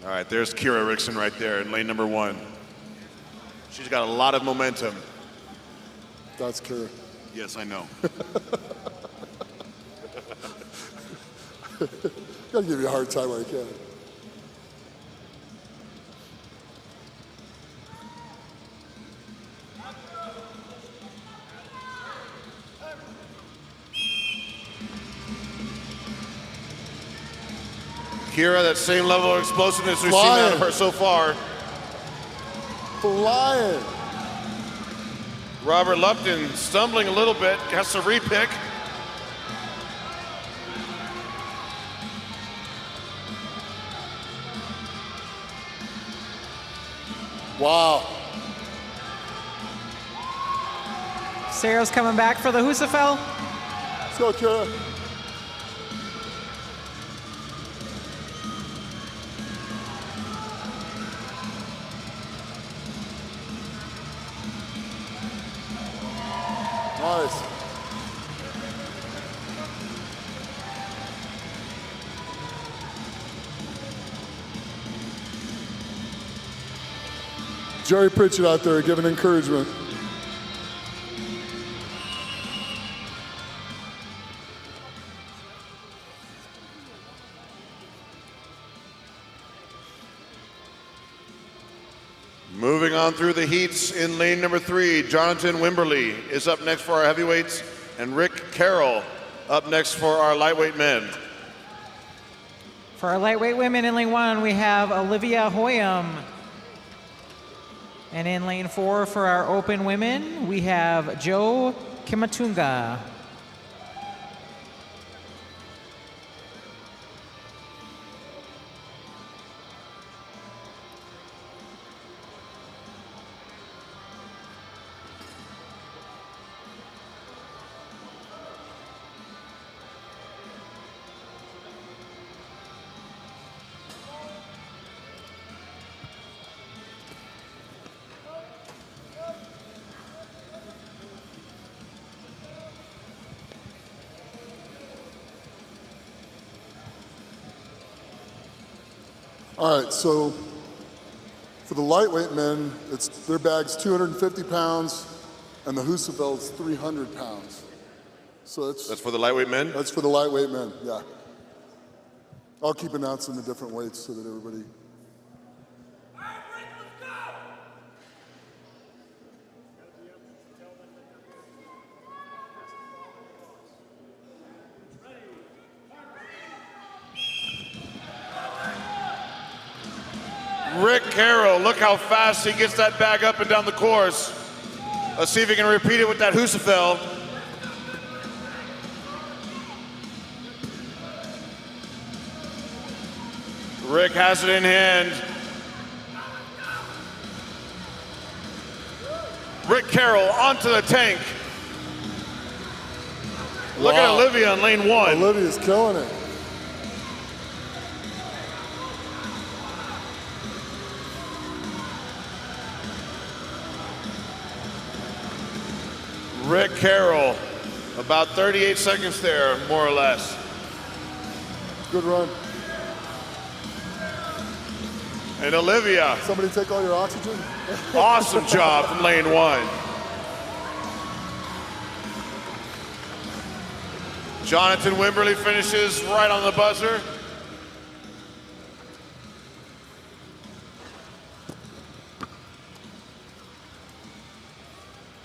All right, there's Kira Rickson right there in lane number 1. She's got a lot of momentum. That's Kira. Yes, I know. Gotta give you a hard time when I can. Kira, that same level of explosiveness we've seen Flying. out of her so far. Flying. Robert Lupton stumbling a little bit, has to repick. Wow. Sarah's coming back for the Husafel. Let's go, Kira. Nice. Jerry Pritchett out there giving encouragement. Moving on through the heats in lane number 3, Jonathan Wimberly is up next for our heavyweights, and Rick Carroll up next for our lightweight men. For our lightweight women in lane 1, we have Olivia Hoyam. And in lane 4 for our open women, we have Joe Kimatunga. All right, so for the lightweight men, their bag's 250 pounds, and the Husafel's 300 pounds. So That's for the lightweight men? That's for the lightweight men, yeah. I'll keep announcing the different weights so that everybody. Rick Carroll, look how fast he gets that bag up and down the course. Let's see if he can repeat it with that Husafel. Rick has it in hand. Rick Carroll onto the tank. Look at Wow. Olivia in lane 1. Olivia's killing it. Rick Carroll, about 38 seconds there, more or less. Good run. And Olivia, Somebody take all your oxygen? awesome job from lane 1. Jonathan Wimberly finishes right on the buzzer.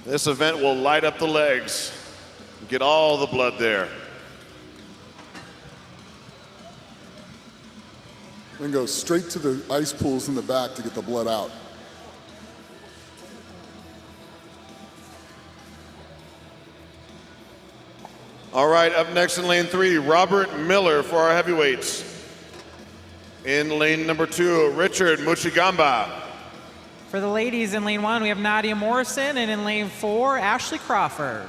This event will light up the legs, get all the blood there. Then go straight to the ice pools in the back to get the blood out. All right, up next in lane 3, Robert Miller for our heavyweights. In lane number 2, Richard Muchigamba. For the ladies in lane 1, we have Nadia Morrison, and in lane 4, Ashley Crawford.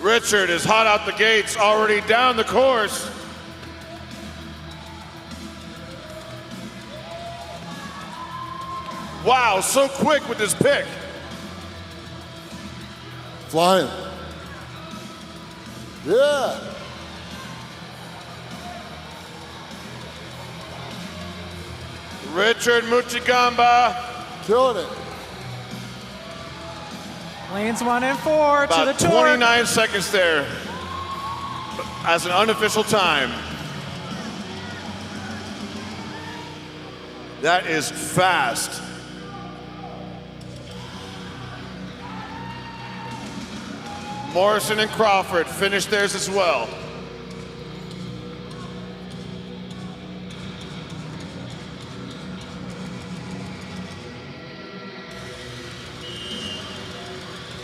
Richard is hot out the gates, already down the course. Wow, so quick with this pick. Flying. Yeah. Richard Muchigamba. Killing it. Lanes 1 and 4 to the About torque. 29 seconds there as an unofficial time. That is fast. Morrison and Crawford finished theirs as well.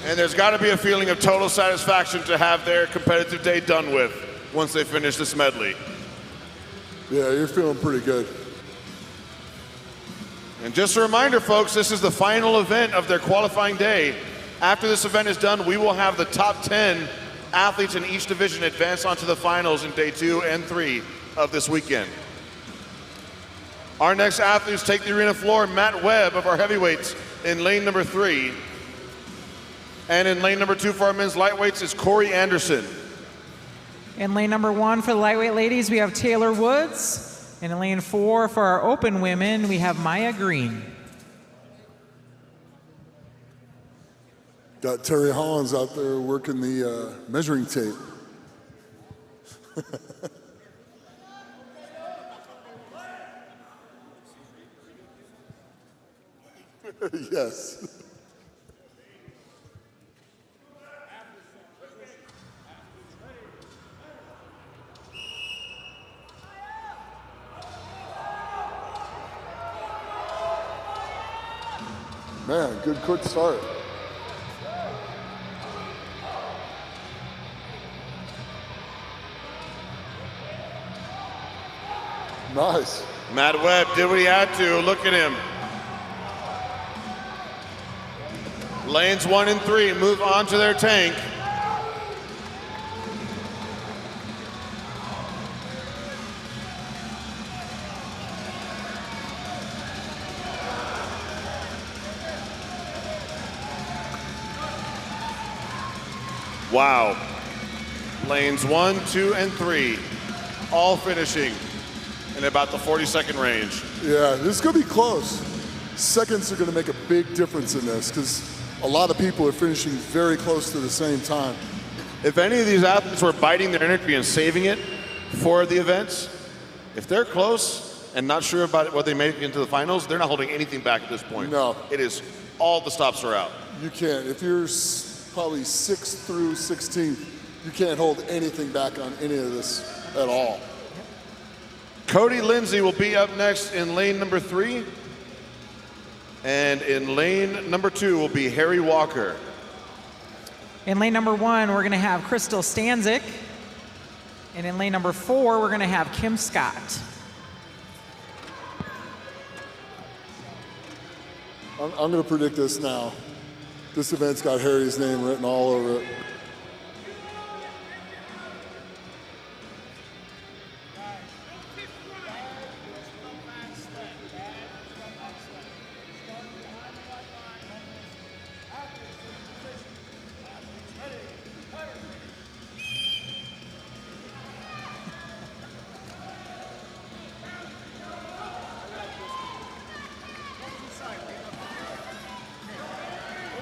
And there's got to be a feeling of total satisfaction to have their competitive day done with once they finish this medley. Yeah, you're feeling pretty good. And just a reminder, folks, this is the final event of their qualifying day. After this event is done, we will have the top 10 athletes in each division advance onto the finals in day 2 and 3 of this weekend. Our next athletes take the arena floor, Matt Webb of our heavyweights in lane number 3. And in lane number 2 for our men's lightweights is Corey Anderson. In lane number 1 for the lightweight ladies, we have Taylor Woods. And in lane 4 for our open women, we have Maya Green. Got Terry Hollins out there working the measuring tape. Yes. Man, good quick start. Nice. Matt Webb did what he had to. Look at him. Lanes 1 and 3 move on to their tank. Wow. Lanes 1, 2, and 3 all finishing in about the 40-second range. Yeah, this is going to be close. Seconds are going to make a big difference in this because a lot of people are finishing very close to the same time. If any of these athletes were biting their energy and saving it for the events, if they're close and not sure about what they make into the finals, they're not holding anything back at this point. No. It is all the stops are out. You can't. If you're probably 6th through 16th, you can't hold anything back on any of this at all. Cody Lindsay will be up next in lane number 3. And in lane number 2 will be Harry Walker. In lane number 1, we're going to have Crystal Stanzik. And in lane number 4, we're going to have Kim Scott. I'm going to predict this now. This event's got Harry's name written all over it.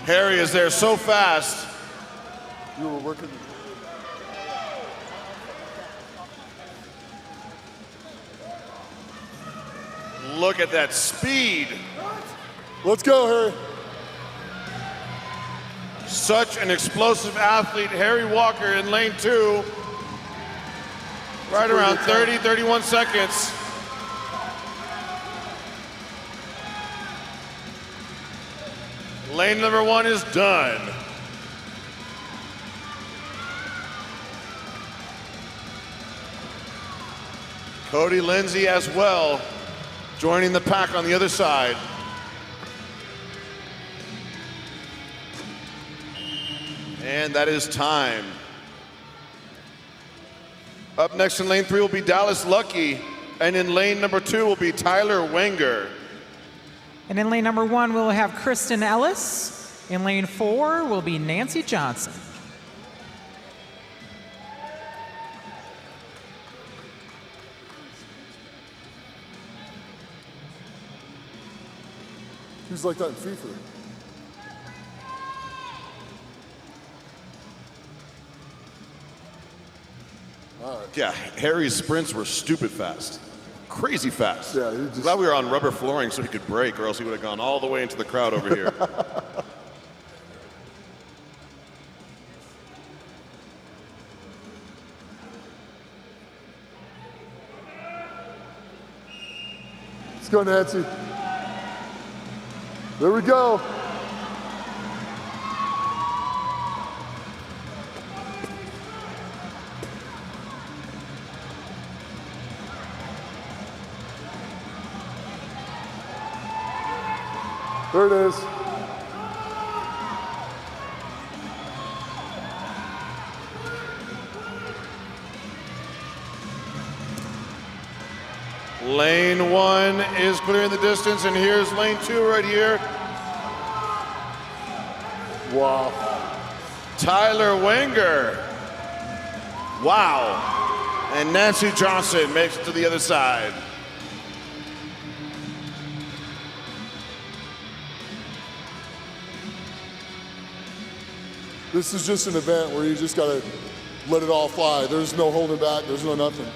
Harry is there so fast. You were working. Look at that speed. Let's go, Harry. Such an explosive athlete, Harry Walker in lane 2. Right around 30, 31 seconds. Lane number 1 is done. Cody Lindsay as well, joining the pack on the other side. And that is time. Up next in lane 3 will be Dallas Lucky, and in lane number 2 will be Tyler Wenger. And in lane number 1, we'll have Kristen Ellis. In lane 4 will be Nancy Johnson. Who's like that in FIFA? Yeah, Harry's sprints were stupid fast. Crazy fast. Yeah, he just... Glad we were on rubber flooring so he could break, or else he would have gone all the way into the crowd over here. Let's go, Nancy. There we go. There it is. Lane 1 is clearing the distance, and here's lane 2 right here. Wow. Tyler Wenger. Wow. And Nancy Johnson makes it to the other side. This is just an event where you just gotta let it all fly. There's no holding back, there's no nothing.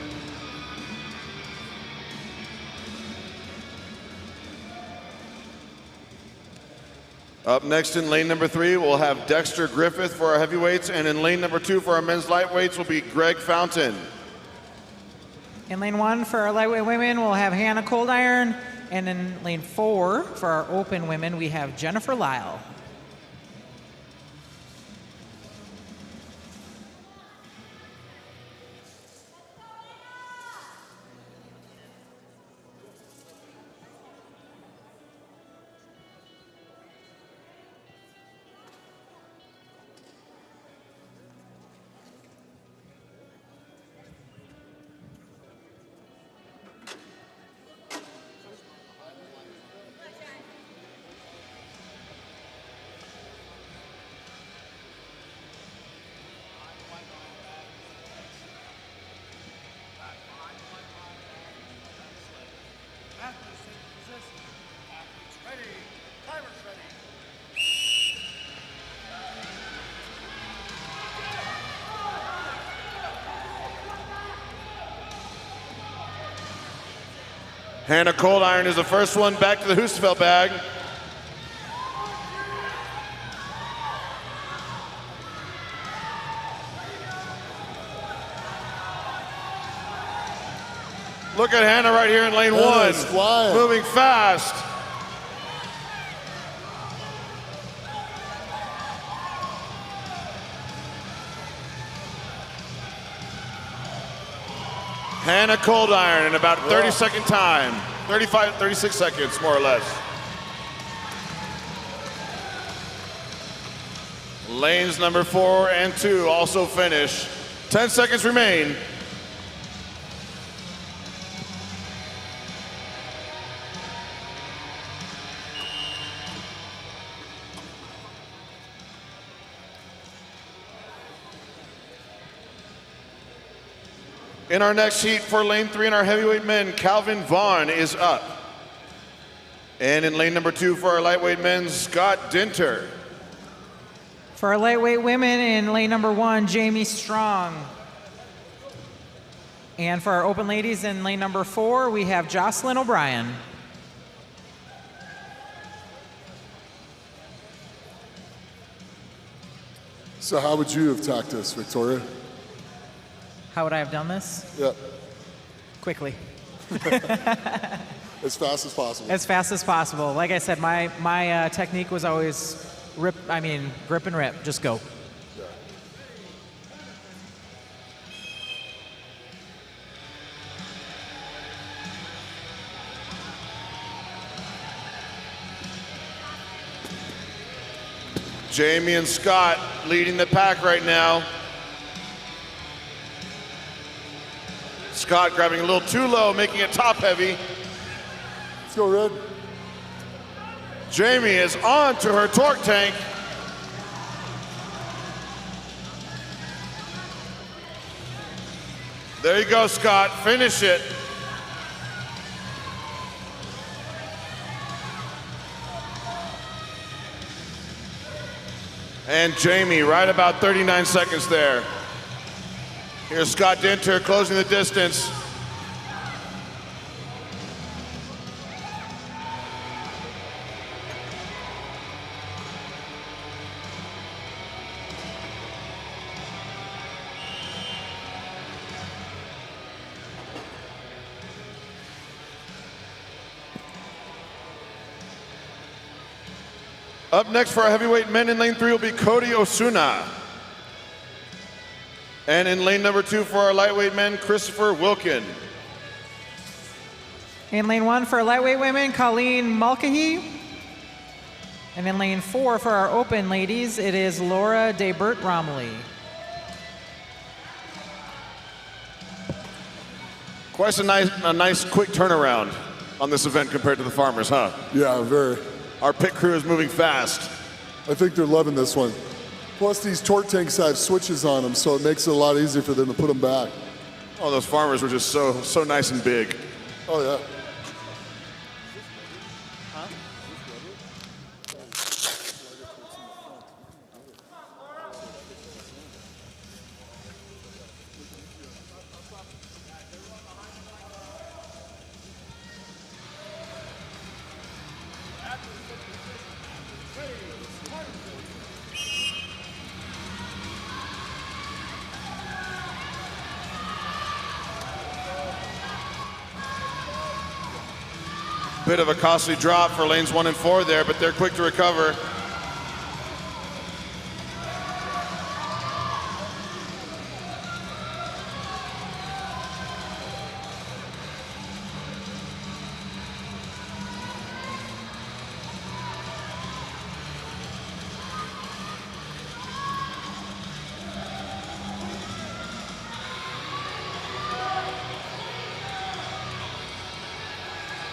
Up next in lane number 3, we'll have Dexter Griffith for our heavyweights, and in lane number 2 for our men's lightweights will be Greg Fountain. In lane 1 for our lightweight women, we'll have Hannah Coldiron. And in lane 4 for our open women, we have Jennifer Lyle. Hannah Coldiron is the first one back to the Hustafel bag. Look at Hannah right here in lane 1, moving fast. Hannah Coldiron in about 30-second time. 36 seconds, more or less. Lanes number 4 and 2 also finish. 10 seconds remain. In our next heat for lane 3 in our heavyweight men, Calvin Vaughn is up. And in lane number 2 for our lightweight men, Scott Dinter. For our lightweight women in lane number 1, Jamie Strong. And for our open ladies in lane number 4, we have Jocelyn O'Brien. So how would you have attacked this, Victoria? How would I have done this? Yeah, Quickly. as fast as possible. As fast as possible. Like I said, my technique was always grip and rip, just go. Jamie and Scott leading the pack right now. Scott grabbing a little too low, making it top heavy. Let's go, Red. Jamie is on to her torque tank. There you go, Scott. Finish it. And Jamie, right about 39 seconds there. Here's Scott Dinter closing the distance. Up next for our heavyweight men in lane 3 will be Cody Osuna. And in lane number 2 for our lightweight men, Christopher Wilkin. In lane 1 for our lightweight women, Colleen Mulcahy. And in lane 4 for our open ladies, it is Laura DeBert Romley. Quite a nice quick turnaround on this event compared to the Farmers, huh? Yeah, very. Our pit crew is moving fast. I think they're loving this one. Plus, these torque tanks have switches on them, so it makes it a lot easier for them to put them back. Oh, those Farmers were just so nice and big. Oh, yeah. Bit of a costly drop for lanes 1 and 4 there, but they're quick to recover.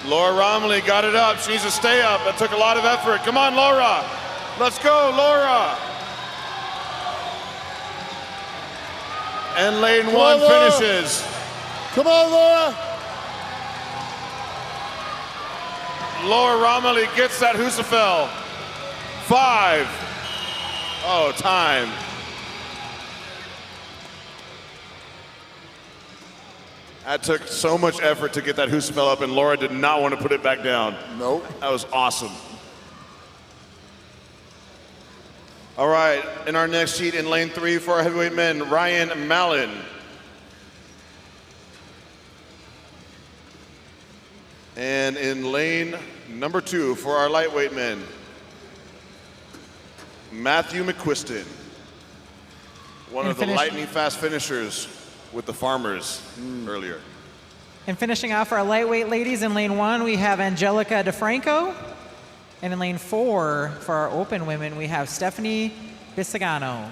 Laura Romley got it up. She needs to stay up. That took a lot of effort. Come on, Laura. Let's go, Laura. And lane 1 finishes. Come on, Laura. Laura Romley gets that Husafell. 5. Oh, time. That took so much effort to get that Husafell up, and Laura did not want to put it back down. Nope. That was awesome. All right, in our next heat in lane 3 for our heavyweight men, Ryan Mallon. And in lane number 2 for our lightweight men, Matthew McQuiston. One of the lightning fast finishers with the Farmers earlier. And finishing off our lightweight ladies in lane 1, we have Angelica DeFranco. And in lane 4, for our open women, we have Stephanie Bisagano.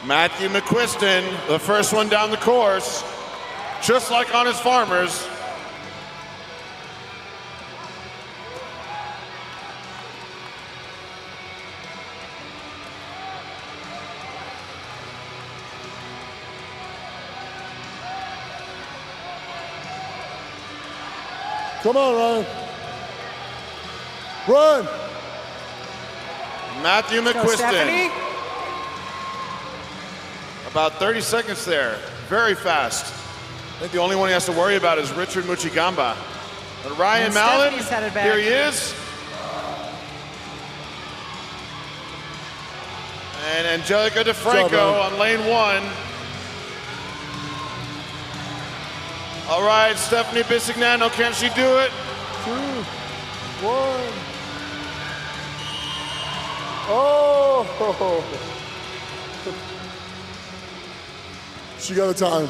Matthew McQuiston, the first one down the course, just like on his Farmers. Come on, Ryan. Run. Matthew Go, McQuiston. Stephanie. About 30 seconds there. Very fast. I think the only one he has to worry about is Richard Muchigamba. But Ryan And Mallon, Stephanie's headed back. here he is. And Angelica DeFranco Ryan. on lane 1. All right, Stephanie Bisignano, can she do it? 2, 1. Oh! She got a time.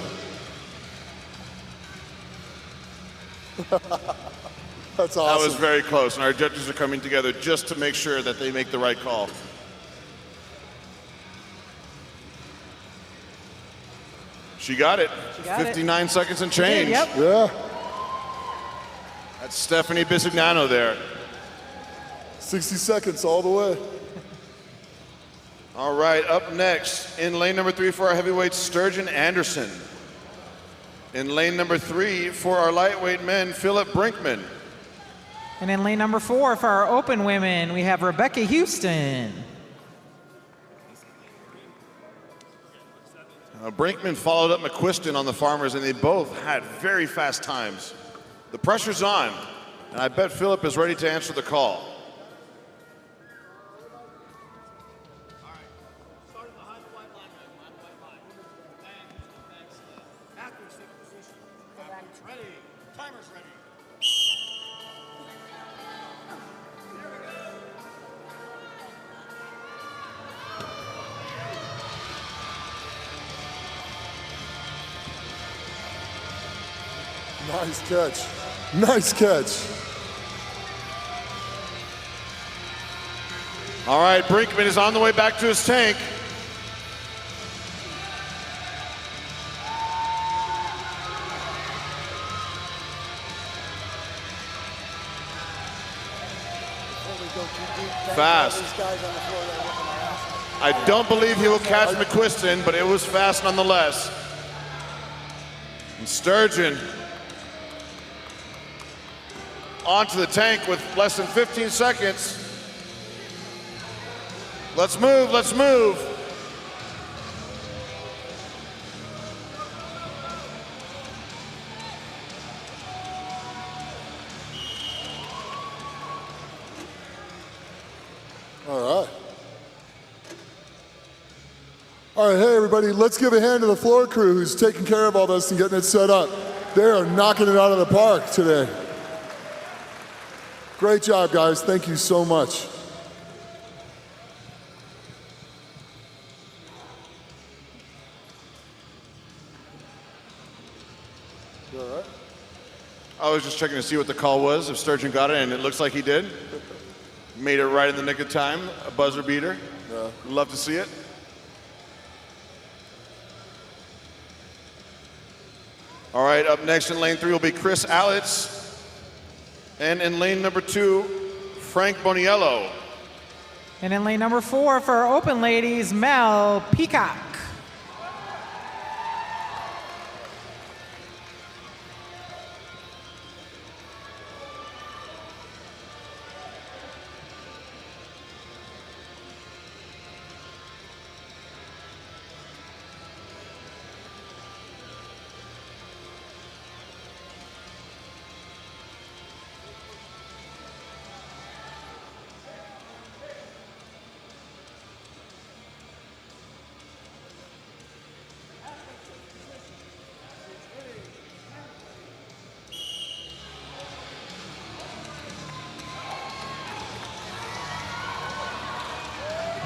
That's awesome. That was very close, and our judges are coming together just to make sure that they make the right call. She got it. She got it. 59 seconds and change. Yep. Yeah. That's Stephanie Bisignano there. 60 seconds all the way. All right, up next in lane number 3 for our heavyweight, Sturgeon Anderson. In lane number 3 for our lightweight men, Philip Brinkman. And in lane number 4 for our open women, we have Rebecca Houston. Brinkman followed up McQuiston on the Farmers, and they both had very fast times. The pressure's on, and I bet Philip is ready to answer the call. Nice catch. Nice catch. All right, Brinkman is on the way back to his tank. Fast. I don't believe he will catch McQuiston, but it was fast nonetheless. And Sturgeon onto the tank with less than 15 seconds. Let's move, let's move. All right. All right, hey everybody, let's give a hand to the floor crew who's taking care of all this and getting it set up. They are knocking it out of the park today. Great job, guys. Thank you so much. You all right? I was just checking to see what the call was, if Sturgeon got it, and it looks like he did. Made it right in the nick of time, a buzzer beater. Yeah. Love to see it. All right, up next in lane 3 will be Chris Allitz. And in lane number 2, Frank Boniello. And in lane number 4 for our open ladies, Mel Peacock.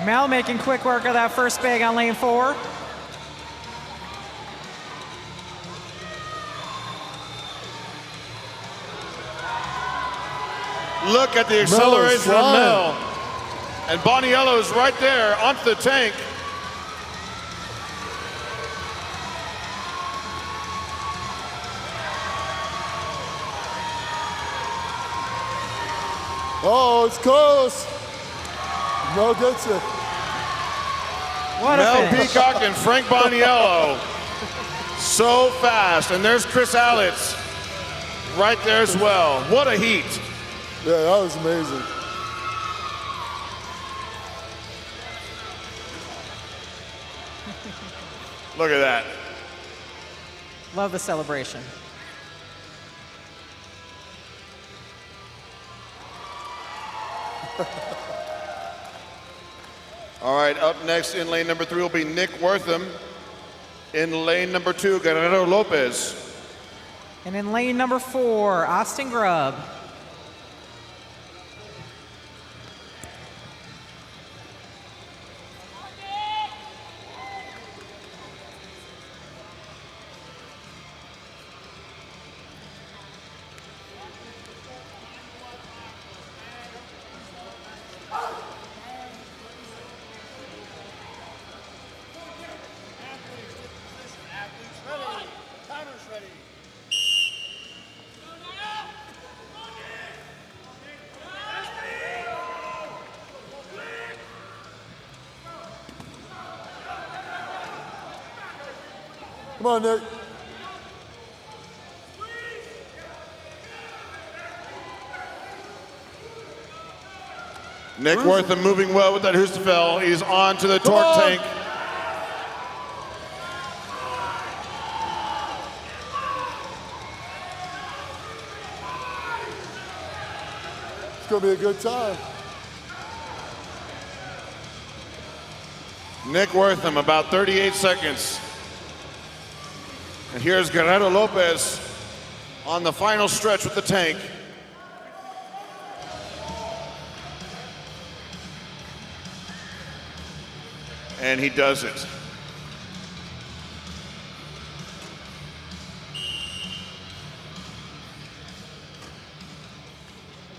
Mel making quick work of that first bag on lane 4. Look at the acceleration of Mel. And Boniello is right there onto the tank. Oh, it's close. Mel gets it. What a Mel finish. Peacock and Frank Boniello. So fast. And there's Chris Alitz right there as well. What a heat. Yeah, that was amazing. Look at that. Love the celebration. All right, up next in lane number 3 will be Nick Wortham. In lane number 2, Guerrero Lopez. And in lane number 4, Austin Grubb. Athletes ready. Timers ready. Come on, Nick. Nick Wortham moving well with that Hustafel. He's on to the torque tank. It's going to be a good time. Nick Wortham, about 38 seconds. And here's Guerrero Lopez on the final stretch with the tank. And he does it.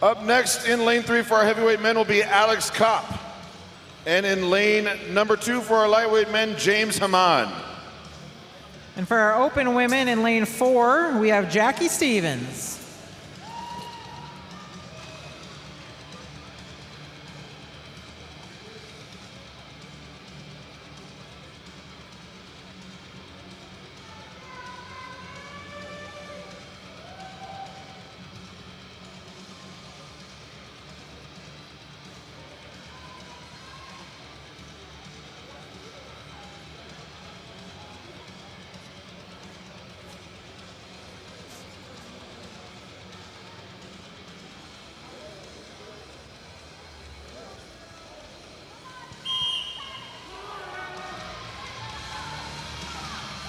Up next in lane 3 for our heavyweight men will be Alex Kopp. And in lane number 2 for our lightweight men, James Haman. And for our open women in lane 4, we have Jackie Stevens.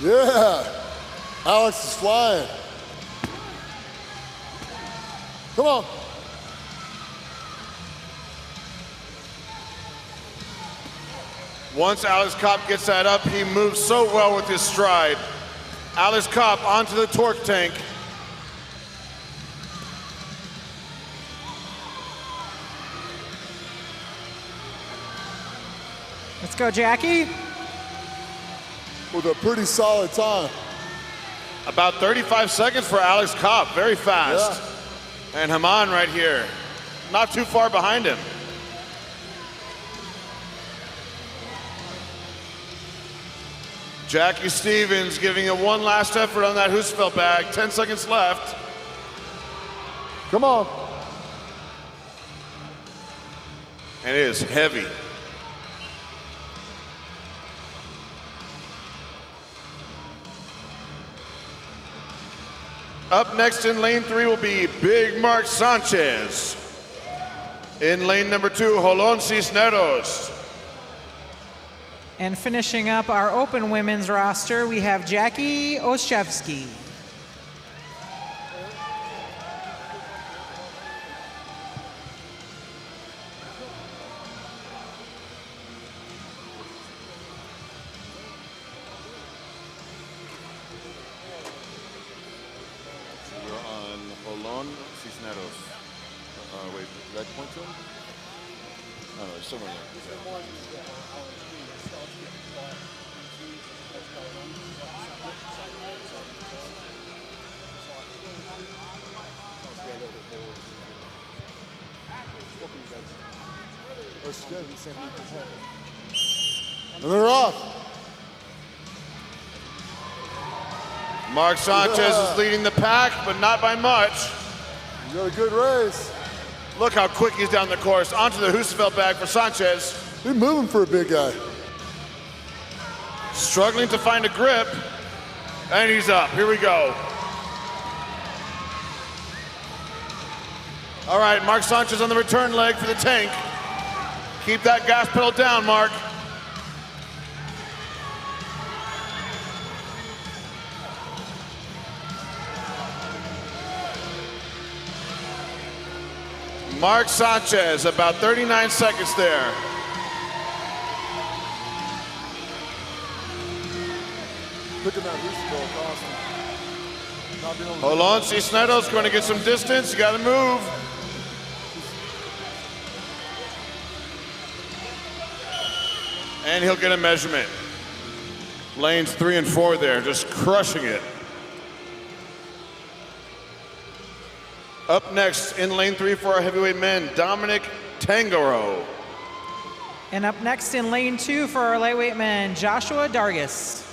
Yeah. Alex is flying. Come on. Once Alex Kopp gets that up, he moves so well with his stride. Alex Kopp onto the torque tank. Let's go, Jackie. With a pretty solid time. About 35 seconds for Alex Kopp, very fast. Yeah. And Haman right here, not too far behind him. Jackie Stevens giving it one last effort on that Hustafel bag, 10 seconds left. Come on. And it is heavy. Up next in lane 3 will be Big Mark Sanchez. In lane number 2, Jolon Cisneros. And finishing up our open women's roster, we have Jackie Oshevsky. Colon Cisneros. Wait, did I point to him? Oh, no, there's someone there. And they're off. Mark Sanchez is leading the pack, but not by much. You got a good race. Look how quick he's down the course. Onto the Husafeld bag for Sanchez. He's moving for a big guy. Struggling to find a grip. And he's up. Here we go. All right, Mark Sanchez on the return leg for the tank. Keep that gas pedal down, Mark. Mark Sanchez, about 39 seconds there. Look at that Husafeld, awesome. Not being able to- Hold on, Cisneros going to get some distance. You got to move. And he'll get a measurement. Lanes 3 and 4 there, just crushing it. Up next in lane 3 for our heavyweight men, Dominic Tangaro. And up next in lane 2 for our lightweight men, Joshua Dargis.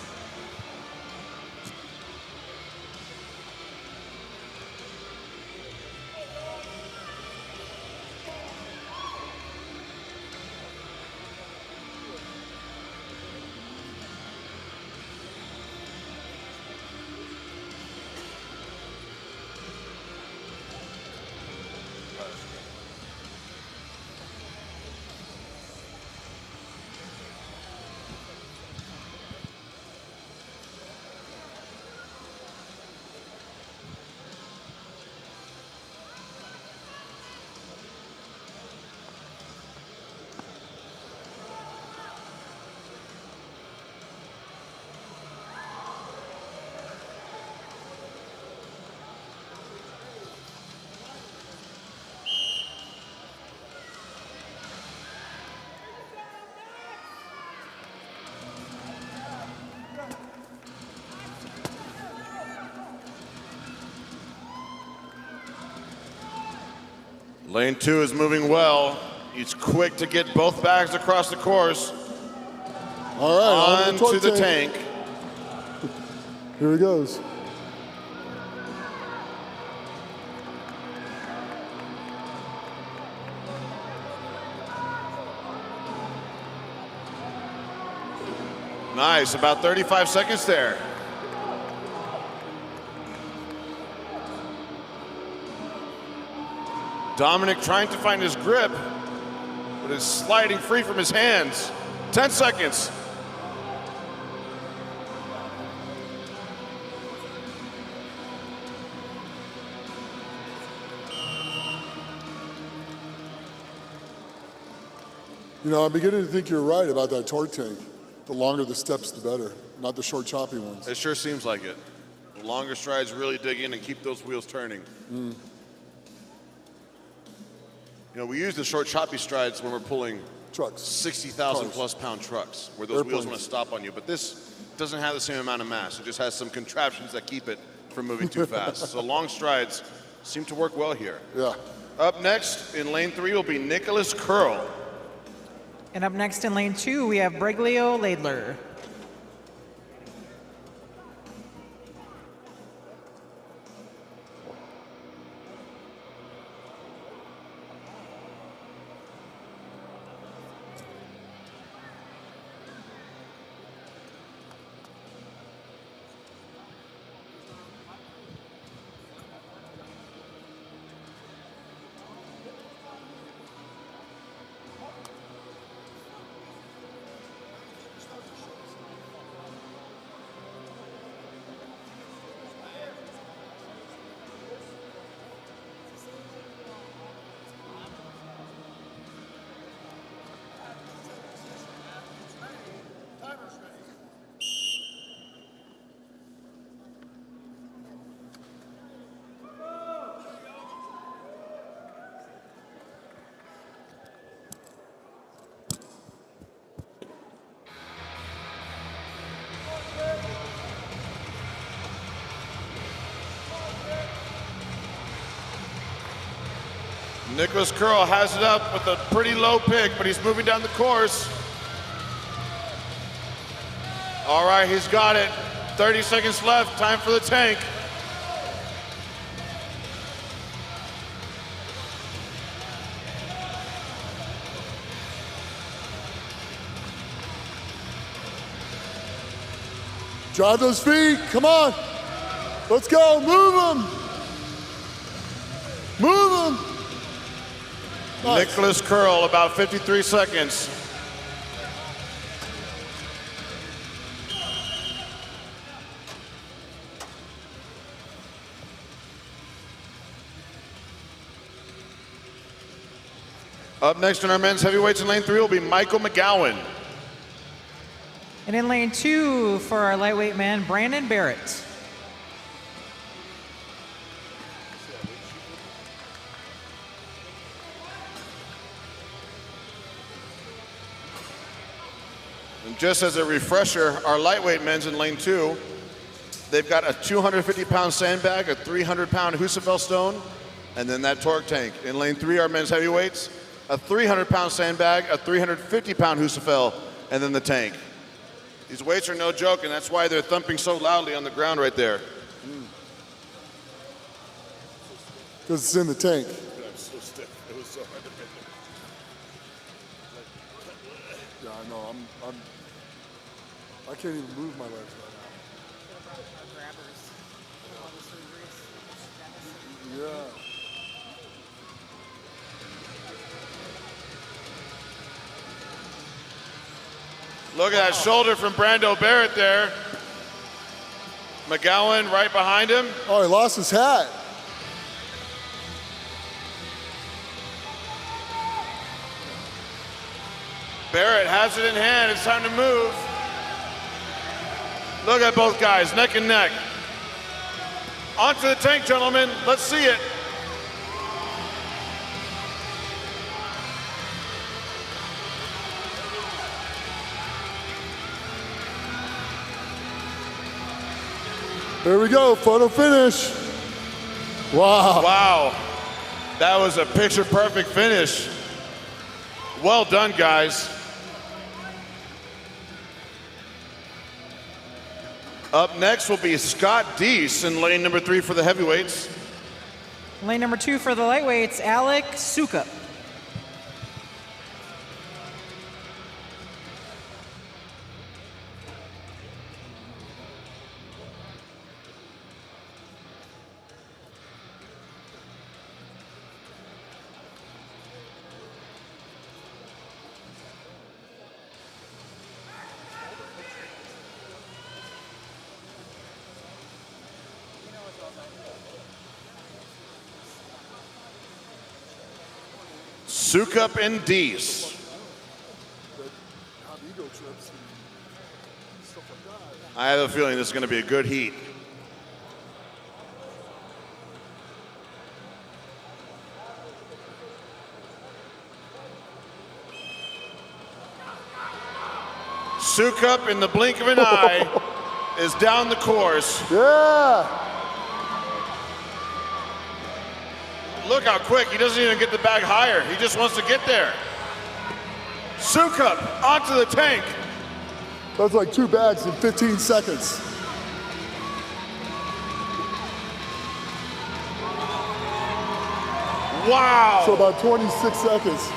Lane 2 is moving well. He's quick to get both bags across the course. All right, on to the tank. Here he goes. Nice, about 35 seconds there. Dominic trying to find his grip, but is sliding free from his hands. 10 seconds. You know, I'm beginning to think you're right about that torque tank. The longer the steps, the better, not the short, choppy ones. It sure seems like it. The longer strides really dig in and keep those wheels turning. You know, we use the short, choppy strides when we're pulling trucks, 60,000 plus pound trucks, where those wheels Airplanes. want to stop on you. But this doesn't have the same amount of mass. It just has some contraptions that keep it from moving too fast. So long strides seem to work well here. Yeah. Up next in lane 3 will be Nicholas Curl. And up next in lane 2, we have Briglio Laidler. Nicholas Curl has it up with a pretty low pick, but he's moving down the course. All right, he's got it. 30 seconds left, time for the tank. Drive those feet. Come on. Let's go. Move them. Move them. Nice. Nicholas Curl, about 53 seconds. Up next in our men's heavyweights in lane 3 will be Michael McGowan. And in lane 2 for our lightweight man, Brandon Barrett. And just as a refresher, our lightweight men's in lane 2, they've got a 250-pound sandbag, a 300-pound Husafel stone, and then that torque tank. In lane 3, our men's heavyweights, a 300-pound sandbag, a 350-pound Husafel, and then the tank. These weights are no joke, and that's why they're thumping so loudly on the ground right there. Because it's in the tank. I'm so stiff. It was so hard to bend. Yeah, I know. I can't even move my legs right now. Yeah. Look at that shoulder from Brando Barrett there. McGowan right behind him. Oh, he lost his hat. Barrett has it in hand. It's time to move. Look at both guys, neck and neck. Onto the tank, gentlemen. Let's see it. There we go, photo finish. Wow. Wow. That was a picture-perfect finish. Well done, guys. Up next will be Scott Deese in lane number 3 for the heavyweights. Lane number 2 for the lightweights, Alec Sukup. Sukup and Deese. I have a feeling this is going to be a good heat. Sukup, in the blink of an eye, is down the course. Yeah. Look how quick, he doesn't even get the bag higher. He just wants to get there. Sukup onto the tank. That's like 2 bags in 15 seconds. Wow. So about 26 seconds.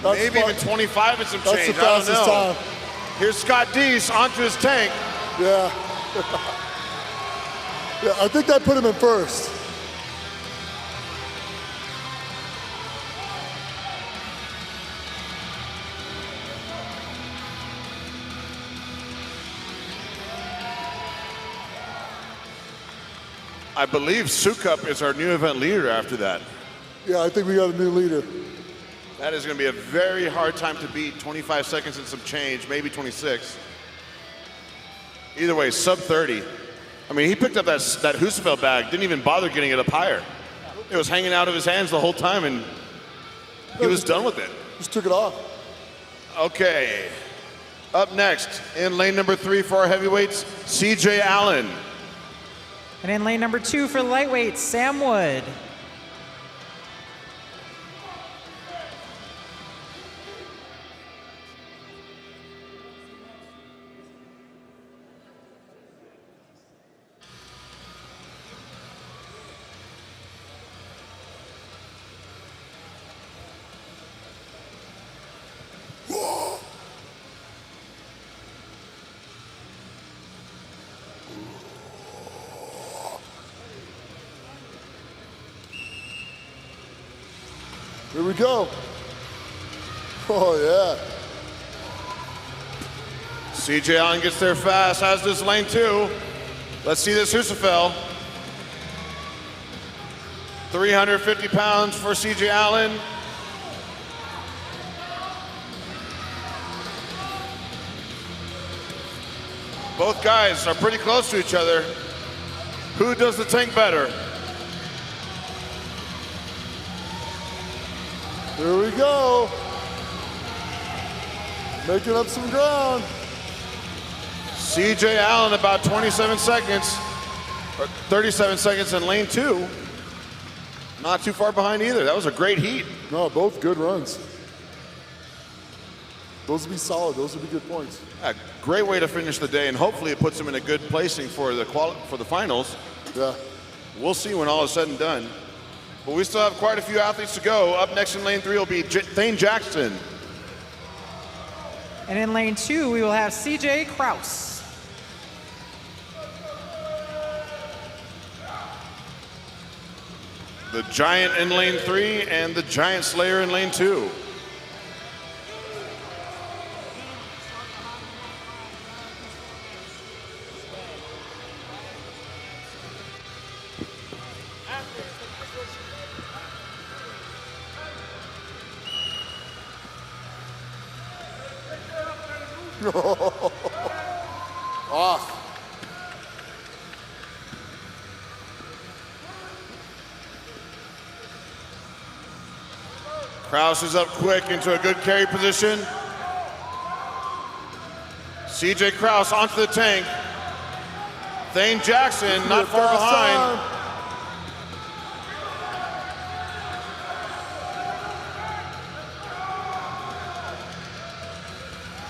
That's Maybe fun. even 25 and some That's change. the fastest I don't know. time. Here's Scott Deese onto his tank. Yeah. Yeah, I think that put him in first. I believe Sukup is our new event leader after that. Yeah, I think we got a new leader. That is going to be a very hard time to beat. 25 seconds and some change, maybe 26. Either way, sub 30. I mean, he picked up that Husafel bag, didn't even bother getting it up higher. It was hanging out of his hands the whole time, and he was done with it. Just took it off. Okay. Up next, in lane number 3 for our heavyweights, CJ Allen. And in lane number 2 for the lightweights, Sam Wood. Here we go. Oh, yeah. CJ Allen gets there fast, as does lane 2. Let's see this Husafel. 350 pounds for CJ Allen. Both guys are pretty close to each other. Who does the tank better? Here we go. Making up some ground. CJ Allen about 27 seconds, or 37 seconds in lane 2. Not too far behind either. That was a great heat. No, both good runs. Those would be solid. Those would be good points. A great way to finish the day, and hopefully it puts him in a good placing for the finals. Yeah. We'll see when all is said and done. But we still have quite a few athletes to go. Up next in lane 3 will be Thane Jackson. And in lane 2, we will have CJ Kraus. The Giant in lane 3 and the Giant Slayer in lane 2. Off. Kraus is up quick into a good carry position. CJ Kraus onto the tank. Thane Jackson not far behind.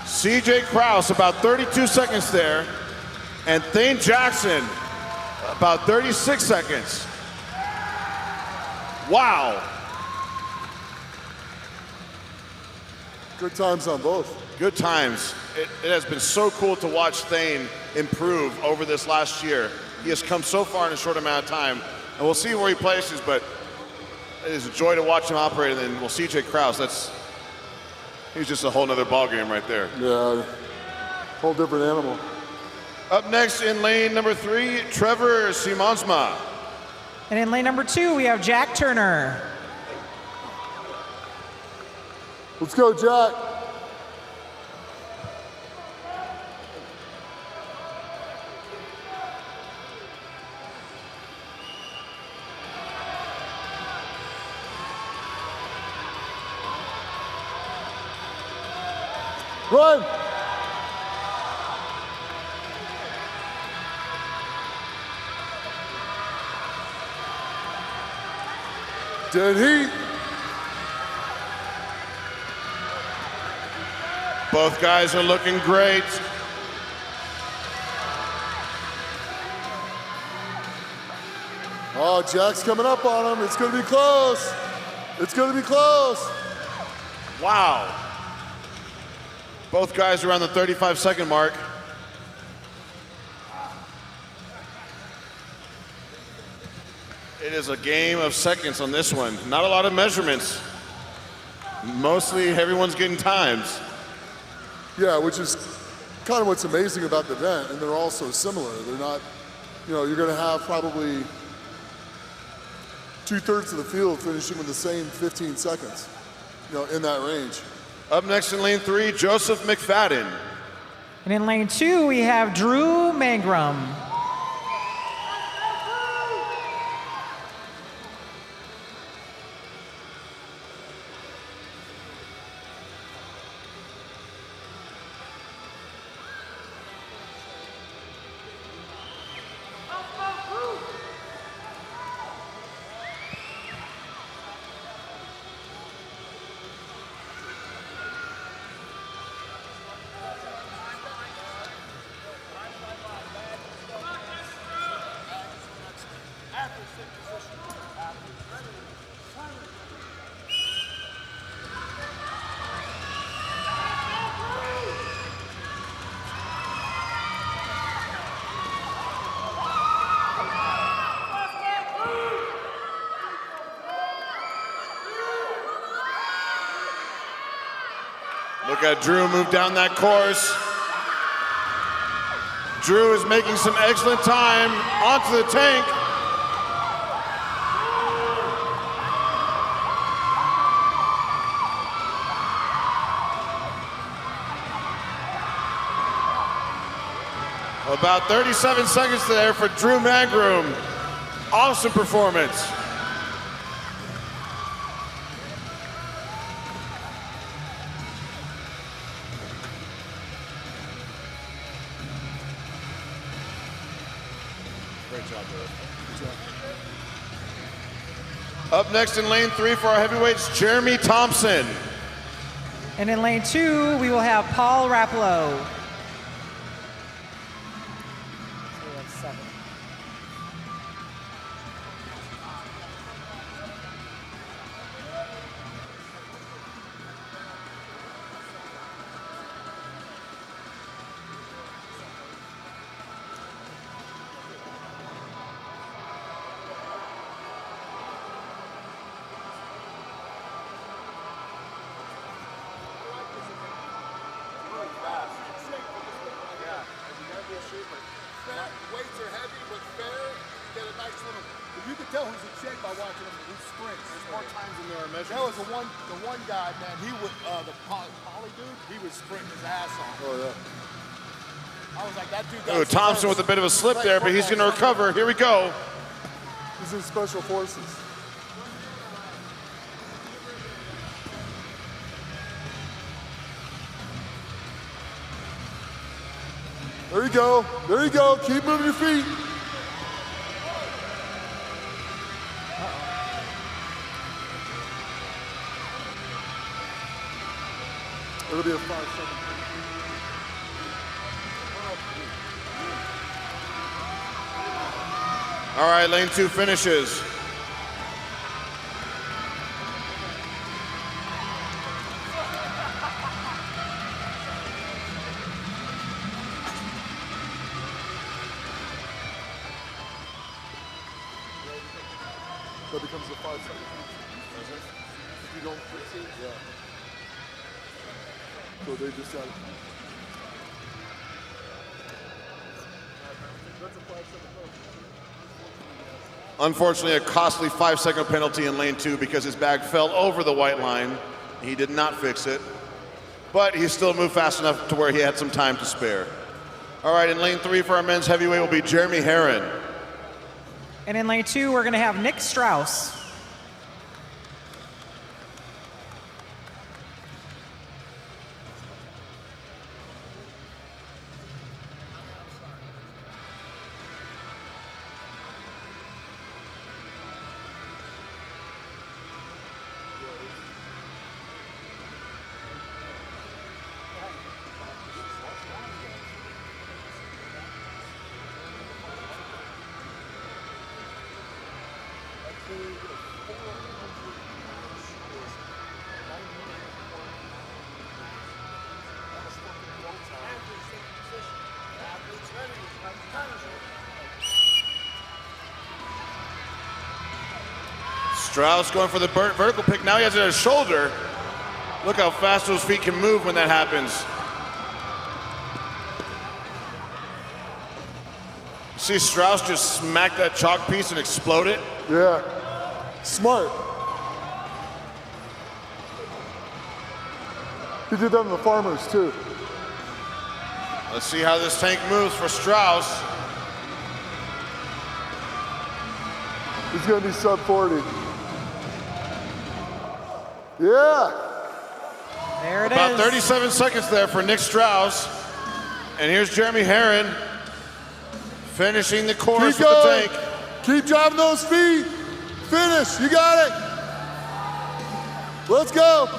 CJ Kraus about 32 seconds there, and Thane Jackson about 36 seconds. Wow. Good times on both. Good times. It has been so cool to watch Thane improve over this last year. He has come so far in a short amount of time, and we'll see where he places, but it is a joy to watch him operate. And then, well, CJ Kraus, he's just a whole nother ballgame right there. Yeah, whole different animal. Up next in lane number 3, Trevor Simonsma. And in lane number 2, we have Jack Turner. Let's go, Jack. Run! Dead heat. Both guys are looking great. Oh, Jack's coming up on him. It's going to be close. It's going to be close. Wow. Both guys are around the 35-second mark. It is a game of seconds on this one. Not a lot of measurements. Mostly everyone's getting times. Yeah, which is kind of what's amazing about the event, and they're all so similar. They're not, you're going to have probably 2/3 of the field finishing with the same 15 seconds, in that range. Up next in lane 3, Joseph McFadden. And in lane 2, we have Drew Mangrum. Look at Drew move down that course. Drew is making some excellent time onto the tank. About 37 seconds there for Drew Mangrum. Awesome performance. Great job, Drew. Up next in lane 3 for our heavyweights, Jeremy Thompson. And in lane 2, we will have Paul Raplow. Weights are heavy, but fair. You get a nice little. You can tell who's in shape by watching him. He sprints. There's more times than there are measurements. That was the one guy, man. He would the Poly dude. He was sprinting his ass off. Oh yeah. I was like, that dude. Oh, Thompson with a bit of a slip there, but he's going to recover. Here we go. He's in special forces. There you go. There you go. Keep moving your feet. It'll be a 5-second. All right, lane 2 finishes. That becomes a 5-second. If you don't fix it, yeah. So they just said. That's a 5-second penalty. Unfortunately, a costly 5-second penalty in lane 2 because his bag fell over the white line. He did not fix it, but he still moved fast enough to where he had some time to spare. All right, in lane 3 for our men's heavyweight will be Jeremy Herron. And in lane 2, we're going to have Nick Strauss. Strauss going for the vertical pick. Now he has it at his shoulder. Look how fast those feet can move when that happens. See Strauss just smack that chalk piece and explode it? Yeah. Smart. He did that in the Farmers too. Let's see how this tank moves for Strauss. He's gonna be sub 40. Yeah. There it About is. 37 seconds there for Nick Strauss. And here's Jeremy Herron finishing the course Keep with the going. tank. Keep driving those feet. Finish. You got it. Let's go.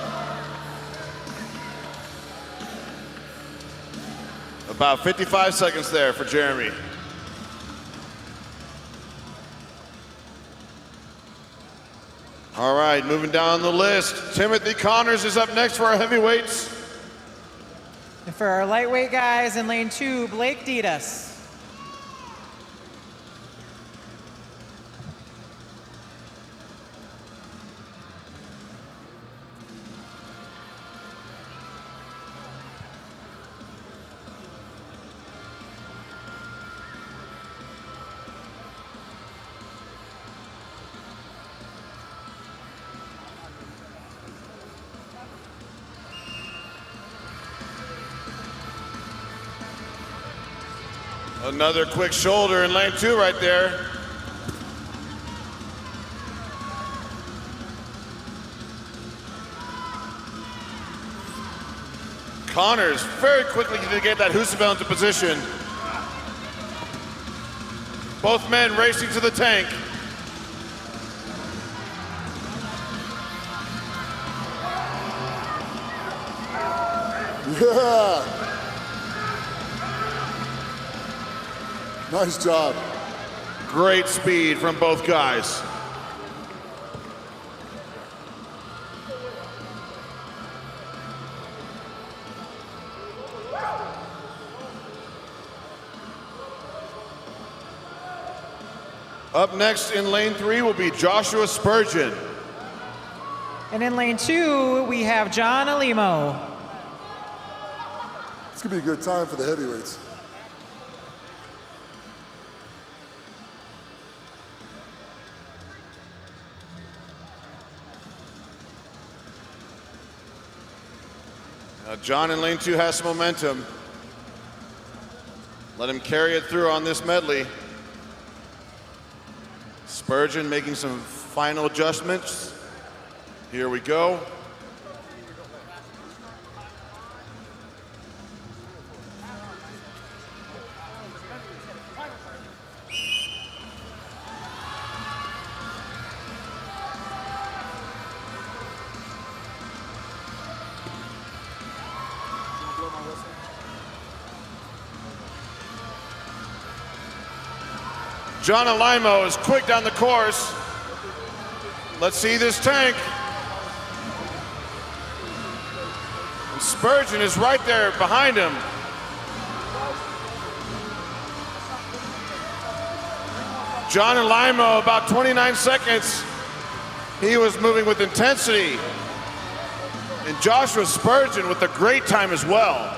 About 55 seconds there for Jeremy. All right, moving down the list. Timothy Connors is up next for our heavyweights. And for our lightweight guys in lane 2, Blake Ditas. Another quick shoulder in lane 2 right there. Connors very quickly to get that Husabel into position. Both men racing to the tank. Yeah. Nice job. Great speed from both guys. Up next in lane 3 will be Joshua Spurgeon. And in lane 2, we have John Alimo. It's gonna be a good time for the heavyweights. Now John in lane 2 has some momentum. Let him carry it through on this medley. Spurgeon making some final adjustments. Here we go. John Alimo is quick down the course. Let's see this tank. And Spurgeon is right there behind him. John Alimo, about 29 seconds. He was moving with intensity. And Joshua Spurgeon with a great time as well.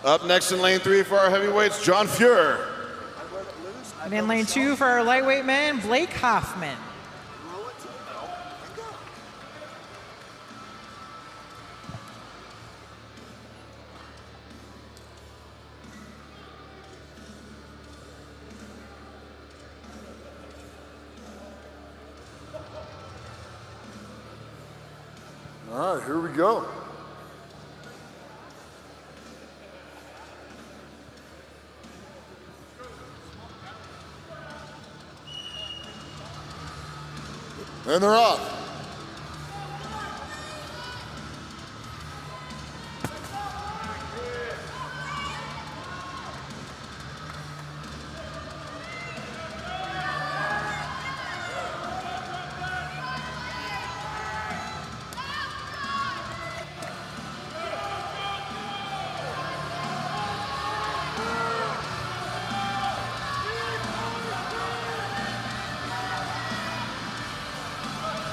Up next in lane 3 for our heavyweights, John Fuhrer. And in lane 2 for our lightweight men, Blake Hoffman. All right, here we go. And they're off.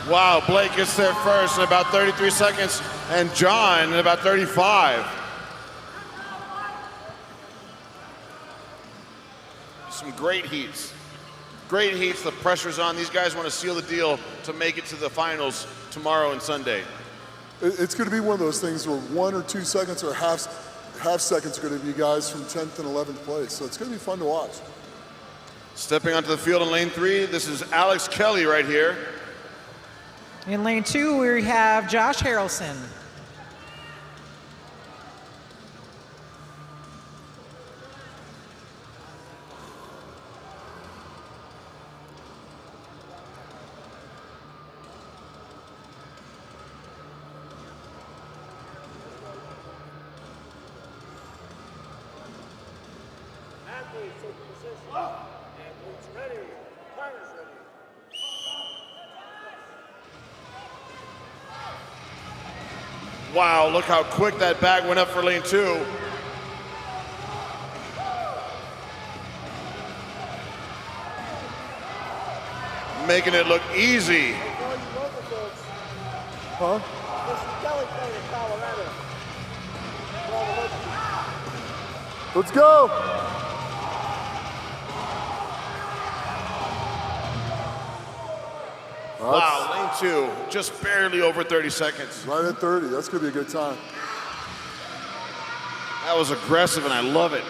Wow, Blake gets there first in about 33 seconds, and John in about 35. Some great heats. Great heats, the pressure's on. These guys want to seal the deal to make it to the finals tomorrow and Sunday. It's going to be one of those things where 1 or 2 seconds or half seconds are going to be guys from 10th and 11th place. So it's going to be fun to watch. Stepping onto the field in lane 3, this is Alex Kelly right here. In lane 2, we have Josh Harrelson. Athletes take position. Athletes ready. Partners ready. Wow, look how quick that bag went up for lane 2. Making it look easy. Huh? Kelly played in Colorado. Let's go. Wow, lane too. Just barely over 30 seconds. Right at 30. That's going to be a good time. That was aggressive, and I love it.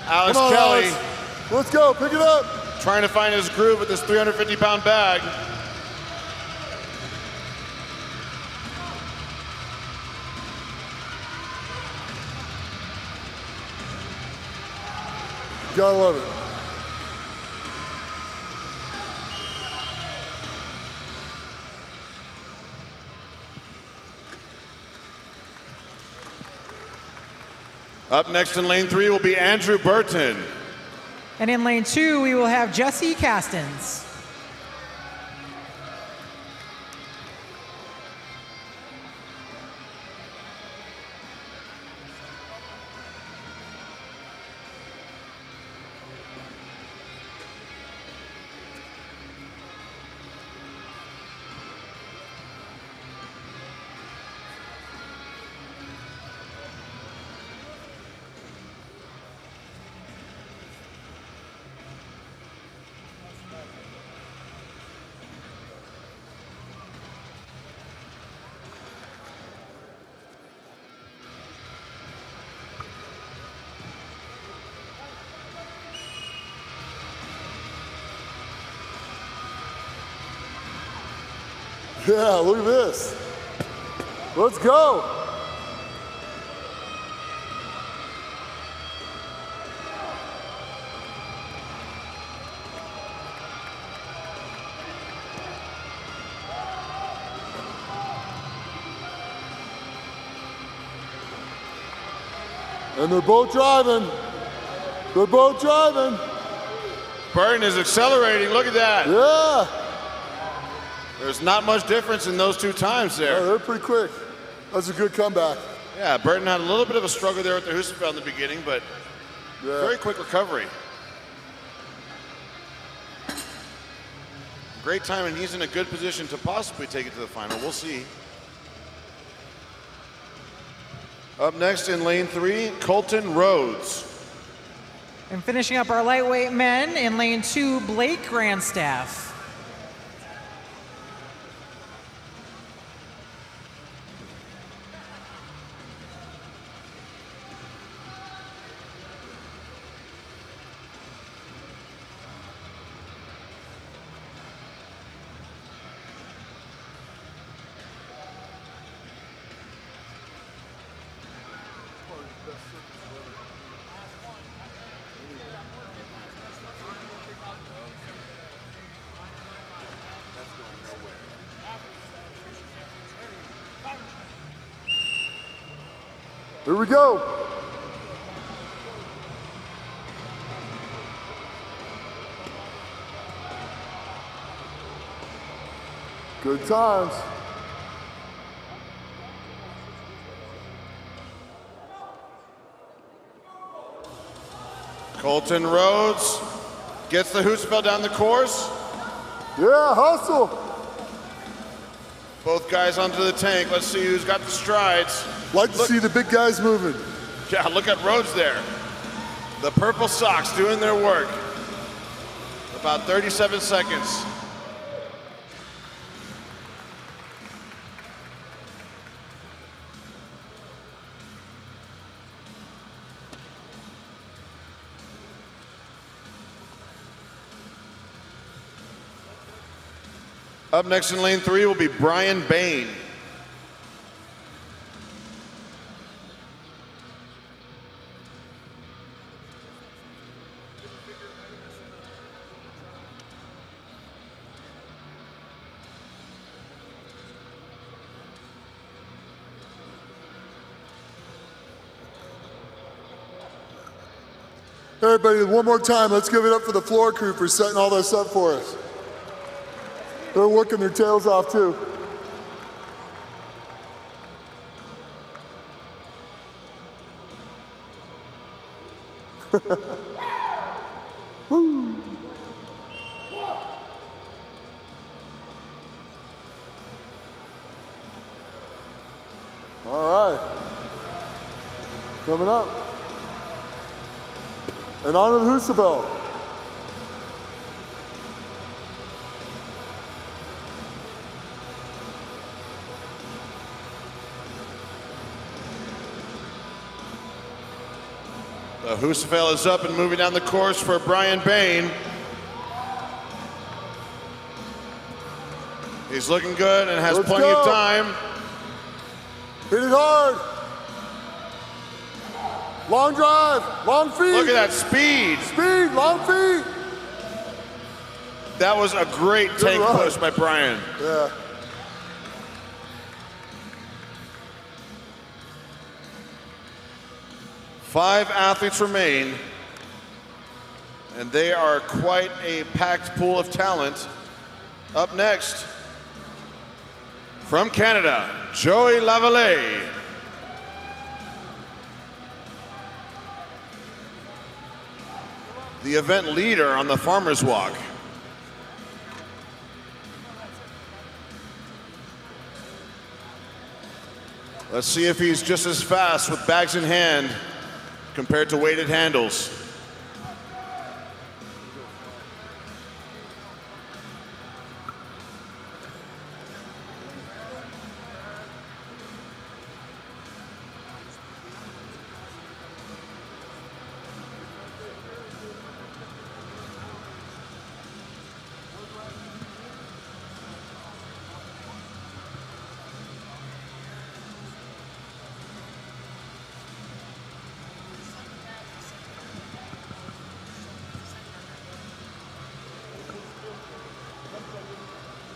Alex Come on, Kelly Alex. Let's go. Pick it up. trying to find his groove with this 350-pound bag. Gotta love it. Up next in lane 3 will be Andrew Burton. And in lane 2, we will have Jesse Castens. Yeah, look at this. Let's go. And they're both driving. They're both driving. Burton is accelerating. Look at that. Yeah. There's not much difference in those two times there. Yeah, they're pretty quick. That's a good comeback. Yeah, Burton had a little bit of a struggle there with the Husafeld in the beginning, but very quick recovery. Great time, and he's in a good position to possibly take it to the final. We'll see. Up next in lane 3, Colton Rhodes. And finishing up our lightweight men in lane 2, Blake Grandstaff. Here we go. Good times. Colton Rhodes gets the Husafeld down the course. Yeah, hustle. Both guys onto the tank. Let's see who's got the strides. Like to see the big guys moving. Yeah, look at Rhodes there. The purple socks doing their work. About 37 seconds. Up next in lane 3 will be Brian Bain. Everybody, one more time, let's give it up for the floor crew for setting all this up for us. They're working their tails off too. Woo. All right. Coming up. And on to the Husafeld. So Husafel is up and moving down the course for Brian Bain. He's looking good and has Let's plenty go. of time. Hit it hard. Long drive, long feet. Look at that speed. Speed, long feet. That was a great tank run. push by Brian. Yeah. Five athletes remain, and they are quite a packed pool of talent. Up next, from Canada, Joey Lavallee. The event leader on the Farmer's Walk. Let's see if he's just as fast with bags in hand compared to weighted handles.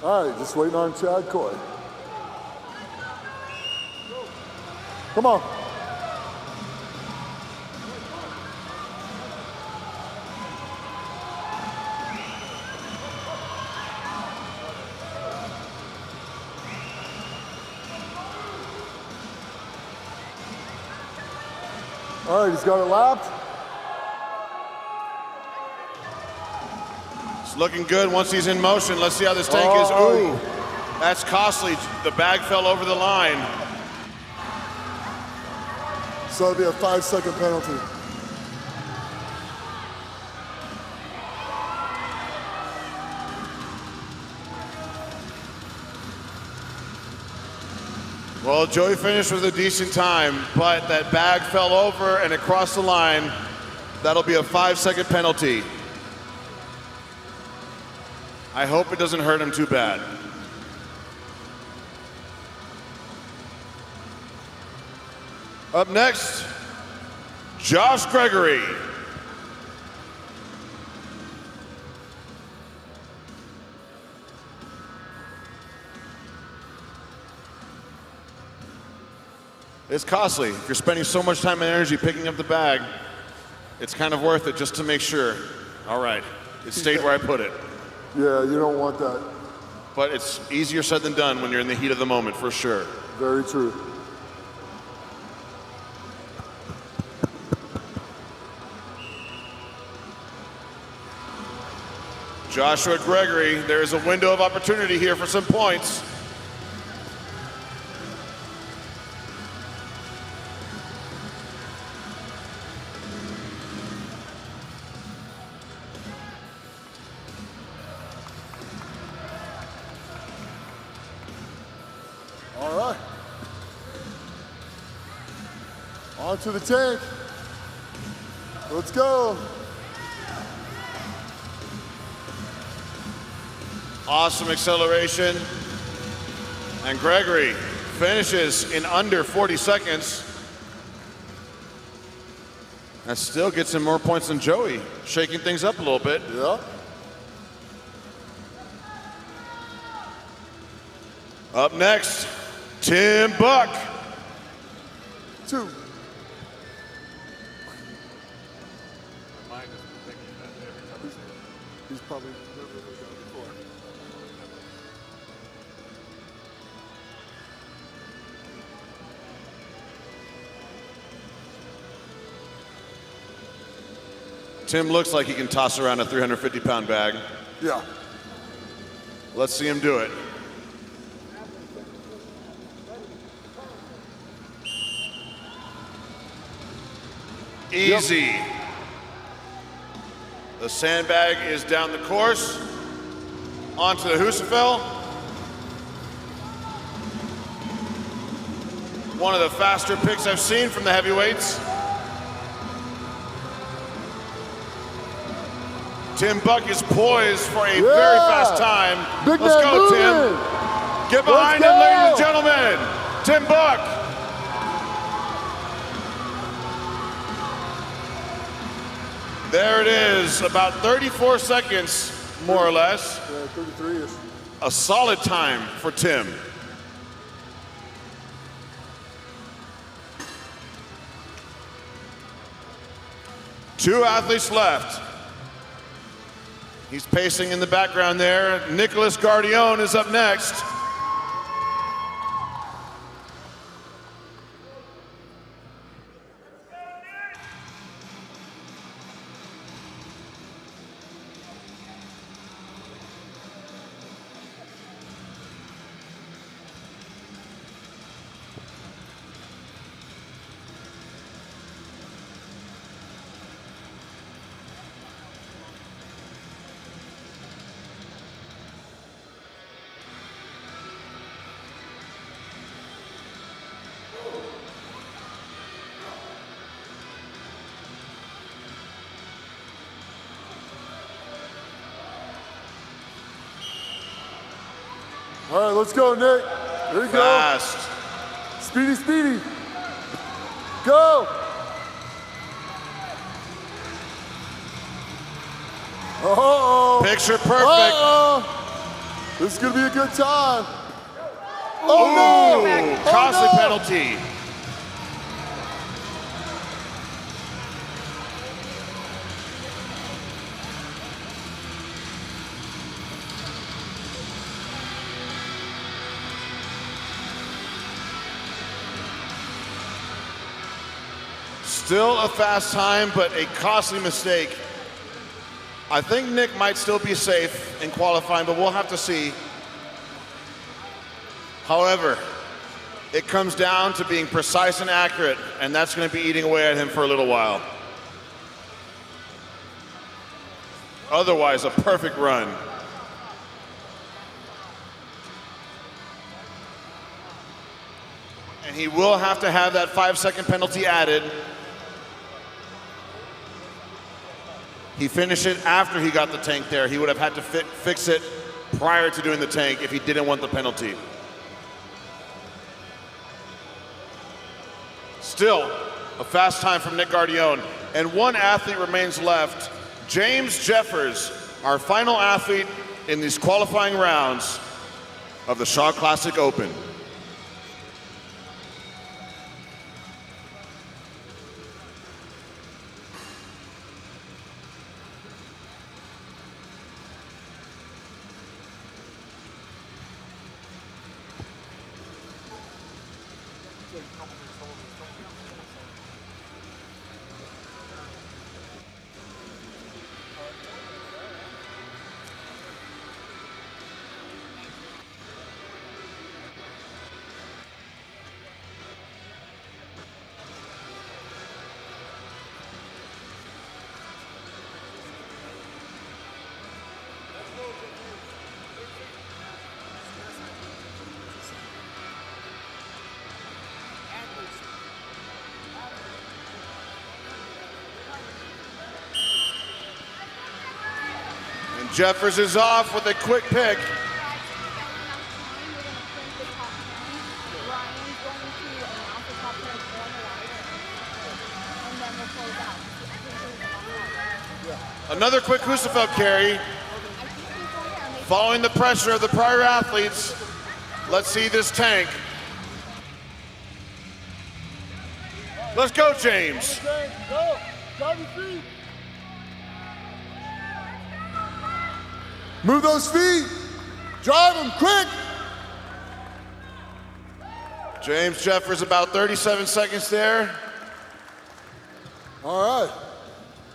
All right, just waiting on Chad Coy. Come on. All right, he's got it lapped. It's looking good once he's in motion. Let's see how this tank is. Ooh, that's costly. The bag fell over the line. So it'll be a 5-second penalty. Well, Joey finished with a decent time, but that bag fell over and it crossed the line. That'll be a 5-second penalty. I hope it doesn't hurt him too bad. Up next, Josh Gregory. It's costly. If you're spending so much time and energy picking up the bag, it's kind of worth it just to make sure. All right, it stayed where I put it. Yeah, you don't want that. But it's easier said than done when you're in the heat of the moment, for sure. Very true. Joshua Gregory, there's a window of opportunity here for some points. All right. On to the tank. Let's go. Awesome acceleration. And Gregory finishes in under 40 seconds. That still gets him more points than Joey, shaking things up a little bit. Yeah. Up next, Tim Buck. 2. He's probably never done before. Tim looks like he can toss around a 350-pound bag. Yeah. Let's see him do it. Easy. Yep. The sandbag is down the course. Onto the Husafel. One of the faster picks I've seen from the heavyweights. Tim Buck is poised for a very fast time. Big Let's man go, moving. Tim. Get behind Let's him, ladies and go. gentlemen. Tim Buck. There it is, about 34 seconds, more or less. Yeah, 33-ish. A solid time for Tim. Two athletes left. He's pacing in the background there. Nicholas Gardione is up next. All right, let's go, Nick. There you Fast. go. Speedy, speedy. Go. Uh-oh. Picture perfect. Uh-oh. This is going to be a good time. Oh, no. Ooh, costly Oh, no. penalty. Still a fast time, but a costly mistake. I think Nick might still be safe in qualifying, but we'll have to see. However, it comes down to being precise and accurate, and that's going to be eating away at him for a little while. Otherwise, a perfect run. And he will have to have that 5-second penalty added. He finished it after he got the tank there. He would have had to fix it prior to doing the tank if he didn't want the penalty. Still, a fast time from Nick Gardione. And one athlete remains left, James Jeffers, our final athlete in these qualifying rounds of the Shaw Classic Open. Jeffers is off with a quick pick. Another quick Husafeld carry. Following the pressure of the prior athletes, let's see this tank. Let's go, James. Go. Drive your feet. Move those feet. Drive them quick. James Jeffers about 37 seconds there. All right.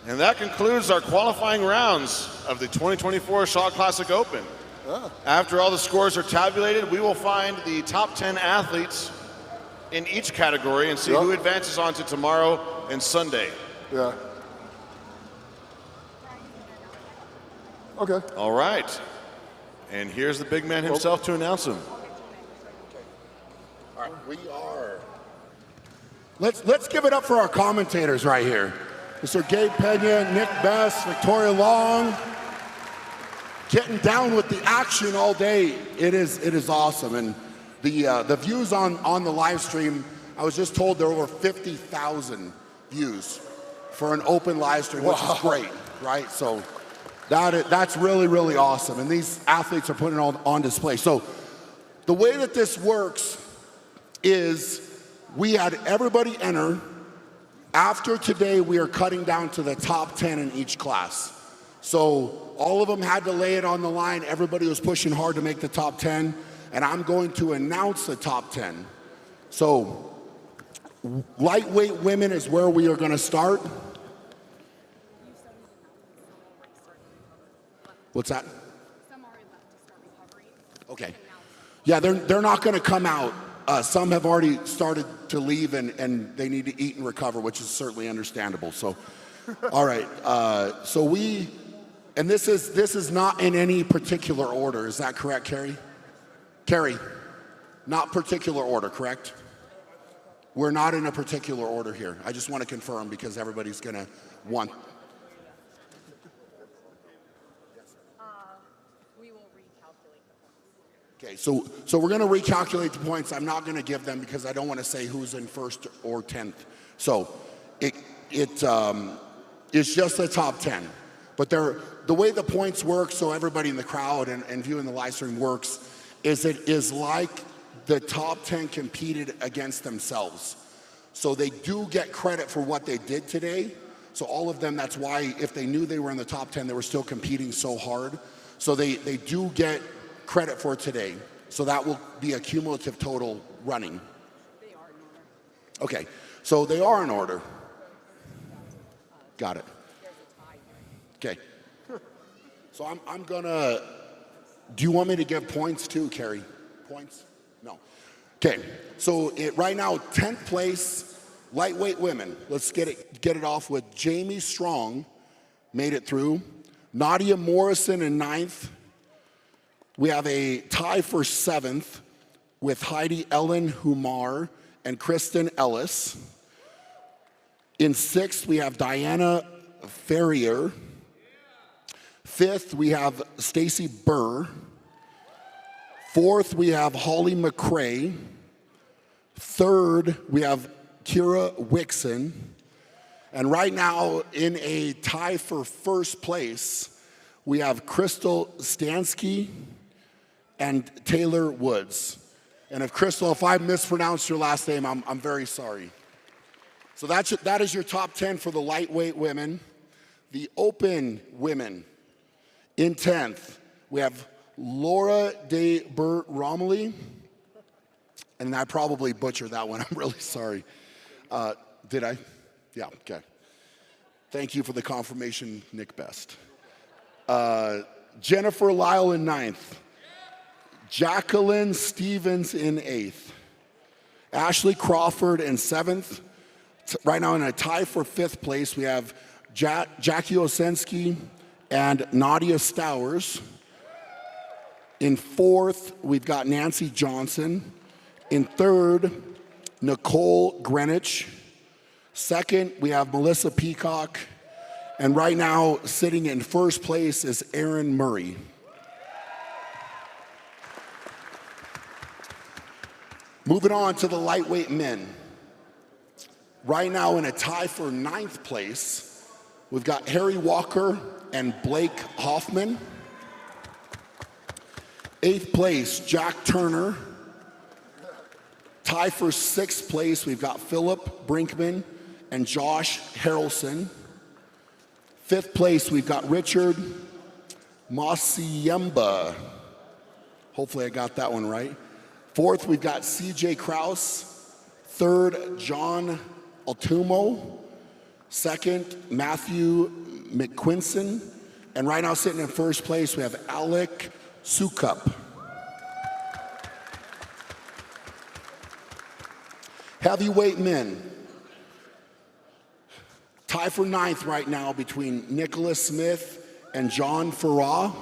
And that concludes our qualifying rounds of the 2024 Shaw Classic Open. Yeah. After all the scores are tabulated, we will find the top 10 athletes in each category and see who advances on to tomorrow and Sunday. Yeah. Okay. All right. And here's the big man himself to announce him. All right, we are. Let's give it up for our commentators right here. Mr. Gabe Pena, Nick Best, Victoria Long, getting down with the action all day. It is awesome. And the views on the live stream, I was just told there were over 50,000 views for an open live stream, which is great, right? So that's really, really awesome. And these athletes are putting it on display. So the way that this works is we had everybody enter. After today, we are cutting down to the top 10 in each class. So all of them had to lay it on the line. Everybody was pushing hard to make the top 10. And I'm going to announce the top 10. So lightweight women is where we are going to start. What's that? Okay. Yeah, they're not going to come out. Some have already started to leave and they need to eat and recover, which is certainly understandable. So, all right. And this is not in any particular order. Is that correct, Carrie? Carrie, not particular order, correct? We're not in a particular order here. I just want to confirm because everybody's going to want. Okay, so we're going to recalculate the points. I'm not going to give them because I don't want to say who's in first or 10th. So it's just the top 10. But the way the points work, so everybody in the crowd and viewing the live stream works, is it is like the top 10 competed against themselves. So they do get credit for what they did today. So all of them, that's why if they knew they were in the top 10, they were still competing so hard. So they do get credit for today. So that will be a cumulative total running. They are in order. Okay, so they are in order. Got it. Okay. So I'm gonna, do you want me to give points too, Carrie? Points? No. Okay, so right now, 10th place, lightweight women. Let's get it off with Jamie Strong, made it through. Nadia Morrison in 9th. We have a tie for 7th with Heidi Ellen Humar and Kristen Ellis. In 6th, we have Diana Ferrier. 5th, we have Stacy Burr. 4th, we have Holly McCrae. 3rd, we have Kira Wixon. And right now, in a tie for 1st place, we have Crystal Stansky and Taylor Woods. And Crystal, if I mispronounced your last name, I'm very sorry. So that is your top 10 for the lightweight women. The open women, in 10th, we have Laura De Bert Romilly. And I probably butchered that one. I'm really sorry. Did I? Yeah, okay. Thank you for the confirmation, Nick Best. Jennifer Lyle in 9th. Jacqueline Stevens in 8th. Ashley Crawford in 7th. Right now in a tie for 5th place, we have Jackie Osensky and Nadia Stowers. In 4th, we've got Nancy Johnson. In 3rd, Nicole Greenwich. 2nd, we have Melissa Peacock. And right now, sitting in 1st place is Aaron Murray. Moving on to the lightweight men. Right now in a tie for 9th place, we've got Harry Walker and Blake Hoffman. 8th place, Jack Turner. Tie for 6th place, we've got Philip Brinkman and Josh Harrelson. 5th place, we've got Richard Masiemba. Hopefully I got that one right. 4th, we've got CJ Kraus. 3rd, John Altumo. 2nd, Matthew McQuinson. And right now sitting in 1st place, we have Alec Sukup. Heavyweight men. Tie for 9th right now between Nicholas Smith and John Farrar.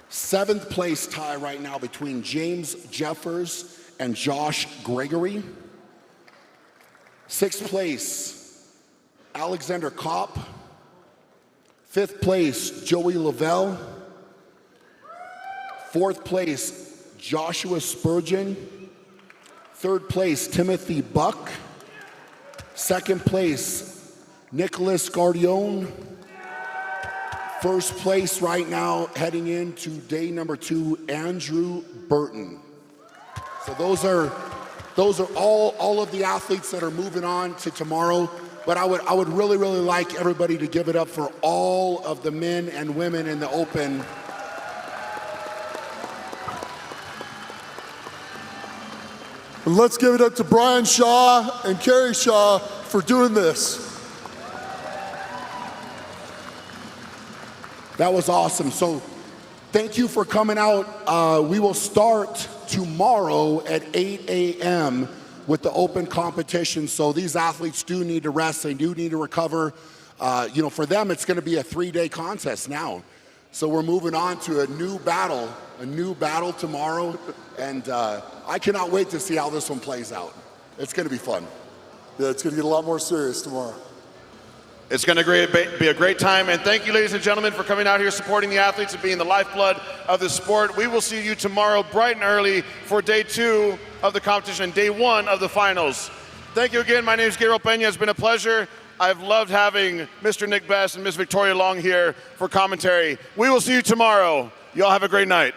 7th place tie right now between James Jeffers and Josh Gregory. 6th place, Alexander Kopp. 5th place, Joey Lavelle. 4th place, Joshua Spurgeon. 3rd place, Timothy Buck. 2nd place, Nicholas Gardione. 1st place right now, heading into day number 2, Andrew Burton. So those are all of the athletes that are moving on to tomorrow. But I would really like everybody to give it up for all of the men and women in the Open. And let's give it up to Brian Shaw and Carrie Shaw for doing this. That was awesome. So thank you for coming out. We will start tomorrow at 8 a.m. with the Open competition. So these athletes do need to rest. They do need to recover. For them, it's going to be a 3-day contest now. So we're moving on to a new battle tomorrow. And I cannot wait to see how this one plays out. It's going to be fun. Yeah, it's going to get a lot more serious tomorrow. It's going to be a great time, and thank you, ladies and gentlemen, for coming out here, supporting the athletes and being the lifeblood of the sport. We will see you tomorrow bright and early for day 2 of the competition, day 1 of the finals. Thank you again. My name is Gabriel Pena. It's been a pleasure. I've loved having Mr. Nick Best and Miss Victoria Long here for commentary. We will see you tomorrow. Y'all have a great night.